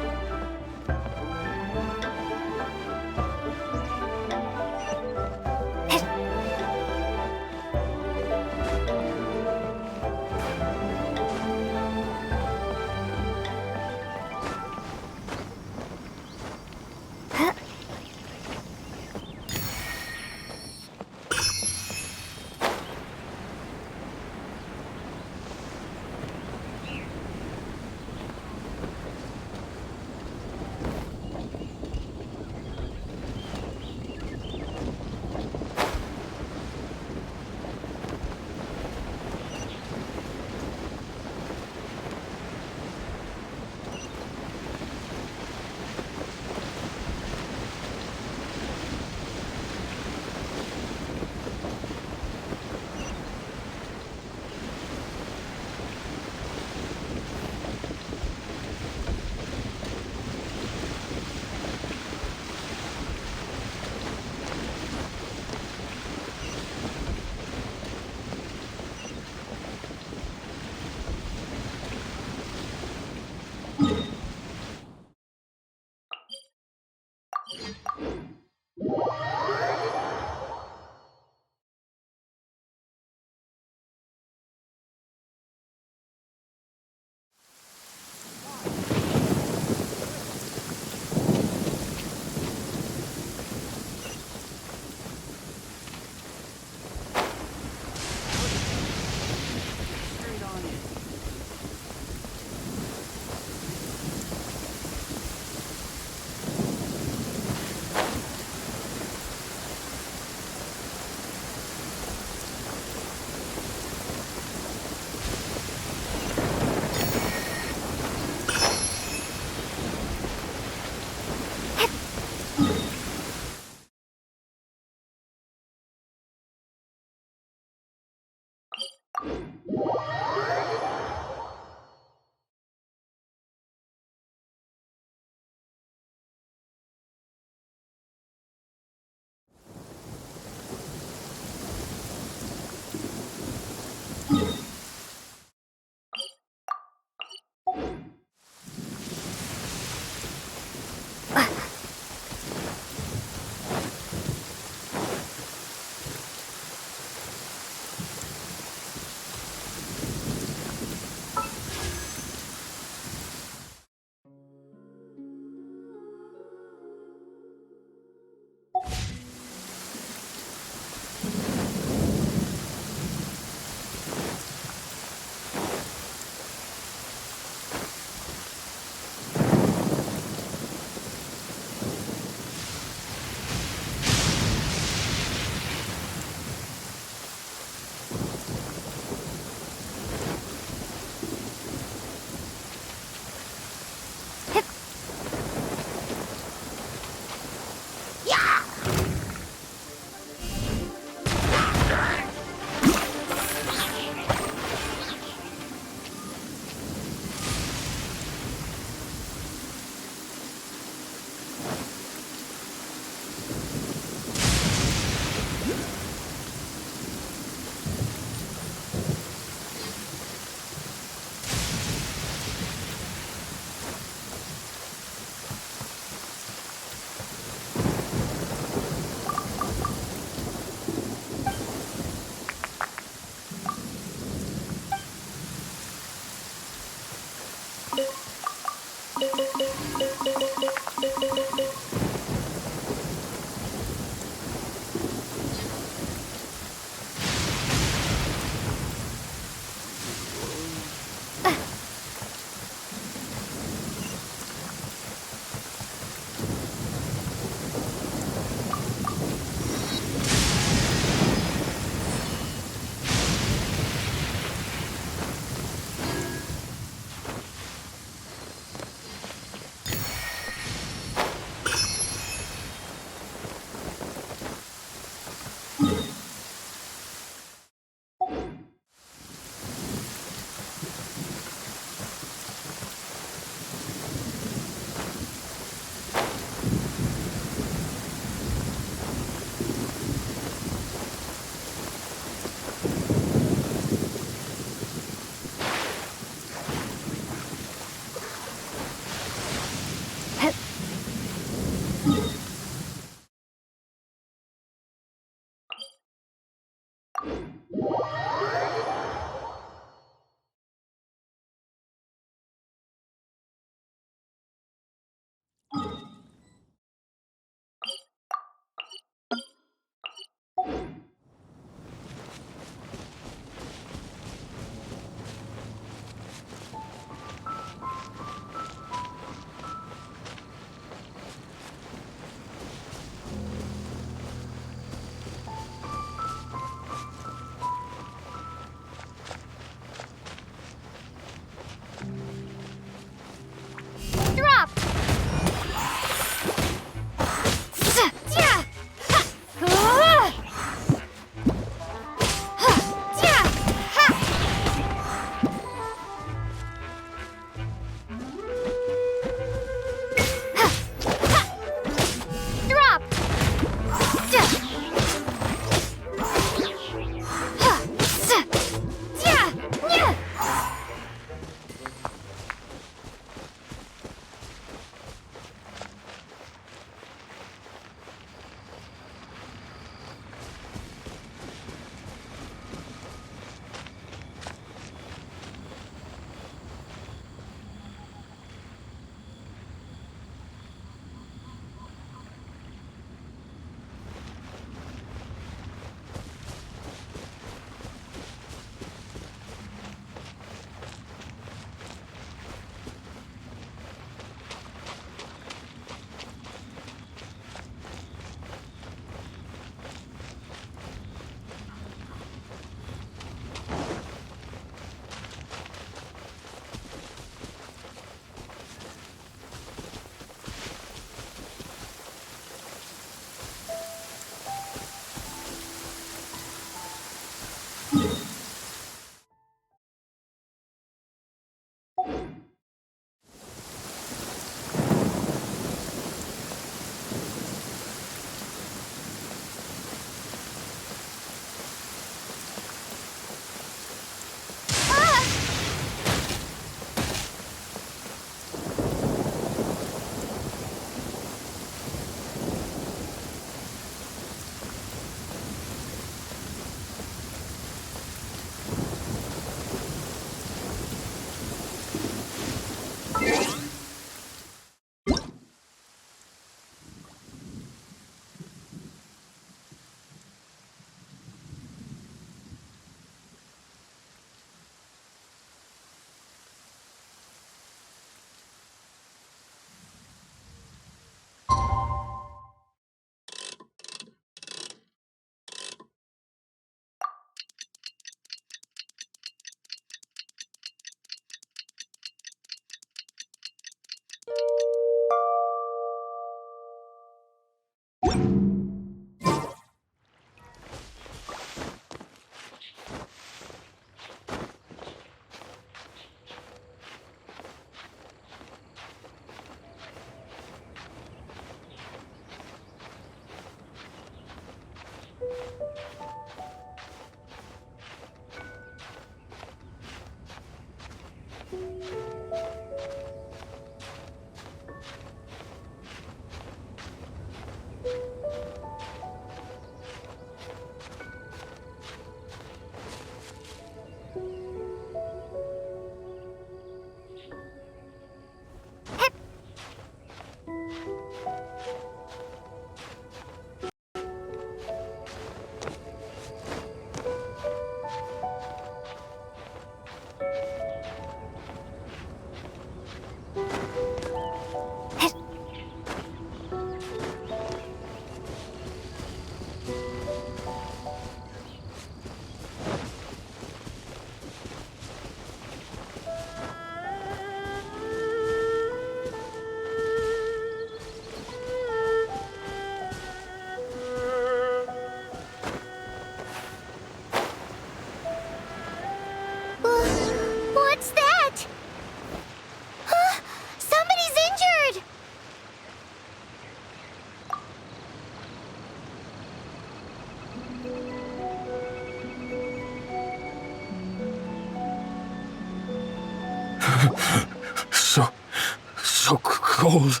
I: so cold.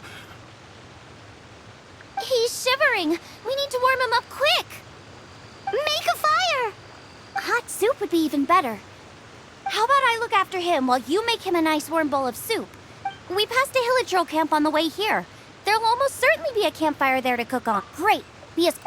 A: He's shivering. We need to warm him up quick. Make a fire.
E: Hot soup would be even better. How about I look after him while you make him a nice warm bowl of soup? We passed a Hillitro camp on the way here. There'll almost certainly be a campfire there to cook on. Great. Be as...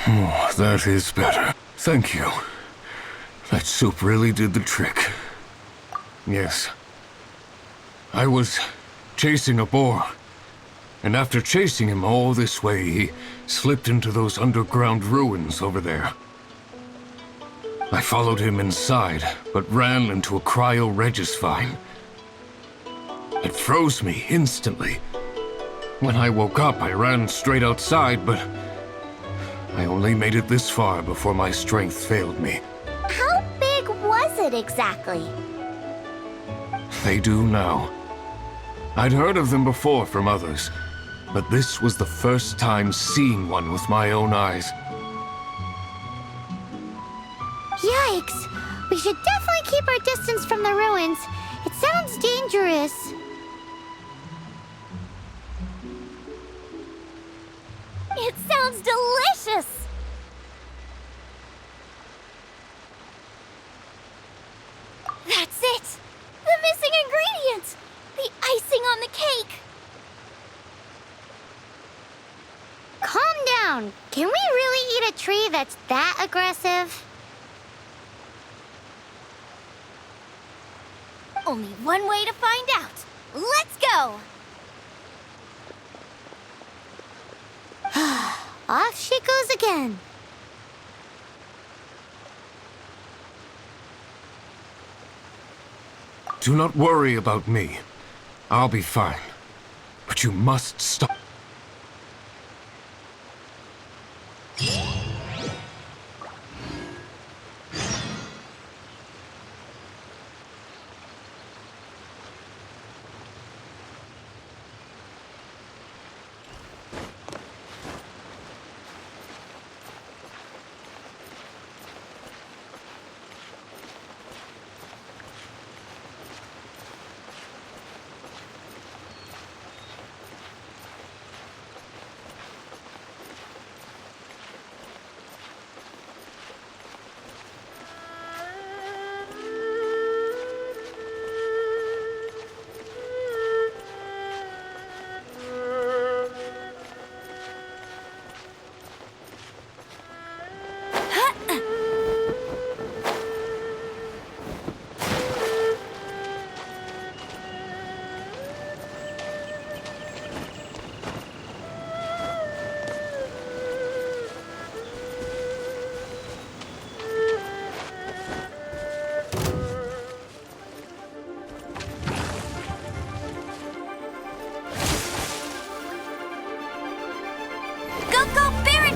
I: Oh, that is better. Thank you. That soup really did the trick. Yes. I was chasing a boar. And after chasing him all this way, he slipped into those underground ruins over there. I followed him inside, but ran into a cryo-regis vine. It froze me instantly. When I woke up, I ran straight outside, but I only made it this far before my strength failed me.
A: How big was it exactly?
I: They do now. I'd heard of them before from others, but this was the first time seeing one with my own eyes.
A: Yikes! We should definitely keep our distance from the ruins. It sounds dangerous.
E: It sounds delicious!
D: That's it! The missing ingredient! The icing on the cake!
A: Calm down. Can we really eat a tree that's that aggressive?
D: Only one way to find out. Let's go!
A: Off she goes again.
I: Do not worry about me. I'll be fine. But you must stop.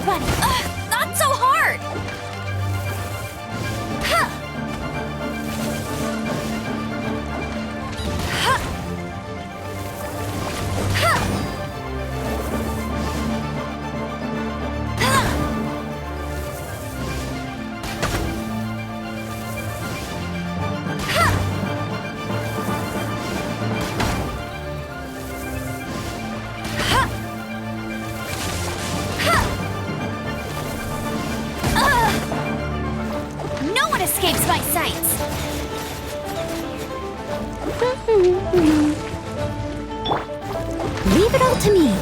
D: Bunny! Ugh, not so hard! Huh. Huh. Huh. Huh. Escapes my sights.
E: Leave it all to me.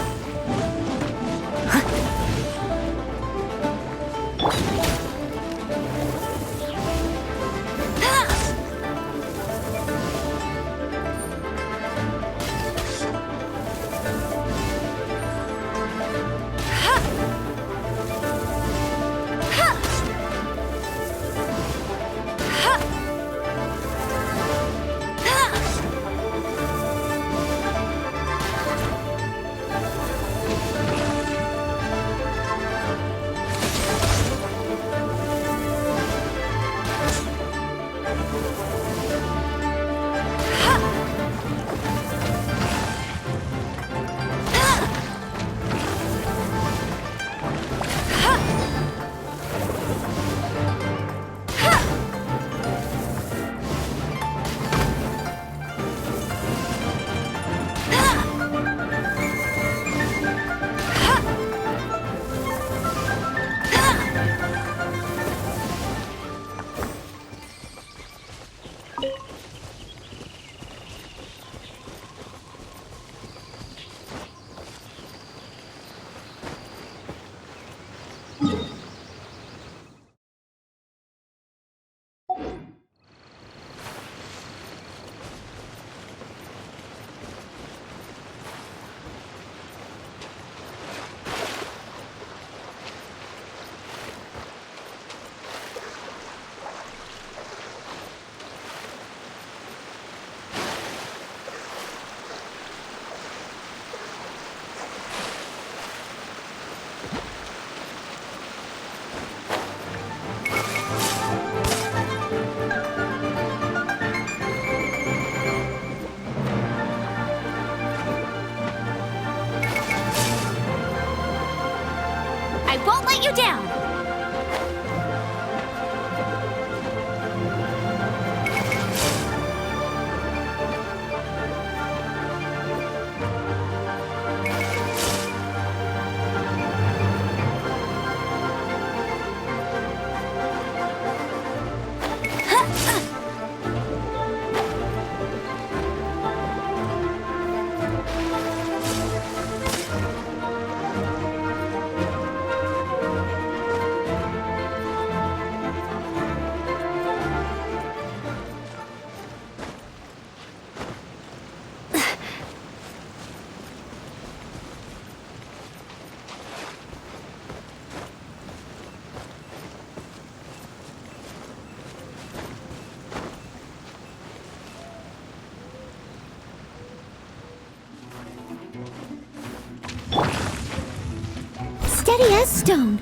D: Death Stone!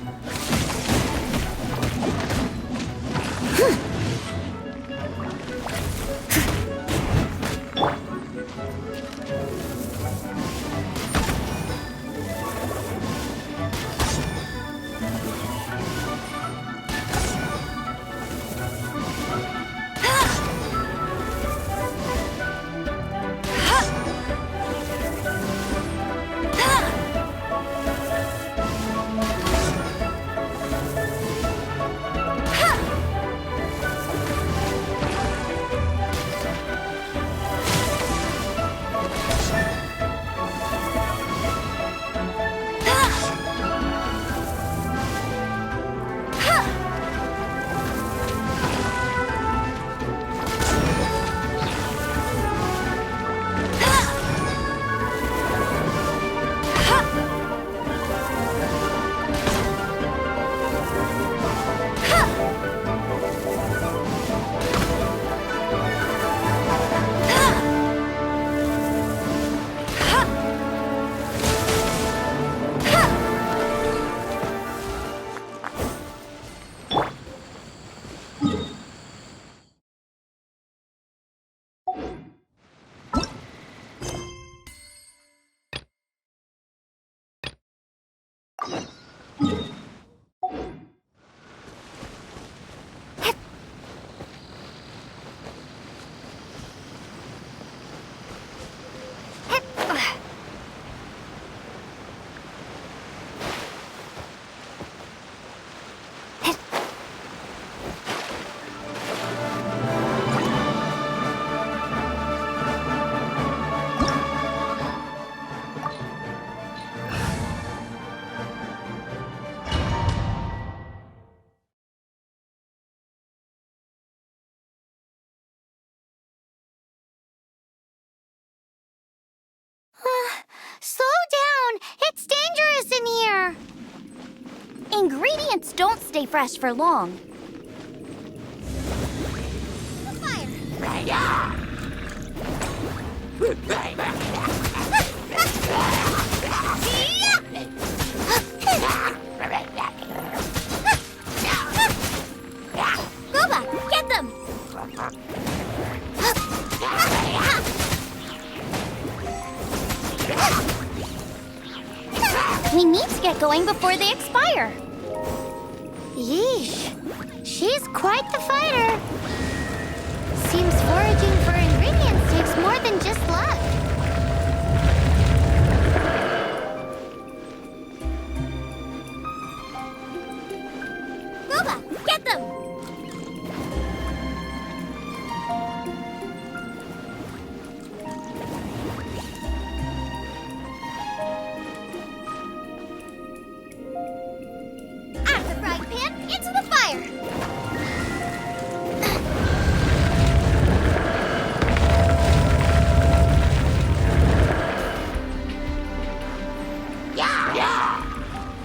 A: Slow down! It's dangerous in here!
E: Ingredients don't stay fresh for long.
A: Boba, get them!
E: We need to get going before they expire.
A: Yeesh. She's quite the fighter. Seems foraging for ingredients takes more than just luck.
E: Boba, get them!
A: Out of the frying pan, into the fire!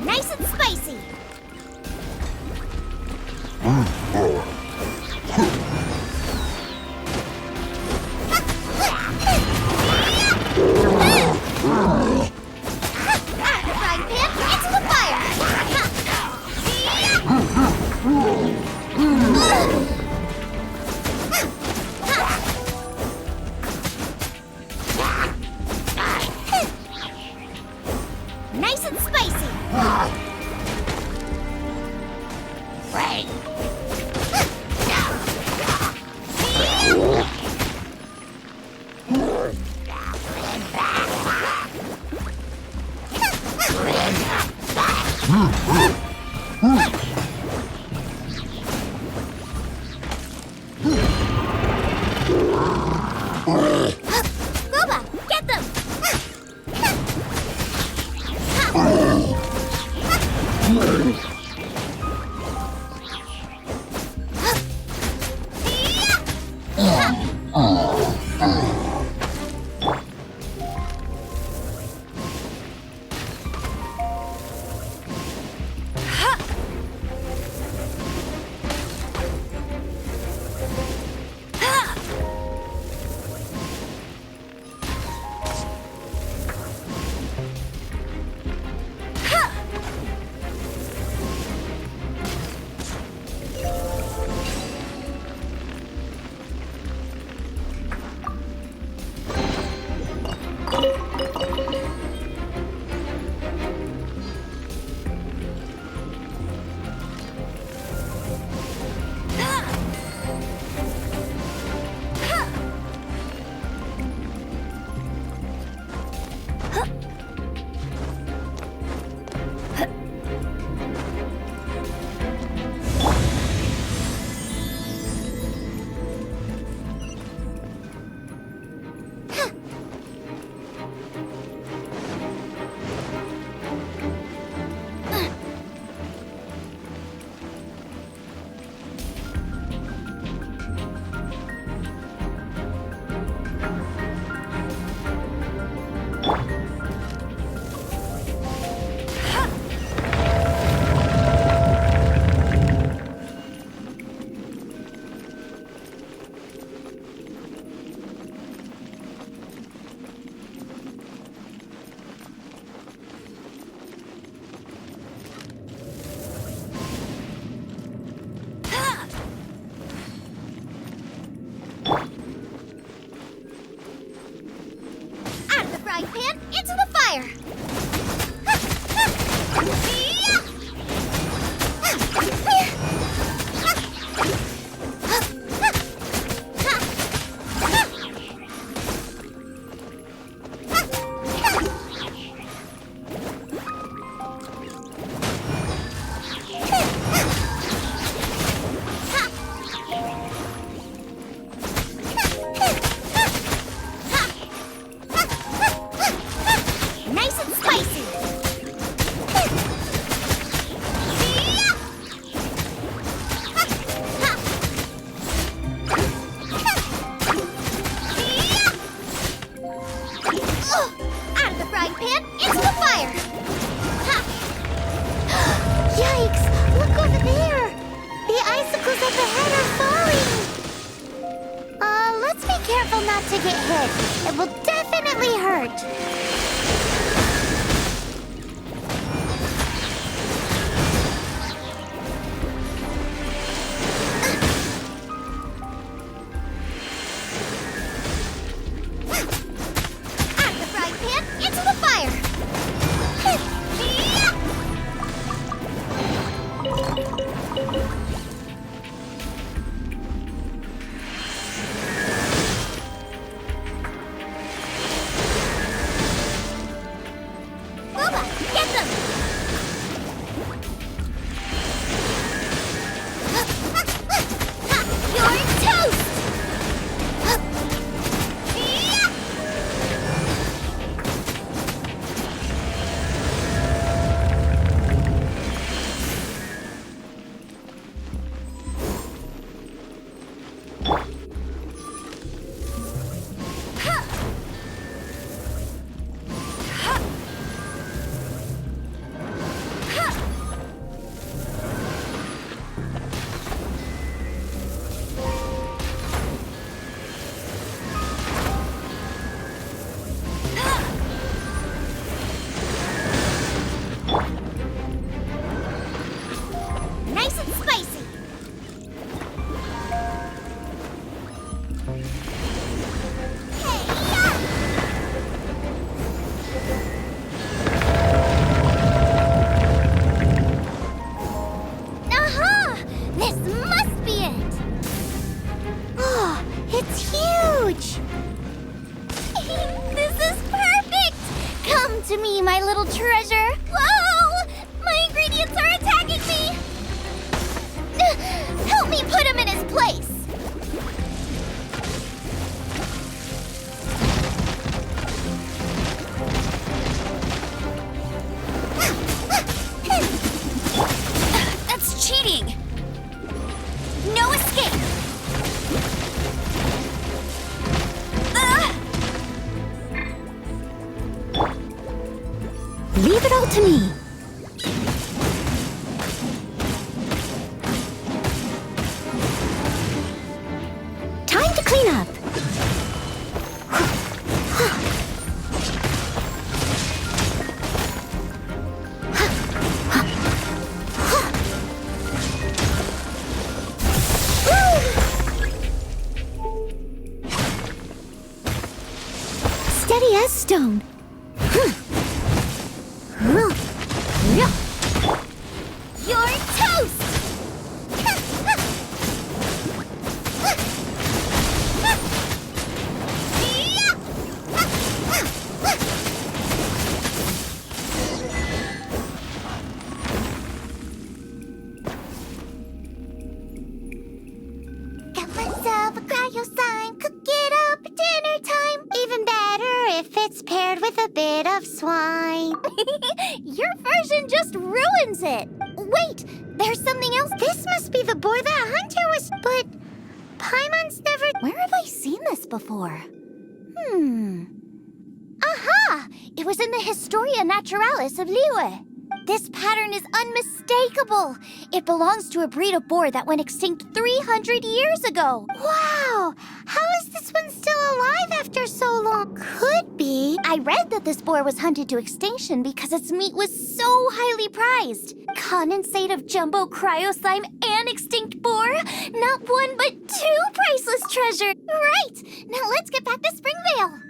E: Nice and spicy.
A: Frying pan, into the
E: Nice and spicy.
A: Right.
E: Boba, get them!
A: those up ahead are falling. Let's be careful not to get hit. It will definitely hurt. Out of the frying pan, into the fire. Booba, get them! You're toast! Nice and spicy. Aha! This must be it. Oh, it's huge. This is perfect. Come to me, my little treasure. Whoa! My ingredients are attacking me. Help me put him in his place!
E: That's cheating! No escape!
A: Leave it all to me. Time to clean up. Steady as stone.
E: You're toast!
A: Got myself a cryo slime. Cook it up at dinner time. Even better if it's paired with a bit of swine.
E: Your version just ruins it! Wait, there's something else.
A: This must be the boar that Hunter was. But Paimon's never.
E: Where have I seen this before?
A: Aha! It was in the Historia Naturalis of Liyue.
E: This pattern is unmistakable. It belongs to a breed of boar that went extinct 300 years ago.
A: Wow! How is this one still alive after so long? Could be.
E: I read that this boar was hunted to extinction because its meat was so highly prized. Condensate of jumbo cryo slime and extinct boar? Not one, but two priceless treasure.
A: Right! Now let's get back to Springvale.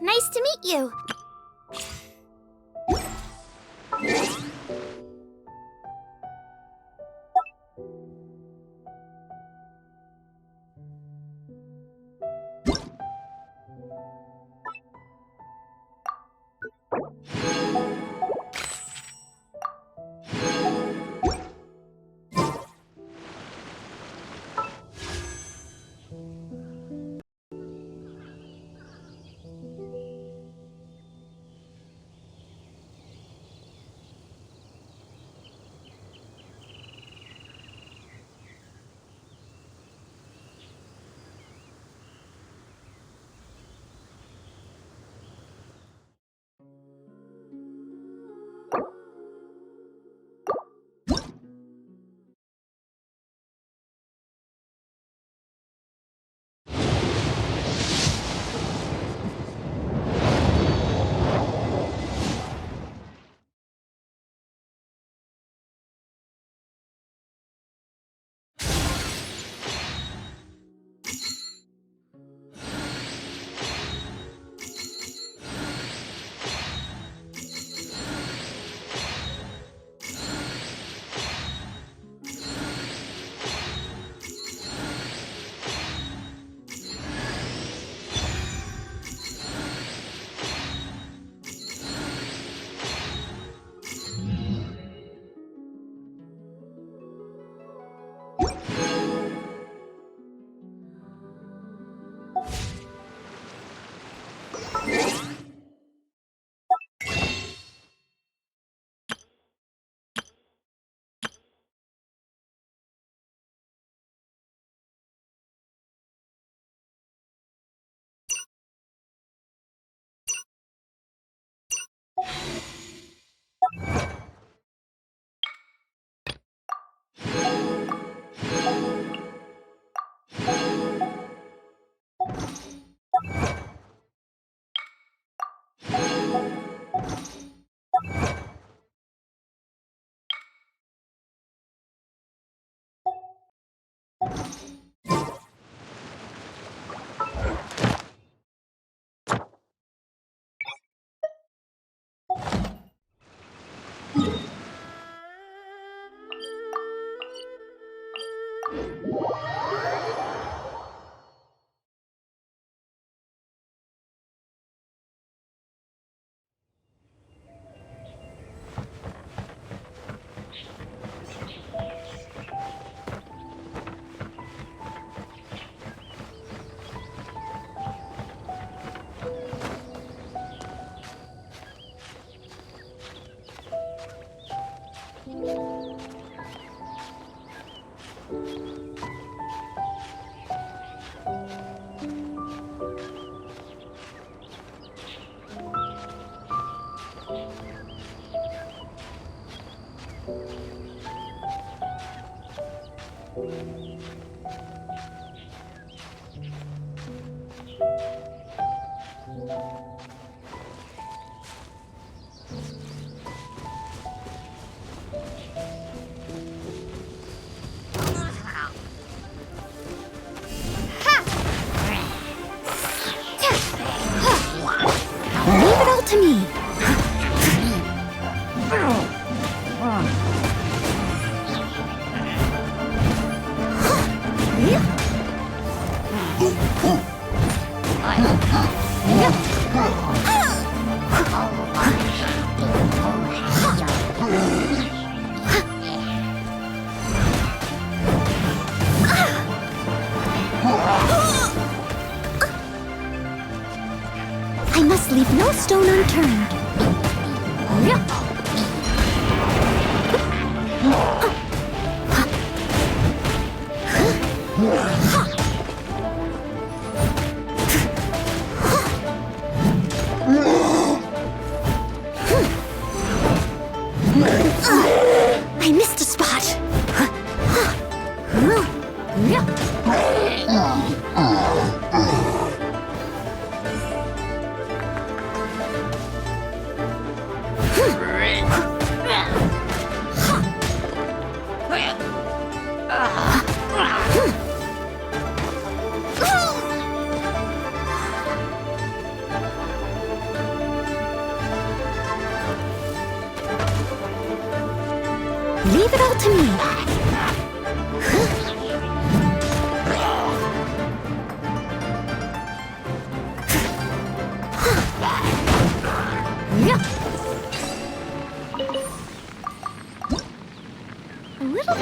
E: Nice to meet you. Leave it all to me. I must leave no stone unturned. I missed a spot. Leave it all to me. A little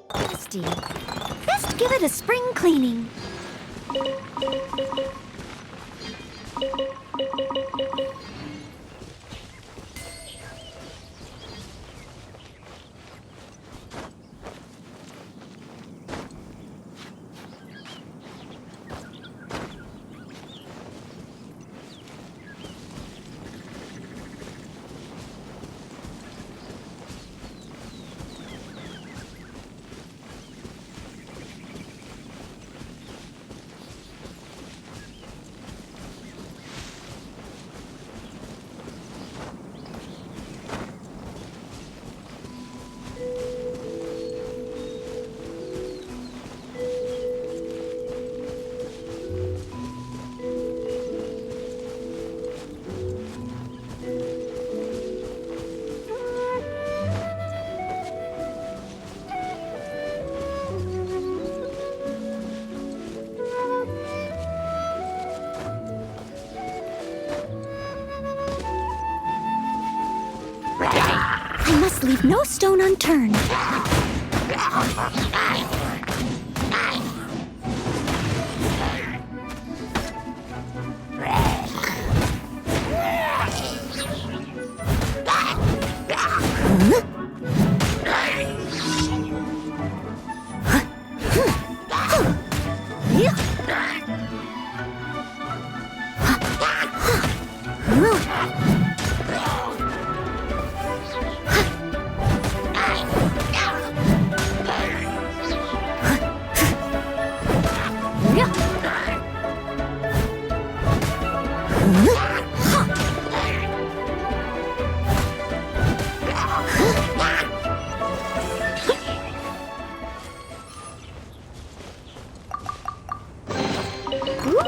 E: dusty. Best give it a spring cleaning. I must leave no stone unturned.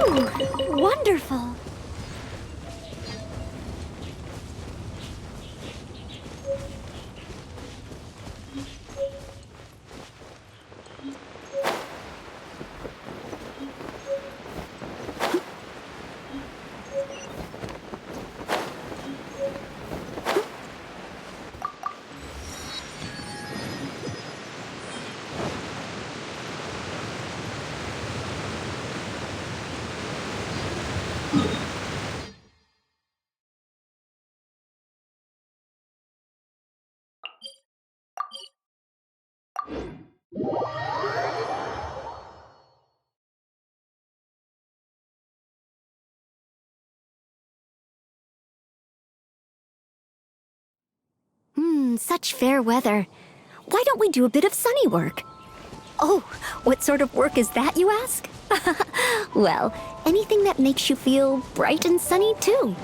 D: Ooh, wonderful.
E: Such fair weather. Why don't we do a bit of sunny work? Oh, what sort of work is that, you ask? Well, anything that makes you feel bright and sunny, too.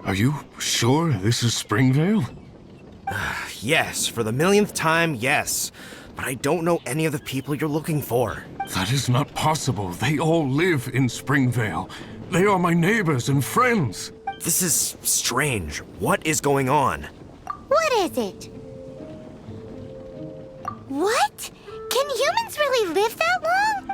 I: Are you sure this is Springvale?
P: Yes, for the millionth time, yes. But I don't know any of the people you're looking for.
I: That is not possible. They all live in Springvale. They are my neighbors and friends.
P: This is strange. What is going on?
A: What is it? What? Can humans really live that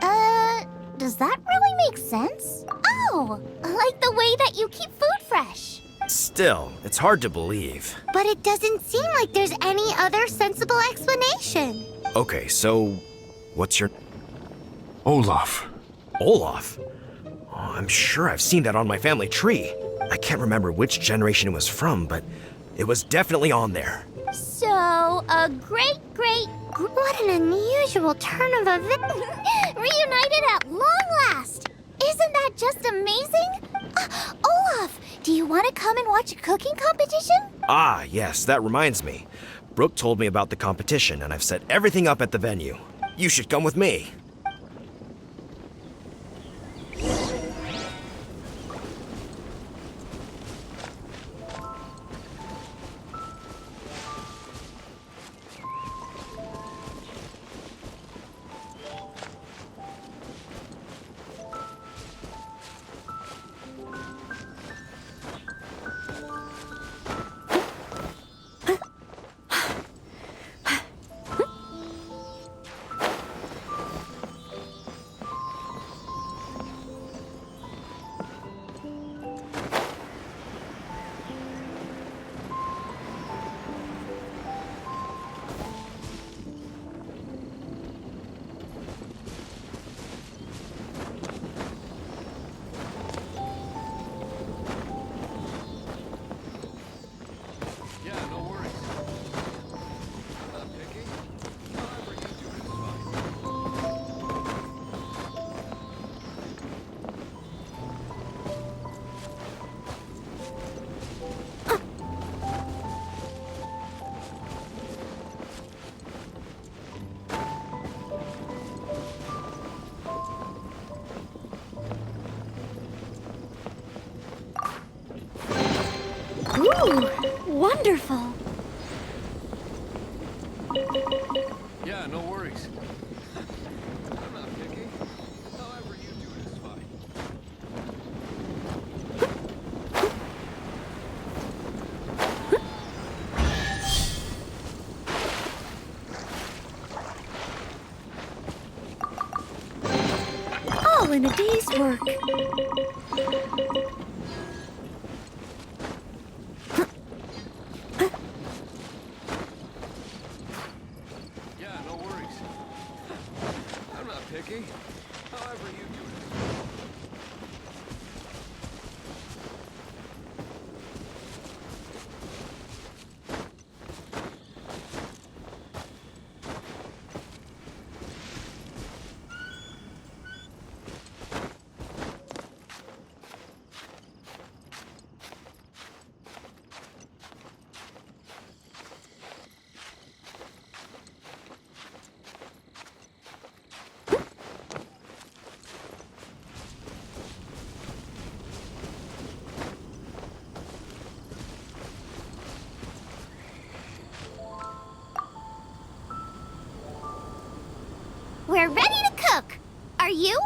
A: long? Does that really make sense? Oh, like the way that you keep food fresh.
P: Still, it's hard to believe.
A: But it doesn't seem like there's any other sensible explanation.
P: Okay, so what's your...
I: Olaf.
P: Olaf? Oh, I'm sure I've seen that on my family tree. I can't remember which generation it was from, but it was definitely on there.
A: So, a great... What an unusual turn of events. Reunited at long last. Isn't that just amazing? Olaf, do you want to come and watch a cooking competition?
P: Ah, yes, that reminds me. Brooke told me about the competition, and I've set everything up at the venue. You should come with me.
D: Ooh, wonderful.
I: Yeah, no worries. I'm not picky. However you do it is fine.
D: All in a day's work.
I: Picky. However you do it is fine.
A: you?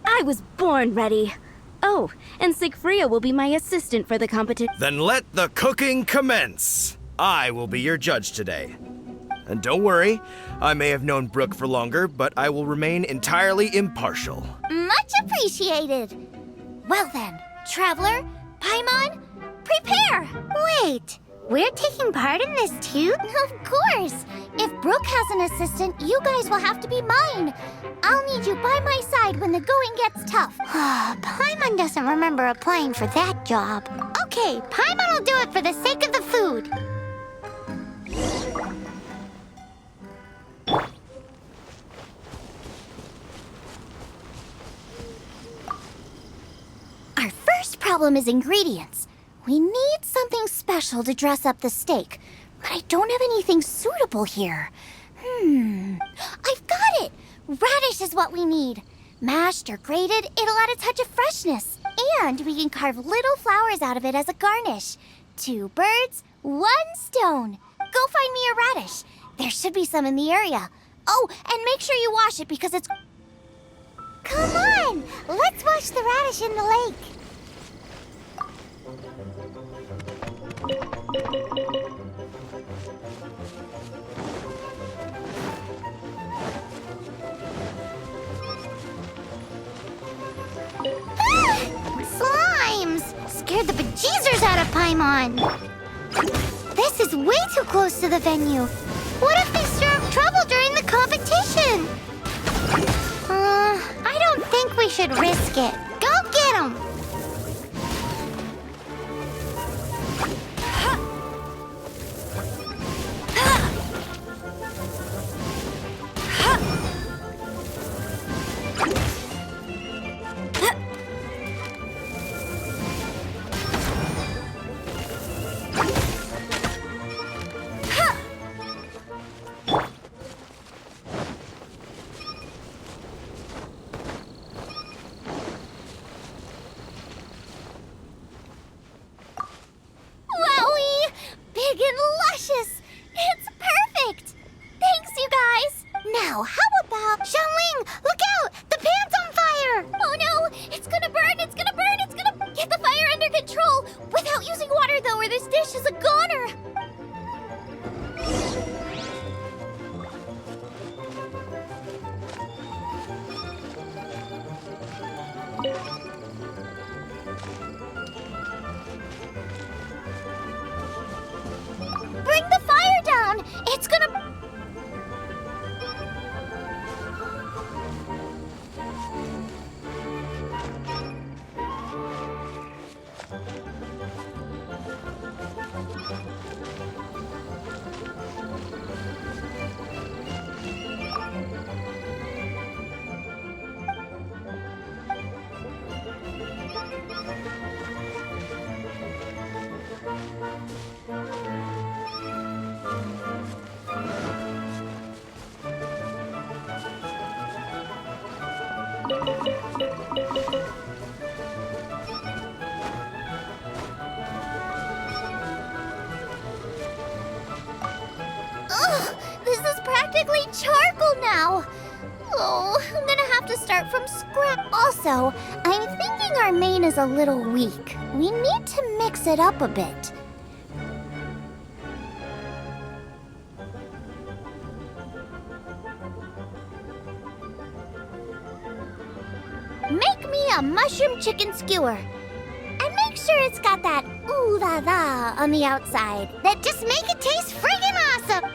O: I was born ready. Oh, and Sigfria will be my assistant for the competition.
P: Then let the cooking commence. I will be your judge today. And don't worry, I may have known Brooke for longer, but I will remain entirely impartial.
A: Much appreciated. Well then, Traveler, Paimon, prepare! Wait, we're taking part in this too? Of course! If Brooke has an assistant, you guys will have to be mine. I'll need you by my side when the going gets tough. Paimon doesn't remember applying for that job. Okay, Paimon will do it for the sake of the food. Our first problem is ingredients. We need something special to dress up the steak, but I don't have anything suitable here. I've got it! Radish is what we need. Mashed or grated, it'll add a touch of freshness. And we can carve little flowers out of it as a garnish. 2 birds, 1 stone. Go find me a radish. There should be some in the area. Oh, and make sure you wash it because it's... Come on! Let's wash the radish in the lake. Slimes! Scared the bejeezers out of Paimon. This is way too close to the venue. What if they stir up trouble during the competition? I don't think we should risk it. Go get them! Big and luscious! It's perfect! Thanks, you guys! Now, how about... Xiangling, look out! The pan's on fire! Oh no! It's gonna burn! It's gonna burn! It's gonna... Get the fire under control! Without using water, though, or this dish is a goner! Bring the fire down! It's gonna... Ugh, this is practically charcoal now. Oh, I'm gonna have to start from scratch. Also, I'm thinking our main is a little weak. We need to mix it up a bit. Make me a mushroom chicken skewer. And make sure it's got that ooh la la on the outside. That just make it taste friggin' awesome.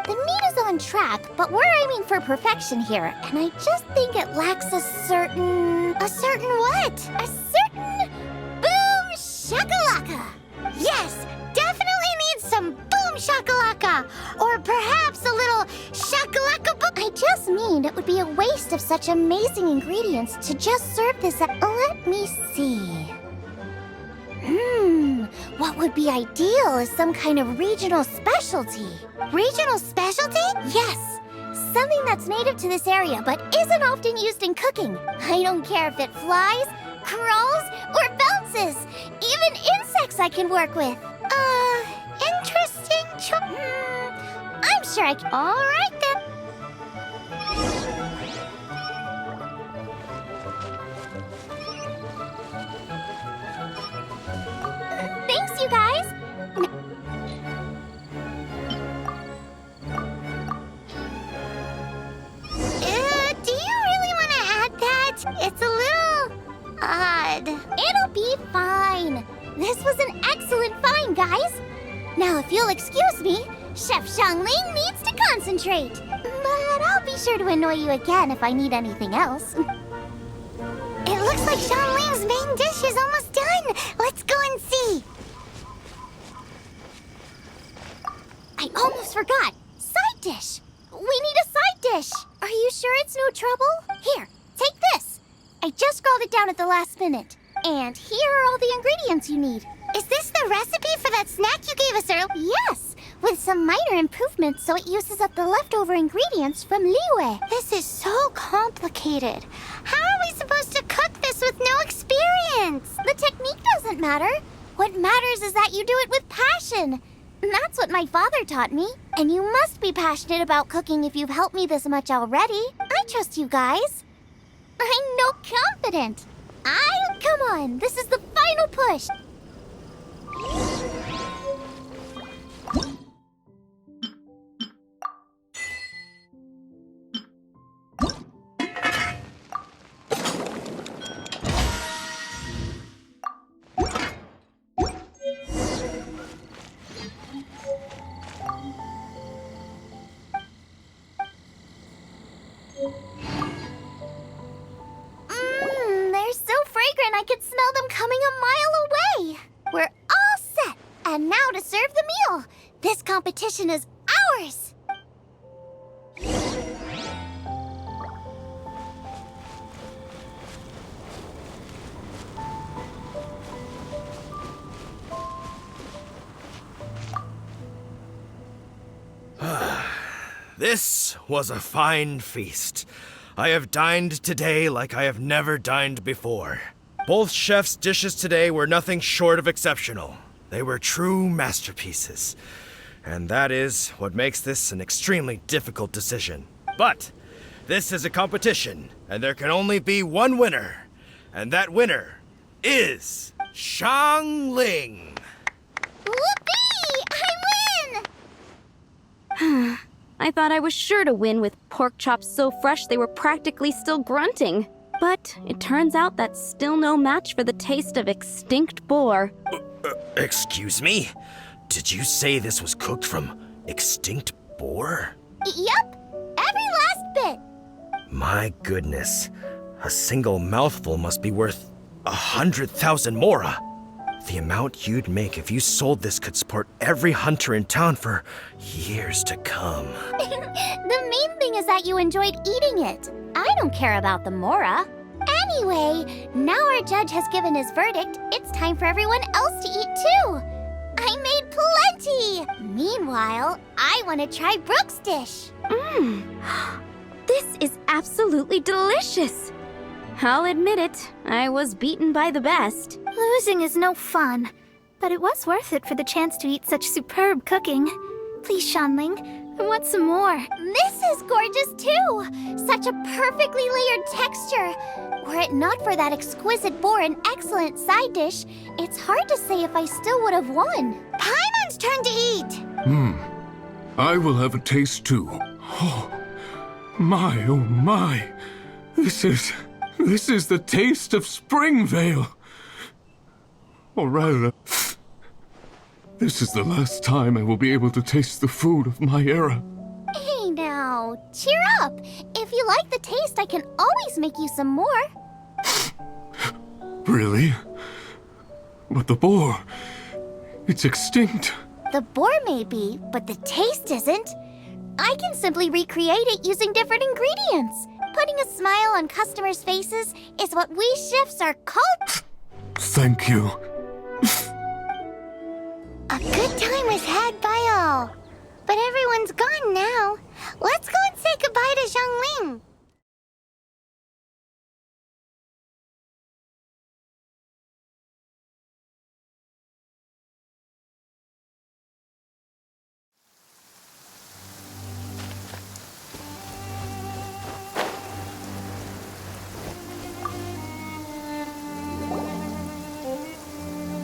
A: The meat is on track, but we're aiming for perfection here, and I just think it lacks a certain what? A certain boom shakalaka. Yes, definitely needs some boom shakalaka, or perhaps a little shakalaka boom. I just mean it would be a waste of such amazing ingredients to just serve this. Let me see. What would be ideal is some kind of regional specialty. Regional specialty? Yes. Something that's native to this area but isn't often used in cooking. I don't care if it flies, crawls, or bounces. Even insects I can work with. Interesting I'm sure I can. All right then. Thanks, you guys. Do you really want to add that? It's a little odd. It'll be fine. This was an excellent find, guys. Now, if you'll excuse me, Chef Xiangling needs to concentrate. But I'll be sure to annoy you again if I need anything else. It looks like Xiangling's main dish is almost done. Let's go and see. I almost forgot. Side dish. We need a side dish. Are you sure it's no trouble? Here, take this. I just scrawled it down at the last minute. And here are all the ingredients you need. Is this the recipe for that snack you gave us earlier? Yes, with some minor improvements so it uses up the leftover ingredients from Liyue. This is so complicated. How are we supposed to cook this with no experience? The technique doesn't matter. What matters is that you do it with passion. That's what my father taught me. And you must be passionate about cooking if you've helped me this much already. I trust you guys. I'm no confident. Come on, this is the final push. They're so fragrant I could smell them coming a mile away. We're all set. And now to serve the meal. This competition is ours.
P: This was a fine feast. I have dined today like I have never dined before. Both chefs' dishes today were nothing short of exceptional. They were true masterpieces. And that is what makes this an extremely difficult decision. But this is a competition, and there can only be one winner. And that winner is Xiangling.
A: Whoopee! I win!
O: I thought I was sure to win with pork chops so fresh they were practically still grunting. But it turns out that's still no match for the taste of extinct boar.
P: Excuse me? Did you say this was cooked from extinct boar?
A: Yep, every last bit.
P: My goodness. A single mouthful must be worth 100,000 mora. The amount you'd make if you sold this could support every hunter in town for years to come.
A: The main thing is that you enjoyed eating it. I don't care about the mora. Anyway, now our judge has given his verdict. It's time for everyone else to eat too. I made plenty. Meanwhile, I want to try Brooke's dish.
O: This is absolutely delicious. I'll admit it, I was beaten by the best.
A: Losing is no fun, but it was worth it for the chance to eat such superb cooking. Please, Xiangling, I want some more. This is gorgeous too! Such a perfectly layered texture. Were it not for that exquisite boar and excellent side dish, it's hard to say if I still would have won. Paimon's turn to eat!
I: I will have a taste too. Oh my. This is the taste of Springvale. Or rather, this is the last time I will be able to taste the food of my era.
A: Hey now, cheer up. If you like the taste, I can always make you some more.
I: Really? But the boar, it's extinct.
A: The boar may be, but the taste isn't. I can simply recreate it using different ingredients. Putting a smile on customers' faces is what we chefs are called.
I: Thank you.
A: A good time was had by all. But everyone's gone now. Let's go and say goodbye to Xiangling.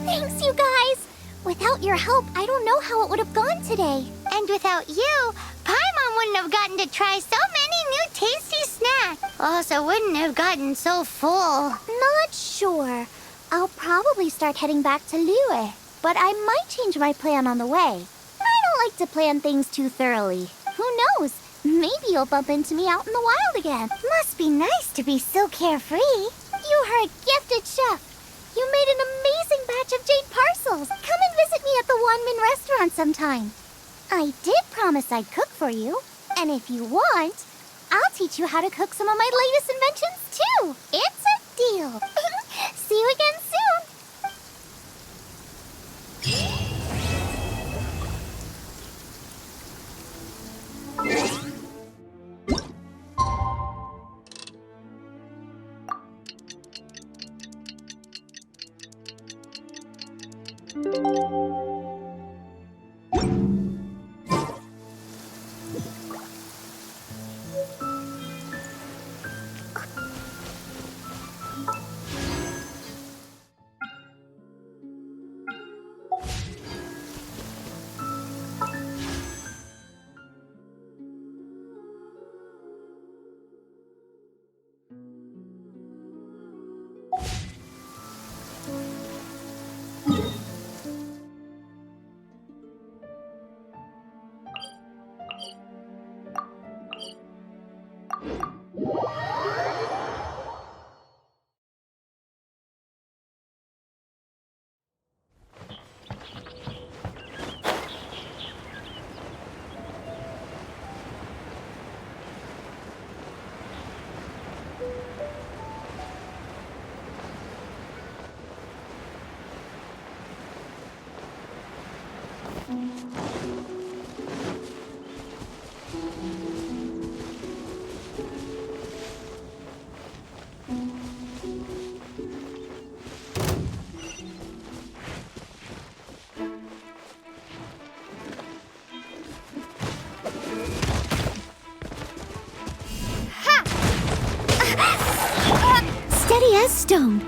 A: Thanks, you guys! Without your help, I don't know how it would have gone today. And without you, Paimon wouldn't have gotten to try so many new tasty snacks. Also wouldn't have gotten so full. Not sure. I'll probably start heading back to Liyue, but I might change my plan on the way. I don't like to plan things too thoroughly. Who knows? Maybe you'll bump into me out in the wild again. Must be nice to be so carefree. You are a gifted chef. You made an amazing batch of jade parcels. Come and visit me at the Wanmin restaurant sometime. I did promise I'd cook for you. And if you want, I'll teach you how to cook some of my latest inventions too. It's a deal. See you again soon. Steady as stone.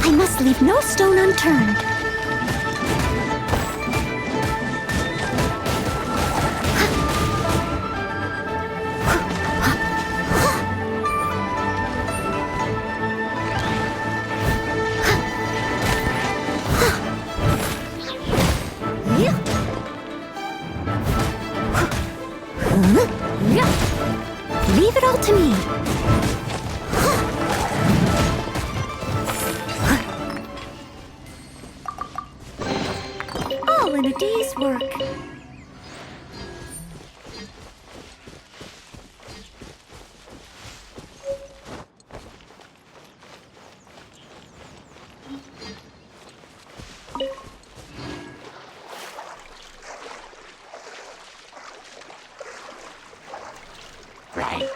A: I must leave no stone unturned. Leave it all to me. All in a day's work.
F: Right.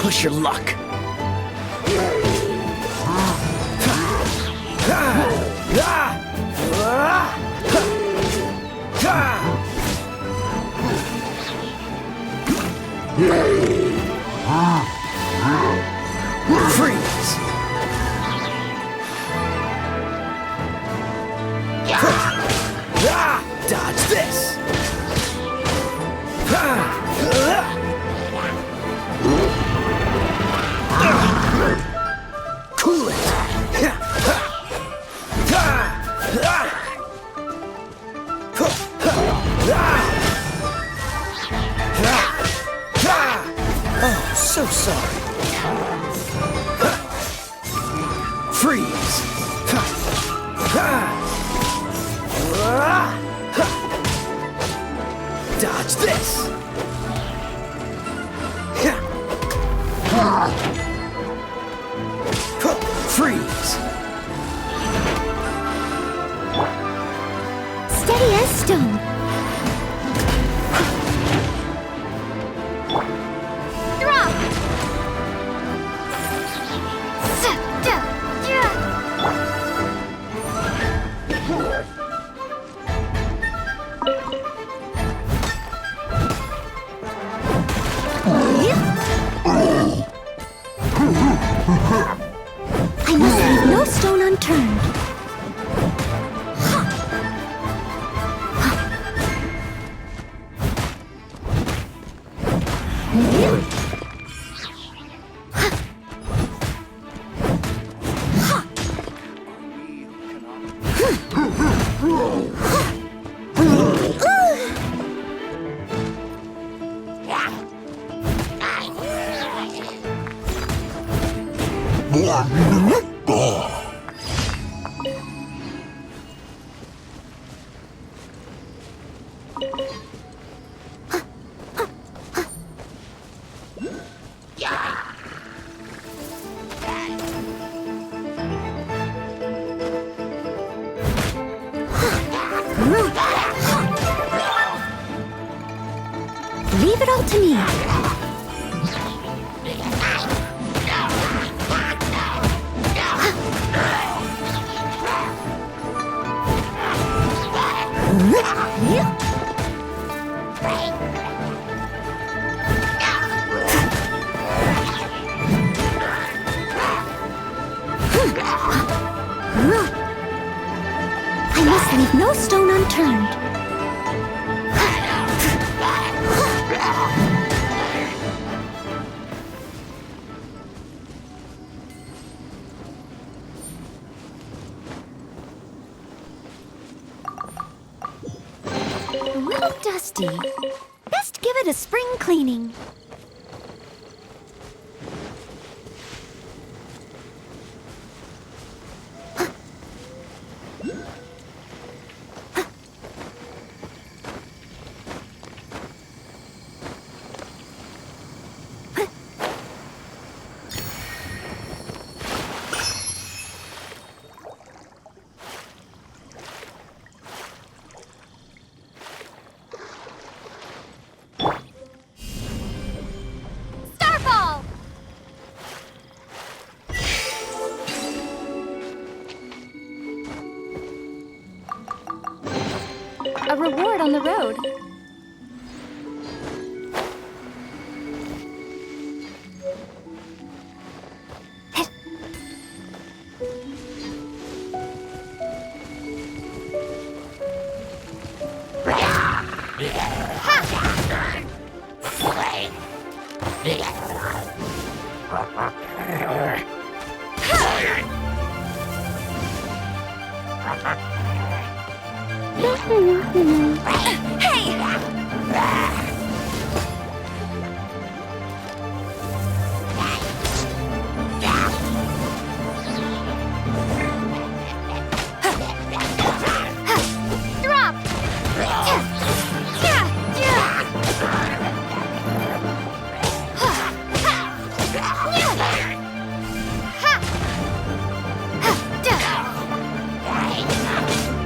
N: push your luck. Freeze! Dodge this! Cool it! Oh, so sorry. Freeze! Dodge this! Freeze!
A: Steady as stone. Drop! I must leave no stone unturned. Leave it all to me. I must leave no stone unturned. A little dusty. Best give it a spring cleaning.
O: A reward on the road.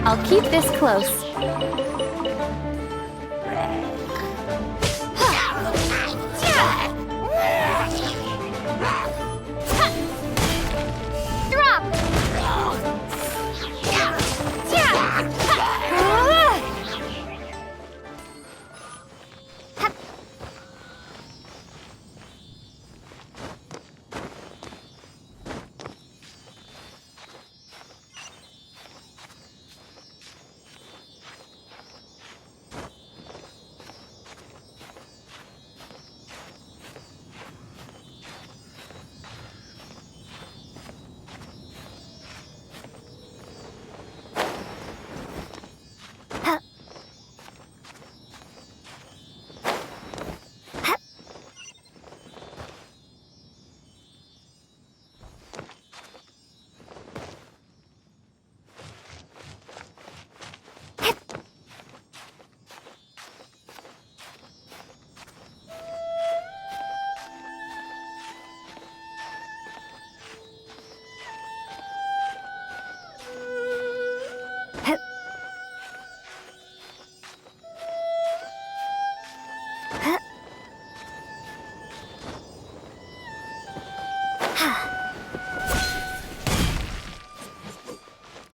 O: I'll keep this close.